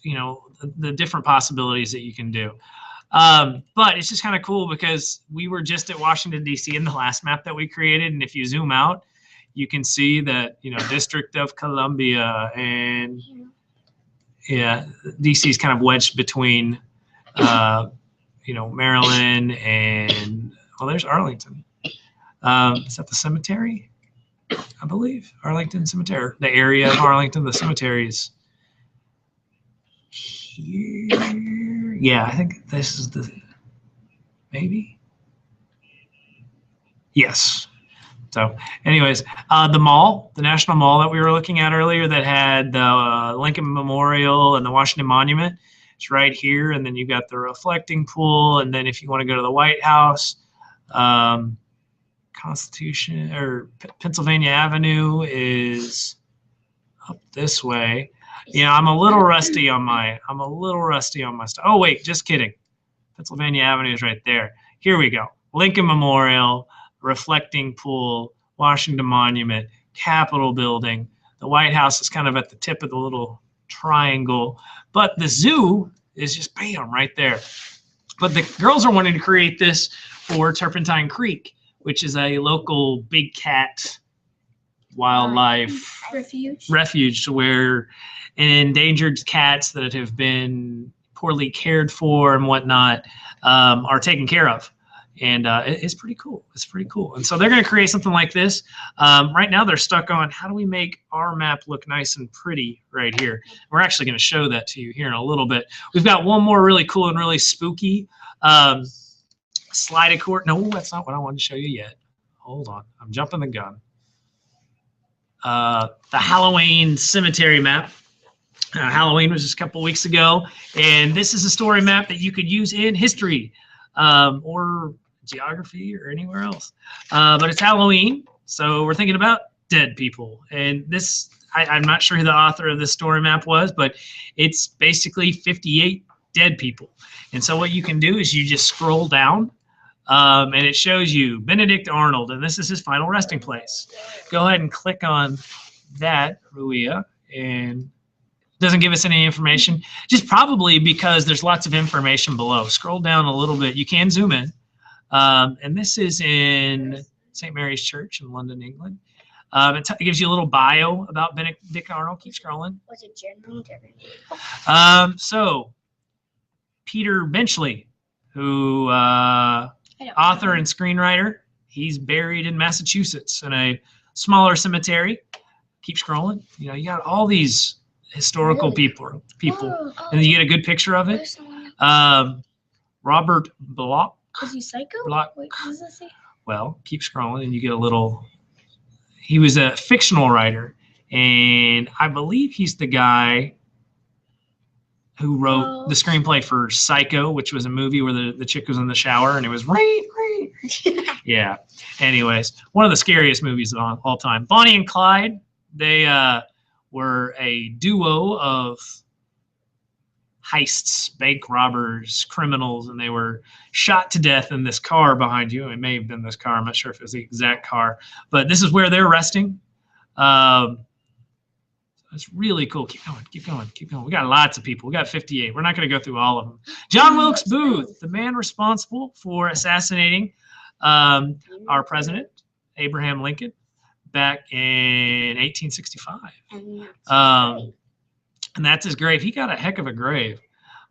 you know, the different possibilities that you can do. But it's just kind of cool because we were just at Washington, D.C. in the last map that we created. And if you zoom out, you can see that, you know, District of Columbia and, yeah, D.C. is kind of wedged between, you know, Maryland and, well, there's Arlington. Is that the cemetery? I believe. Arlington Cemetery. The area of Arlington, the cemetery is here. Yeah, I think this is the, maybe. Yes. So anyways, the mall, the National Mall that we were looking at earlier that had the Lincoln Memorial and the Washington Monument, it's right here. And then you got the reflecting pool. And then if you want to go to the White House, Constitution or Pennsylvania Avenue is up this way. You know, I'm a little rusty on my stuff. Oh wait, just kidding. Pennsylvania Avenue is right there. Here we go. Lincoln Memorial, reflecting pool, Washington Monument, Capitol building. The White House is kind of at the tip of the little triangle, but the zoo is just bam right there. But the girls are wanting to create this for Turpentine Creek, which is a local big cat wildlife refuge where endangered cats that have been poorly cared for and whatnot are taken care of. And it's pretty cool. It's pretty cool. And so they're going to create something like this. Right now they're stuck on how do we make our map look nice and pretty right here. We're actually going to show that to you here in a little bit. We've got one more really cool and really spooky slide accord. No, that's not what I wanted to show you yet. Hold on. I'm jumping the gun. The Halloween cemetery map. Halloween was just a couple weeks ago. And this is a story map that you could use in history or geography or anywhere else. But it's Halloween. So we're thinking about dead people. And this, I'm not sure who the author of this story map was, but it's basically 58 dead people. And so what you can do is you just scroll down and it shows you Benedict Arnold, and this is his final resting place. Go ahead and click on that, Ruia, and it doesn't give us any information, just probably because there's lots of information below. Scroll down a little bit. You can zoom in. And this is in St. Mary's Church in London, England. It gives you a little bio about Benedict Arnold. Keep scrolling. Was it general? So Peter Benchley, who author and screenwriter, he's buried in Massachusetts in a smaller cemetery. Keep scrolling. You know, you got all these historical people, and you get a good picture of it. Robert Bloch. Was he psycho? Bloch. Wait, what does that say? Well, keep scrolling, and you get a little. He was a fictional writer, and I believe he's the guy who wrote the screenplay for Psycho, which was a movie where the chick was in the shower and it was rain. Yeah. Anyways, one of the scariest movies of all time. Bonnie and Clyde, they were a duo of heists, bank robbers, criminals, and they were shot to death in this car behind you. It may have been this car. I'm not sure if it was the exact car, but this is where they're resting. It's really cool. Keep going, keep going, keep going. We got lots of people. We got 58. We're not going to go through all of them. John Wilkes Booth, the man responsible for assassinating our president, Abraham Lincoln, back in 1865. And that's his grave. He got a heck of a grave.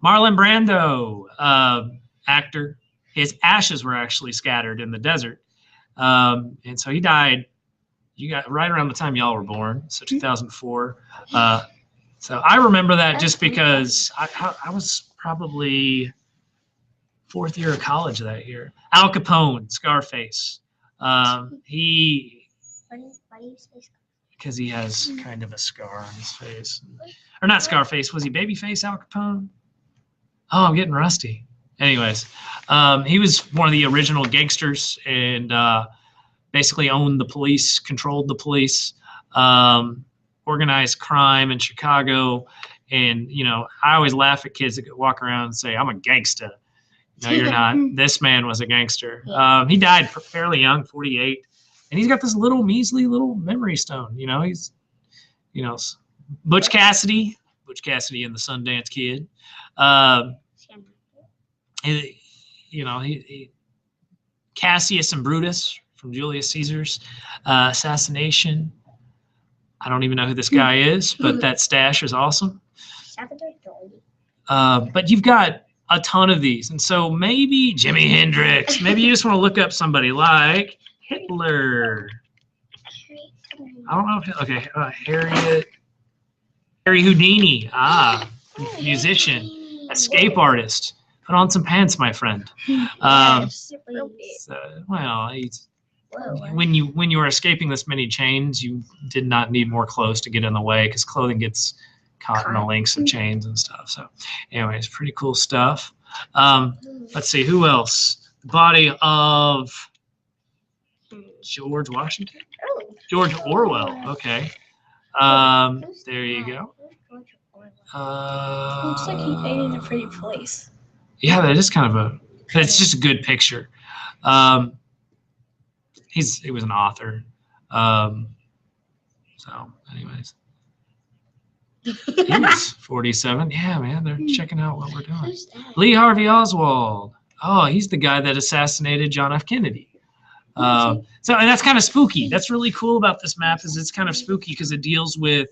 Marlon Brando, actor, his ashes were actually scattered in the desert. And so he died. You got right around the time y'all were born, so 2004. So I remember that just because I was probably fourth year of college that year. Al Capone, Scarface. Why do you say Scarface? Because he has kind of a scar on his face. Or not Scarface, was he Babyface Al Capone? Oh, I'm getting rusty. Anyways, he was one of the original gangsters and basically owned the police, controlled the police, organized crime in Chicago. And, you know, I always laugh at kids that walk around and say, I'm a gangster. No, you're not. This man was a gangster. He died fairly young, 48. And he's got this little measly little memory stone. He's, Butch Cassidy and the Sundance Kid. Cassius and Brutus from Julius Caesar's assassination. I don't even know who this guy is, but that stash is awesome. But you've got a ton of these. And so maybe Jimi Hendrix, maybe you just want to look up somebody like Hitler. I don't know if, okay, Harry Houdini, musician, escape artist. Put on some pants, my friend. When you were escaping this many chains, you did not need more clothes to get in the way because clothing gets caught in the links of chains and stuff. So, anyways, pretty cool stuff. Let's see, who else? The body of George Washington, George Orwell. Okay, there you go. Looks like he died in a pretty place. Yeah, that is kind of it's just a good picture. He was an author. So anyways, he was 47. Yeah, man, they're checking out what we're doing. Lee Harvey Oswald. Oh, he's the guy that assassinated John F. Kennedy. And that's kind of spooky. That's really cool about this map is it's kind of spooky because it deals with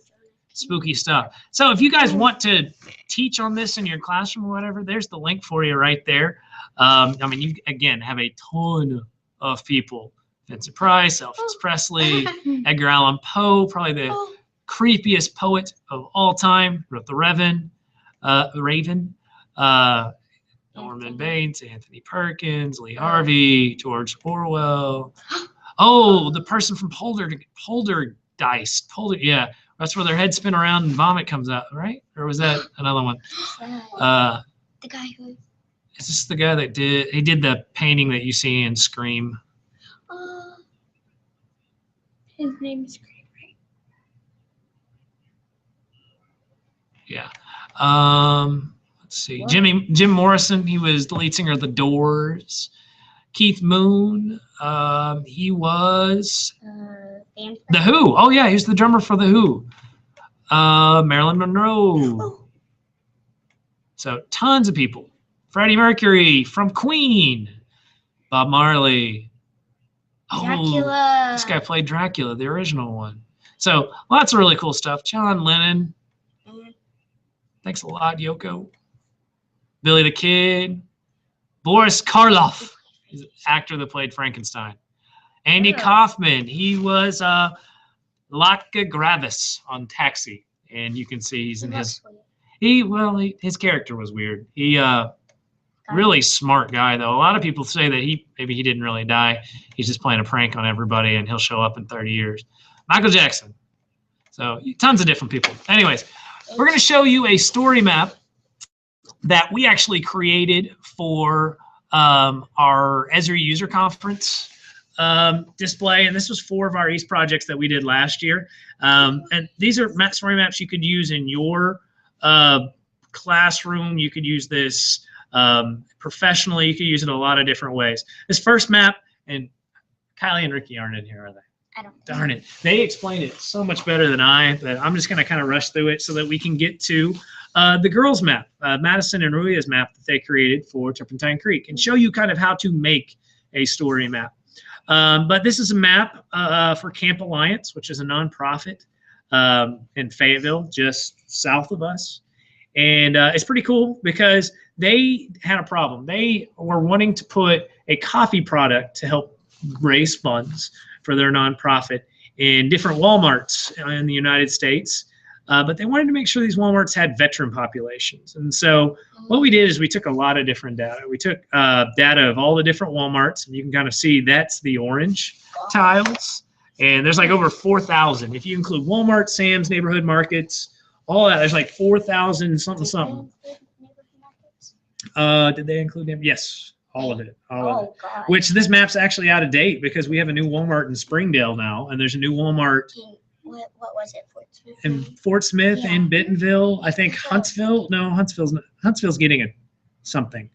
spooky stuff. So if you guys want to teach on this in your classroom or whatever, there's the link for you right there. I mean, you again have a ton of people: Vincent Price, Elvis Presley, Edgar Allan Poe, probably the creepiest poet of all time, wrote the Raven, Norman Bates, Anthony Perkins, Lee Harvey, George Orwell. Oh, the person from Poltergeist. Yeah. That's where their heads spin around and vomit comes out, right? Or was that another one? The guy who. Is this the guy that did the painting that you see in Scream? His name is Scream, right? Yeah. Let's see. Jim Morrison, he was the lead singer of The Doors. Keith Moon, he was The Who. Oh yeah, he was the drummer for The Who. Marilyn Monroe. So tons of people. Freddie Mercury from Queen. Bob Marley. Dracula. This guy played Dracula, the original one. So lots of really cool stuff. John Lennon. Thanks a lot, Yoko. Billy the Kid. Boris Karloff. He's an actor that played Frankenstein. Andy Kaufman, he was Latka Gravis on Taxi, and you can see he's in his. His character was weird. He really smart guy though. A lot of people say that maybe he didn't really die. He's just playing a prank on everybody, and he'll show up in 30 years. Michael Jackson. So tons of different people. Anyways, we're going to show you a story map that we actually created for our Esri user conference display, and this was 4 of our East projects that we did last year. And these are story maps you could use in your classroom. You could use this professionally. You could use it a lot of different ways. This first map, and Kylie and Ricky aren't in here, are they? I don't. Darn it. They explained it so much better than I, but I'm just going to kind of rush through it so that we can get to the girls' map, Madison and Ruia's map that they created for Turpentine Creek, and show you kind of how to make a story map. But this is a map for Camp Alliance, which is a nonprofit in Fayetteville, just south of us. And it's pretty cool because they had a problem. They were wanting to put a coffee product to help raise funds for their nonprofit in different Walmarts in the United States. But they wanted to make sure these Walmarts had veteran populations. And so what we did is we took a lot of different data. We took data of all the different Walmarts, and you can kind of see that's the orange tiles. And there's like over 4,000. If you include Walmart, Sam's, neighborhood markets, all that, there's like 4,000 something. Did they include them? Yes, all of it. All of it. God. Which this map's actually out of date because we have a new Walmart in Springdale now, and there's a new Walmart What was it? Fort Smith? in Fort Smith and Bentonville. I think Huntsville. No, Huntsville's getting something.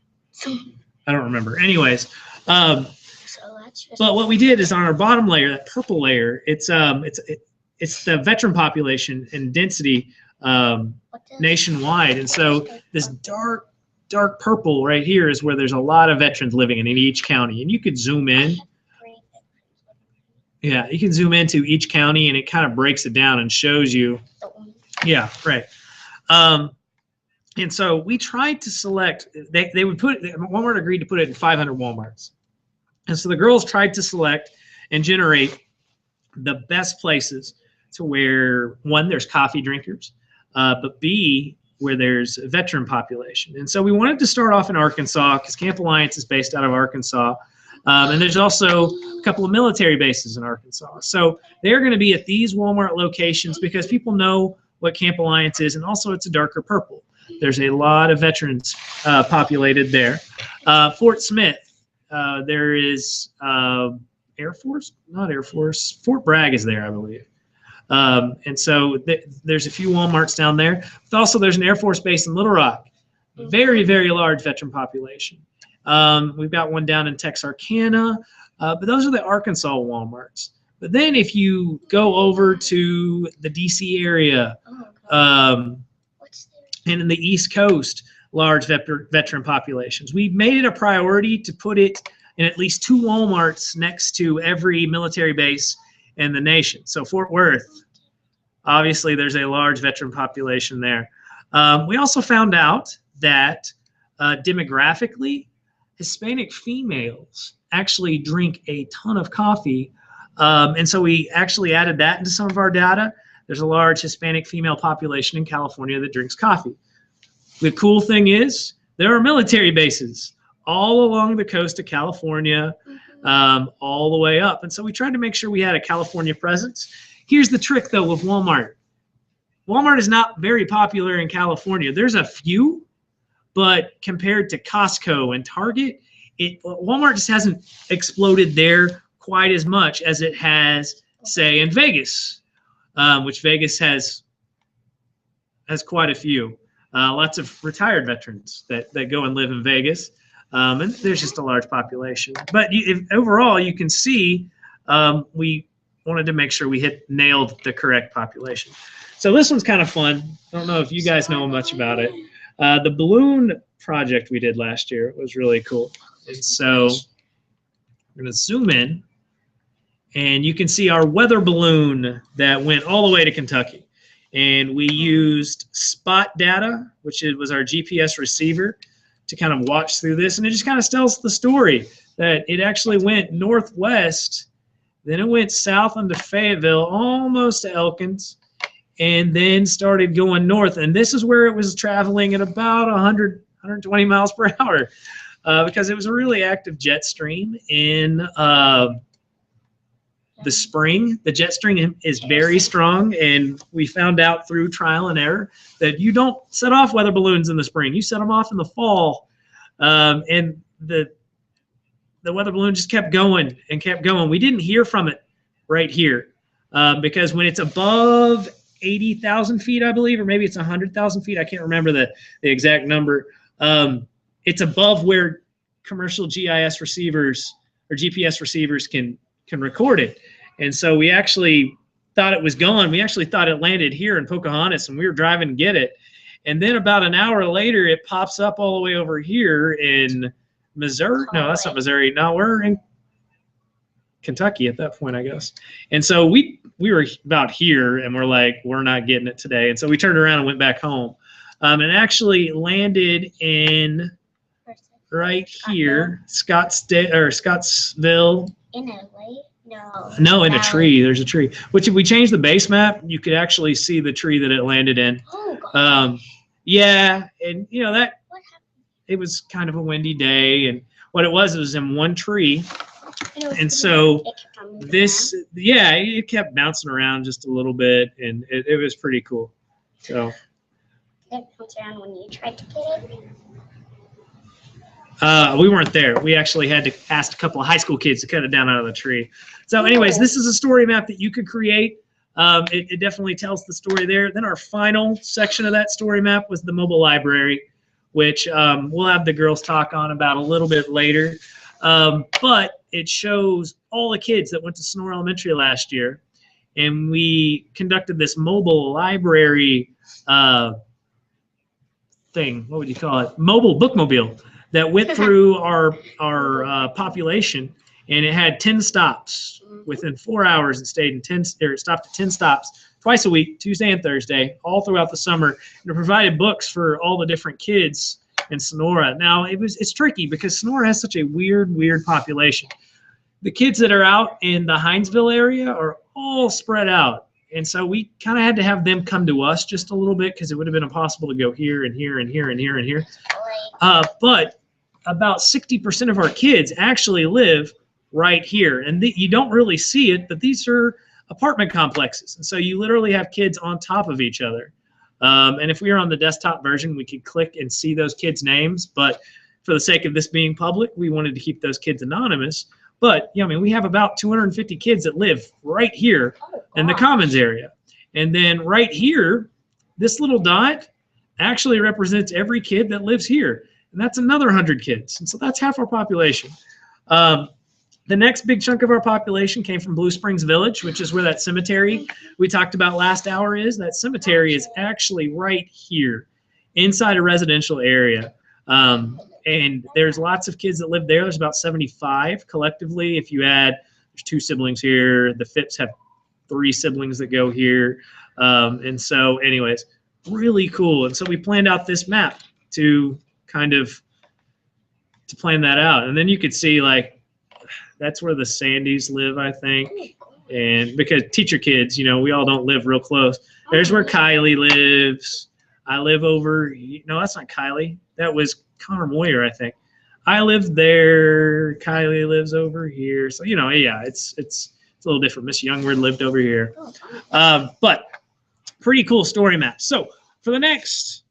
I don't remember. Anyways, So But what we did is on our bottom layer, that purple layer, it's the veteran population and density nationwide. And so this dark purple right here is where there's a lot of veterans living in each county. And you could zoom in. Yeah, you can zoom into each county and it kind of breaks it down and shows you. Yeah, right. And so we tried to select, they would put, Walmart agreed to put it in 500 Walmarts. And so the girls tried to select and generate the best places to where, one, there's coffee drinkers, but B, where there's a veteran population. And so we wanted to start off in Arkansas because Camp Alliance is based out of Arkansas. And there's also a couple of military bases in Arkansas. So they're going to be at these Walmart locations because people know what Camp Alliance is, and also it's a darker purple. There's a lot of veterans populated there. Fort Smith, there is Air Force, not Air Force, Fort Bragg is there, I believe. And so there's a few Walmarts down there. But also there's an Air Force base in Little Rock. Very, very large veteran population. We've got one down in Texarkana, but those are the Arkansas Walmarts. But then if you go over to the DC area, and in the East Coast, large veteran populations. We made it a priority to put it in at least 2 Walmarts next to every military base in the nation. So Fort Worth, obviously there's a large veteran population there. We also found out that demographically, Hispanic females actually drink a ton of coffee. And so we actually added that into some of our data. There's a large Hispanic female population in California that drinks coffee. The cool thing is there are military bases all along the coast of California, all the way up. And so we tried to make sure we had a California presence. Here's the trick, though, with Walmart. Walmart is not very popular in California. There's a few, but compared to Costco and Target, Walmart just hasn't exploded there quite as much as it has, say, in Vegas. Which Vegas has quite a few. Lots of retired veterans that go and live in Vegas. And there's just a large population. But overall, you can see we wanted to make sure we nailed the correct population. So this one's kind of fun. I don't know if you guys know much about it. The balloon project we did last year was really cool. And so I'm going to zoom in. And you can see our weather balloon that went all the way to Kentucky. And we used spot data, which was our GPS receiver, to kind of watch through this. And it just kind of tells the story that it actually went northwest, then it went south into Fayetteville, almost to Elkins, and then started going north. And this is where it was traveling at about 120 miles per hour because it was a really active jet stream in the spring. The jet stream is very strong, and we found out through trial and error that you don't set off weather balloons in the spring. You set them off in the fall, and the weather balloon just kept going and kept going. We didn't hear from it right here because when it's above 80,000 feet, I believe, or maybe it's 100,000 feet, I can't remember the exact number. It's above where commercial GIS receivers or GPS receivers can record it. And so we actually thought it was gone. We actually thought it landed here in Pocahontas, and we were driving to get it. And then about an hour later, it pops up all the way over here in Missouri. No, that's not Missouri. No, we're in Kentucky at that point, I guess. And so we were about here, and we're like, we're not getting it today. And so we turned around and went back home. And actually landed in right here, Scottsville. In LA? No. No, in a tree. There's a tree. Which, if we change the base map, you could actually see the tree that it landed in. Oh, gosh. Yeah, and you know that it was kind of a windy day, and what it was in one tree, and so this, yeah, it kept bouncing around just a little bit, and it was pretty cool. So. Did it bounce around when you tried to get it? We weren't there. We actually had to ask a couple of high school kids to cut it down out of the tree. So anyways, this is a story map that you could create. It definitely tells the story there. Then our final section of that story map was the mobile library, which we'll have the girls talk on about a little bit later. But it shows all the kids that went to Sonora Elementary last year. And we conducted this mobile library thing. What would you call it? Mobile bookmobile that went through our population, and it had 10 stops within 4 hours. It stayed in 10, or it stopped at 10 stops twice a week, Tuesday and Thursday, all throughout the summer. And it provided books for all the different kids in Sonora. Now it's tricky because Sonora has such a weird population. The kids that are out in the Hinesville area are all spread out. And so we kind of had to have them come to us just a little bit because it would have been impossible to go here and here and here and here and here. But about 60% of our kids actually live right here. And you don't really see it, but these are apartment complexes. And so you literally have kids on top of each other. And if we were on the desktop version, we could click and see those kids' names. But for the sake of this being public, we wanted to keep those kids anonymous. But, I mean, we have about 250 kids that live right here in the Commons area. And then right here, this little dot actually represents every kid that lives here. And that's another 100 kids. And so that's half our population. The next big chunk of our population came from Blue Springs Village, which is where that cemetery we talked about last hour is. That cemetery is actually right here inside a residential area. And there's lots of kids that live there. There's about 75 collectively. If you add, there's 2 siblings here. The Phipps have 3 siblings that go here. And so anyways, really cool. And so we planned out this map to kind of plan that out. And then you could see like, that's where the Sandys live, I think. And because teacher kids, you know, we all don't live real close. There's where Kylie lives. I live over, no, that's not Kylie. That was Connor Moyer, I think. I live there. Kylie lives over here. So, you know, yeah, it's a little different. Miss Youngward lived over here. But pretty cool story map. So for the next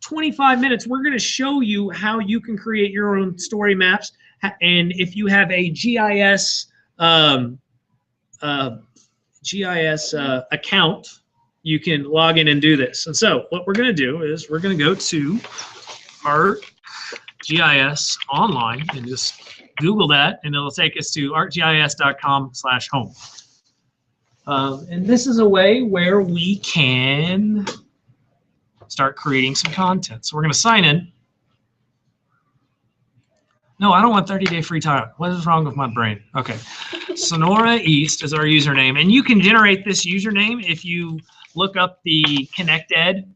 25 minutes, we're going to show you how you can create your own story maps. And if you have a GIS account, you can log in and do this. And so what we're going to do is we're going to go to ArcGIS online and just Google that, and it'll take us to arcgis.com/home. And this is a way where we can start creating some content. So we're going to sign in. No, I don't want 30-day free trial. What is wrong with my brain? Okay. Sonora East is our username. And you can generate this username if you look up the ConnectEd,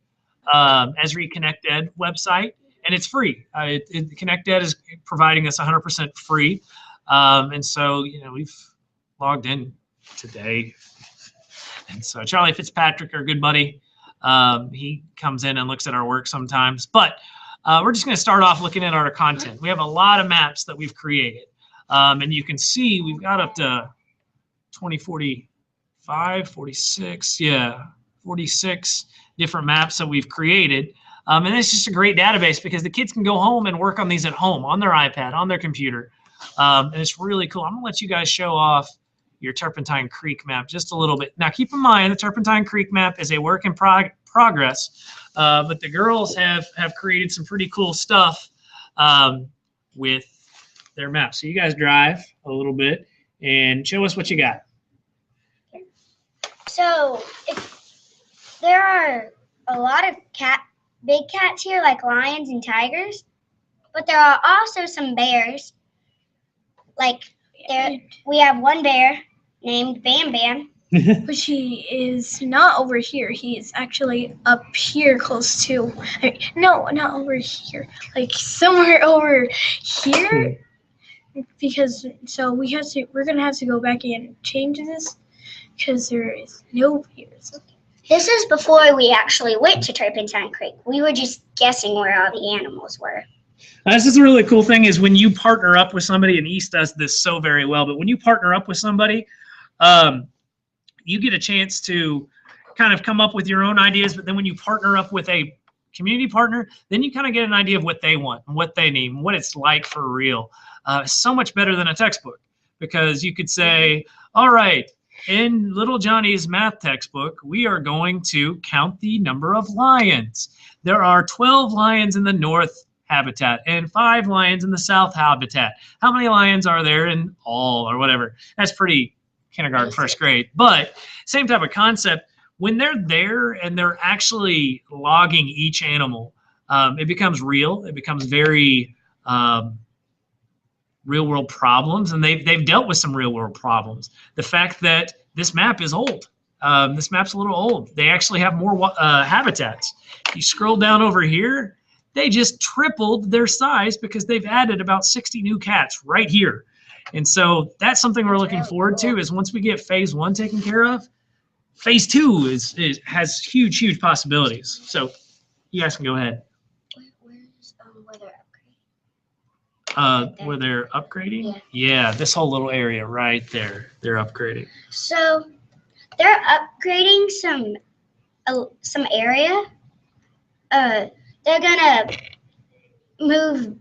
Esri ConnectEd website, and it's free. ConnectEd is providing us 100% free. And so, you know, we've logged in today. And so Charlie Fitzpatrick, our good buddy, he comes in and looks at our work sometimes. But we're just going to start off looking at our content. We have a lot of maps that we've created. And you can see we've got up to 45, 46, yeah, 46 different maps that we've created. And it's just a great database because the kids can go home and work on these at home, on their iPad, on their computer. And it's really cool. I'm going to let you guys show off your Turpentine Creek map just a little bit. Now, keep in mind, the Turpentine Creek map is a work in progress. But the girls have created some pretty cool stuff with their maps. So you guys drive a little bit and show us what you got. So there are a lot of big cats here, like lions and tigers, but there are also some bears. Like we have one bear named Bam Bam. But he is not over here. He is actually up here close to, no, not over here. Like somewhere over here. Because so we're going to have to go back and change this because there is no bears. This is before we actually went to Turpentine Creek. We were just guessing where all the animals were. This is a really cool thing is when you partner up with somebody, and East does this so very well, but when you partner up with somebody, you get a chance to kind of come up with your own ideas, but then when you partner up with a community partner, then you kind of get an idea of what they want, and what they need, and what it's like for real. It's so much better than a textbook because you could say, all right, in little Johnny's math textbook, we are going to count the number of lions. There are 12 lions in the north habitat and 5 lions in the south habitat. How many lions are there in all or whatever? That's pretty kindergarten, first grade. But same type of concept. When they're there and they're actually logging each animal, it becomes real. It becomes very real world problems, and they've dealt with some real world problems. The fact that this map is old. This map's a little old. They actually have more habitats. You scroll down over here, they just tripled their size because they've added about 60 new cats right here. And so that's something we're looking forward to, is once we get phase 1 taken care of, phase 2 has huge possibilities. So you guys can go ahead. Where they're upgrading? Yeah, this whole little area right there, they're upgrading. So they're upgrading some area. They're gonna move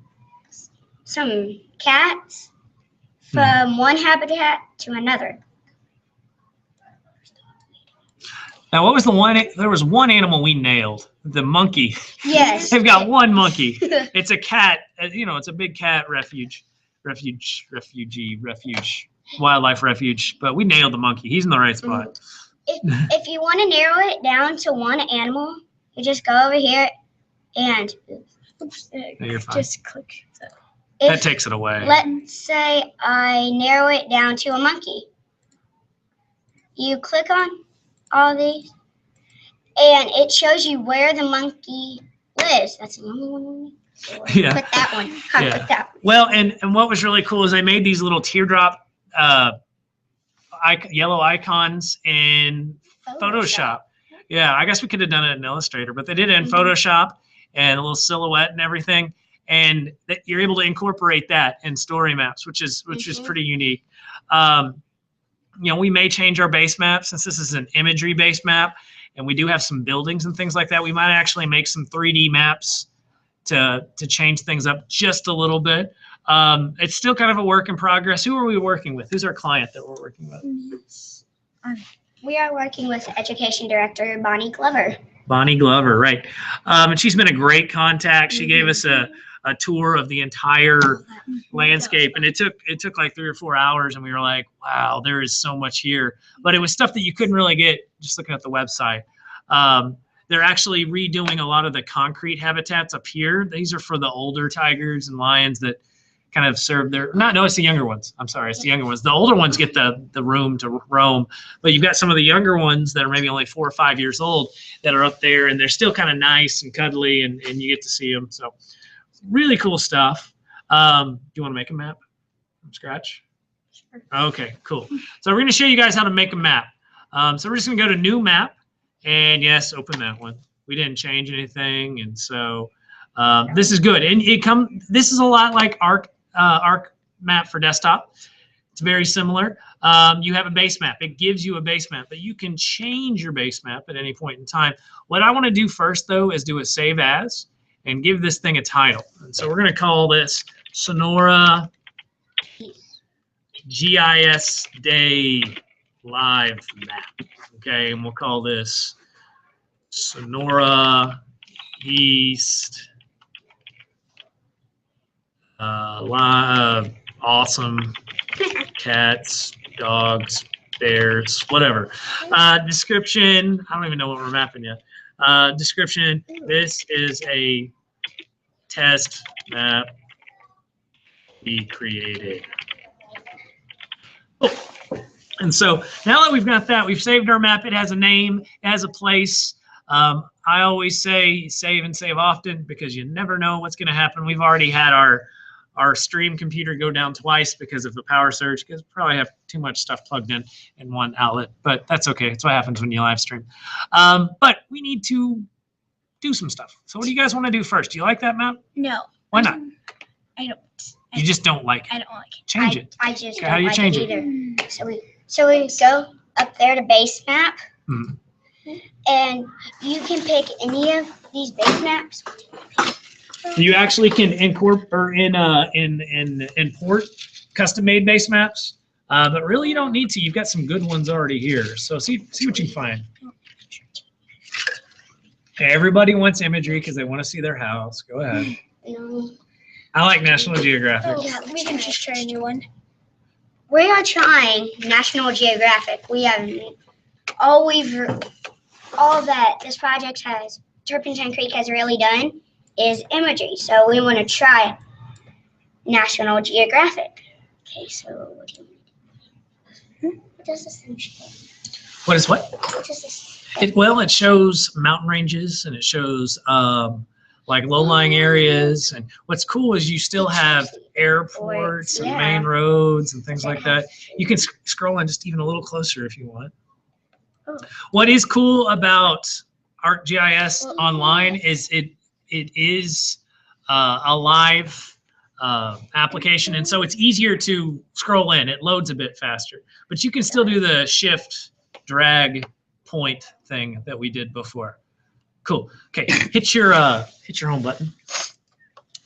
some cats from one habitat to another. Now, what was the one? There was one animal we nailed. The monkey. Yes. They've got one monkey. It's a cat. You know, it's a big cat wildlife refuge. But we nailed the monkey. He's in the right spot. If you want to narrow it down to one animal, you just go over here and you're fine. Just click that. That takes it away. Let's say I narrow it down to a monkey. You click on all these, and it shows you where the monkey lives. That's the only one. Yeah. Click that one. Click that one. Well, and what was really cool is they made these little teardrop yellow icons in Photoshop. Yeah, I guess we could have done it in Illustrator, but they did it in Photoshop, and a little silhouette and everything. And you're able to incorporate that in story maps, which is pretty unique. You know, we may change our base map since this is an imagery based map, and we do have some buildings and things like that. We might actually make some 3D maps to change things up just a little bit. It's still kind of a work in progress. Who are we working with? Who's our client that we're working with? We are working with Education Director Bonnie Glover. Bonnie Glover, right. And she's been a great contact. She gave us a tour of the entire landscape, and it took like 3 or 4 hours, and we were like, wow, there is so much here. But it was stuff that you couldn't really get just looking at the website. They're actually redoing a lot of the concrete habitats up here. These are for the older tigers and lions that kind of serve their, it's the younger ones. I'm sorry, it's the younger ones. The older ones get the room to roam, but you've got some of the younger ones that are maybe only 4 or 5 years old that are up there, and they're still kind of nice and cuddly, and you get to see them. So really cool stuff. Do you want to make a map from scratch? Sure. Okay, cool. So we're going to show you guys how to make a map. So we're just going to go to new map, and yes, open that one. We didn't change anything, and so this is good. And this is a lot like Arc map for desktop. It's very similar. You have a base map. It gives you a base map, but you can change your base map at any point in time. What I want to do first, though, is do a save as and give this thing a title. And so we're going to call this Sonora GIS Day Live Map. Okay, and we'll call this Sonora East live awesome cats, dogs, bears, whatever. Description, I don't even know what we're mapping yet. Description, this is a test map we created. Oh. And so now that we've got that, we've saved our map. It has a name, it has a place. I always say save and save often because you never know what's going to happen. We've already had our stream computer go down twice because of the power surge, because we probably have too much stuff plugged in one outlet, but that's okay. It's what happens when you live stream. But we need to do some stuff. So what do you guys want to do first? Do you like that map? No. Why not? I don't. You just don't like it. I don't like it. Change it. I just Okay, don't how do you like change it it? either. So we go up there to base map, and you can pick any of these base maps. You actually can import custom-made base maps, but really you don't need to. You've got some good ones already here. So see what you can find. Okay, everybody wants imagery because they want to see their house. Go ahead. No. I like National Geographic. Oh, yeah, we can just try a new one. We are trying National Geographic. We have all that this project has, Turpentine Creek has really done is imagery. So we want to try National Geographic. Okay, so what do you want? What does this thing show? What is what? What does this? It shows mountain ranges and it shows like low-lying areas. And what's cool is you still have airports and main roads and things like that. You can scroll in just even a little closer if you want. What is cool about ArcGIS Online is it is a live application, and so it's easier to scroll in. It loads a bit faster, but you can still do the shift, drag, point thing that we did before. Cool. Okay, hit your home button,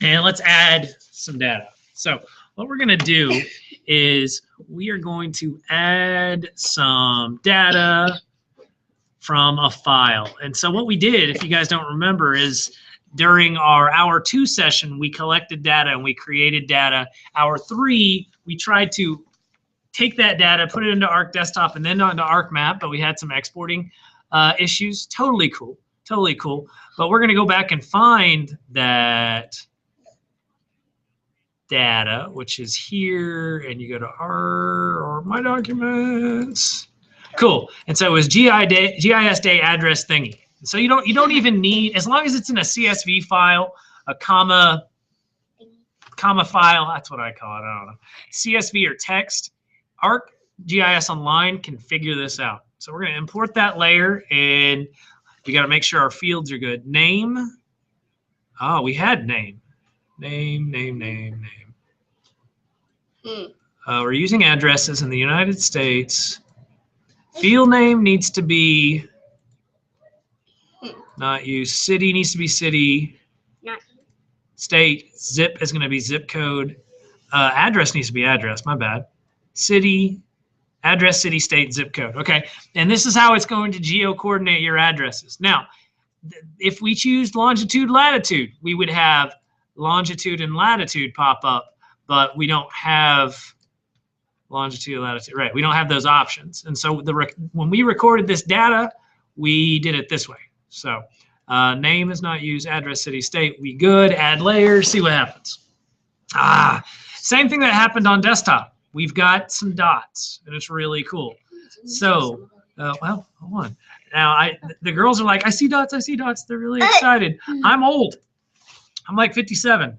and let's add some data. So what we're gonna do is we are going to add some data from a file. And so what we did, if you guys don't remember, is during our hour 2 session, we collected data and we created data. Hour 3, we tried to take that data, put it into Arc Desktop and then onto ArcMap, but we had some exporting issues. Totally cool, totally cool. But we're gonna go back and find that data, which is here, and you go to or My Documents. Cool. And so it was GIS day address thingy. So you don't even need, as long as it's in a CSV file, a comma file, that's what I call it, I don't know. CSV or text, ArcGIS Online can figure this out. So we're going to import that layer, and we got to make sure our fields are good. Name. Oh, we had name. Name. We're using addresses in the United States. Field name needs to be not used. City needs to be city. State, zip is going to be zip code. Address needs to be address, my bad. City, address, city, state, zip code. Okay, and this is how it's going to geo-coordinate your addresses. Now, if we choose longitude, latitude, we would have longitude and latitude pop up, but we don't have longitude, latitude, right? We don't have those options. And so when we recorded this data, we did it this way. So name is not used, address, city, state, we good, add layers, see what happens. Same thing that happened on desktop. We've got some dots, and it's really cool. So, well, hold on. Now, the girls are like, I see dots, I see dots. They're really excited. I'm old. I'm like 57.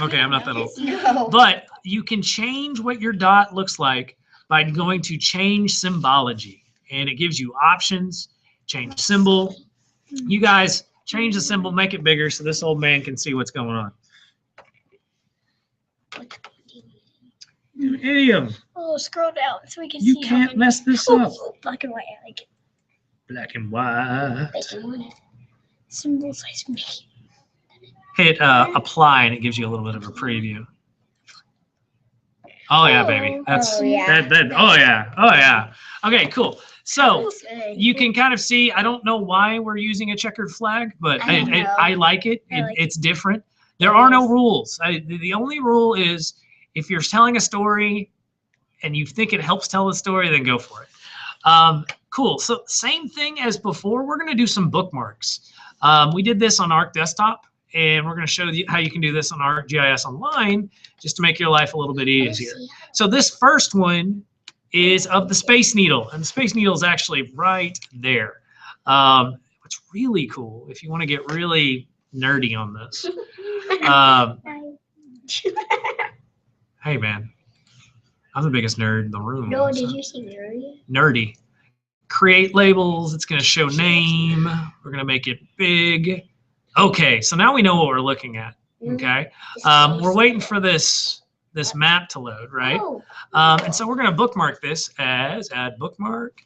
Okay, I'm not that old. No. But you can change what your dot looks like by going to change symbology. And it gives you options, change symbol. You guys change the symbol, make it bigger so this old man can see what's going on. Idiom. Oh, scroll down so we can see. You can't mess this up. Black and white, I like it. Black and white. Symbol size big. Hit apply and it gives you a little bit of a preview. Oh yeah, baby. That's oh yeah. Okay, cool. So you can kind of see, I don't know why we're using a checkered flag, but I like it. It's different. There are no rules. The only rule is if you're telling a story and you think it helps tell the story, then go for it. Cool. So same thing as before, we're going to do some bookmarks. We did this on Arc Desktop, and we're going to show you how you can do this on ArcGIS Online just to make your life a little bit easier. So this first one is of the Space Needle, and the Space Needle is actually right there. What's really cool, if you want to get really nerdy on this. Hey, man. I'm the biggest nerd in the room. No, did you say nerdy? Nerdy. Create labels. It's going to show name. We're going to make it big. Okay, so now we know what we're looking at. Okay. We're waiting for this map to load, right? And so we're going to bookmark this as add bookmark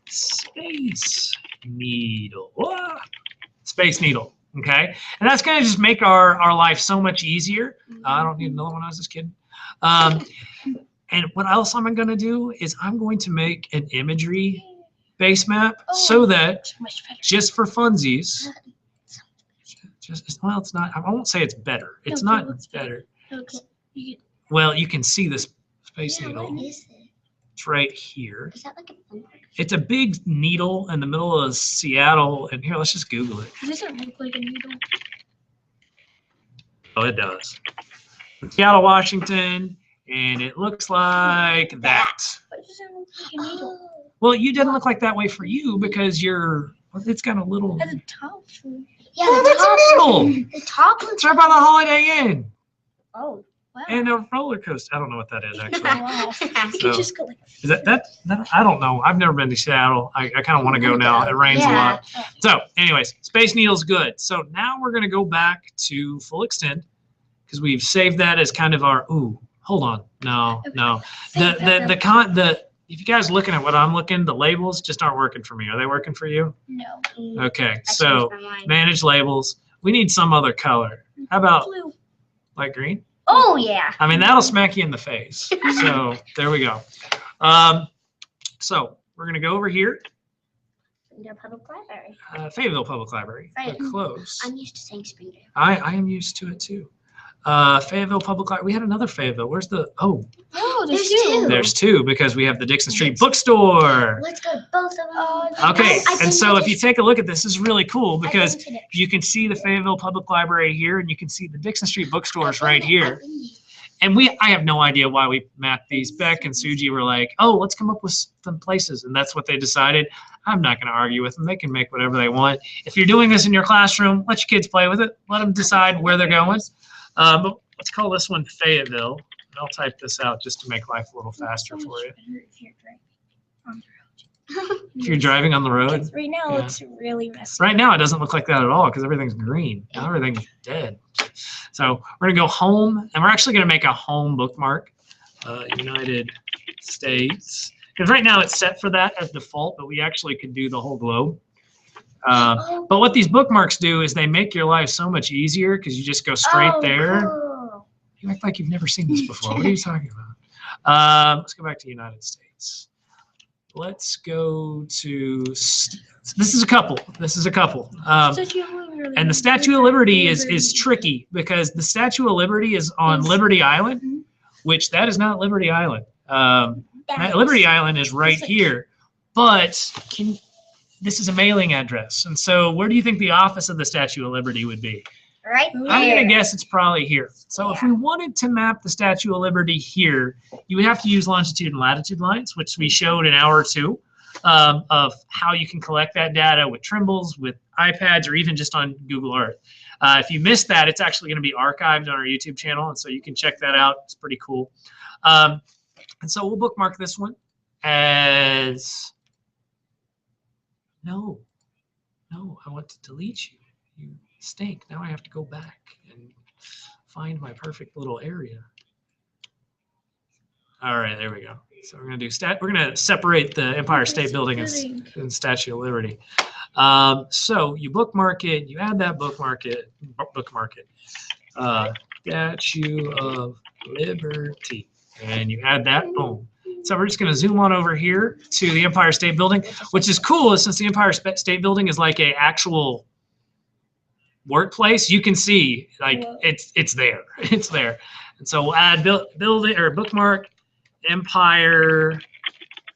Space Needle. Space Needle. Okay. And that's going to just make our life so much easier. I don't need another one. I was just kidding. And what else am I going to do is I'm going to make an imagery base map so that just for funsies, well, it's not. I won't say it's better. It's Okay, not what's better. Okay. Well, you can see this Space Yeah, Needle. what is it? It's right here. Is that like a phone? It's a big needle in the middle of Seattle. And here, let's just Google it. Does it look like a needle? Oh, it does. Seattle, Washington, and it looks like that. But does it look like a needle? Well, you didn't look like that way for you because it's got a little. At the top. Yeah, Oh, the that's top a one. needle. The top one. It's right by the Holiday Inn Oh, wow. and a roller coaster. I don't know what that is actually. Wow. You So- could just go like Is that I don't know. I've never been to Seattle. I kind of want to go now. It rains a lot. So, anyways, Space Needle's good. So now we're gonna go back to full extend because we've saved that as kind of our. Ooh, hold on. No. If you guys looking at what I'm looking, the labels just aren't working for me. Are they working for you? no. Okay. So manage labels. We need some other color. How about Blue. light green? Oh yeah. I mean, that'll smack you in the face. So there we go. So we're going to go over here, Springdale Public Library. Fayetteville Public Library. Right. We're close. I'm used to saying Springdale. I am used to it too. Fayetteville Public Library. We had another Fayetteville. Where's the, Oh, There's two. there's two because we have the Dixon Street Bookstore. Let's go both of them. Okay, I've been and so to if you take a look at this is really cool because I've been to you can see the Fayetteville Public Library here and you can see the Dixon Street Bookstores right here. And I have no idea why we mapped these. Beck and Suji were like, oh, let's come up with some places. And that's what they decided. I'm not going to argue with them. They can make whatever they want. If you're doing this in your classroom, let your kids play with it. Let them decide where they're going. But let's call this one Fayetteville. And I'll type this out just to make life a little faster for you. If you're driving on the road. Right now, Yeah. it's really messy. Right now, it doesn't look like that at all because everything's green. Now everything's dead. So we're going to go home, and we're actually going to make a home bookmark, United States. Because right now it's set for that as default, but we actually could do the whole globe. But what these bookmarks do is they make your life so much easier because you just go straight there. Cool. You act like you've never seen this before. What are you talking about? Let's go back to United States. Let's go to, this is a couple. And the Statue of Liberty is tricky because the Statue of Liberty is on Liberty Island, which that is not Liberty Island. Liberty Island is right here, but this is a mailing address. And so where do you think the office of the Statue of Liberty would be? Right there. I'm going to guess it's probably here. So if we wanted to map the Statue of Liberty here, you would have to use longitude and latitude lines, which we showed an hour or two of how you can collect that data with Trimbles, with iPads, or even just on Google Earth. If you missed that, it's actually going to be archived on our YouTube channel, and so you can check that out. It's pretty cool. And so we'll bookmark this one as, no, I want to delete you. You stink. Now I have to go back and find my perfect little area. All right, there we go. So we're gonna do we're gonna separate the Empire State Building and Statue of Liberty. So you bookmark it, you add that bookmark it. Statue of Liberty, and you add that. Boom. So we're just gonna zoom on over here to the Empire State Building, which is cool since the Empire State Building is like a actual workplace. You can see like it's there. It's there. And so we'll add building or bookmark Empire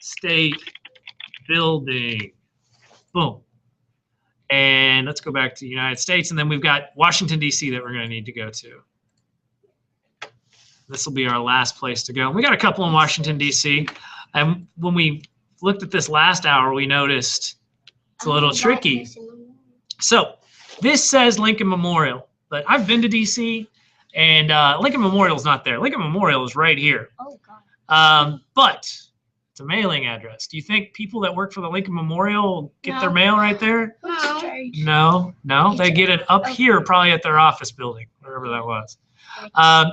State Building. Boom. And let's go back to the United States, and then we've got Washington D.C. that we're going to need to go to. This will be our last place to go. We got a couple in Washington D.C. And when we looked at this last hour, we noticed it's a little tricky. So this says Lincoln Memorial, but I've been to D.C. and Lincoln Memorial is not there. Lincoln Memorial is right here. Oh, God. But it's a mailing address. Do you think people that work for the Lincoln Memorial get their mail right there? No. They get it up here, probably at their office building, wherever that was.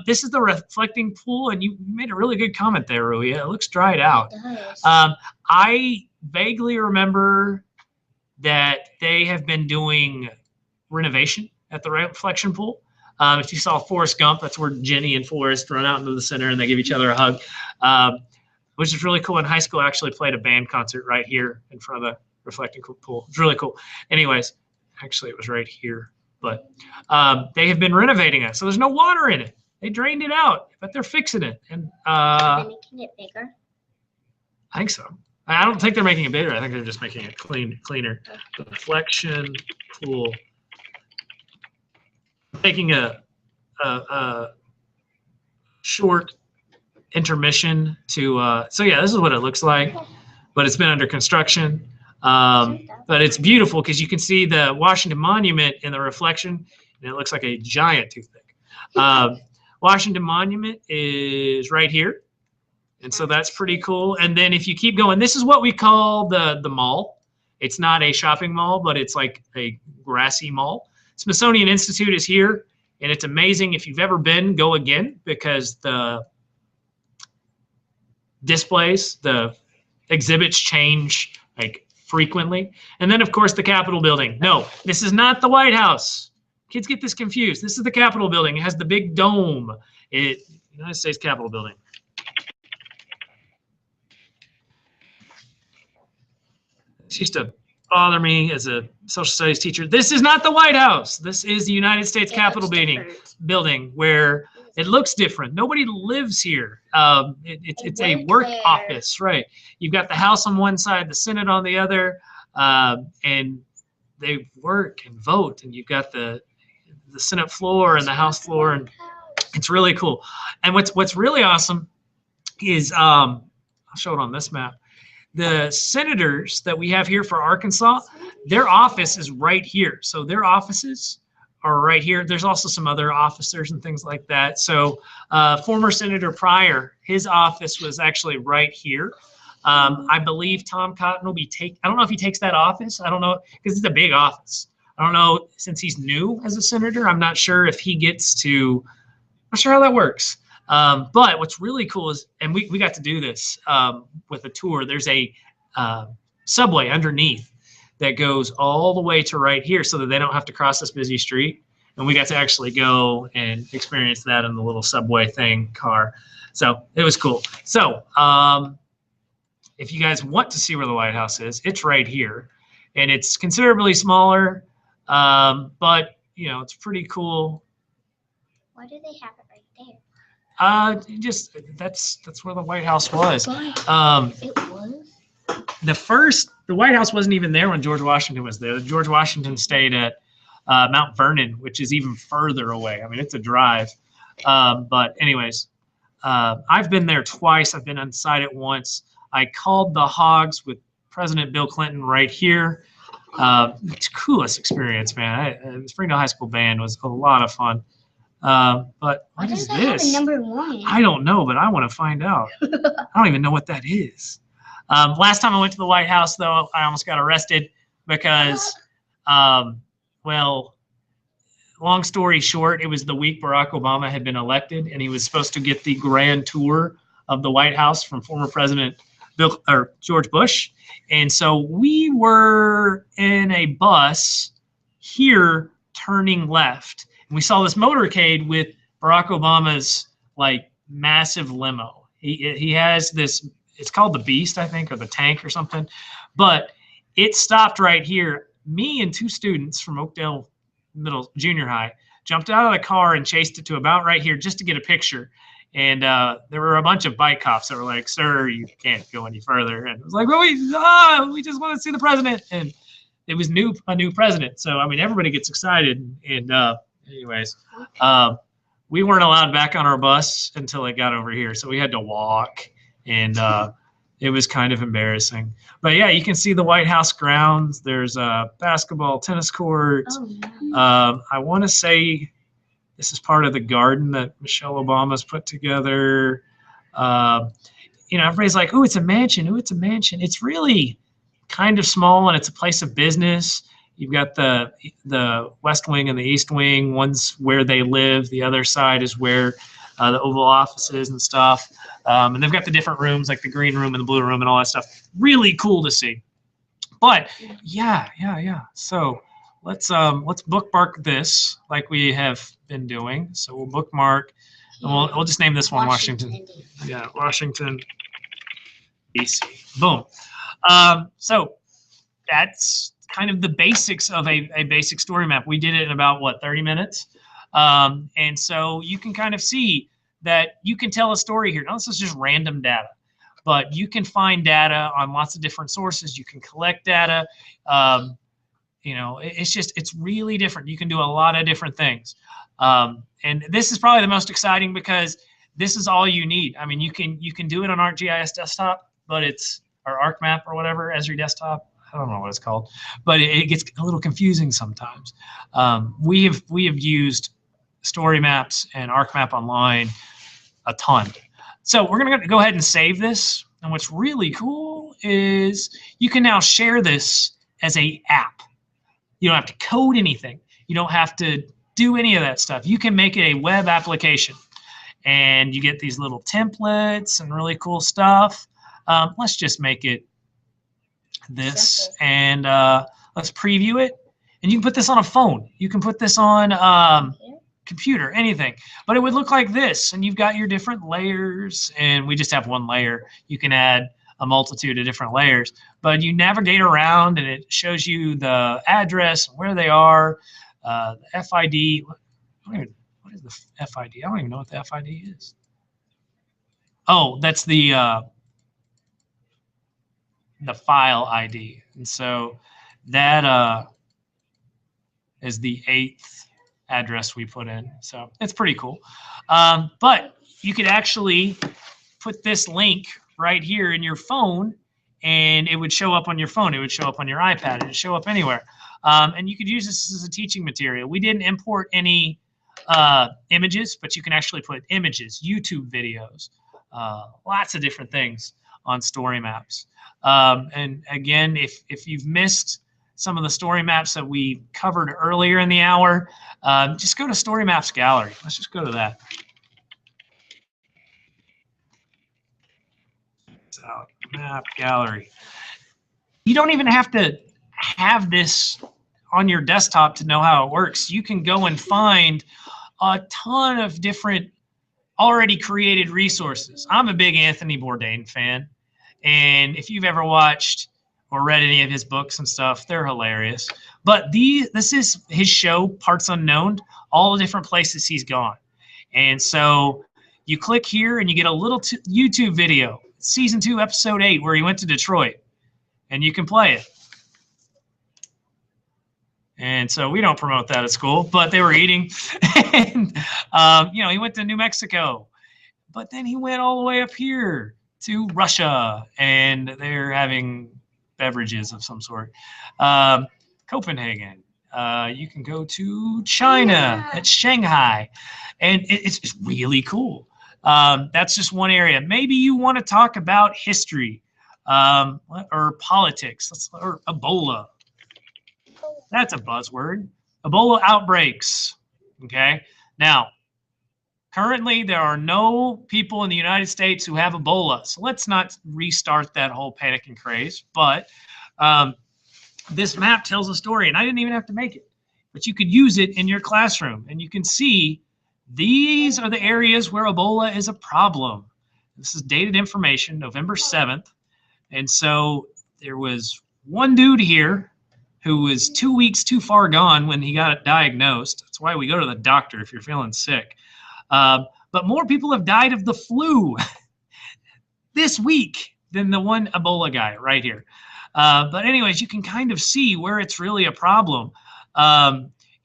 This is the reflecting pool, and you made a really good comment there, Rui. It looks dried out. I vaguely remember that they have been doing renovation at the reflection pool. If you saw Forrest Gump, that's where Jenny and Forrest run out into the center and they give each other a hug, which is really cool. In high school, I actually played a band concert right here in front of the reflecting pool. It's really cool. Anyways, actually, it was right here. But they have been renovating it, so there's no water in it. They drained it out, but they're fixing it. And Are they making it bigger? I think so. I don't think they're making it bigger. I think they're just making it cleaner. The reflection pool. Taking a short intermission to. So yeah, this is what it looks like, but it's been under construction. But it's beautiful because you can see the Washington Monument in the reflection, and it looks like a giant toothpick. Washington Monument is right here. And so that's pretty cool. And then if you keep going, this is what we call the mall. It's not a shopping mall, but it's like a grassy mall. Smithsonian Institute is here, and it's amazing. If you've ever been, go again, because the displays, the exhibits change like frequently. And then, of course, the Capitol building. No, this is not the White House. Kids get this confused. This is the Capitol building. It has the big dome. United States Capitol building. It used to bother me as a social studies teacher. This is not the White House. This is the United States Capitol building where it looks different. Nobody lives here. It's a work office, right? You've got the House on one side, the Senate on the other, and they work and vote. And you've got the Senate floor and the House floor, and it's really cool. And what's really awesome is I'll show it on this map. The senators that we have here for Arkansas, their office is right here. So their offices are right here. There's also some other officers and things like that. So former Senator Pryor, his office was actually right here. I believe Tom Cotton will be I don't know if he takes that office. I don't know, because it's a big office. I don't know, since he's new as a senator, I'm not sure if he gets to, I'm not sure how that works. But what's really cool is, and we got to do this with a tour, there's a subway underneath that goes all the way to right here so that they don't have to cross this busy street. And we got to actually go and experience that in the little subway car. So it was cool. So if you guys want to see where the White House is, it's right here. And it's considerably smaller, but, you know, it's pretty cool. Why do they have it right there? Just that's where the White House was. It was? The White House wasn't even there when George Washington was there. George Washington stayed at Mount Vernon, which is even further away. I mean, it's a drive. But anyways, I've been there twice. I've been inside it once. I called the Hogs with President Bill Clinton right here. It's the coolest experience, man. The Springdale High School Band was a lot of fun. But what is this? #1? I don't know, but I want to find out. I don't even know what that is. Last time I went to the White House, though, I almost got arrested because, well, long story short, it was the week Barack Obama had been elected, and he was supposed to get the grand tour of the White House from former President George Bush. And so we were in a bus here turning left. And we saw this motorcade with Barack Obama's like massive limo. He has this, it's called the Beast, I think, or the Tank or something. But it stopped right here. Me and two students from Oakdale Junior High jumped out of the car and chased it to about right here just to get a picture. And there were a bunch of bike cops that were like, "Sir, you can't go any further." And it was like, "Well, we just want to see the president." And it was a new president. So, I mean, everybody gets excited. And anyways, we weren't allowed back on our bus until it got over here. So we had to walk. And it was kind of embarrassing. But, yeah, you can see the White House grounds. There's a basketball, tennis court. Oh, nice. I want to say this is part of the garden that Michelle Obama's put together. You know, everybody's like, "Oh, it's a mansion. Oh, it's a mansion." It's really kind of small, and it's a place of business. You've got the West Wing and the East Wing. One's where they live. The other side is where the Oval Office is and stuff. And they've got the different rooms, like the green room and the blue room and all that stuff. Really cool to see. But yeah. So let's bookmark this like we have been doing. So we'll bookmark, and we'll just name this one Washington. Yeah, Washington, D.C. Boom. So that's kind of the basics of a basic story map. We did it in about, what, 30 minutes? And so you can kind of see that you can tell a story here. Now, this is just random data, but you can find data on lots of different sources. You can collect data. You know, it's really different. You can do a lot of different things. And this is probably the most exciting because this is all you need. I mean, you can do it on ArcGIS desktop, but or ArcMap or whatever, Esri desktop. I don't know what it's called, but it gets a little confusing sometimes. We have used story maps and ArcMap Online a ton. So we're going to go ahead and save this. And what's really cool is you can now share this as an app. You don't have to code anything. You don't have to do any of that stuff. You can make it a web application. And you get these little templates and really cool stuff. Let's just make it this. And let's preview it. And you can put this on a phone. You can put this on computer, anything. But it would look like this. And you've got your different layers. And we just have one layer. You can add a multitude of different layers. But you navigate around and it shows you the address, where they are, the FID. What is the FID? I don't even know what the FID is. Oh, that's the file ID. And so that is the 8th address we put in. So it's pretty cool. But you could actually put this link right here in your phone and it would show up on your phone. It would show up on your iPad. It would show up anywhere. And you could use this as a teaching material. We didn't import any images, but you can actually put images, YouTube videos, lots of different things on story maps. And again, if you've missed some of the story maps that we covered earlier in the hour, just go to Story Maps Gallery. Let's just go to that. So, Map Gallery. You don't even have to have this on your desktop to know how it works. You can go and find a ton of different already created resources. I'm a big Anthony Bourdain fan. And if you've ever watched or read any of his books and stuff, they're hilarious. But this is his show, Parts Unknown, all the different places he's gone. And so you click here and you get a little YouTube video, season 2, episode 8, where he went to Detroit. And you can play it. And so we don't promote that at school, but they were eating. And, you know, he went to New Mexico. But then he went all the way up here to Russia, and they're having beverages of some sort. Copenhagen. You can go to China, at Shanghai. And it's really cool. That's just one area. Maybe you want to talk about history or politics or Ebola. That's a buzzword. Ebola outbreaks. Okay. Now, currently, there are no people in the United States who have Ebola. So let's not restart that whole panic and craze. But this map tells a story, and I didn't even have to make it. But you could use it in your classroom, and you can see these are the areas where Ebola is a problem. This is dated information, November 7th. And so there was one dude here who was 2 weeks too far gone when he got diagnosed. That's why we go to the doctor if you're feeling sick. But more people have died of the flu this week than the one Ebola guy right here. But anyways, you can kind of see where it's really a problem.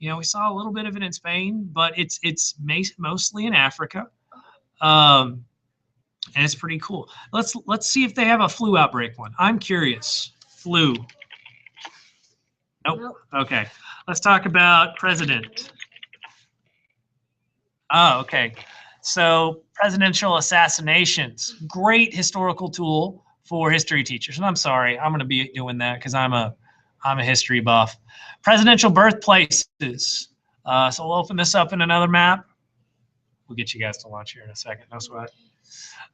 You know, we saw a little bit of it in Spain, but it's mostly in Africa. And it's pretty cool. Let's see if they have a flu outbreak one. I'm curious. Flu. Nope. Okay. Let's talk about president. Oh, okay. So presidential assassinations, great historical tool for history teachers. And I'm sorry, I'm going to be doing that because I'm a history buff. Presidential birthplaces. So we'll open this up in another map. We'll get you guys to launch here in a second. No sweat.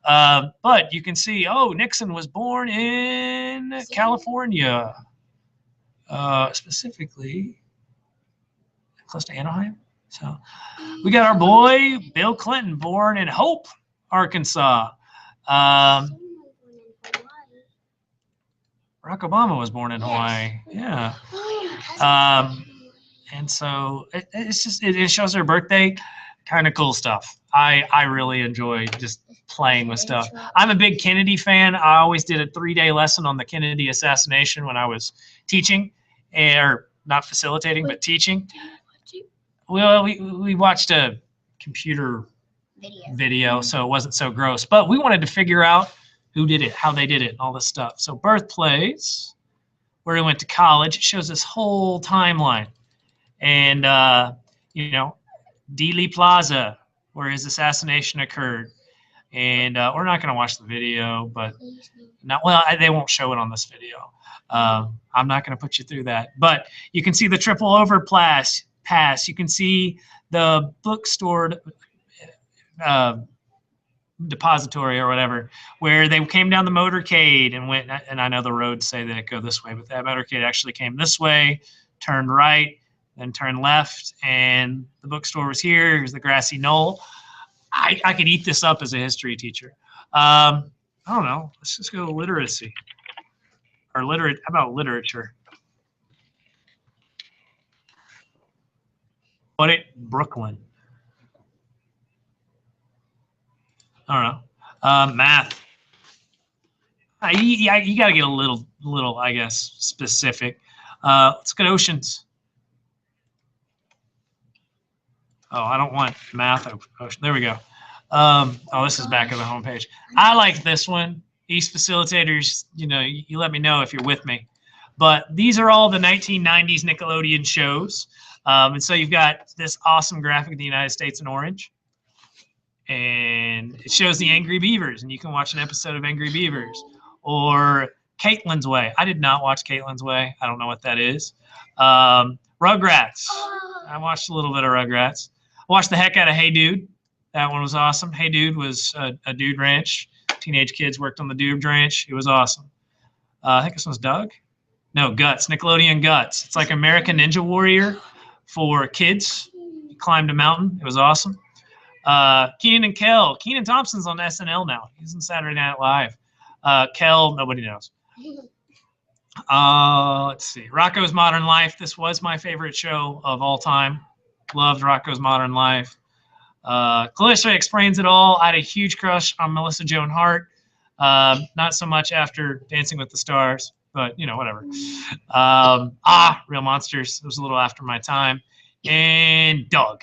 But you can see, oh, Nixon was born in California, specifically close to Anaheim. So we got our boy Bill Clinton, born in Hope, Arkansas. Barack Obama was born in Hawaii. Yeah. And so it shows their birthday. Kind of cool stuff. I really enjoy just playing with stuff. I'm a big Kennedy fan. I always did a 3-day lesson on the Kennedy assassination when I was teaching, or not facilitating, but teaching. Well, we watched a computer video, so it wasn't so gross. But we wanted to figure out who did it, how they did it, and all this stuff. So birthplace, where he went to college, it shows this whole timeline. And, you know, Dealey Plaza, where his assassination occurred. And we're not going to watch the video, but they won't show it on this video. I'm not going to put you through that. But you can see the triple overpass. You can see the bookstore depository or whatever, where they came down the motorcade and went. And I know the roads say that it go this way, but that motorcade actually came this way, turned right, then turned left, and the bookstore was here. Here's the grassy knoll. I could eat this up as a history teacher. I don't know. Let's just go literacy. Or how about literature? Brooklyn. I don't know. Math. You got to get a little, I guess, specific. Let's get oceans. Oh, I don't want math. Ocean. There we go. This is back of the homepage. I like this one. East facilitators, you let me know if you're with me. But these are all the 1990s Nickelodeon shows. And so you've got this awesome graphic of the United States in orange. And it shows the Angry Beavers. And you can watch an episode of Angry Beavers. Or Caitlin's Way. I did not watch Caitlin's Way. I don't know what that is. Rugrats. I watched a little bit of Rugrats. I watched the heck out of Hey Dude. That one was awesome. Hey Dude was a dude ranch. Teenage kids worked on the dude ranch. It was awesome. I think this one's Doug. No, Guts. Nickelodeon Guts. It's like American Ninja Warrior for kids. You climbed a mountain. It was awesome. Keenan and Kel. Keenan Thompson's on SNL now. He's on Saturday Night Live. Kel, nobody knows. Let's see. Rocko's Modern Life. This was my favorite show of all time. Loved Rocko's Modern Life. Clarissa Explains It All. I had a huge crush on Melissa Joan Hart. Not so much after Dancing with the Stars, but whatever. Real Monsters. It was a little after my time. And Doug,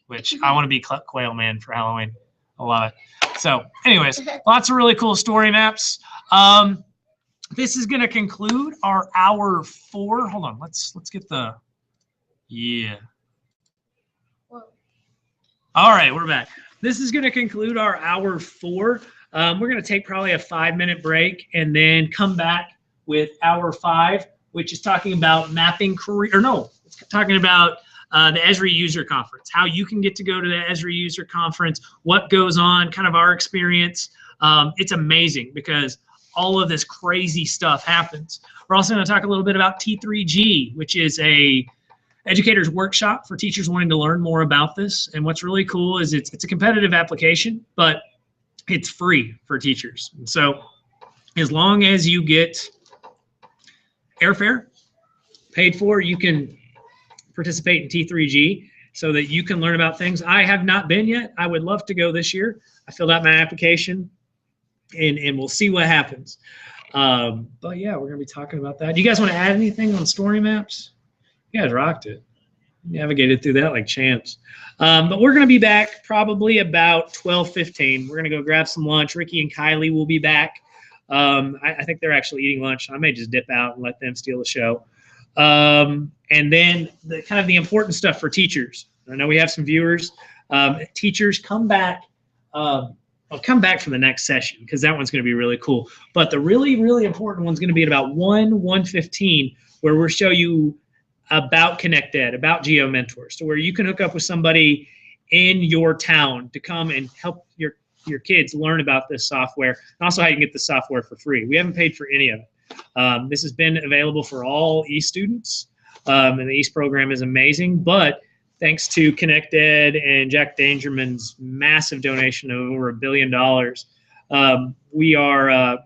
which I want to be Quail Man for Halloween. I love it. So anyways, lots of really cool story maps. This is going to conclude our hour 4. Hold on. Let's get the, yeah. All right, we're back. This is going to conclude our hour 4. We're going to take probably a 5-minute break and then come back with hour 5, which is talking about mapping career, it's talking about the Esri User Conference, how you can get to go to the Esri User Conference, what goes on, kind of our experience. It's amazing because all of this crazy stuff happens. We're also going to talk a little bit about T3G, which is a educator's workshop for teachers wanting to learn more about this. And what's really cool is it's a competitive application, but it's free for teachers. And so as long as you get airfare paid for, you can participate in T3G so that you can learn about things. I have not been yet. I would love to go this year. I filled out my application and we'll see what happens. But yeah, we're going to be talking about that. Do you guys want to add anything on story maps? You guys rocked it. Navigated through that like champs. But we're going to be back probably about 12:15. We're going to go grab some lunch. Ricky and Kylie will be back. I think they're actually eating lunch. I may just dip out and let them steal the show. And then the kind of the important stuff for teachers. I know we have some viewers. Teachers, come back. I'll come back for the next session because that one's going to be really cool. But the really, really important one's going to be at about 1:15, where we'll show you about ConnectEd, about Geo Mentors, to where you can hook up with somebody in your town to come and help your kids learn about this software, and also how you can get the software for free. We haven't paid for any of it. This has been available for all East students, and the East program is amazing, but thanks to ConnectEd and Jack Dangerman's massive donation of over $1 billion, we are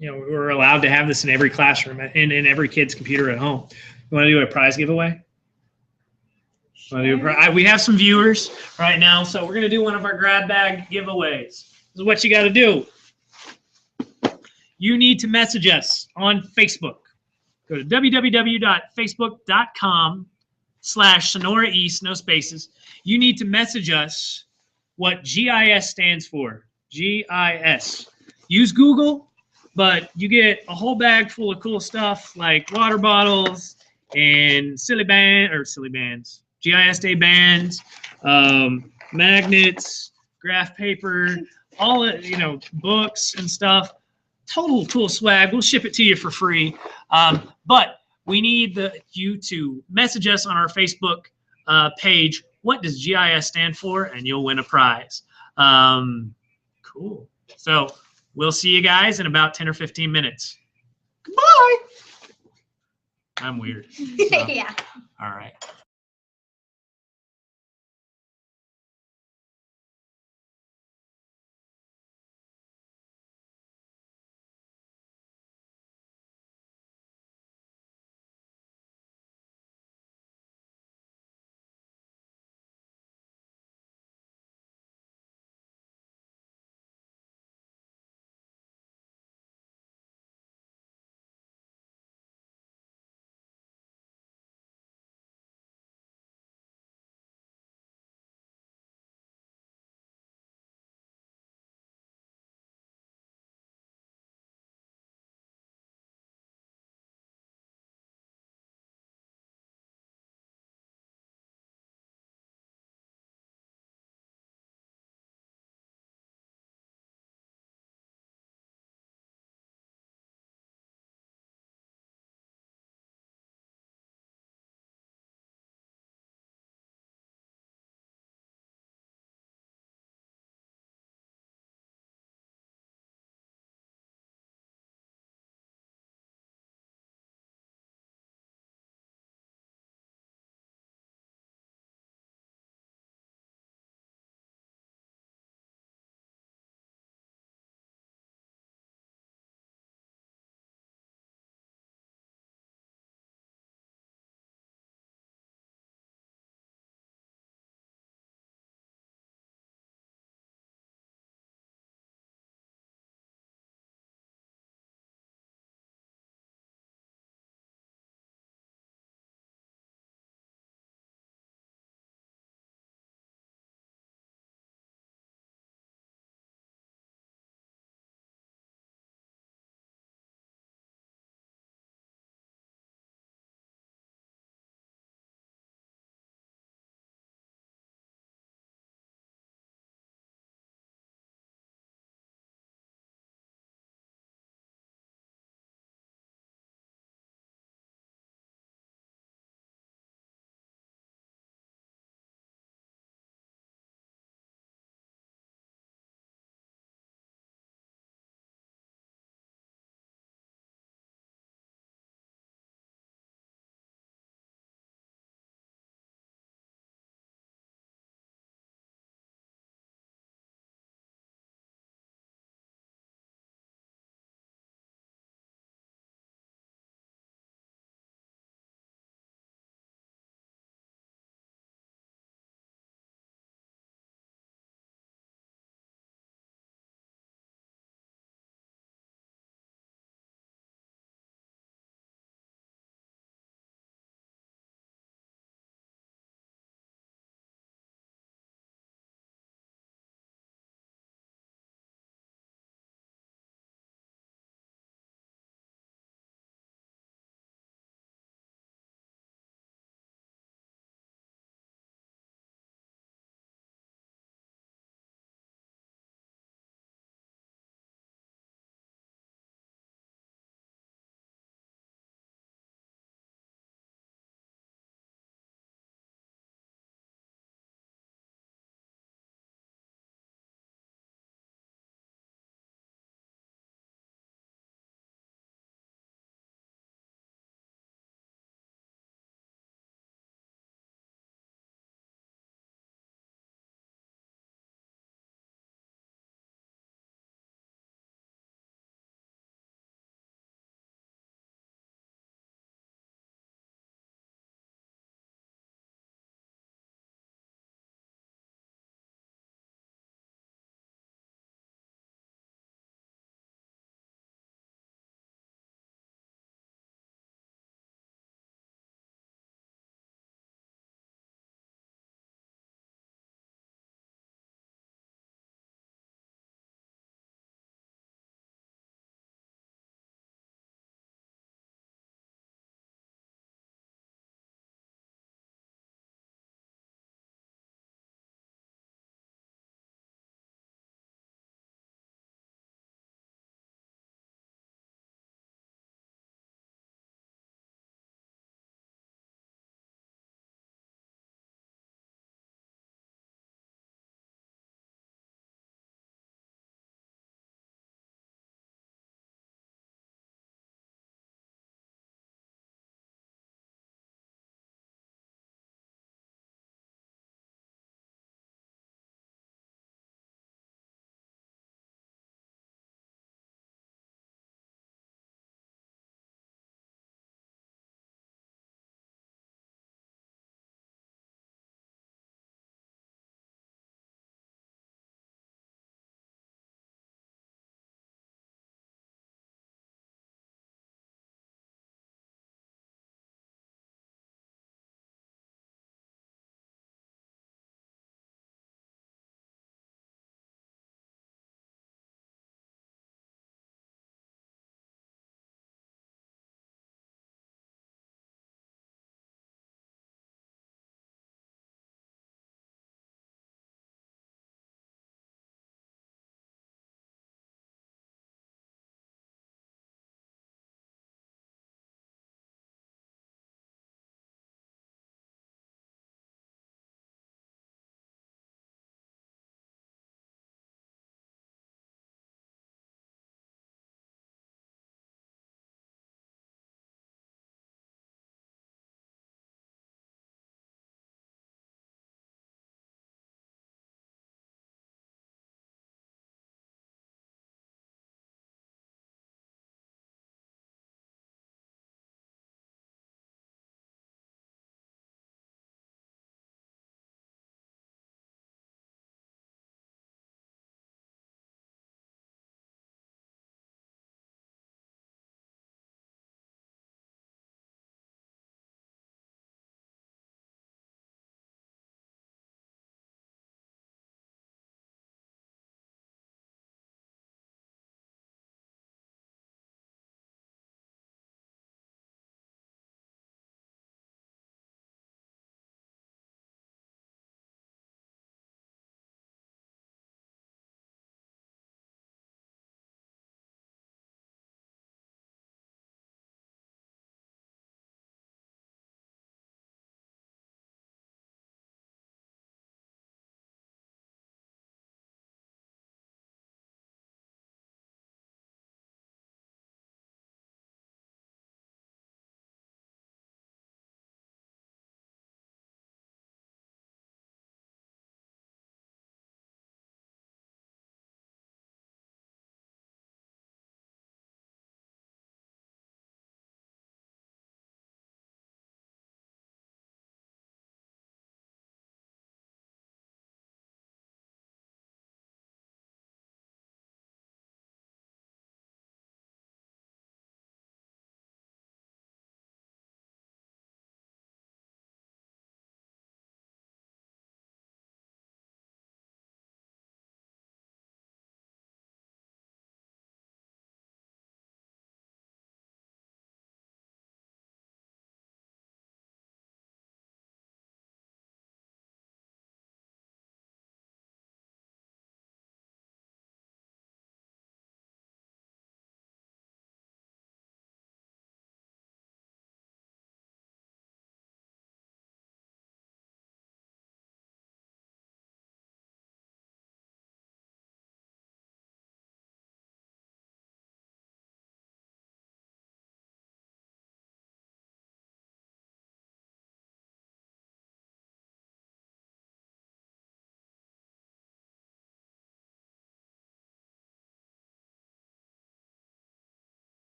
we're allowed to have this in every classroom and in every kid's computer at home. You want to do a prize giveaway? We have some viewers right now, so we're going to do one of our grab bag giveaways. This is what you got to do. You need to message us on Facebook. Go to www.facebook.com/Sonora East, no spaces. You need to message us what GIS stands for. GIS. Use Google, but you get a whole bag full of cool stuff like water bottles and silly bands, GIS day bands, magnets, graph paper, all books and stuff. Total cool swag. We'll ship it to you for free. But we need you to message us on our Facebook page. What does GIS stand for? And you'll win a prize. Cool. So we'll see you guys in about 10 or 15 minutes. Goodbye. I'm weird. So, Yeah. All right.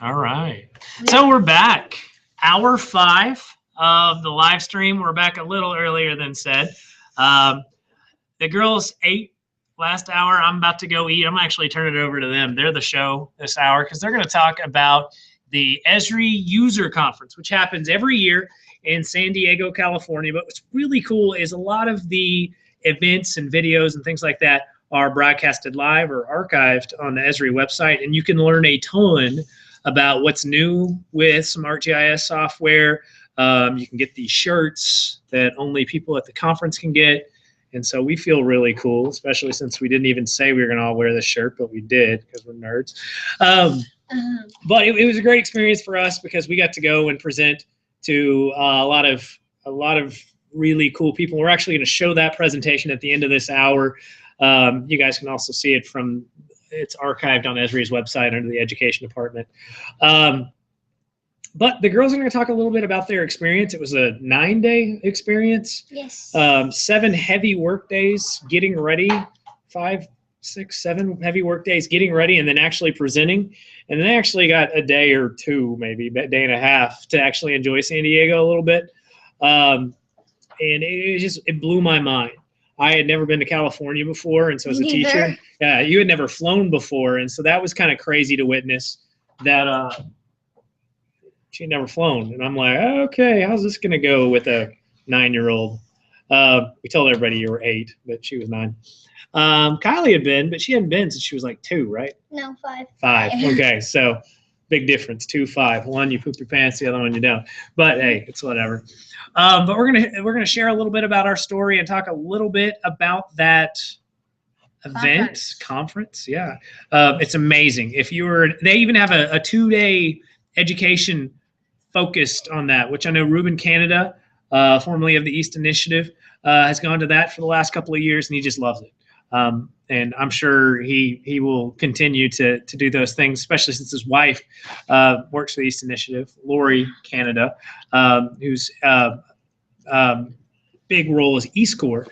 All right. So we're back. Hour 5 of the live stream. We're back a little earlier than said. The girls ate last hour. I'm about to go eat. I'm actually turning it over to them. They're the show this hour because they're going to talk about the Esri User Conference, which happens every year in San Diego, California. But what's really cool is a lot of the events and videos and things like that are broadcasted live or archived on the Esri website, and you can learn a ton about what's new with some ArcGIS software. You can get these shirts that only people at the conference can get. And so we feel really cool, especially since we didn't even say we were going to all wear this shirt, but we did because we're nerds. But it was a great experience for us because we got to go and present to a lot of really cool people. We're actually going to show that presentation at the end of this hour. You guys can also see it it's archived on Esri's website under the education department. But the girls are going to talk a little bit about their experience. It was a 9-day experience. Yes. 7 heavy work days getting ready, 5, 6, 7 heavy work days getting ready, and then actually presenting. And then they actually got a day or 2, maybe a day and a half to actually enjoy San Diego a little bit. And it blew my mind. I had never been to California before, and so as a teacher, you had never flown before, and so that was kind of crazy to witness that she had never flown. And I'm like, okay, how's this going to go with a 9-year-old? We told everybody you were 8, but she was 9. Kylie had been, but she hadn't been since she was like 2, right? No, 5. 5. Okay, so big difference. 2, 5. One, you poop your pants. The other one, you don't. But hey, it's whatever. But we're gonna share a little bit about our story and talk a little bit about that event conference. Yeah, it's amazing. They even have a 2-day education focused on that, which I know Ruben Canada, formerly of the East Initiative, has gone to that for the last couple of years, and he just loves it. And I'm sure he will continue to do those things, especially since his wife works for the East Initiative, Lori Canada, whose big role is East Corps.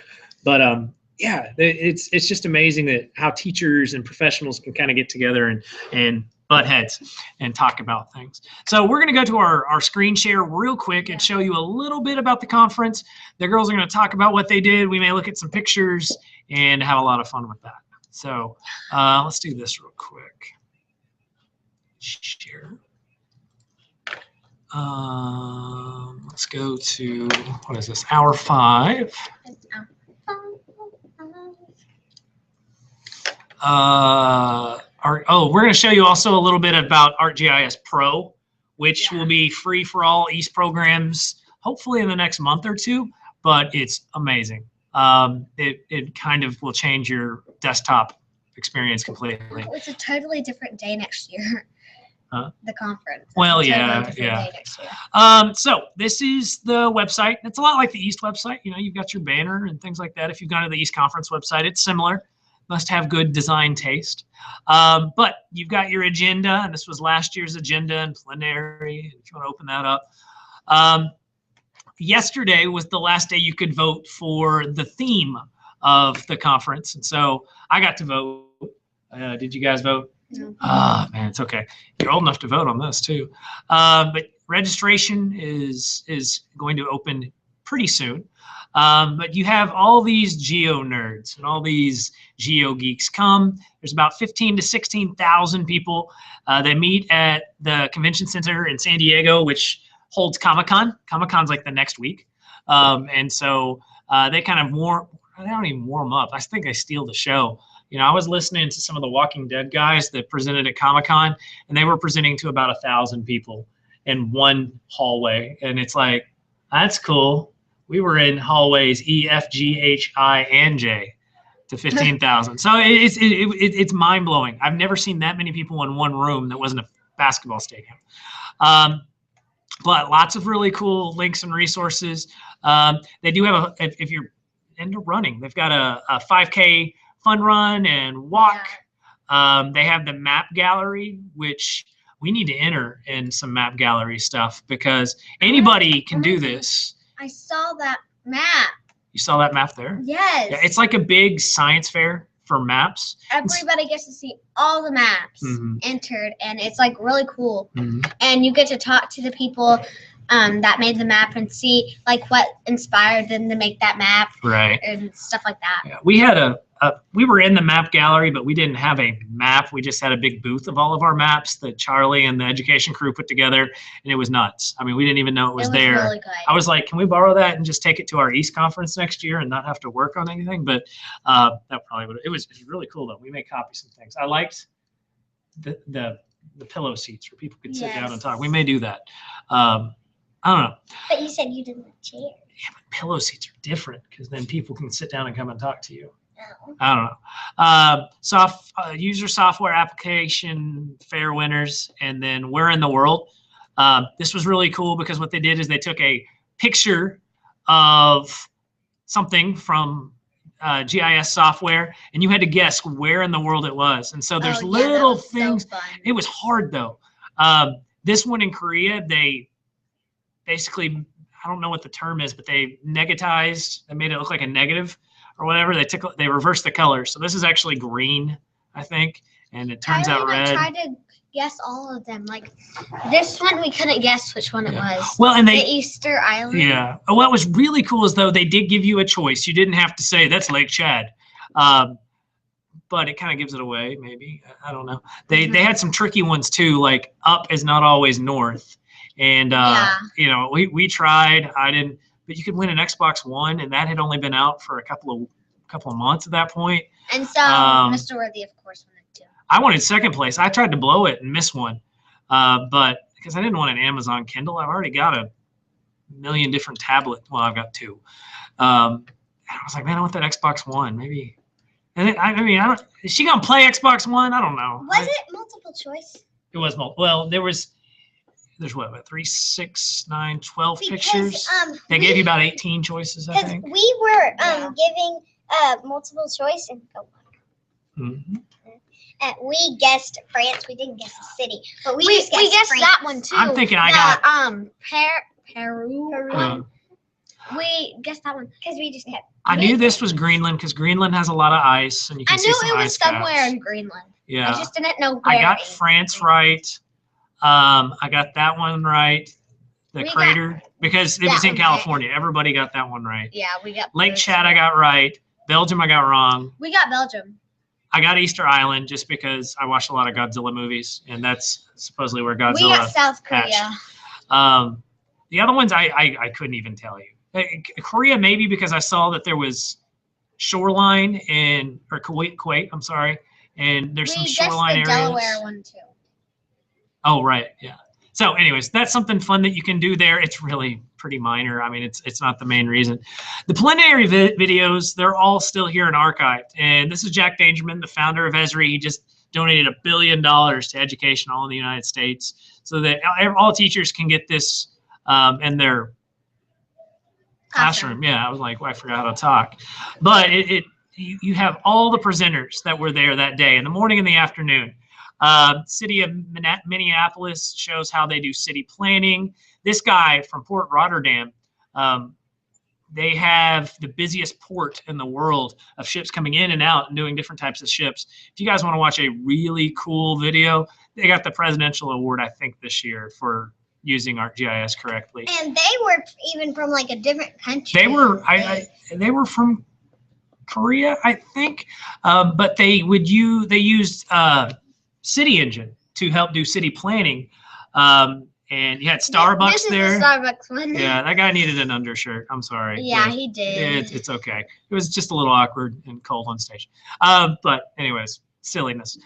But yeah, it's just amazing that how teachers and professionals can kind of get together and butt heads and talk about things. So we're going to go to our screen share real quick and show you a little bit about the conference. The girls are going to talk about what they did. We may look at some pictures and have a lot of fun with that. So let's do this real quick. Share. Let's go to, what is this, hour 5. We're going to show you also a little bit about ArcGIS Pro, which will be free for all East programs, hopefully in the next month or 2, but it's amazing. It kind of will change your desktop experience completely. It's a totally different day next year. The conference. Well, yeah. So this is the website. It's a lot like the East website. You know, you've got your banner and things like that. If you've gone to the East Conference website, it's similar. Must have good design taste. But you've got your agenda, and this was last year's agenda and plenary, if you want to open that up. Yesterday was the last day you could vote for the theme of the conference, and so I got to vote. Did you guys vote? No. Man, it's okay. You're old enough to vote on this too. But registration is going to open pretty soon. But you have all these geo nerds and all these geo geeks come. There's about 15 to 16,000 people. They meet at the convention center in San Diego, which holds Comic-Con. Comic-Con's like the next week. And so they kind of they don't even warm up. I think they steal the show. You know, I was listening to some of the Walking Dead guys that presented at Comic-Con, and they were presenting to about 1,000 people in one hallway. And it's like, that's cool. We were in hallways E, F, G, H, I, and J to 15,000. So it's mind blowing. I've never seen that many people in one room that wasn't a basketball stadium. But lots of really cool links and resources. They do have if you're into running, they've got a 5K fun run and walk. They have the map gallery, which we need to enter in some map gallery stuff because anybody can do this. I saw that map. You saw that map there? Yes. Yeah, it's like a big science fair for maps. Everybody gets to see all the maps entered, and it's like really cool. Mm-hmm. And you get to talk to the people that made the map and see like what inspired them to make that map, Right, and stuff like that. Yeah, we had we were in the map gallery, but we didn't have a map. We just had a big booth of all of our maps that Charlie and the education crew put together, and it was nuts. I mean, we didn't even know it was there. Really good. I was like, can we borrow that and just take it to our East conference next year and not have to work on anything? But that probably would. It was really cool though. We made copies of things. I liked the pillow seats where people could sit down and talk. We may do that. I don't know. But you said you didn't like chairs. Yeah, but pillow seats are different because then people can sit down and come and talk to you. I don't know. User software application fair winners, and then where in the world. This was really cool because what they did is they took a picture of something from GIS software, and you had to guess where in the world it was. And so there's little things. So it was hard though. This one in Korea, they basically, I don't know what the term is, but they negatized. They made it look like a negative or whatever. They reversed the color. So this is actually green, I think, and it turns out red. I tried to guess all of them. Like this one, we couldn't guess which one it was. Well, and the Easter Island. Yeah. What was really cool is though they did give you a choice. You didn't have to say that's Lake Chad, but it kind of gives it away. Maybe, I don't know. They had some tricky ones too. Like up is not always north, and you know we tried. I didn't. But you could win an Xbox One, and that had only been out for a couple of months at that point. And so Mr. Worthy, of course, wanted to. I wanted second place. I tried to blow it and miss one, but because I didn't want an Amazon Kindle, I've already got a million different tablets. Well, I've got two. I was like, man, I want that Xbox One, maybe. And I mean, I don't. Is she gonna play Xbox One? I don't know. Was it multiple choice? It was multiple. Well, there's what, 3, 6, 9, 12 pictures. They gave you about 18 choices, I think. We were giving multiple choice and we guessed France. We didn't guess the city, but we guessed France. That one too. I'm thinking I got Peru. We guessed that one because we just kept. I knew this was Greenland because Greenland has a lot of ice, and you can see some ice caps. I knew it was somewhere in Greenland. Yeah. I just didn't know where. I got France right. I got that one right. The crater, because it was in California. Right. Everybody got that one right. Yeah, we got Lake Chad. I got right. Belgium, I got wrong. We got Belgium. I got Easter Island just because I watched a lot of Godzilla movies, and that's supposedly where Godzilla. We got South Korea. The other ones I couldn't even tell you. Korea maybe because I saw that there was shoreline or Kuwait. I'm sorry, and there's some shoreline areas. Delaware one too. Oh right, yeah. So, anyways, that's something fun that you can do there. It's really pretty minor. I mean, it's not the main reason. The preliminary videos, they're all still here and archived. And this is Jack Dangerman, the founder of Esri. He just donated $1 billion to education all in the United States so that all teachers can get this in their classroom. Yeah, I was like, well, I forgot how to talk. But you have all the presenters that were there that day in the morning and the afternoon. City of Minneapolis shows how they do city planning. This guy from Port Rotterdam, they have the busiest port in the world of ships coming in and out and doing different types of ships. If you guys want to watch a really cool video, they got the presidential award, I think, this year for using ArcGIS correctly. And they were even from like a different country. They were they were from Korea, I think, but they used City Engine to help do city planning, and you had Starbucks this is there. The Starbucks one. Yeah, that guy needed an undershirt. I'm sorry. Yeah, he did. It's okay. It was just a little awkward and cold on stage. But anyways, silliness.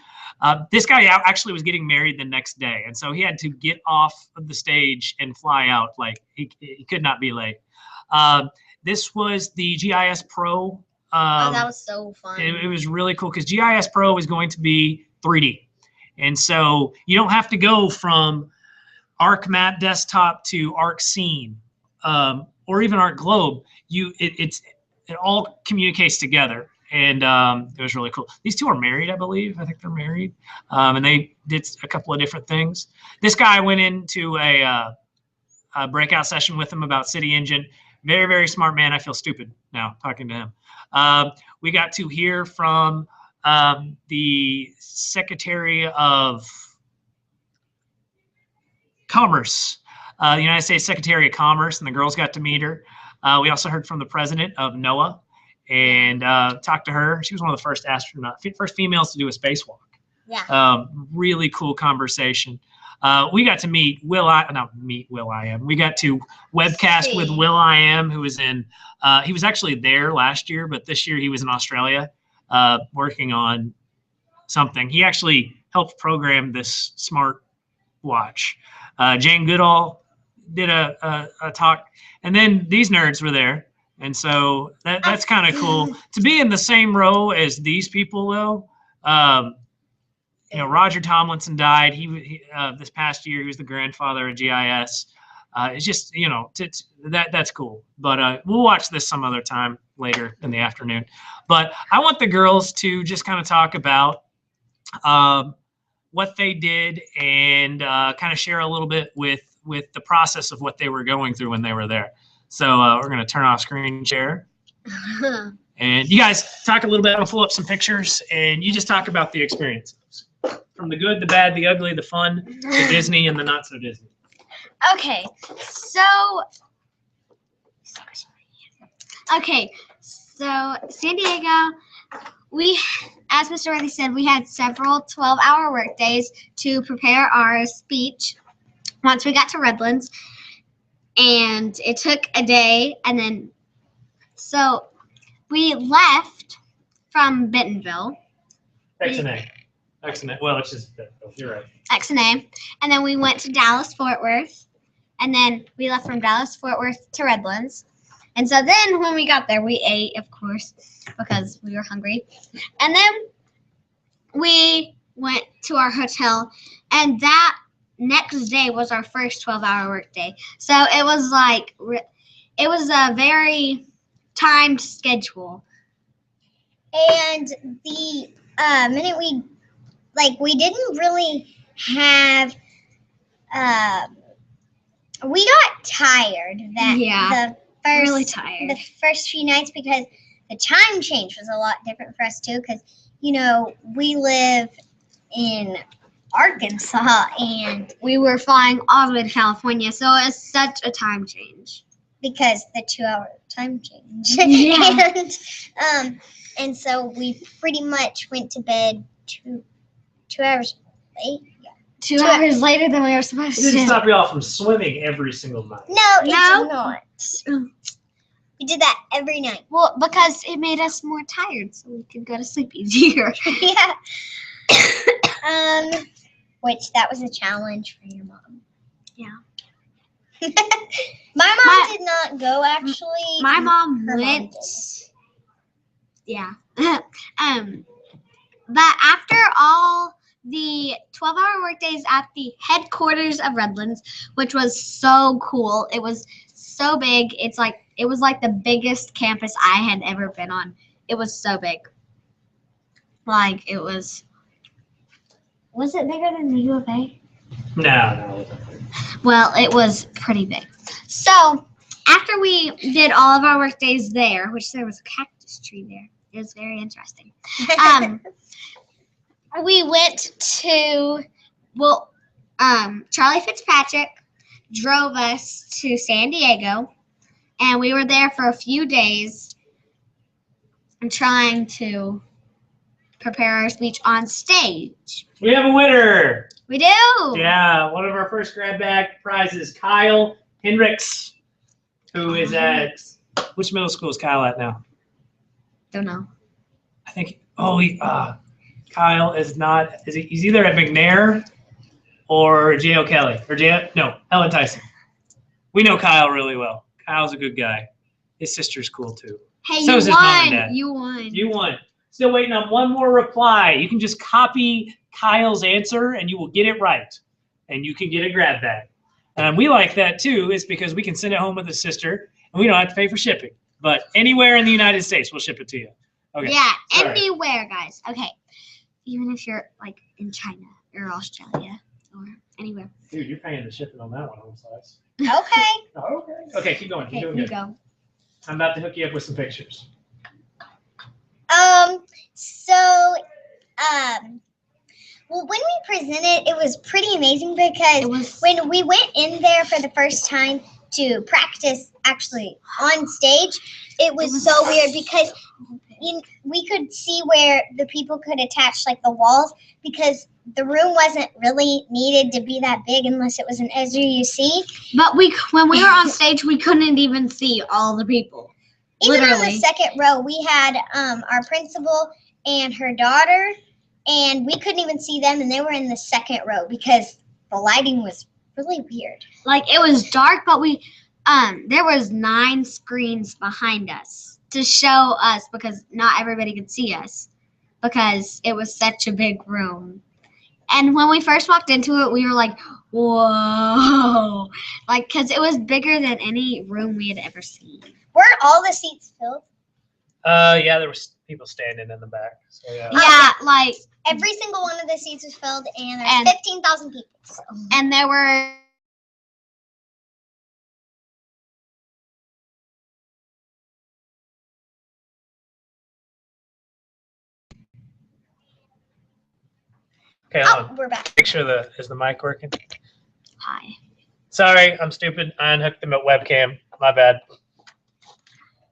This guy actually was getting married the next day, and so he had to get off of the stage and fly out. Like he could not be late. This was the GIS Pro. That was so fun. It was really cool because GIS Pro is going to be 3D. And so you don't have to go from ArcMap desktop to ArcScene or even ArcGlobe. It all communicates together, and it was really cool. These two are married, I believe. I think they're married, and they did a couple of different things. This guy went into a breakout session with him about City Engine. Very, very smart man. I feel stupid now talking to him. We got to hear from the Secretary of Commerce, the United States Secretary of Commerce, and the girls got to meet her. We also heard from the president of NOAA and talked to her. She was one of the first first females to do a spacewalk. Yeah. Really cool conversation. We got to meet We got to webcast with Will.i.am, who was he was actually there last year, but this year he was in Australia working on something. He actually helped program this smart watch. Jane Goodall did a talk, and then these nerds were there. And so that's kind of cool to be in the same row as these people, though. Roger Tomlinson died. He this past year. He was the grandfather of GIS. It's just, that's cool. But we'll watch this some other time later in the afternoon. But I want the girls to just kind of talk about what they did and kind of share a little bit with the process of what they were going through when they were there. So we're going to turn off screen share. And you guys talk a little bit. I'm going to pull up some pictures, and you just talk about the experiences. From the good, the bad, the ugly, the fun, the Disney, and the not so Disney. Okay, so San Diego, as Mr. Worthy said, we had several 12-hour work days to prepare our speech once we got to Redlands. And it took a day, and then, so we left from Bentonville. XNA. Well, it's just Bentonville. You're right. XNA. And then we went to Dallas-Fort Worth. And then we left from Dallas-Fort Worth to Redlands. And so then when we got there, we ate, of course, because we were hungry. And then we went to our hotel. And that next day was our first 12-hour work day. So it was a very timed schedule. And the minute we didn't really have, we got tired the first few nights because the time change was a lot different for us too, because, we live in Arkansas and we were flying all the way to California, so it was such a time change. Because the 2-hour time change. Yeah. And so we pretty much went to bed 2 hours late. Yeah. 2 hours later than we were supposed to. It didn't stop you all from swimming every single night. No, it's not. We did that every night. Well, because it made us more tired, so we could go to sleep easier. Yeah. Which that was a challenge for your mom. Yeah. My mom did not go, actually. My mom went. Yeah. But after all the 12-hour workdays at the headquarters of Redlands, which was so cool. It was so big. It was like the biggest campus I had ever been on. It was so big. Was it bigger than the U of A? No. Well, it was pretty big. So after we did all of our work days there, which there was a cactus tree there. It was very interesting. We went to, Charlie Fitzpatrick drove us to San Diego, and we were there for a few days trying to prepare our speech on stage. We have a winner. We do. Yeah, one of our first grab bag prizes, Kyle Hendricks, who is at, which middle school is Kyle at now? Don't know. I think, Kyle is not, he's either at McNair or J.O. Kelly, Helen Tyson. We know Kyle really well. Kyle's a good guy. His sister's cool too. Hey, so is his mom and dad. You won. You won. Still waiting on one more reply. You can just copy Kyle's answer and you will get it right. And you can get a grab bag. And we like that too, is because we can send it home with his sister and we don't have to pay for shipping. But anywhere in the United States, we'll ship it to you. Okay. Yeah, Sorry. anywhere, guys. Okay. Even if you're in China or Australia or anywhere. Dude, you're paying the shipping on that one, home size. Okay. Okay, keep going. You're doing good. Go. I'm about to hook you up with some pictures. Well, when we presented, it was pretty amazing because when we went in there for the first time to practice actually on stage, it was so weird because we could see where the people could attach like the walls because the room wasn't really needed to be that big unless it was an SUC. But when we were on stage, we couldn't even see all the people. Even on the second row, we had our principal and her daughter, and we couldn't even see them, and they were in the second row because the lighting was really weird. Like it was dark, but there was 9 screens behind us to show us because not everybody could see us because it was such a big room. And when we first walked into it, we were like, whoa, like because it was bigger than any room we had ever seen. Weren't all the seats filled? Yeah, there was people standing in the back. So yeah. Yeah, like every single one of the seats was filled, and there's 15,000 people. So. And there were. Okay, hold on. We're back. Make sure is the mic working? Hi. Sorry, I'm stupid. I unhooked them at webcam. My bad.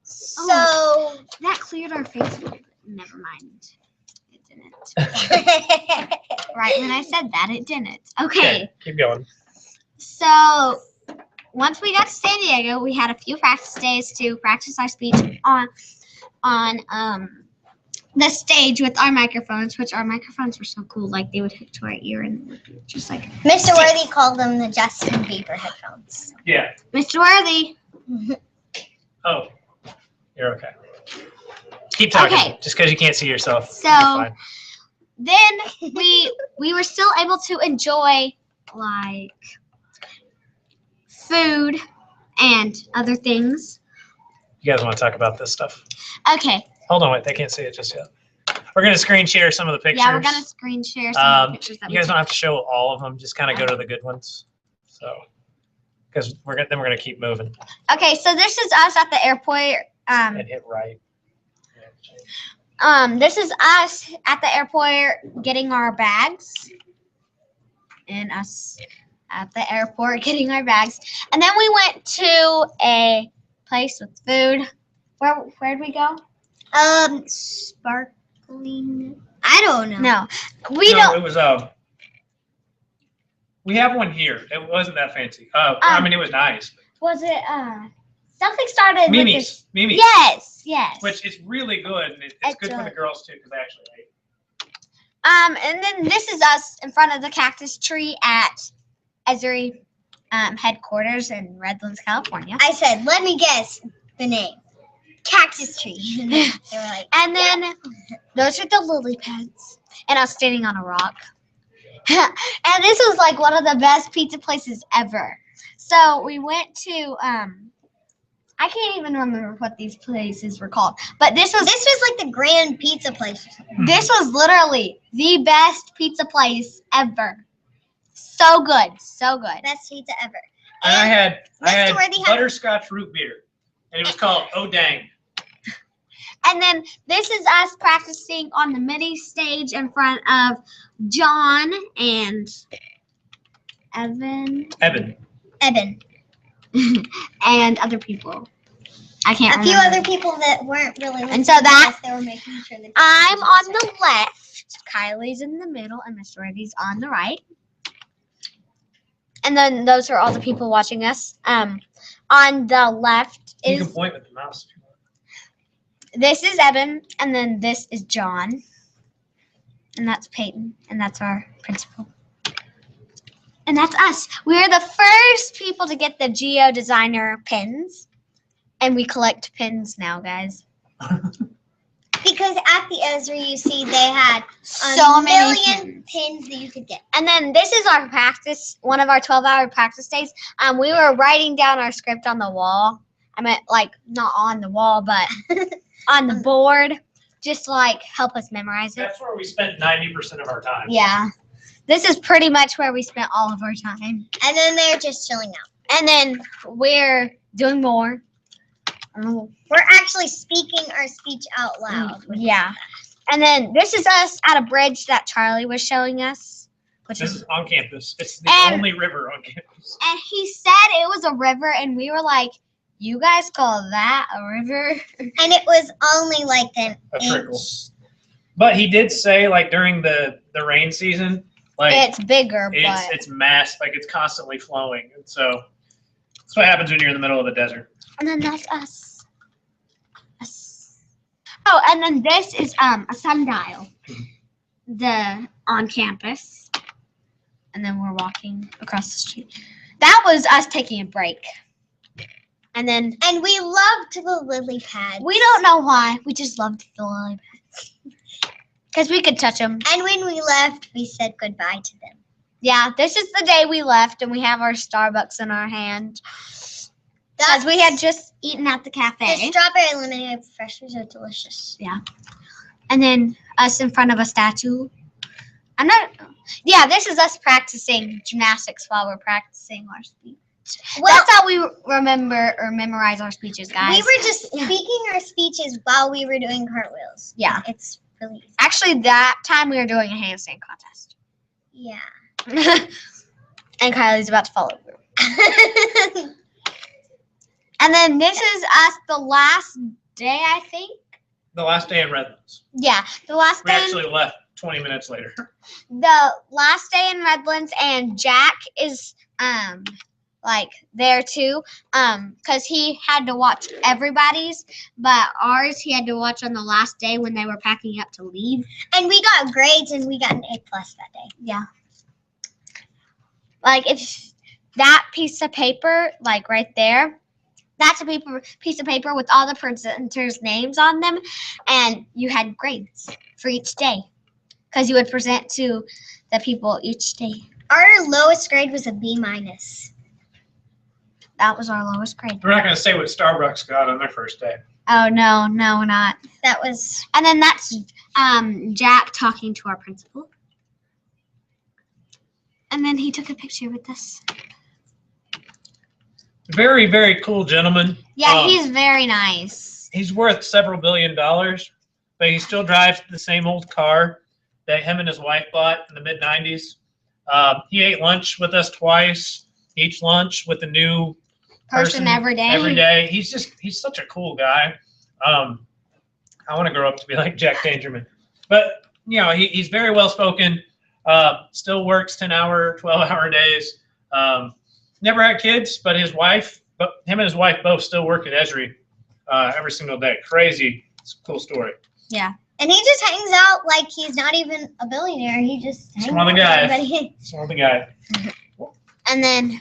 So that cleared our Facebook. Never mind. It didn't. Right when I said that, it didn't. Okay. Keep going. So once we got to San Diego, we had a few practice days to practice our speech on the stage with our microphones, which our microphones were so cool. Like they would hook to our ear and just like. Mr. Worthy called them the Justin Bieber headphones. Yeah. Mr. Worthy. Oh, you're okay. Keep talking. Okay. Just because you can't see yourself. So then we were still able to enjoy like food and other things. You guys want to talk about this stuff? Okay. Hold on, wait. They can't see it just yet. We're going to screen share some of the pictures. Yeah, we're going to screen share some of the pictures that you guys don't have to show all of them. Just kind of go to the good ones. So, because we're going to keep moving. Okay, so this is us at the airport. And hit right. This is us at the airport getting our bags. And us at the airport getting our bags. And then we went to a place with food. Where'd we go? Sparkling. I don't know. No, don't. It was we have one here. It wasn't that fancy. I mean, it was nice. Was it something started Mimi's. with Mimi's. Yes. Which is really good, and it's good for the girls too because they actually ate. And then this is us in front of the cactus tree at Esri headquarters in Redlands, California. I said, let me guess the name. Cactus tree. They were like, and then those are the lily pads. And I was standing on a rock. And this was like one of the best pizza places ever. So we went to I can't even remember what these places were called. But this was like the grand pizza place. This was literally the best pizza place ever. So good. So good. Best pizza ever. And I had butterscotch root beer. And it was called Oh Dang. And then this is us practicing on the mini stage in front of John and Evan. And other people. I can't remember. A few other people that weren't really. And so that they were making sure that I'm on the left, Kylie's in the middle, and Mr. Reddy's on the right. And then those are all the people watching us. On the left is. You can point with the mouse. This is Evan, and then this is John. And that's Peyton, and that's our principal. And that's us. We're the first people to get the Geo Designer pins. And we collect pins now, guys. Because at the Esri, you see, they had so many million pins that you could get. And then this is our practice, one of our 12-hour practice days. We were writing down our script on the wall. I meant, like, not on the wall, but on the board. Just, like, help us memorize it. That's where we spent 90% of our time. Yeah. This is pretty much where we spent all of our time. And then they're just chilling out. And then we're doing more. We're actually speaking our speech out loud. Yeah. And then this is us at a bridge that Charlie was showing us. This is on campus. It's the only river on campus. And he said it was a river, and we were like, you guys call that a river? And it was only like an trickle. inch. But he did say, like, during the rain season, like It's bigger, it's mass, like it's constantly flowing. And so that's what happens when you're in the middle of the desert. And then that's us. Oh, and then this is a sundial. On campus. And then we're walking across the street. That was us taking a break. And we loved the lily pads. We don't know why. We just loved the lily pads. Because we could touch them. And when we left, we said goodbye to them. Yeah, this is the day we left, and we have our Starbucks in our hand. Because we had just eaten at the cafe. The strawberry lemonade refreshers are delicious. Yeah. And then us in front of a statue. This is us practicing gymnastics while we're practicing our speech. Well, that's how we remember or memorize our speeches, guys. We were just speaking our speeches while we were doing cartwheels. Yeah. It's really easy. Actually, that time we were doing a handstand contest. Yeah. And Kylie's about to fall over. And then this is us the last day, I think. The last day in Redlands. Yeah, the last We day. actually left 20 minutes later. The last day in Redlands, and Jack is there too, because he had to watch everybody's, but ours he had to watch on the last day when they were packing up to leave. And we got grades, and we got an A+ that day. Yeah. Like if that piece of paper, like right there, that's a piece of paper with all the presenters' names on them, and you had grades for each day, because you would present to the people each day. Our lowest grade was a B-. That was our lowest grade. We're not going to say what Starbucks got on their first day. Oh, no, we're not. That was... And then that's Jack talking to our principal. And then he took a picture with us. Very, very cool gentleman. Yeah, he's very nice. He's worth several $1 billion, but he still drives the same old car that him and his wife bought in the mid-90s. He ate lunch with us twice, each lunch with a new person every day. Every day. He's such a cool guy. I want to grow up to be like Jack Dangerman. But, he's very well-spoken, still works 10-hour, 12-hour days. Never had kids, but him and his wife both still work at Esri every single day. Crazy. It's a cool story. Yeah. And he just hangs out like he's not even a billionaire. He just hangs One of the out guys. with everybody. One of the guys. And then,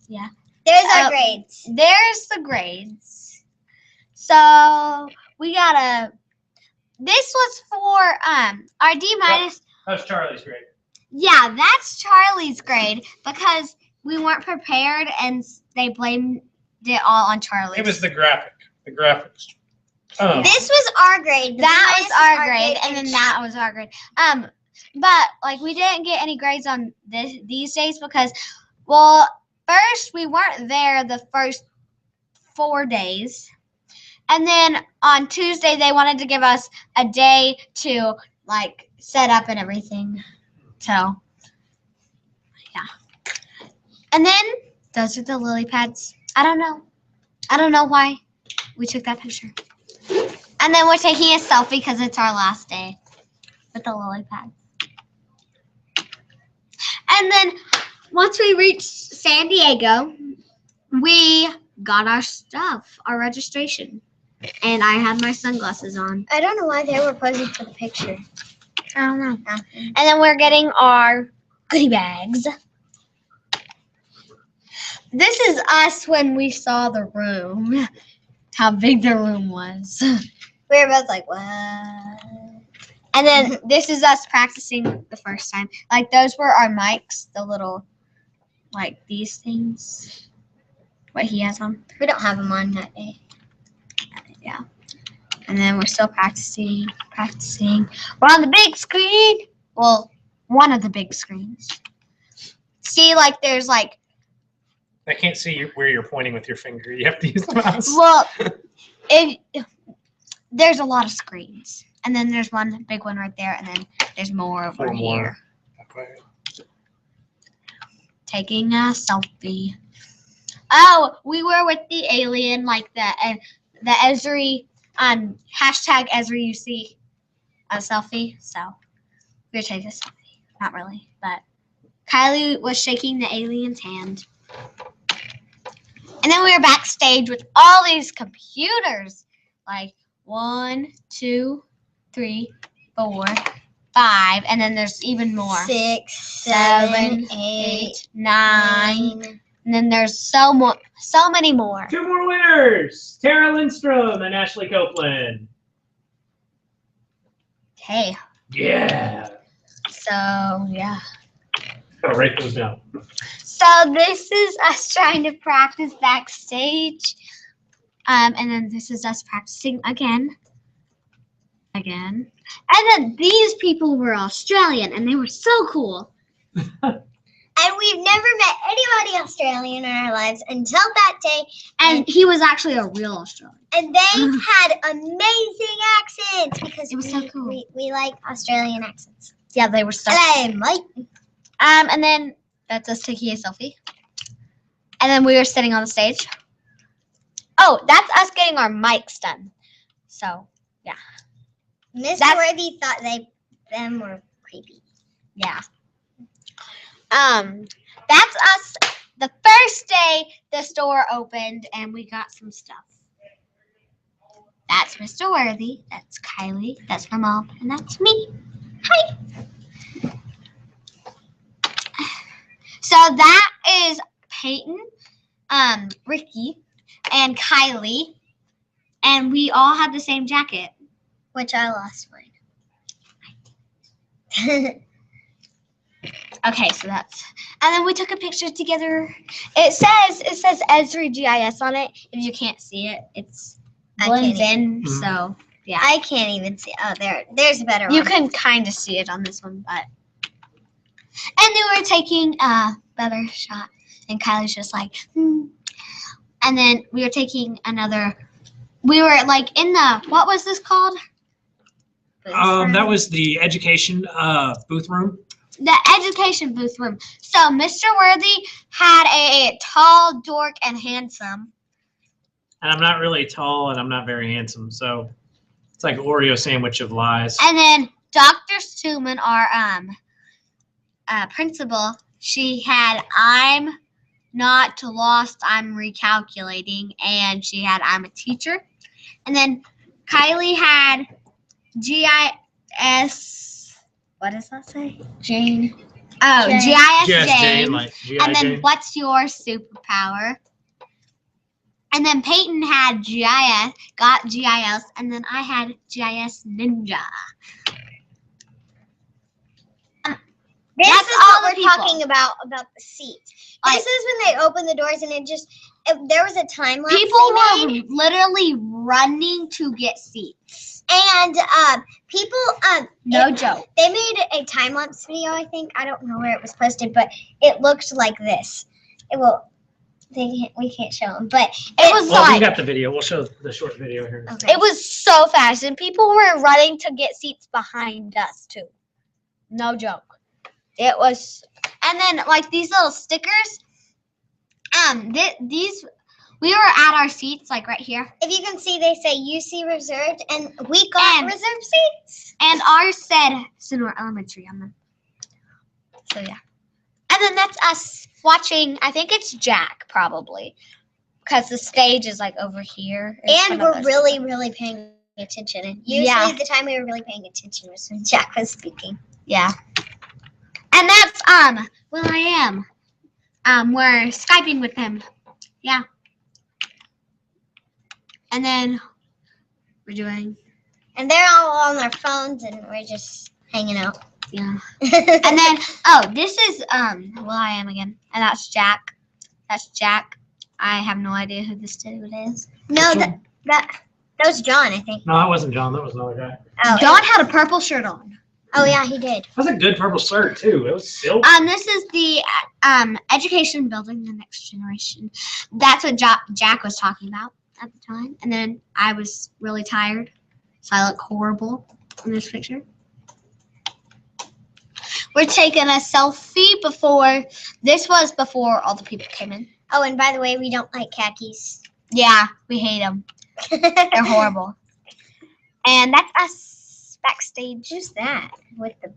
yeah. There's our grades. There's the grades. So we got this was for our D-. That's Charlie's grade. Yeah, that's Charlie's grade because we weren't prepared and they blamed it all on Charlie. It was the graphics. This was our grade. That was our grade, and then that was our grade. But we didn't get any grades on these days because, well, first we weren't there the first 4 days, and then on Tuesday they wanted to give us a day to set up and everything. So, yeah. And then those are the lily pads. I don't know why we took that picture. And then we're taking a selfie because it's our last day with the lily pads. And then once we reached San Diego, we got our stuff, our registration. And I had my sunglasses on. I don't know why they were posing for the picture. I don't know. And then we're getting our goodie bags. This is us when we saw the room, how big the room was. We were both like, what? And then this is us practicing the first time. Those were our mics, the little, these things. What he has on. We don't have them on that day. Yeah. And then we're still practicing. We're on the big screen. Well, one of the big screens. See, there's I can't see where you're pointing with your finger. You have to use the mouse. Well, there's a lot of screens, and then there's one big one right there, and then there's more over here. Taking a selfie. Oh, we were with the alien, like the Esri, hashtag Esri you see a selfie. So we were taking a selfie. Not really, but Kylie was shaking the alien's hand. And then we were backstage with all these computers. Like 1, 2, 3, 4, 5, and then there's even more. 6, 7, 8, 9. And then there's so many more. 2 more winners, Tara Lindstrom and Ashley Copeland. Okay. Yeah. So, yeah. Gotta write those down. So this is us trying to practice backstage. And then this is us practicing again. And then these people were Australian, and they were so cool. And we've never met anybody Australian in our lives until that day. And he was actually a real Australian. And they had amazing accents because it was so cool. We like Australian accents. Yeah, they were so Hello, Mike. And then that's us taking a selfie. And then we were sitting on the stage. Oh, that's us getting our mics done. So, yeah. Mr. Worthy thought them were creepy. Yeah. That's us the first day the store opened and we got some stuff. That's Mr. Worthy, that's Kylie, that's my mom, and that's me. Hi. So that is Peyton, Ricky, and Kylie, and we all had the same jacket. Which I lost mine. Okay, so that's, and then we took a picture together. It says Esri GIS on it. If you can't see it, it's blends in. So yeah, I can't even see. Oh, there's a better one. You can kind of see it on this one, but. And then we were taking a better shot, and Kylie's just like, And then we were taking another. We were like in the, what was this called? That was the education booth room. The education booth room. So Mr. Worthy had a tall, dork, and handsome. And I'm not really tall, and I'm not very handsome, so it's like an Oreo sandwich of lies. And then Dr. Stuman, our principal, she had I'm not lost, I'm recalculating, and she had I'm a teacher. And then Kylie had GIS, what does that say? Jane. Oh, GIS Jane. Like and then Jane. What's your superpower? And then Peyton had GIS, got GIS, and then I had GIS Ninja. This That's is all what the we're people. talking about the seats. This is when they open the doors and there was a time lapse. People were literally running to get seats. And people No joke. They made a time lapse video, I think. I don't know where it was posted, but it looked like this. We can't show them, but it was Well, like we got the video. We'll show the short video here. Okay. It was so fast, and people were running to get seats behind us too. No joke. It was, and then like these little stickers. These we were at our seats like right here. If you can see, they say UC reserved, and we got reserved seats. And ours said Sonora Elementary on them. So yeah. And then that's us watching. I think it's Jack probably, because the stage is like over here. And we're really, really paying attention. And usually the time we were really paying attention was when Jack was speaking. Yeah. And that's Will I Am. We're Skyping with him. Yeah. And then we're doing. And they're all on their phones, and we're just hanging out. Yeah. And then this is Will I Am again, and that's Jack. That's Jack. I have no idea who this dude is. No, that was John, I think. No, that wasn't John. That was another guy. Oh, John had a purple shirt on. Oh yeah, he did. That was a good purple shirt too. It was silk. This is the education building, the next generation. That's what Jack was talking about. at the time. And then I was really tired, so I look horrible in this picture. We're taking a selfie before, this was before all the people came in. Oh, and by the way, we don't like khakis. Yeah, we hate them. They're horrible. And that's us backstage. Who's that with the?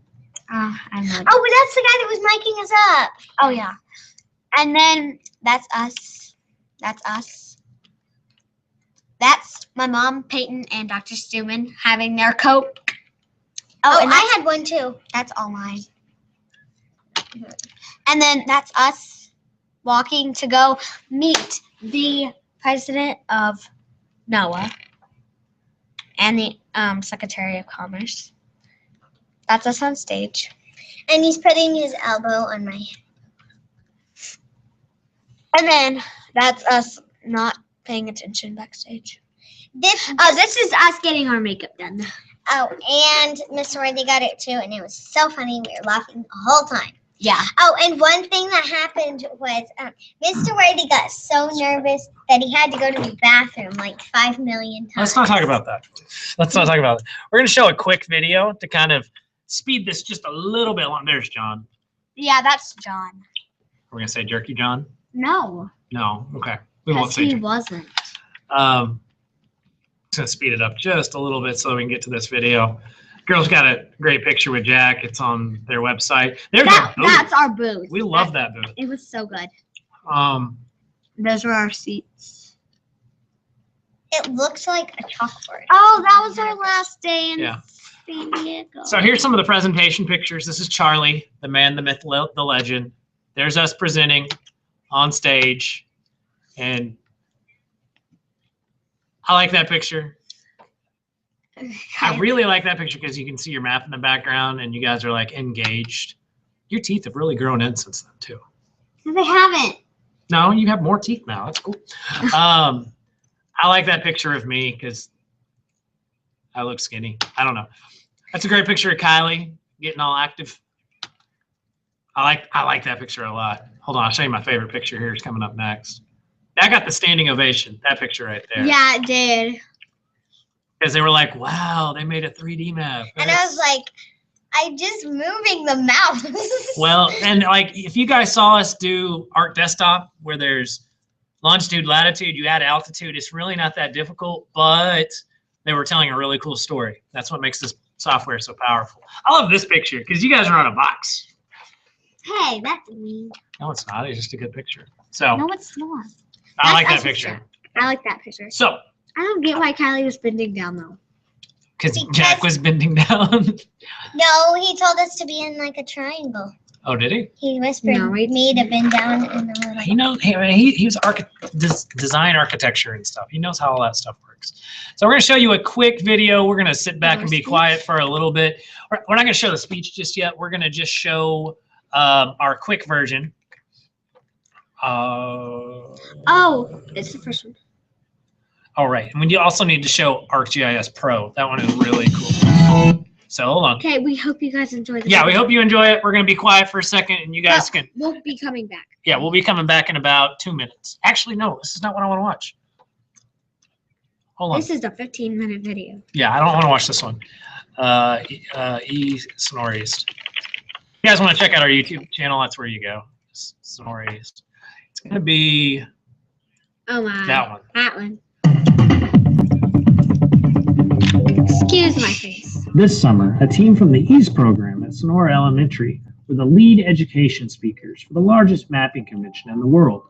I know. Oh, but that's the guy that was miking us up. Oh yeah. And then that's us. That's us. That's my mom, Peyton, and Dr. Stuman having their Coke. Oh, and I had one too. That's all mine. And then that's us walking to go meet the president of NOAA and the Secretary of Commerce. That's us on stage. And he's putting his elbow on my head. And then that's us not paying attention backstage. This is us getting our makeup done. Oh, and Miss Worthy got it too, and it was so funny. We were laughing the whole time. Yeah. Oh, and one thing that happened was Mr. Worthy got so nervous that he had to go to the bathroom like 5 million times. Let's not talk about that. Let's not talk about it. We're going to show a quick video to kind of speed this just a little bit along. There's John. Yeah, that's John. We're going to say Jerky John? No. No. Okay. We won't Because say he Jerky. wasn't. Just going to speed it up just a little bit so we can get to this video. Girls got a great picture with Jack. It's on their website. That's our booth. We love that booth. It was so good. Those were our seats. It looks like a chalkboard. Oh, that was our last day in Yeah. San Diego. So here's some of the presentation pictures. This is Charlie, the man, the myth, the legend. There's us presenting on stage. And I like that picture. I really like that picture because you can see your map in the background and you guys are like engaged. Your teeth have really grown in since then too. They haven't. No, you have more teeth now. That's cool. I like that picture of me because I look skinny. I don't know. That's a great picture of Kylie getting all active. I like that picture a lot. Hold on, I'll show you my favorite picture here. It's coming up next. That got the standing ovation. That picture right there. Yeah, it did. Because they were like, wow, they made a 3D map. And I was like, I'm just moving the mouse. Well, and like if you guys saw us do Arc Desktop where there's longitude, latitude, you add altitude, it's really not that difficult, but they were telling a really cool story. That's what makes this software so powerful. I love this picture because you guys are on a box. Hey, that's mean. No, it's not. It's just a good picture. So No, it's not. I like that That's picture. I like that picture. So I don't get why Kylie was bending down though. because Jack was bending down. No, he told us to be in like a triangle. Oh, did he? He whispered me to bend down in the middle. He knows. He was design architecture and stuff. He knows how all that stuff works. So we're going to show you a quick video. We're going to sit back and be quiet for a little bit. We're not going to show the speech just yet. We're going to just show our quick version. Oh, it's the first one. All right, and we also need to show ArcGIS Pro. That one is really cool. So hold on. Okay, we hope you guys enjoy this. Yeah, we hope you enjoy it. We're going to be quiet for a second, and you guys can. We'll be coming back. Yeah, we'll be coming back in about 2 minutes. Actually, no, this is not what I want to watch. Hold on. This is a 15-minute video. Yeah, I don't want to watch this one. Sonora East. If you guys want to check out our YouTube channel, that's where you go. Sonora East. It's going to be Oh my. that one. That one. Excuse my face. This summer, a team from the EASE program at Sonora Elementary were the lead education speakers for the largest mapping convention in the world.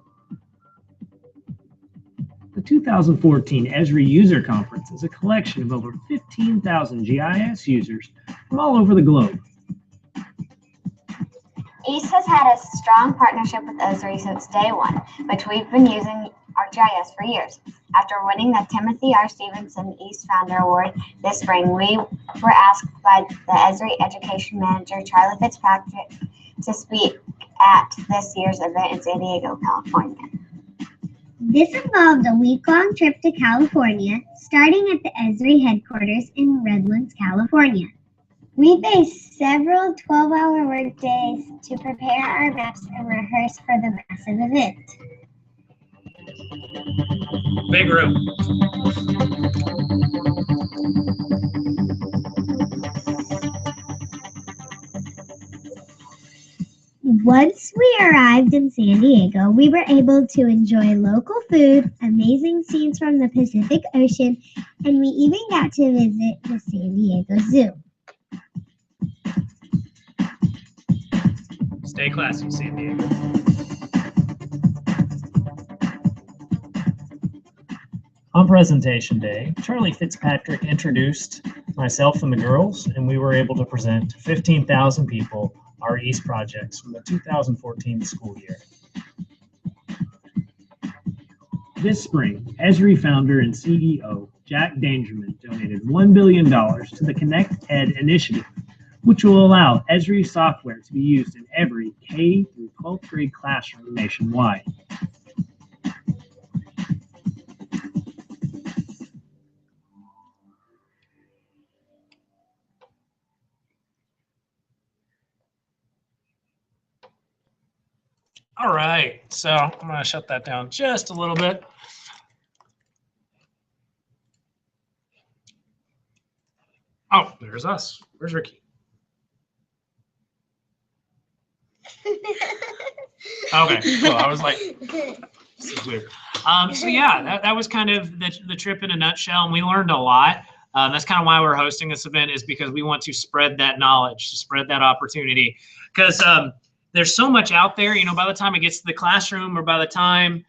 The 2014 Esri User Conference is a collection of over 15,000 GIS users from all over the globe. EASE has had a strong partnership with Esri since day one, which we've been using ArcGIS for years. After winning the Timothy R. Stevenson EASE Founder Award this spring, we were asked by the Esri Education Manager, Charlie Fitzpatrick, to speak at this year's event in San Diego, California. This involved a week-long trip to California, starting at the Esri headquarters in Redlands, California. We faced several 12-hour workdays to prepare our maps and rehearse for the massive event. Big room. Once we arrived in San Diego, we were able to enjoy local food, amazing scenes from the Pacific Ocean, and we even got to visit the San Diego Zoo. Stay classy, San Diego. On presentation day, Charlie Fitzpatrick introduced myself and the girls, and we were able to present to 15,000 people our East projects from the 2014 school year. This spring, Esri founder and CEO Jack Dangerman donated $1 billion to the Connect Ed initiative, which will allow Esri software to be used in every K through 12th grade classroom nationwide. All right, so I'm going to shut that down just a little bit. Oh, there's us. Where's Ricky? Okay, cool. I was like, this is weird. So yeah, that was kind of the trip in a nutshell, and we learned a lot. That's kind of why we're hosting this event, is because we want to spread that knowledge, to spread that opportunity. Because there's so much out there, you know, by the time it gets to the classroom, or by the time,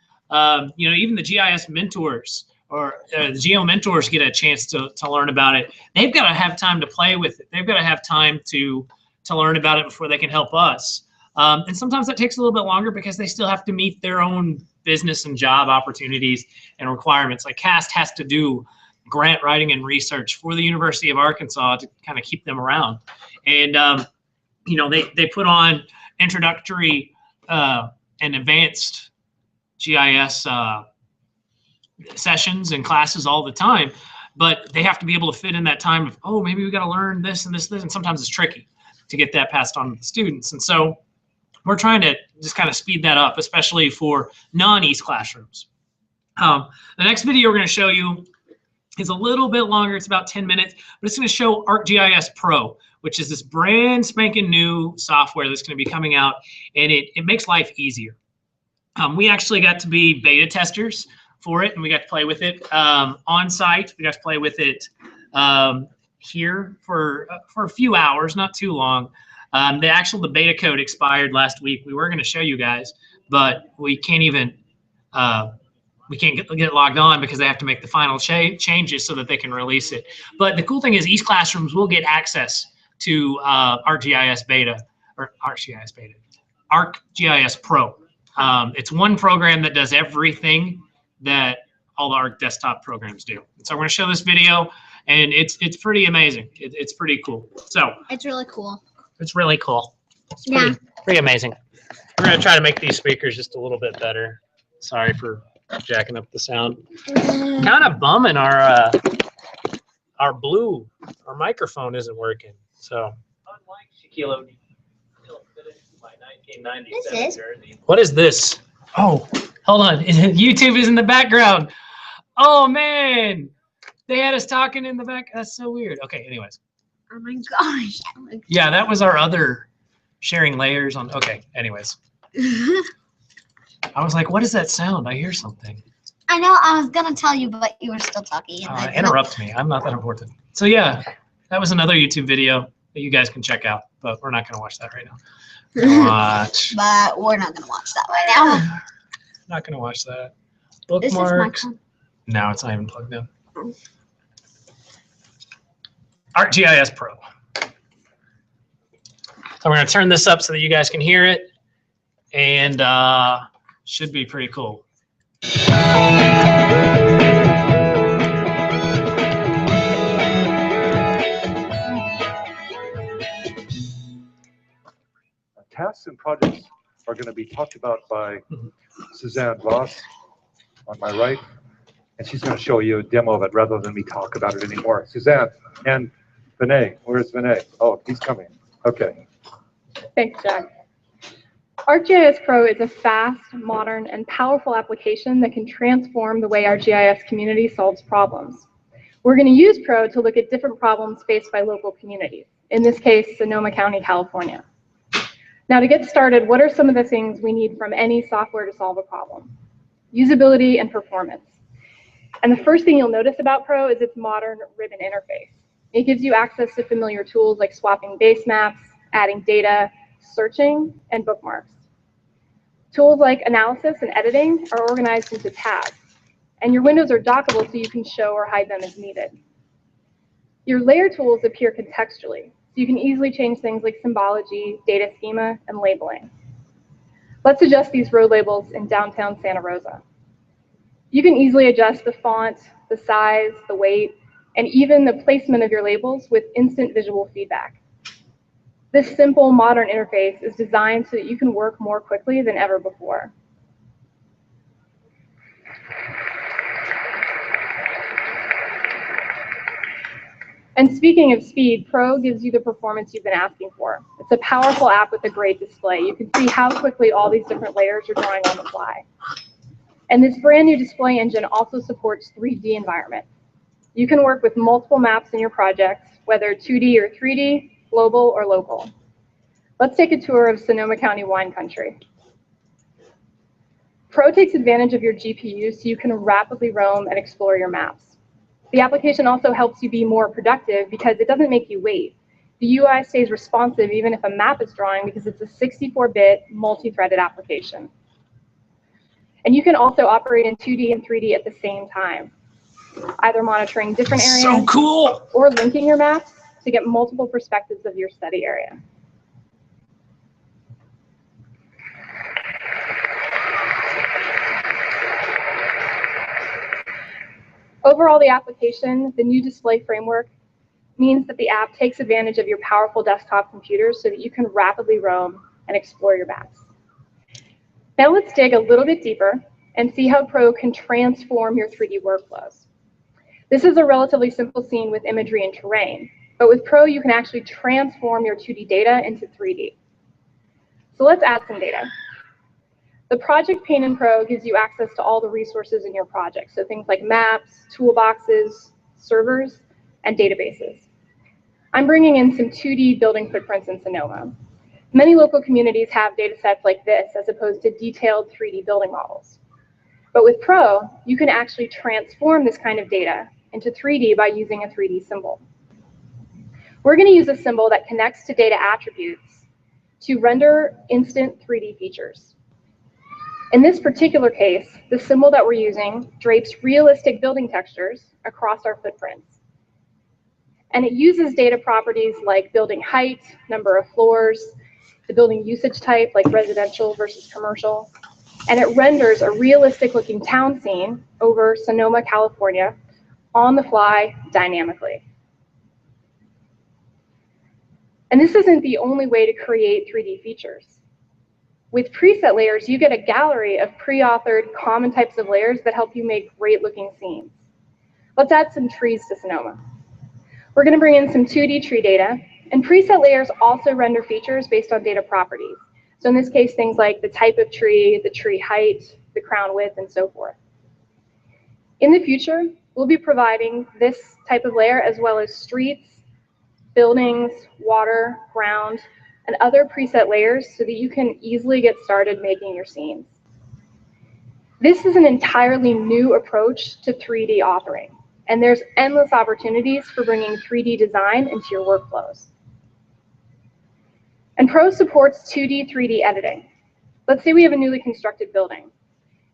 you know, even the GIS mentors or the Geo mentors get a chance to learn about it, they've got to have time to play with it. They've got to have time to learn about it before they can help us. And sometimes that takes a little bit longer because they still have to meet their own business and job opportunities and requirements. Like CAST has to do grant writing and research for the University of Arkansas to kind of keep them around. And, you know, they put on introductory and advanced GIS sessions and classes all the time, but they have to be able to fit in that time of, oh, maybe we got to learn this and this, and sometimes it's tricky to get that passed on to the students. And so we're trying to just kind of speed that up, especially for non-East classrooms. The next video we're going to show you is a little bit longer. It's about 10 minutes, but it's going to show ArcGIS Pro, which is this brand spanking new software that's going to be coming out, and it makes life easier. We actually got to be beta testers for it, and we got to play with it on site. We got to play with it here for a few hours, not too long. The beta code expired last week. We were going to show you guys, but we can't even get logged on because they have to make the final changes so that they can release it. But the cool thing is East classrooms will get access to ArcGIS Beta, or ArcGIS Beta, ArcGIS Pro. It's one program that does everything that all the Arc desktop programs do. And so we're going to show this video, and it's pretty amazing. It's pretty cool. So It's really cool. it's really cool. It's Yeah. pretty amazing. We're going to try to make these speakers just a little bit better. Sorry for jacking up the sound. Kind of bumming our microphone isn't working. So unlike Shaquille O'Neal, by 1997 What is this? Oh, hold on. YouTube is in the background. Oh man, they had us talking in the back. That's so weird. Okay, anyways. Oh my gosh. Yeah, that was our other sharing layers on. Okay, anyways. I was like, what is that sound? I hear something. I know, I was gonna tell you, but you were still talking. Interrupt me. I'm not that important. So yeah, that was another YouTube video that you guys can check out, but we're not gonna watch that right now. Watch. But we're not gonna watch that right now. Not gonna watch that. Is this my Bookmarks. phone? No, it's not even plugged in. ArcGIS Pro. So we're gonna turn this up so that you guys can hear it, and should be pretty cool. Tasks and projects are going to be talked about by Suzanne Voss on my right, and she's going to show you a demo of it rather than me talk about it anymore. Suzanne and Vinay, where's Vinay? Oh, he's coming. Okay. Thanks, Jack. ArcGIS Pro is a fast, modern, and powerful application that can transform the way our GIS community solves problems. We're going to use Pro to look at different problems faced by local communities, in this case, Sonoma County, California. Now, to get started, what are some of the things we need from any software to solve a problem? Usability and performance. And the first thing you'll notice about Pro is its modern ribbon interface. It gives you access to familiar tools like swapping base maps, adding data, searching, and bookmarks. Tools like analysis and editing are organized into tabs, and your windows are dockable so you can show or hide them as needed. Your layer tools appear contextually, so you can easily change things like symbology, data schema, and labeling. Let's adjust these road labels in downtown Santa Rosa. You can easily adjust the font, the size, the weight, and even the placement of your labels with instant visual feedback. This simple, modern interface is designed so that you can work more quickly than ever before. And speaking of speed, Pro gives you the performance you've been asking for. It's a powerful app with a great display. You can see how quickly all these different layers are drawing on the fly. And this brand new display engine also supports 3D environments. You can work with multiple maps in your projects, whether 2D or 3D, global or local. Let's take a tour of Sonoma County wine country. Pro takes advantage of your GPU so you can rapidly roam and explore your maps. The application also helps you be more productive because it doesn't make you wait. The UI stays responsive even if a map is drawing because it's a 64-bit multi-threaded application. And you can also operate in 2D and 3D at the same time, either monitoring different areas So cool. or linking your maps to get multiple perspectives of your study area. Overall, the application, the new display framework, means that the app takes advantage of your powerful desktop computers so that you can rapidly roam and explore your maps. Now let's dig a little bit deeper and see how Pro can transform your 3D workflows. This is a relatively simple scene with imagery and terrain, but with Pro you can actually transform your 2D data into 3D. So let's add some data. The project pane in Pro gives you access to all the resources in your project, so things like maps, toolboxes, servers, and databases. I'm bringing in some 2D building footprints in Sonoma. Many local communities have data sets like this as opposed to detailed 3D building models. But with Pro, you can actually transform this kind of data into 3D by using a 3D symbol. We're going to use a symbol that connects to data attributes to render instant 3D features. In this particular case, the symbol that we're using drapes realistic building textures across our footprints. And it uses data properties like building height, number of floors, the building usage type like residential versus commercial, and it renders a realistic looking town scene over Sonoma, California on the fly dynamically. And this isn't the only way to create 3D features. With preset layers, you get a gallery of pre-authored common types of layers that help you make great looking scenes. Let's add some trees to Sonoma. We're going to bring in some 2D tree data, and preset layers also render features based on data properties. So in this case, things like the type of tree, the tree height, the crown width, and so forth. In the future, we'll be providing this type of layer as well as streets, buildings, water, ground, and other preset layers so that you can easily get started making your scenes. This is an entirely new approach to 3D authoring, and there's endless opportunities for bringing 3D design into your workflows. And Pro supports 2D, 3D editing. Let's say we have a newly constructed building.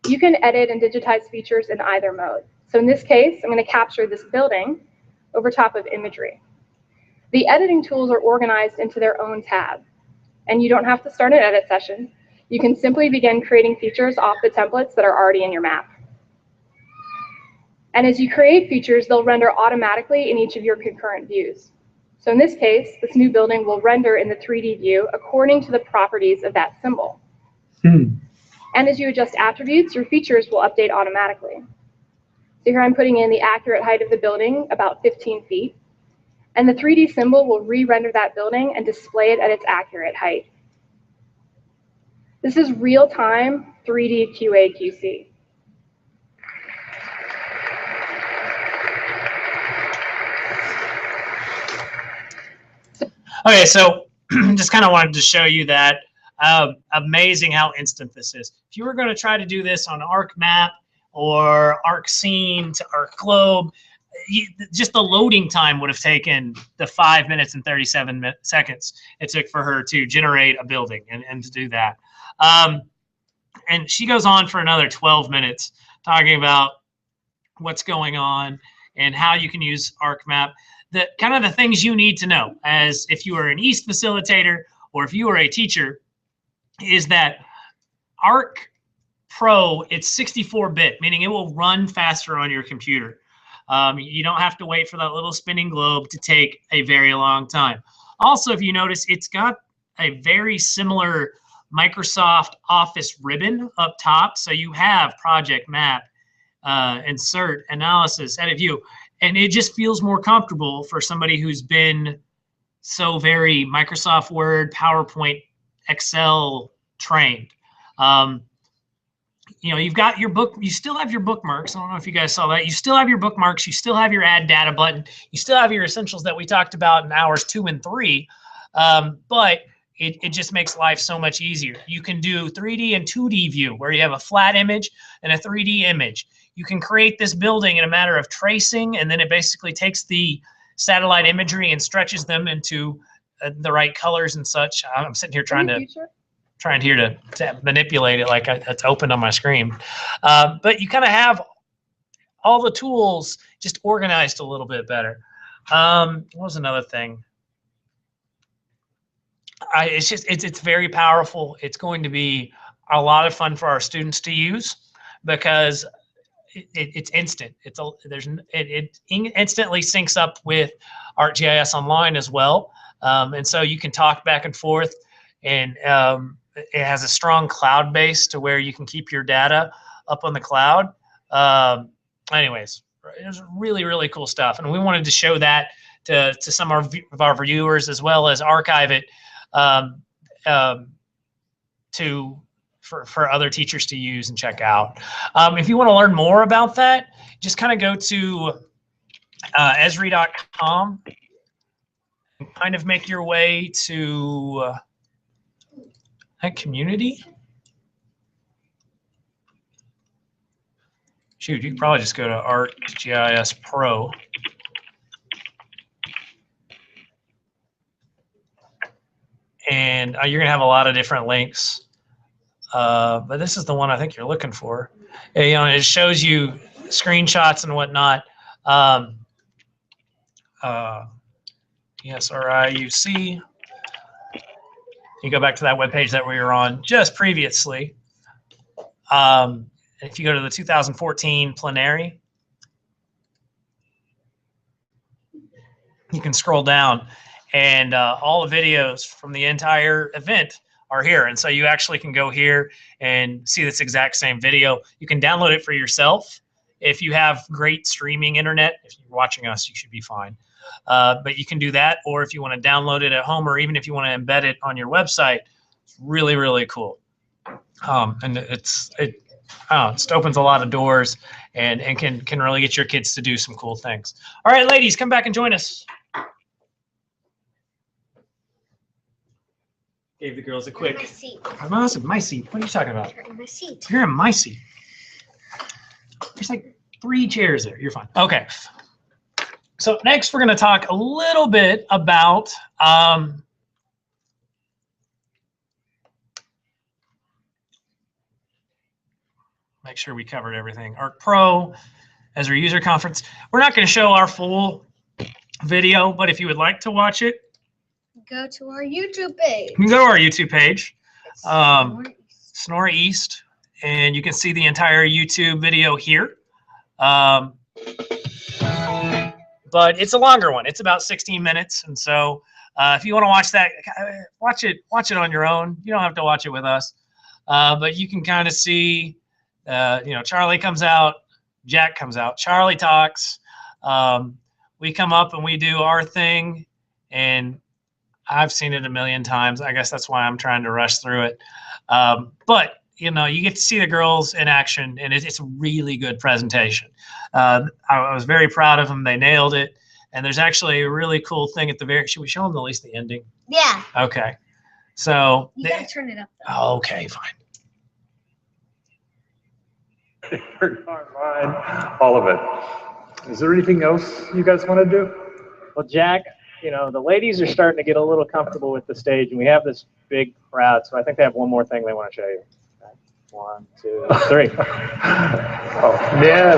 You can edit and digitize features in either mode. So in this case, I'm going to capture this building over top of imagery. The editing tools are organized into their own tab, and you don't have to start an edit session. You can simply begin creating features off the templates that are already in your map. And as you create features, they'll render automatically in each of your concurrent views. So in this case, this new building will render in the 3D view according to the properties of that symbol. And as you adjust attributes, your features will update automatically. So here I'm putting in the accurate height of the building, about 15 feet. And the 3D symbol will re-render that building and display it at its accurate height. This is real-time 3D QA/QC. Okay, so just kind of wanted to show you that. Amazing how instant this is. If you were going to try to do this on ArcMap or ArcScene to ArcGlobe, just the loading time would have taken the 5 minutes and 37 seconds it took for her to generate a building and to do that. And she goes on for another 12 minutes talking about what's going on and how you can use ArcMap. The kind of the things you need to know as if you are an East facilitator or if you are a teacher is that Arc Pro, it's 64-bit, meaning it will run faster on your computer. You don't have to wait for that little spinning globe to take a very long time. Also, if you notice, it's got a very similar Microsoft Office ribbon up top. So you have Project, Map, Insert, Analysis, Edit View. And it just feels more comfortable for somebody who's been so very Microsoft Word, PowerPoint, Excel trained. You know, you've got your book, you still have your bookmarks. I don't know if you guys saw that. You still have your bookmarks. You still have your add data button. You still have your essentials that we talked about in hours 2 and 3. But it just makes life so much easier. You can do 3D and 2D view where you have a flat image and a 3D image. You can create this building in a matter of tracing, and then it basically takes the satellite imagery and stretches them into the right colors and such. I'm sitting here trying to manipulate it like it's open on my screen. But you kind of have all the tools just organized a little bit better. What was another thing? It's very powerful. It's going to be a lot of fun for our students to use because it's instant. It instantly syncs up with ArcGIS Online as well, and so you can talk back and forth. And it has a strong cloud base to where you can keep your data up on the cloud. Anyways, it was really, really cool stuff, and we wanted to show that to some of our viewers as well as archive it for other teachers to use and check out. If you want to learn more about that, just kind of go to Esri.com and kind of make your way to community. Shoot, you could probably just go to ArcGIS Pro. And you're going to have a lot of different links. But this is the one I think you're looking for. You know, it shows you screenshots and whatnot. ESRIUC. You go back to that webpage that we were on just previously. If you go to the 2014 plenary, you can scroll down and all the videos from the entire event are here. And so you actually can go here and see this exact same video. You can download it for yourself. If you have great streaming internet, if you're watching us, you should be fine. But you can do that, or if you want to download it at home, or even if you want to embed it on your website, it's really, really cool. And it just opens a lot of doors and can really get your kids to do some cool things. All right, ladies, come back and join us. Gave the girls a quick. My seat. Awesome, my seat. What are you talking about? You're in my seat. You're in my seat. There's like 3 chairs there. You're fine. Okay. So next, we're going to talk a little bit about make sure we covered everything. Arc Pro, as our user conference. We're not going to show our full video, but if you would like to watch it, Go to our YouTube page. you can go to our YouTube page, Sonora East, and you can see the entire YouTube video here. But it's a longer one. It's about 16 minutes, and so if you want to watch that, watch it on your own. You don't have to watch it with us, but you can kind of see. Charlie comes out, Jack comes out, Charlie talks. We come up and we do our thing, and I've seen it a million times. I guess that's why I'm trying to rush through it. But you know, you get to see the girls in action, and it's a really good presentation. I was very proud of them. They nailed it. And there's actually a really cool thing at the very. Should we show them at least the ending? Yeah. Okay. So You gotta turn it up though. Oh, okay, fine. Online, all of it. Is there anything else you guys want to do? Well, Jack, you know, the ladies are starting to get a little comfortable with the stage, and we have this big crowd, so I think they have one more thing they want to show you. Okay. 1, 2, 3. Oh, man.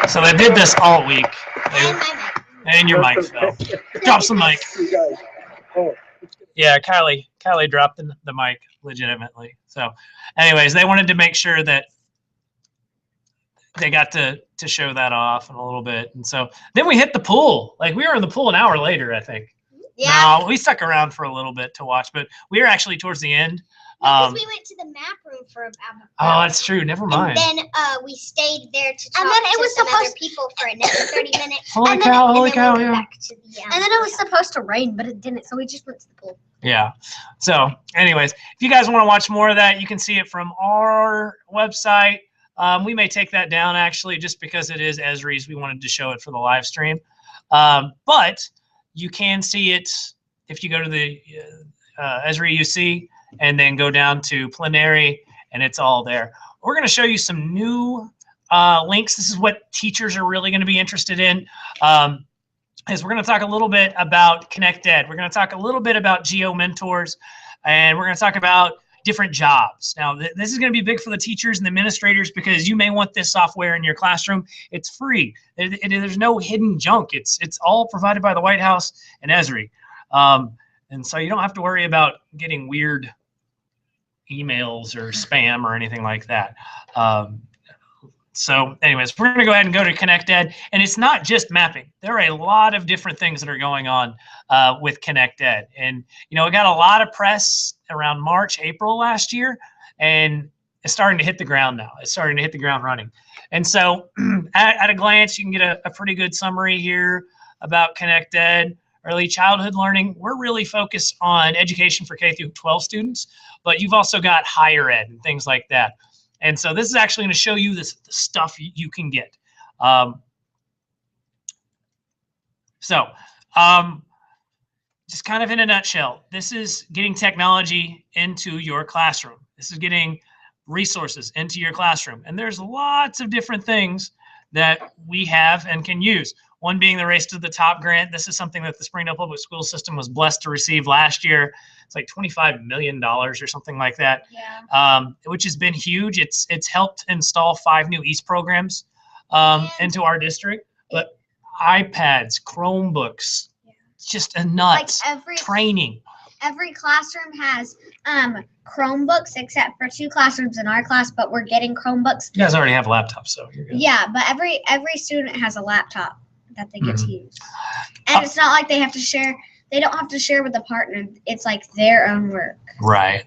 So they did this all week. And your mic fell. Drop some mic. Yeah, Kylie dropped the mic legitimately. So anyways, they wanted to make sure that they got to show that off in a little bit. And so then we hit the pool. Like we were in the pool an hour later, I think. Yeah. No, we stuck around for a little bit to watch, but we were actually towards the end. Because we went to the map room for about. Oh, that's true. Never mind. And then we stayed there to talk to some other people for another 30 minutes. Holy cow, yeah. And then it was supposed to rain, but it didn't, so we just went to the pool. Yeah. So anyways, if you guys want to watch more of that, you can see it from our website. We may take that down actually, just because it is Esri's. We wanted to show it for the live stream. But you can see it if you go to the Esri UC and then go down to plenary, and it's all there. We're going to show you some new links. This is what teachers are really going to be interested in. Is we're going to talk a little bit about Connect Ed. We're going to talk a little bit about Geo Mentors, and we're going to talk about different jobs. Now, this is going to be big for the teachers and the administrators because you may want this software in your classroom. It's free. There's no hidden junk. It's all provided by the White House and Esri. And so you don't have to worry about getting weird emails or spam or anything like that. So anyways, we're going to go ahead and go to Connect Ed. And it's not just mapping. There are a lot of different things that are going on with Connect Ed. And, you know, it got a lot of press around March, April last year. And it's starting to hit the ground now. It's starting to hit the ground running. And so at a glance, you can get a pretty good summary here about Connect Ed. Early childhood learning, we're really focused on education for K through 12 students, but you've also got higher ed and things like that. And so this is actually going to show you the stuff you can get. Just kind of in a nutshell, this is getting technology into your classroom. This is getting resources into your classroom. And there's lots of different things that we have and can use. One being the Race to the Top grant. This is something that the Springdale Public School System was blessed to receive last year. It's like $25 million or something like that, which has been huge. It's helped install 5 new EAST programs into our district. But iPads, Chromebooks, just a nuts training. Every classroom has Chromebooks except for 2 classrooms in our class, but we're getting Chromebooks. You guys already have laptops, so you're good. Yeah, but every student has a laptop that they get to use. And it's not like they have to share. They don't have to share with a partner. It's like their own work. Right.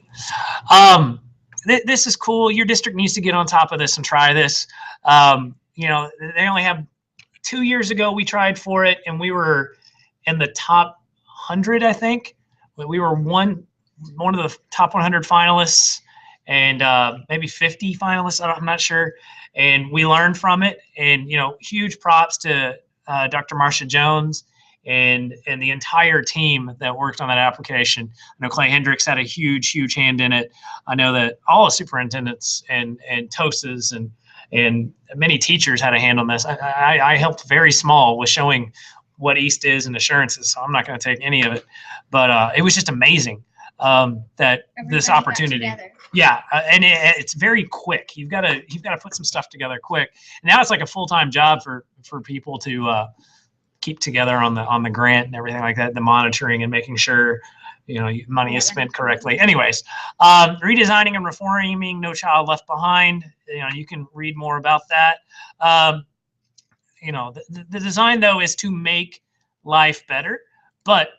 This is cool. Your district needs to get on top of this and try this. You know, they only have 2 years ago we tried for it, and we were in the top 100, I think. We were one of the top 100 finalists, and maybe 50 finalists. I'm not sure. And we learned from it. And you know, huge props to Dr. Marcia Jones and the entire team that worked on that application. I know Clay Hendricks had a huge hand in it. I know that all the superintendents and TOSAs and many teachers had a hand on this. I helped very small with showing what EAST is and assurances, so I'm not going to take any of it. But it was just amazing that this opportunity. Yeah, and it's very quick. You've got to put some stuff together quick. And now it's like a full-time job for people to keep together on the grant and everything like that, the monitoring and making sure money is spent correctly. Anyways, redesigning and reforming No Child Left Behind. You can read more about that. The design though is to make life better, but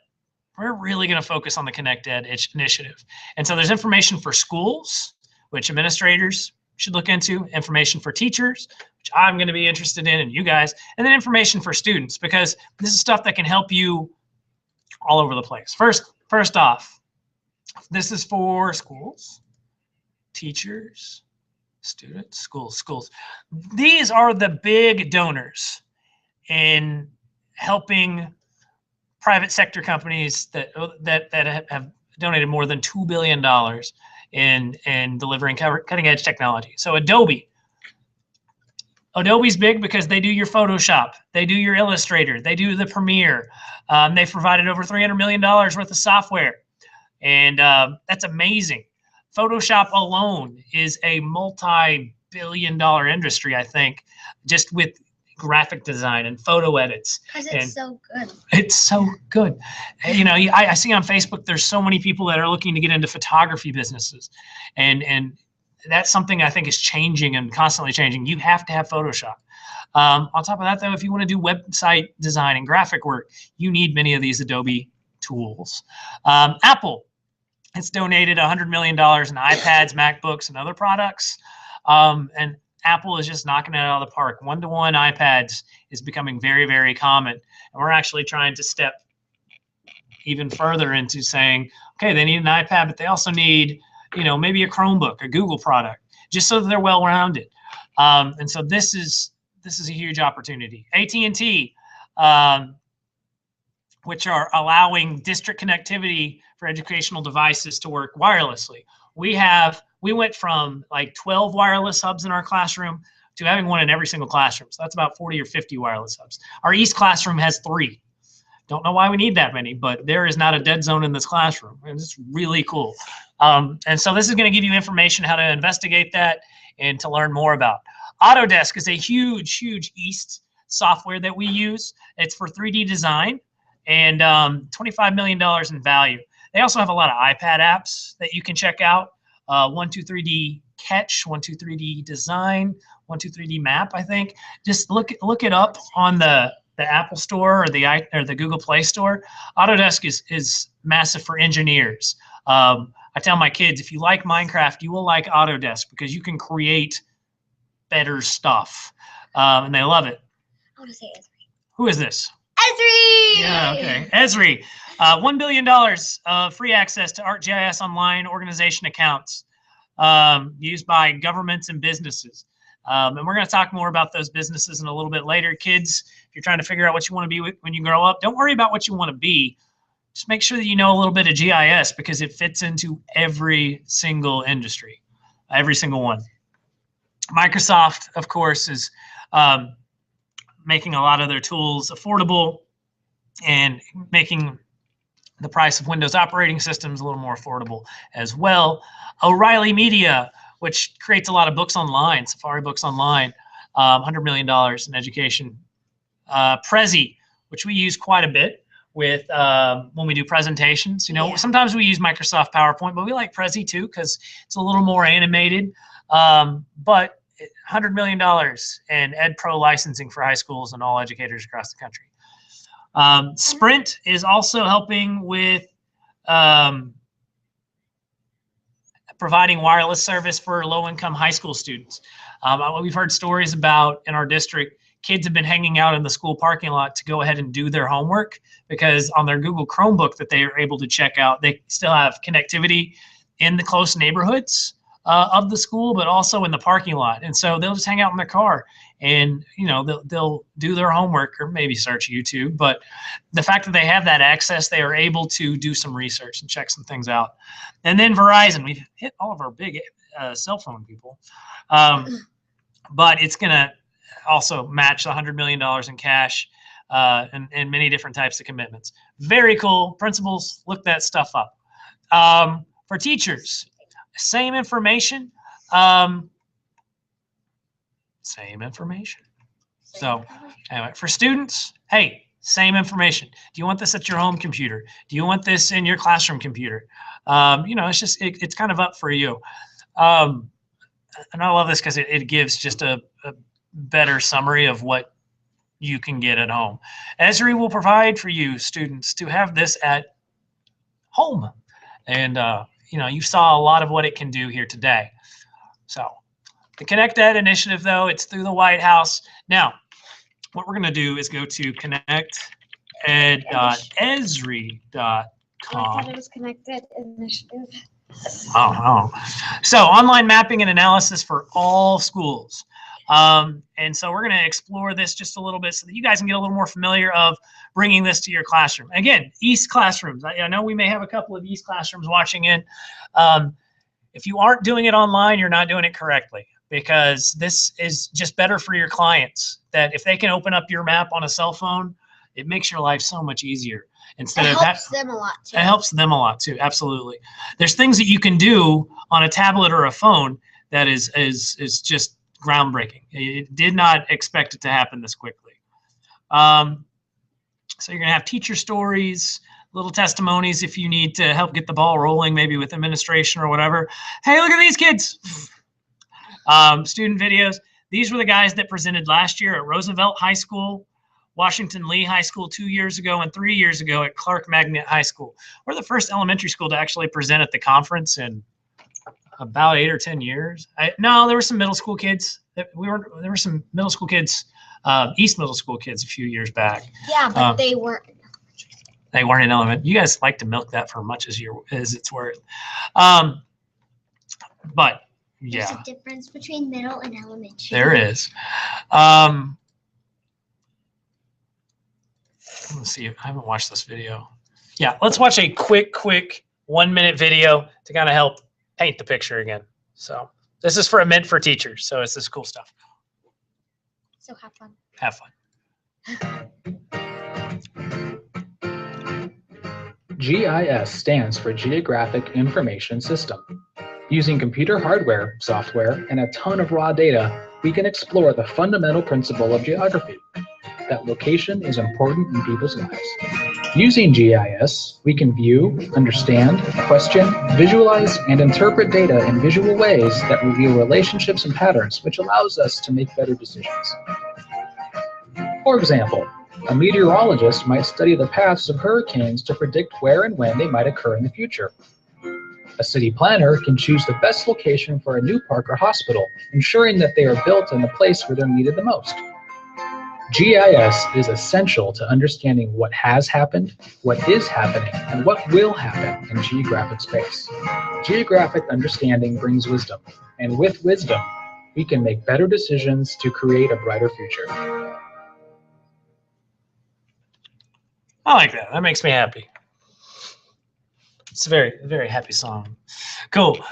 we're really going to focus on the Connect Ed initiative. And so there's information for schools, which administrators should look into, information for teachers, which I'm going to be interested in, and you guys, and then information for students, because this is stuff that can help you all over the place. First off, this is for schools, teachers, students, schools. These are the big donors in helping private sector companies that have donated more than $2 billion in delivering cutting edge technology. So Adobe's big because they do your Photoshop, they do your Illustrator, they do the Premiere. They've provided over $300 million worth of software, and that's amazing. Photoshop alone is a multi-billion-dollar industry, I think, just with graphic design and photo edits. Because it's so good. It's so good. You know, I see on Facebook there's so many people that are looking to get into photography businesses, and that's something I think is changing and constantly changing. You have to have Photoshop. On top of that, though, if you want to do website design and graphic work, you need many of these Adobe tools. Apple, it's donated $100 million in iPads, MacBooks, and other products. And Apple is just knocking it out of the park. One-to-one iPads is becoming very, very common. And we're actually trying to step even further into saying, okay, they need an iPad, but they also need, you know, maybe a Chromebook, a Google product, just so that they're well-rounded. And so this is a huge opportunity. AT&T, which are allowing district connectivity for educational devices to work wirelessly. We went from like 12 wireless hubs in our classroom to having one in every single classroom. So that's about 40 or 50 wireless hubs. Our East classroom has 3. Don't know why we need that many, but there is not a dead zone in this classroom. And it's really cool. And so this is going to give you information how to investigate that and to learn more about. Autodesk is a huge, huge East software that we use. It's for 3D design and $25 million in value. They also have a lot of iPad apps that you can check out. 123D Catch, 123D Design, 123D Map, I think. Just look it up on the Apple Store or the Google Play Store. Autodesk is massive for engineers. I tell my kids, if you like Minecraft, you will like Autodesk because you can create better stuff, and they love it. I want to say Esri. Who is this? Esri! Yeah, okay. Esri. $1 billion of free access to ArcGIS online organization accounts used by governments and businesses. And we're going to talk more about those businesses in a little bit later. Kids, if you're trying to figure out what you want to be when you grow up, don't worry about what you want to be. Just make sure that you know a little bit of GIS because it fits into every single industry, every single one. Microsoft, of course, is making a lot of their tools affordable and making the price of Windows operating systems a little more affordable as well. O'Reilly Media, which creates a lot of books online, Safari books online, $100 million in education. Prezi, which we use quite a bit with when we do presentations. You know, sometimes we use Microsoft PowerPoint, but we like Prezi too because it's a little more animated. But $100 million in Ed Pro licensing for high schools and all educators across the country. Sprint is also helping with providing wireless service for low-income high school students. We've heard stories about in our district, kids have been hanging out in the school parking lot to go ahead and do their homework because on their Google Chromebook that they are able to check out, they still have connectivity in the close neighborhoods of the school, but also in the parking lot. And so they'll just hang out in their car and, you know, they'll do their homework or maybe search YouTube. But the fact that they have that access, they are able to do some research and check some things out. And then Verizon, we've hit all of our big cell phone people. But it's going to also match the $100 million in cash and many different types of commitments. Very cool. Principals, look that stuff up. For teachers, same information. Same information. So anyway, for students, hey, same information. Do you want this at your home computer? Do you want this in your classroom computer? You know, it's just, it's kind of up for you. And I love this because it gives just a better summary of what you can get at home. Esri will provide for you, students, to have this at home. And, you know, you saw a lot of what it can do here today. So the Connect Ed initiative, though, it's through the White House. Now, what we're going to do is go to connected.gov. ConnectEd.esri.com. I thought it was connected initiative. Oh. So online mapping and analysis for all schools. And so we're going to explore this just a little bit so that you guys can get a little more familiar of bringing this to your classroom. Again, East classrooms. I know we may have a couple of East classrooms watching in. If you aren't doing it online, you're not doing it correctly, because this is just better for your clients, that if they can open up your map on a cell phone, it makes your life so much easier. Instead It of helps them a lot too. It helps them a lot too. Absolutely. There's things that you can do on a tablet or a phone that is just groundbreaking. It did not expect it to happen this quickly. So you're going to have teacher stories, little testimonies if you need to help get the ball rolling, maybe with administration or whatever. Hey, look at these kids. Student videos. These were the guys that presented last year at Roosevelt High School, Washington Lee High School 2 years ago, and 3 years ago at Clark Magnet High School. We're the first elementary school to actually present at the conference in about 8 or 10 years. No, there were some middle school kids. There were some middle school kids, East middle school kids a few years back. Yeah, but they weren't. They weren't in elementary. You guys like to milk that for much as it's worth. But yeah. There's a difference between middle and elementary. There is. Let's see. I haven't watched this video. Yeah, let's watch a quick 1 minute video to kind of help paint the picture again. So this is meant for teachers. So it's this cool stuff. So have fun. Have fun. GIS stands for Geographic Information System. Using computer hardware, software, and a ton of raw data, we can explore the fundamental principle of geography, that location is important in people's lives. Using GIS, we can view, understand, question, visualize, and interpret data in visual ways that reveal relationships and patterns, which allows us to make better decisions. For example, a meteorologist might study the paths of hurricanes to predict where and when they might occur in the future. A city planner can choose the best location for a new park or hospital, ensuring that they are built in the place where they're needed the most. GIS is essential to understanding what has happened, what is happening, and what will happen in geographic space. Geographic understanding brings wisdom, and with wisdom, we can make better decisions to create a brighter future. I like that. That makes me happy. It's a very happy song. Cool. You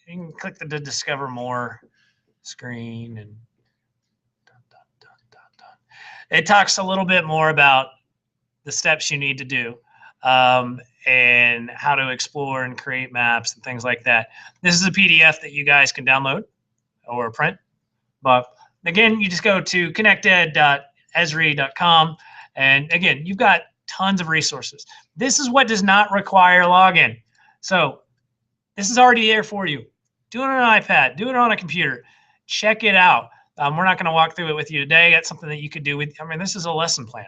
can click the Discover More screen, and it talks a little bit more about the steps you need to do and how to explore and create maps and things like that. This is a PDF that you guys can download or print, but again, you just go to connected.esri.com, and again, you've got tons of resources. This is what does not require login. So this is already there for you. Do it on an iPad, do it on a computer. Check it out. We're not going to walk through it with you today. That's something that you could do with, this is a lesson plan.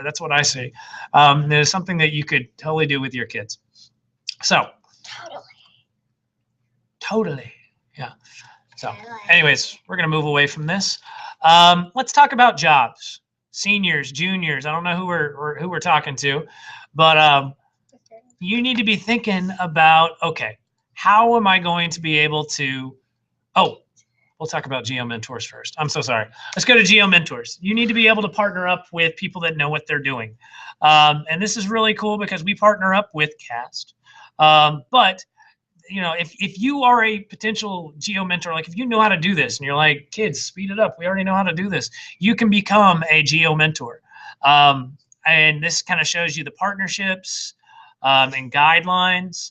That's what I see. There's something that you could totally do with your kids. So. Totally. Yeah. So anyways, we're going to move away from this. Let's talk about jobs. Seniors, juniors. I don't know who we're talking to, but you need to be thinking about, okay, how am I going to be able to, we'll talk about GeoMentors first. I'm so sorry. Let's go to GeoMentors. You need to be able to partner up with people that know what they're doing. And this is really cool because we partner up with CAST. But if you are a potential GeoMentor, like if you know how to do this and you're like, kids, speed it up. We already know how to do this. You can become a GeoMentor. And this kind of shows you the partnerships and guidelines.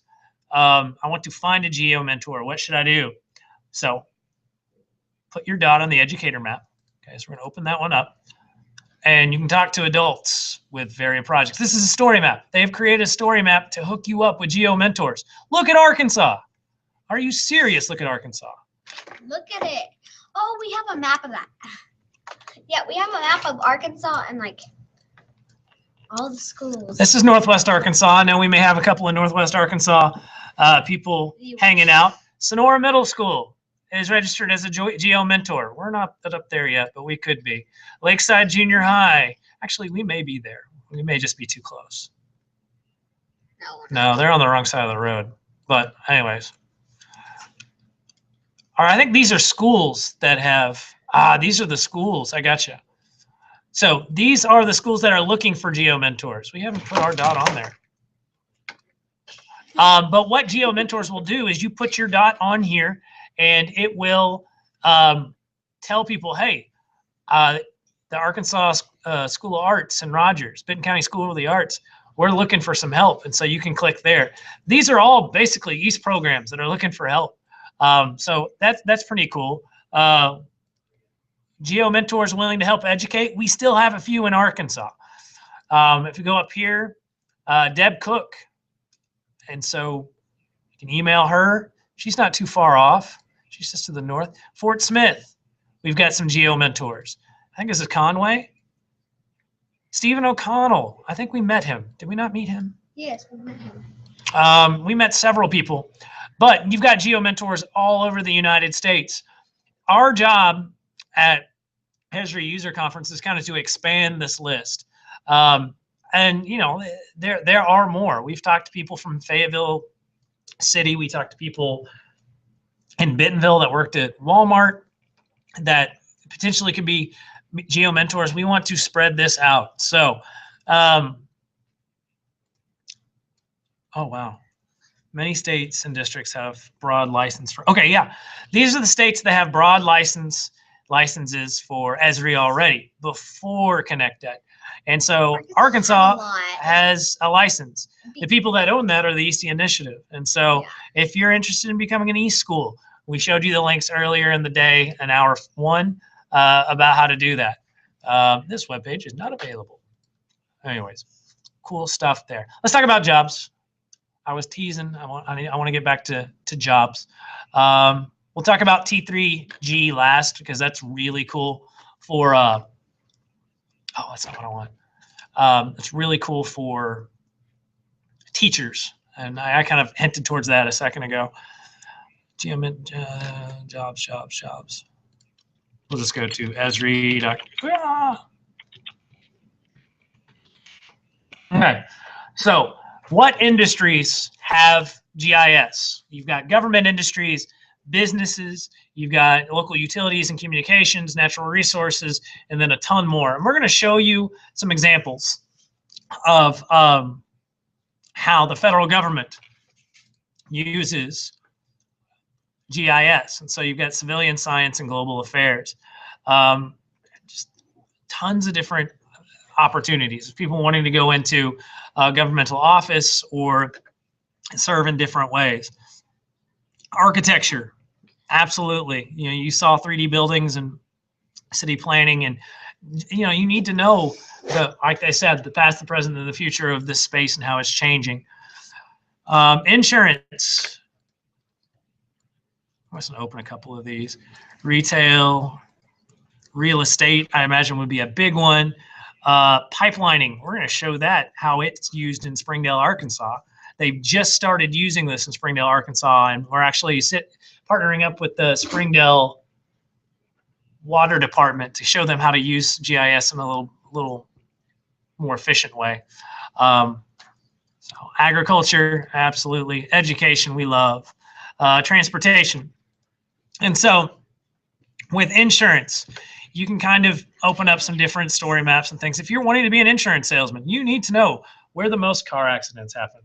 I want to find a GeoMentor. What should I do? So put your dot on the educator map. Okay, so we're going to open that one up. And you can talk to adults with various projects. This is a story map. They've created a story map to hook you up with GeoMentors. Look at Arkansas. Are you serious? Look at Arkansas. Look at it. Oh, we have a map of that. Yeah, we have a map of Arkansas and like all the schools. This is Northwest Arkansas. I know we may have a couple of Northwest Arkansas people hanging out. Sonora Middle School is registered as a Geo mentor. We're not up there yet, but we could be. Lakeside Junior High. Actually, we may be there. We may just be too close. No, they're on the wrong side of the road. But anyways. All right, I think these are schools that have, these are the schools. I gotcha. So these are the schools that are looking for Geo mentors. We haven't put our dot on there. But what Geo mentors will do is you put your dot on here and it will tell people, hey, the Arkansas School of Arts in Rogers, Benton County School of the Arts, we're looking for some help. And so you can click there. These are all basically East programs that are looking for help. So that's pretty cool. Geo mentors willing to help educate. We still have a few in Arkansas. If you go up here, Deb Cook. And so you can email her. She's not too far off. She's just to the north. Fort Smith, we've got some Geo mentors. I think this is Conway. Stephen O'Connell, I think we met him. Did we not meet him? Yes, we met him. We met several people, but you've got Geo mentors all over the United States. Our job at Esri User Conference is kind of to expand this list. And you know, there are more. We've talked to people from Fayetteville City. We talked to people in Bentonville that worked at Walmart that potentially could be Geo mentors. We want to spread this out. So, oh wow. Many states and districts have broad license for, okay, yeah. These are the states that have broad licenses for Esri already before ConnectEd. And so Arkansas has a license. The people that own that are the East Initiative. And so if you're interested in becoming an East school, we showed you the links earlier in the day in hour 1 about how to do that. This webpage is not available. Anyways, cool stuff there. Let's talk about jobs. I was teasing. I want to get back to jobs. We'll talk about T3G last because that's really cool for. Oh, that's not what I want. It's really cool for teachers, and I kind of hinted towards that a second ago. Jobs. We'll just go to Esri. Okay, so what industries have GIS? You've got government industries, businesses, you've got local utilities and communications, natural resources, and then a ton more. And we're going to show you some examples of how the federal government uses GIS. And so you've got civilian science and global affairs. Just tons of different opportunities. People wanting to go into governmental office or serve in different ways. Architecture, absolutely. You know, you saw 3D buildings and city planning, and you know, you need to know like I said, the past, the present, and the future of this space and how it's changing. Insurance. I'm just gonna open a couple of these. Retail, real estate, I imagine would be a big one. Pipelining, we're going to show that, how it's used in Springdale, Arkansas. They've just started using this in Springdale, Arkansas, and we're actually partnering up with the Springdale Water Department to show them how to use GIS in a little more efficient way. So agriculture, absolutely. Education, we love. Transportation. And so with insurance, you can kind of open up some different story maps and things. If you're wanting to be an insurance salesman, you need to know where the most car accidents happen,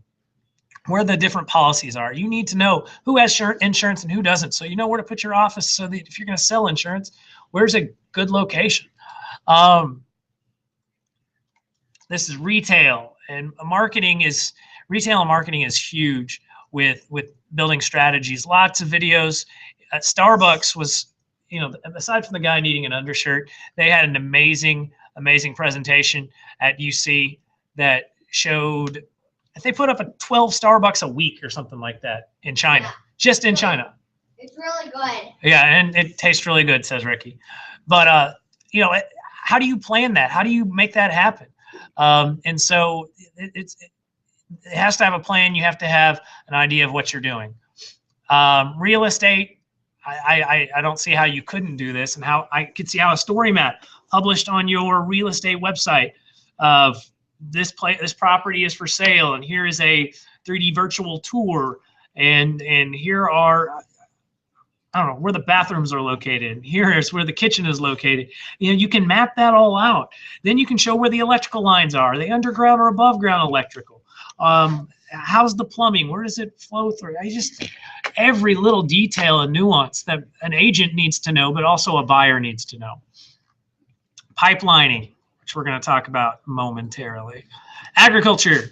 where the different policies are. You need to know who has insurance and who doesn't, so you know where to put your office, so that if you're going to sell insurance, where's a good location. This is retail, and retail and marketing is huge with building strategies. Lots of videos. Starbucks was, you know, aside from the guy needing an undershirt, they had an amazing presentation at UC that showed that they put up 12 Starbucks a week or something like that in China, just in China. It's really good. Yeah, and it tastes really good, says Ricky. But you know, how do you plan that? How do you make that happen? And so it has to have a plan. You have to have an idea of what you're doing. Real estate, I don't see how you couldn't do this, and how I could see how a story map published on your real estate website of this property is for sale, and here is a 3D virtual tour, and here are, I don't know, where the bathrooms are located. Here is where the kitchen is located. You know, you can map that all out. Then you can show where the electrical lines are. Are they underground or above ground electrical? How's the plumbing? Where does it flow through? Every little detail and nuance that an agent needs to know, but also a buyer needs to know. Pipelining, which we're going to talk about momentarily. Agriculture.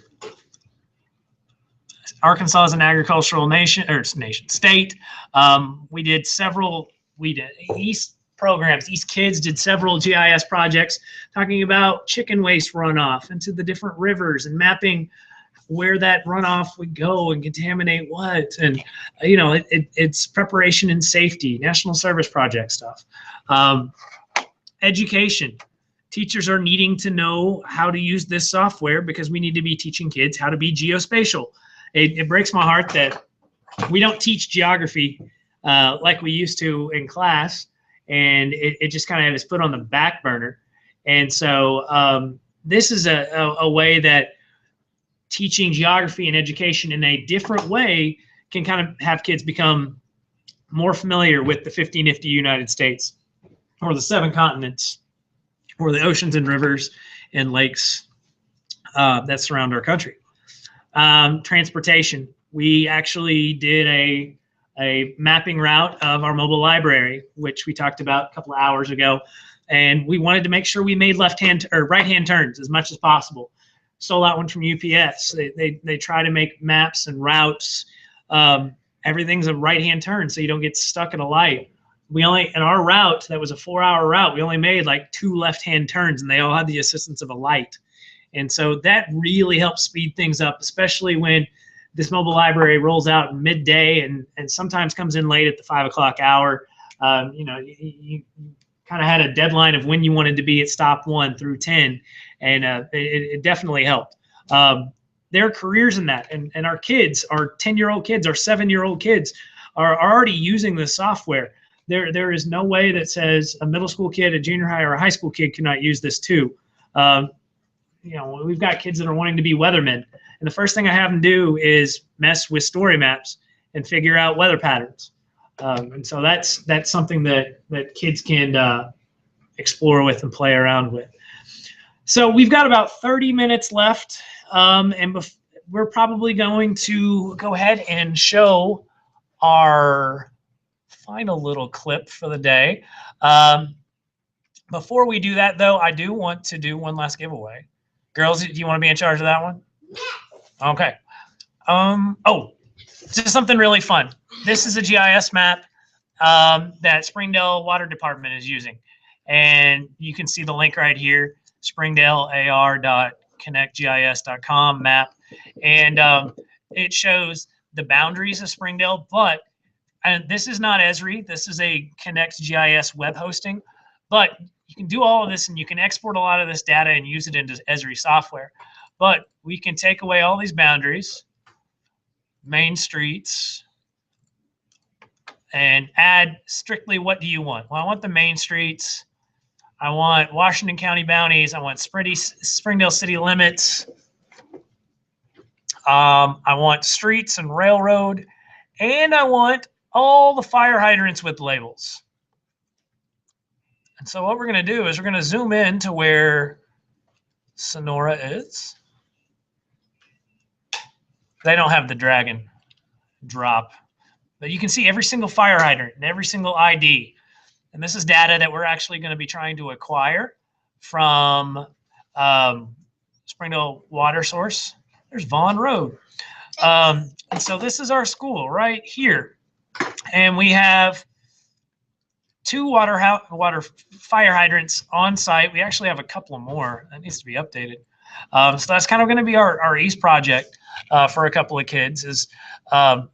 Arkansas is an agricultural state. East programs, East Kids did several GIS projects talking about chicken waste runoff into the different rivers and mapping where that runoff would go and contaminate what. And, you know, it's preparation and safety, national service project stuff. Education. Teachers are needing to know how to use this software because we need to be teaching kids how to be geospatial. It breaks my heart that we don't teach geography like we used to in class, and it just kind of had its foot on the back burner. And so this is a way that teaching geography and education in a different way can kind of have kids become more familiar with the 50 nifty United States, or the 7 continents, or the oceans and rivers and lakes that surround our country. Transportation. We actually did a mapping route of our mobile library, which we talked about a couple of hours ago, and we wanted to make sure we made left-hand or right-hand turns as much as possible. Stole that one from UPS. They try to make maps and routes. Everything's a right-hand turn, so you don't get stuck at a light. In our route, that was a 4-hour route, we only made like 2 left-hand turns, and they all had the assistance of a light. And so that really helps speed things up, especially when this mobile library rolls out midday and sometimes comes in late at the 5 o'clock hour. You know, you kind of had a deadline of when you wanted to be at stop 1 through 10, and it definitely helped. There are careers in that, and our kids, our 10-year-old kids, our 7-year-old kids are already using this software. There is no way that says a middle school kid, a junior high, or a high school kid cannot use this too. You know, we've got kids that are wanting to be weathermen, and the first thing I have them do is mess with story maps and figure out weather patterns. And so that's something that kids can explore with and play around with. So we've got about 30 minutes left, and we're probably going to go ahead and show our final little clip for the day. Before we do that, though, I do want to do one last giveaway. Girls, do you want to be in charge of that one? Yes. Okay. Oh, just something really fun. This is a GIS map that Springdale Water Department is using. And you can see the link right here, springdalear.connectgis.com map. And it shows the boundaries of Springdale, and this is not Esri. This is a Connect GIS web hosting. But you can do all of this, and you can export a lot of this data and use it into Esri software. But we can take away all these boundaries, main streets, and add strictly what do you want? Well, I want the main streets. I want Washington County bounties. I want Springdale city limits. I want streets and railroad. And I want all the fire hydrants with labels. And so what we're going to do is we're going to zoom in to where Sonora is. They don't have the drag and drop, but you can see every single fire hydrant and every single ID. And this is data that we're actually going to be trying to acquire from Springdale Water Source. There's Vaughn Road. And so this is our school right here. And we have 2 fire hydrants on site. We actually have a couple more. That needs to be updated. So that's kind of going to be our East project for a couple of kids. Is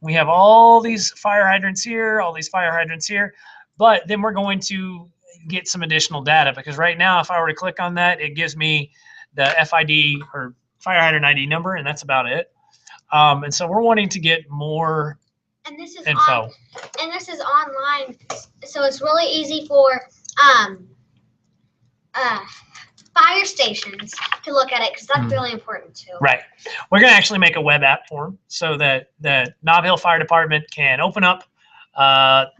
we have all these fire hydrants here, all these fire hydrants here, but then we're going to get some additional data, because right now, if I were to click on that, it gives me the FID or fire hydrant ID number, and that's about it. And so we're wanting to get more And this is info. And this is online, so it's really easy for fire stations to look at it because that's really important too. Right. We're going to actually make a web app for them so that the Nob Hill Fire Department can open up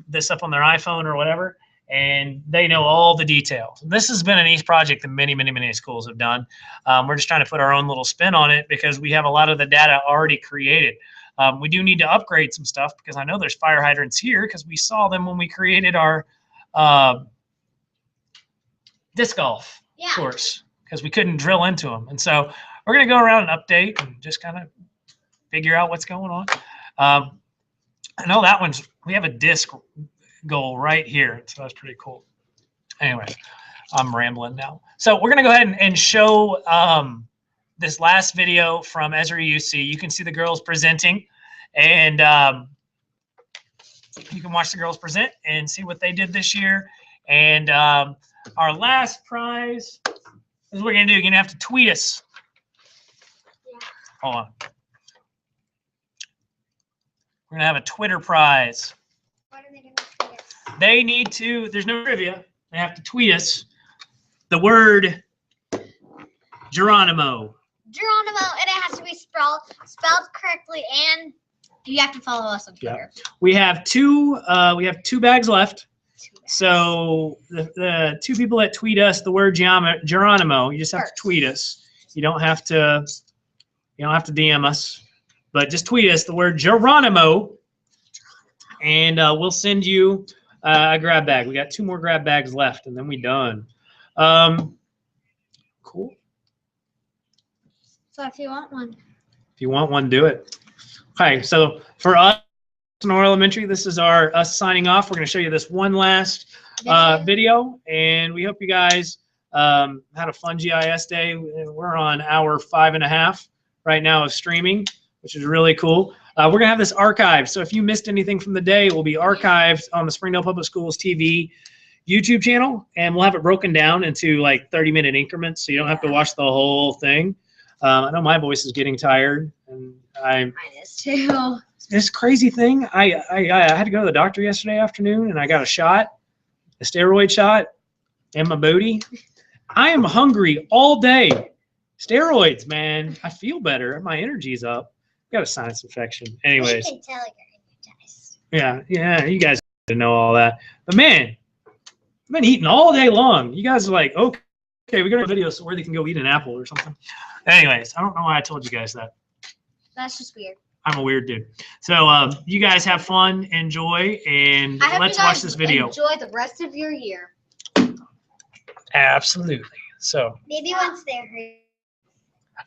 this up on their iPhone or whatever, and they know all the details. This has been an East project that many, many, many schools have done. We're just trying to put our own little spin on it because we have a lot of the data already created. We do need to upgrade some stuff because I know there's fire hydrants here because we saw them when we created our disc golf course because we couldn't drill into them. And so we're going to go around and update and just kind of figure out what's going on. I know that one's, we have a disc goal right here. So that's pretty cool. Anyway, I'm rambling now. So we're going to go ahead and show this last video from Esri UC. You can see the girls presenting, and you can watch the girls present and see what they did this year. And our last prize is what we're going to do. You're going to have to tweet us. Hold on. We're going to have a Twitter prize. What are they going to tweet us? They need to, there's no trivia. They have to tweet us the word Geronimo. Geronimo, and it has to be spelled correctly, and you have to follow us on Twitter. Yeah. We have two bags left. So the two people that tweet us the word Geronimo, you just have to tweet us. You don't have to DM us, but just tweet us the word Geronimo, and we'll send you a grab bag. We got 2 more grab bags left, and then we're done. Cool. So if you want one. If you want one, do it. Okay, so for us, Sonora Elementary, this is us signing off. We're going to show you this one last video, and we hope you guys had a fun GIS day. We're on hour 5.5 right now of streaming, which is really cool. We're going to have this archived, so if you missed anything from the day, it will be archived on the Springdale Public Schools TV YouTube channel, and we'll have it broken down into like 30-minute increments, so you don't have to watch the whole thing. I know my voice is getting tired, and mine is too. This crazy thing, I had to go to the doctor yesterday afternoon, and I got a steroid shot in my booty. I am hungry all day. Steroids, man. I feel better. My energy's up. Got a sinus infection. Anyways. You can tell you're energized. Yeah, you guys need to know all that. But man, I've been eating all day long. You guys are like, okay, we got a video so where they can go eat an apple or something. Anyways, I don't know why I told you guys that. That's just weird. I'm a weird dude. So you guys have fun, enjoy, and let's watch this video. Enjoy the rest of your year. Absolutely. So Maybe once they're here.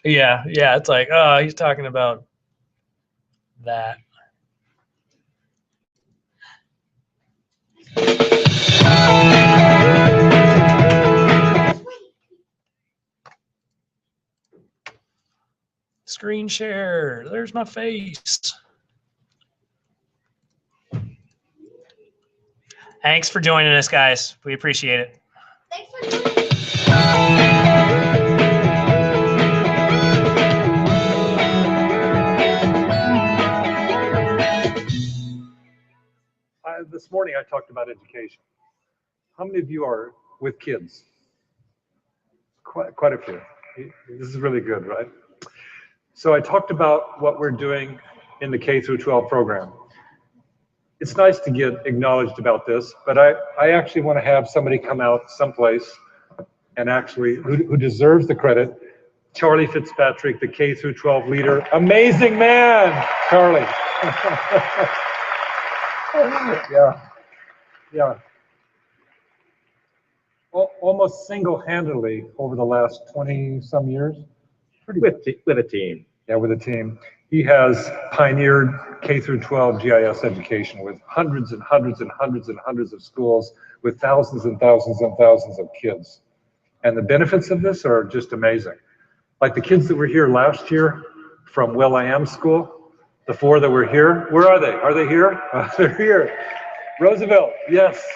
yeah, it's like, oh, he's talking about that. Screen share. There's my face. Thanks for joining us, guys. We appreciate it. Thanks for joining. This morning I talked about education. How many of you are with kids? Quite a few. This is really good, right? So I talked about what we're doing in the K through 12 program. It's nice to get acknowledged about this, but I actually want to have somebody come out someplace and actually who deserves the credit. Charlie Fitzpatrick, the K through 12 leader. Amazing man, Charlie. Yeah. Almost single-handedly over the last 20-some years. With a team. Yeah, with a team. He has pioneered K through 12 GIS education with hundreds and hundreds and hundreds and hundreds of schools with thousands and thousands and thousands of kids. And the benefits of this are just amazing. Like the kids that were here last year from Will.I.Am School, the 4 that were here, where are they? Are they here? They're here. Roosevelt, yes.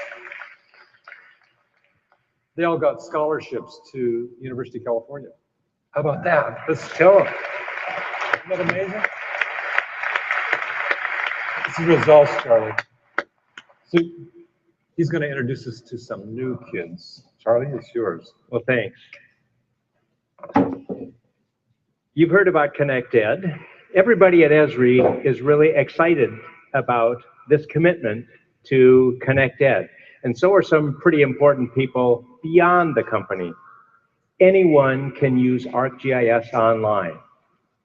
They all got scholarships to University of California. How about that? Let's tell them. Isn't that amazing? This is results, Charlie. So he's going to introduce us to some new kids. Charlie, it's yours. Well, thanks. You've heard about Connect Ed. Everybody at Esri is really excited about this commitment to Connect Ed. And so are some pretty important people beyond the company. Anyone can use ArcGIS online.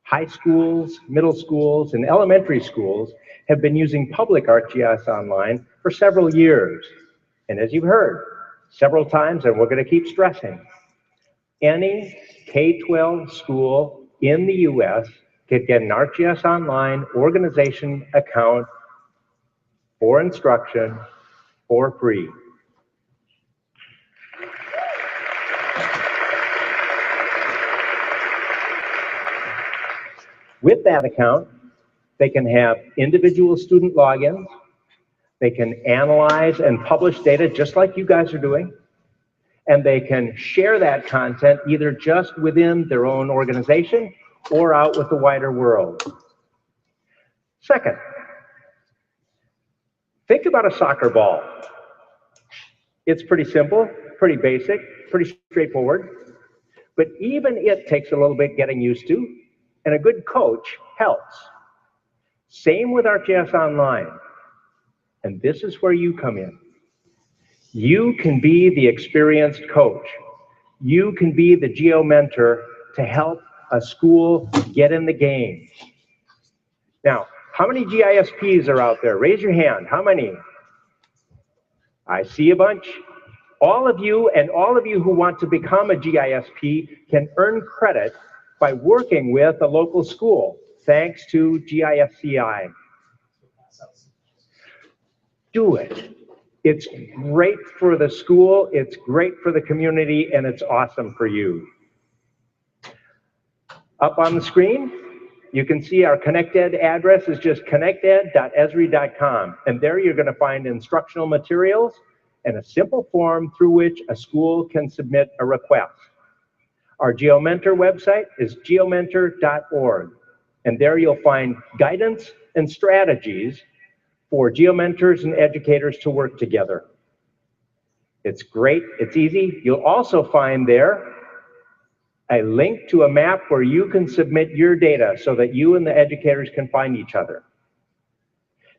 High schools, middle schools, and elementary schools have been using public ArcGIS online for several years. And as you've heard several times, and we're going to keep stressing, any K-12 school in the US can get an ArcGIS Online organization account for instruction for free. With that account, they can have individual student logins, they can analyze and publish data just like you guys are doing, and they can share that content either just within their own organization or out with the wider world. Second, think about a soccer ball. It's pretty simple, pretty basic, pretty straightforward, but even it takes a little bit getting used to, and a good coach helps. Same with ArcGIS Online, and this is where you come in. You can be the experienced coach. You can be the geo mentor to help a school get in the game. Now, how many GISPs are out there? Raise your hand. How many? I see a bunch. All of you and all of you who want to become a GISP can earn credit by working with a local school, thanks to GISCI. Do it. It's great for the school, it's great for the community, and it's awesome for you. Up on the screen, you can see our ConnectEd address is just connected.esri.com, and there you're going to find instructional materials and a simple form through which a school can submit a request. Our GeoMentor website is geomentor.org, and there you'll find guidance and strategies for geomentors and educators to work together. It's great, it's easy. You'll also find there a link to a map where you can submit your data so that you and the educators can find each other.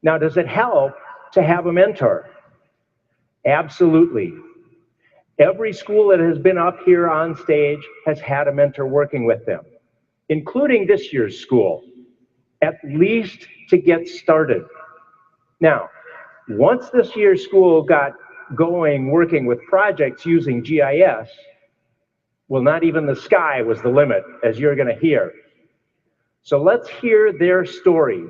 Now, does it help to have a mentor? Absolutely. Every school that has been up here on stage has had a mentor working with them, including this year's school, at least to get started. Now, once this year's school got going working with projects using GIS, well, not even the sky was the limit, as you're going to hear. So let's hear their story.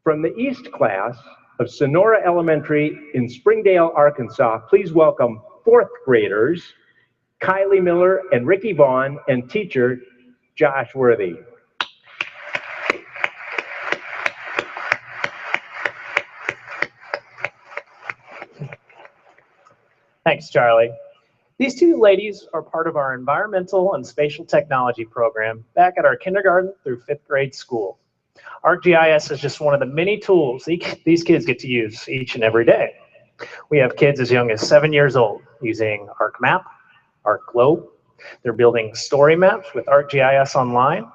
From the East class of Sonora Elementary in Springdale, Arkansas, please welcome fourth graders, Kylie Miller and Ricky Vaughn, and teacher Josh Worthy. Thanks, Charlie. These two ladies are part of our environmental and spatial technology program back at our kindergarten through 5th grade school. ArcGIS is just one of the many tools these kids get to use each and every day. We have kids as young as 7 years old using ArcMap, ArcGlobe. They're building story maps with ArcGIS Online,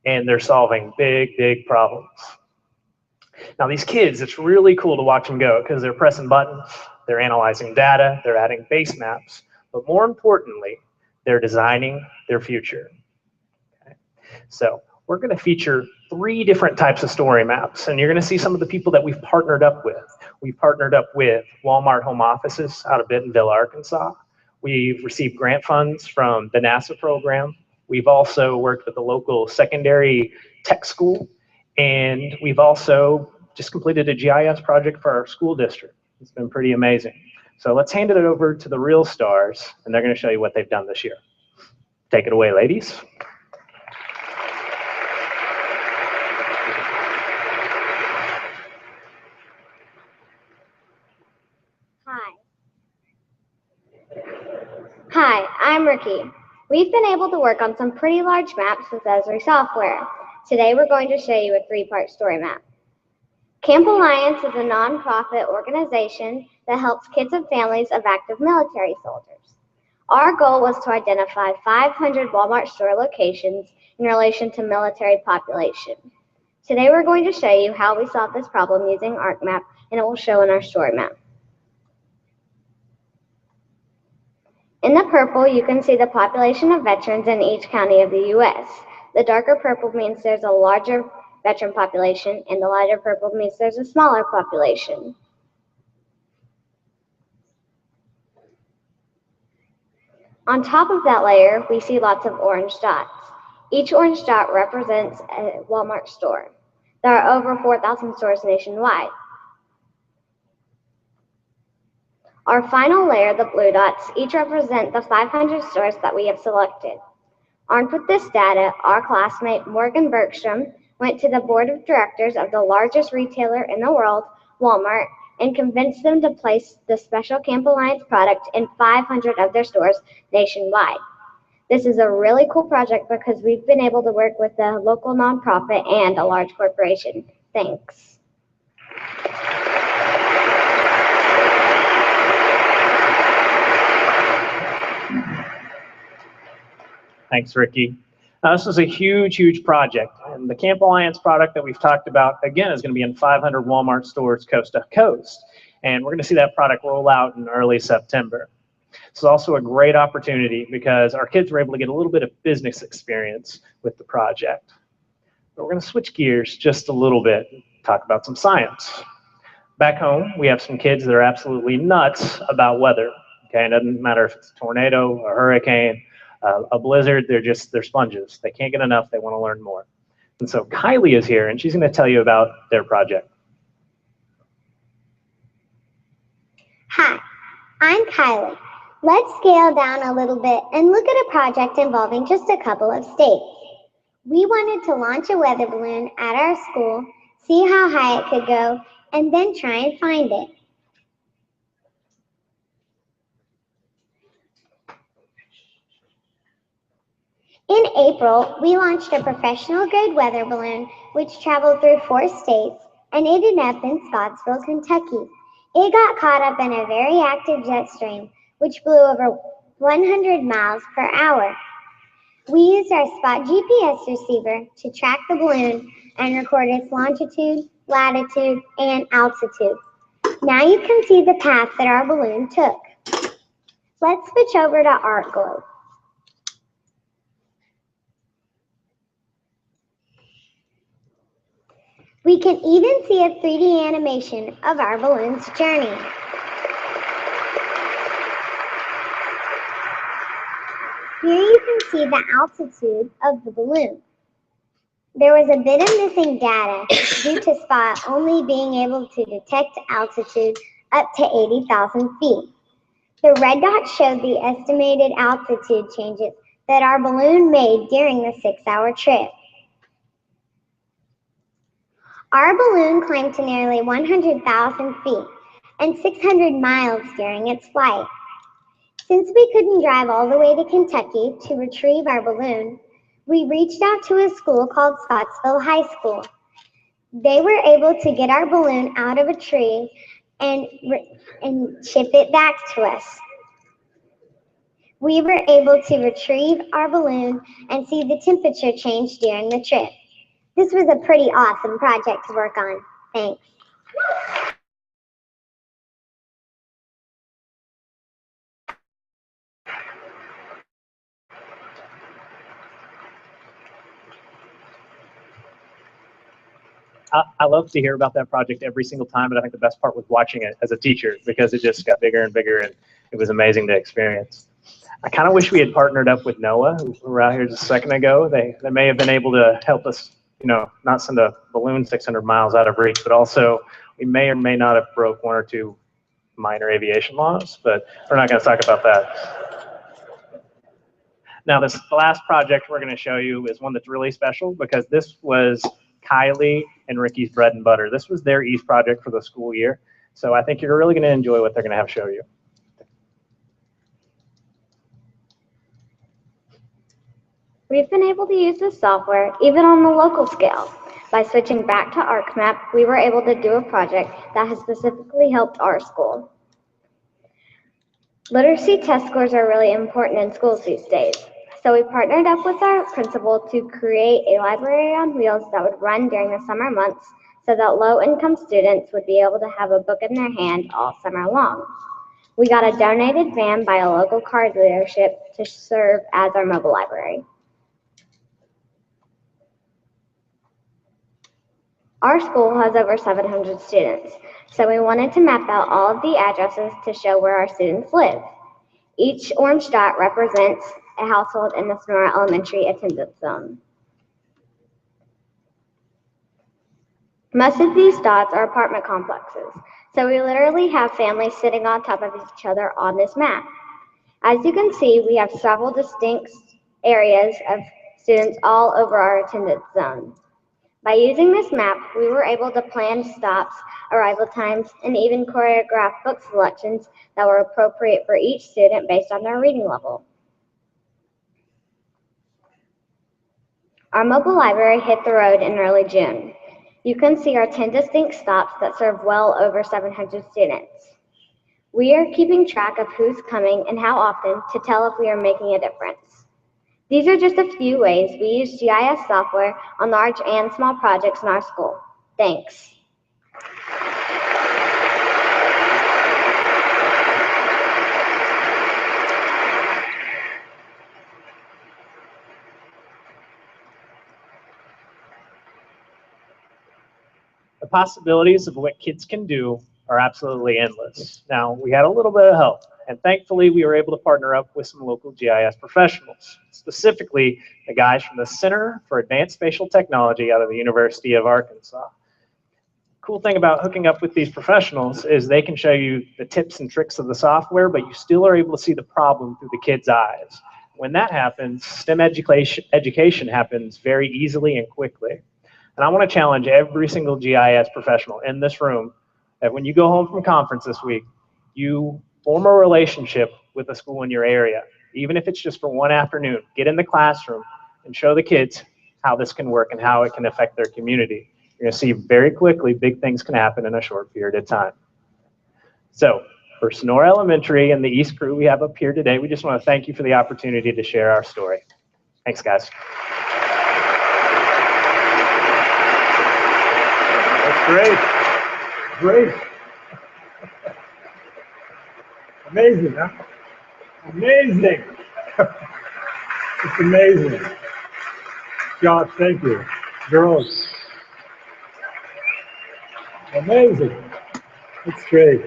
and they're solving big, big problems. Now these kids, it's really cool to watch them go because they're pressing buttons, they're analyzing data, they're adding base maps, but more importantly, they're designing their future. Okay. So we're going to feature 3 different types of story maps, and you're going to see some of the people that we've partnered up with. We've partnered up with Walmart Home Offices out of Bentonville, Arkansas. We've received grant funds from the NASA program. We've also worked with the local secondary tech school, and we've also just completed a GIS project for our school district. It's been pretty amazing. So let's hand it over to the real stars, and they're going to show you what they've done this year. Take it away, ladies. Hi, I'm Ricky. We've been able to work on some pretty large maps with Esri software. Today we're going to show you a 3-part story map. Camp Alliance is a nonprofit organization that helps kids and families of active military soldiers. Our goal was to identify 500 Walmart store locations in relation to military population. Today we're going to show you how we solved this problem using ArcMap, and it will show in our story map. In the purple, you can see the population of veterans in each county of the U.S. The darker purple means there's a larger veteran population, and the lighter purple means there's a smaller population. On top of that layer, we see lots of orange dots. Each orange dot represents a Walmart store. There are over 4,000 stores nationwide. Our final layer, the blue dots, each represent the 500 stores that we have selected. Armed with this data, our classmate Morgan Bergstrom went to the board of directors of the largest retailer in the world, Walmart, and convinced them to place the special Camp Alliance product in 500 of their stores nationwide. This is a really cool project because we've been able to work with a local nonprofit and a large corporation. Thanks. Thanks, Ricky. This was a huge, huge project. And the Camp Alliance product that we've talked about, again, is going to be in 500 Walmart stores coast to coast. And we're going to see that product roll out in early September. This is also a great opportunity because our kids were able to get a little bit of business experience with the project. But we're going to switch gears just a little bit and talk about some science. Back home, we have some kids that are absolutely nuts about weather. Okay, it doesn't matter if it's a tornado, a hurricane, a blizzard, they're sponges. They can't get enough, they want to learn more. And so Kylie is here and she's going to tell you about their project. Hi, I'm Kylie. Let's scale down a little bit and look at a project involving just a couple of states. We wanted to launch a weather balloon at our school, see how high it could go, and then try and find it. In April, we launched a professional-grade weather balloon which traveled through 4 states and ended up in Scottsville, Kentucky. It got caught up in a very active jet stream which blew over 100 miles per hour. We used our Spot GPS receiver to track the balloon and record its longitude, latitude, and altitude. Now you can see the path that our balloon took. Let's switch over to ArcGlobe. We can even see a 3D animation of our balloon's journey. Here you can see the altitude of the balloon. There was a bit of missing data due to Spot only being able to detect altitude up to 80,000 feet. The red dot showed the estimated altitude changes that our balloon made during the 6-hour trip. Our balloon climbed to nearly 100,000 feet and 600 miles during its flight. Since we couldn't drive all the way to Kentucky to retrieve our balloon, we reached out to a school called Scottsville High School. They were able to get our balloon out of a tree and ship it back to us. We were able to retrieve our balloon and see the temperature change during the trip. This was a pretty awesome project to work on. Thanks. I love to hear about that project every single time, but I think the best part was watching it as a teacher because it just got bigger and bigger and it was amazing to experience. I kind of wish we had partnered up with NOAA, who were out here just a second ago. They may have been able to help us, not send a balloon 600 miles out of reach, but also we may or may not have broke 1 or 2 minor aviation laws, but we're not going to talk about that. Now, the last project we're going to show you is one that's really special because this was Kylie and Ricky's bread and butter. This was their East project for the school year. So I think you're really going to enjoy what they're going to have show you. We've been able to use this software even on the local scale. By switching back to ArcMap, we were able to do a project that has specifically helped our school. Literacy test scores are really important in schools these days, so we partnered up with our principal to create a library on wheels that would run during the summer months so that low-income students would be able to have a book in their hand all summer long. We got a donated van by a local car dealership to serve as our mobile library. Our school has over 700 students, so we wanted to map out all of the addresses to show where our students live. Each orange dot represents a household in the Sonora Elementary attendance zone. Most of these dots are apartment complexes, so we literally have families sitting on top of each other on this map. As you can see, we have several distinct areas of students all over our attendance zone. By using this map, we were able to plan stops, arrival times, and even choreograph book selections that were appropriate for each student based on their reading level. Our mobile library hit the road in early June. You can see our 10 distinct stops that serve well over 700 students. We are keeping track of who's coming and how often to tell if we are making a difference. These are just a few ways we use GIS software on large and small projects in our school. Thanks. The possibilities of what kids can do are absolutely endless. Now, we had a little bit of help, and thankfully we were able to partner up with some local GIS professionals, specifically the guys from the Center for Advanced Spatial Technology out of the University of Arkansas. Cool thing about hooking up with these professionals is they can show you the tips and tricks of the software, but you still are able to see the problem through the kids' eyes. When that happens, STEM education happens very easily and quickly. And I want to challenge every single GIS professional in this room that when you go home from conference this week, you form a relationship with a school in your area. Even if it's just for one afternoon, get in the classroom and show the kids how this can work and how it can affect their community. You're going to see very quickly big things can happen in a short period of time. So for Sonora Elementary and the East crew we have up here today, we just want to thank you for the opportunity to share our story. Thanks, guys. Great. Great. Amazing, huh? Amazing. It's amazing. Josh, thank you. Girls. Amazing. It's great.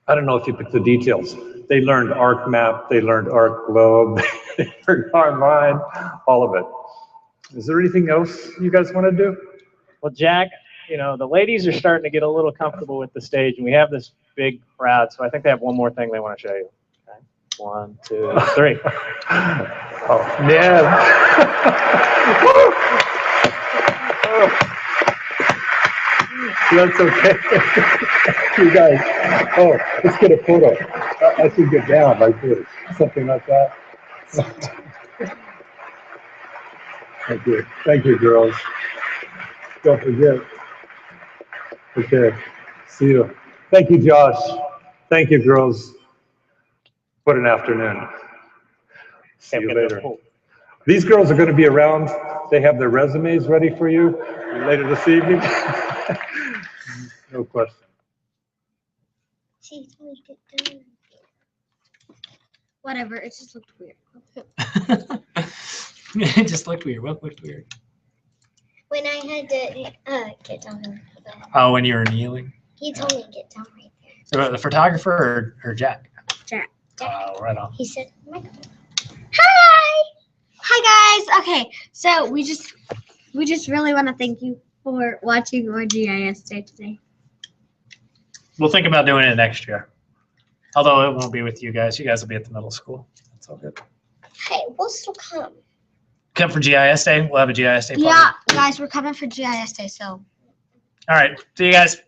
I don't know if you picked the details. They learned ArcMap, they learned ArcGlobe, they learned online, all of it. Is there anything else you guys want to do? Well, Jack, you know, the ladies are starting to get a little comfortable with the stage, and we have this big crowd, so I think they have one more thing they want to show you. Okay. 1, 2, 3. Oh, man. That's okay. You guys, oh, let's get a photo. I should get down like this, something like that. Thank you, girls. Don't forget. Okay, see you. Thank you, Josh. Thank you, girls. What an afternoon. See you later. These girls are going to be around. They have their resumes ready for you later this evening. No question. Whatever, it just looked weird. It just looked weird. What looked weird? When I had to get down. Oh, when you were kneeling? He told me to get down right So the photographer or Jack? Jack. Oh, right on. He said, Hi! Hi guys! Okay, so we just really want to thank you for watching our GIS day today. We'll think about doing it next year. Although it won't be with you guys. You guys will be at the middle school. That's all good. hey, we'll still come. Come for GIS day. We'll have a GIS day party. Yeah, guys, we're coming for GIS day, so. All right. See you guys.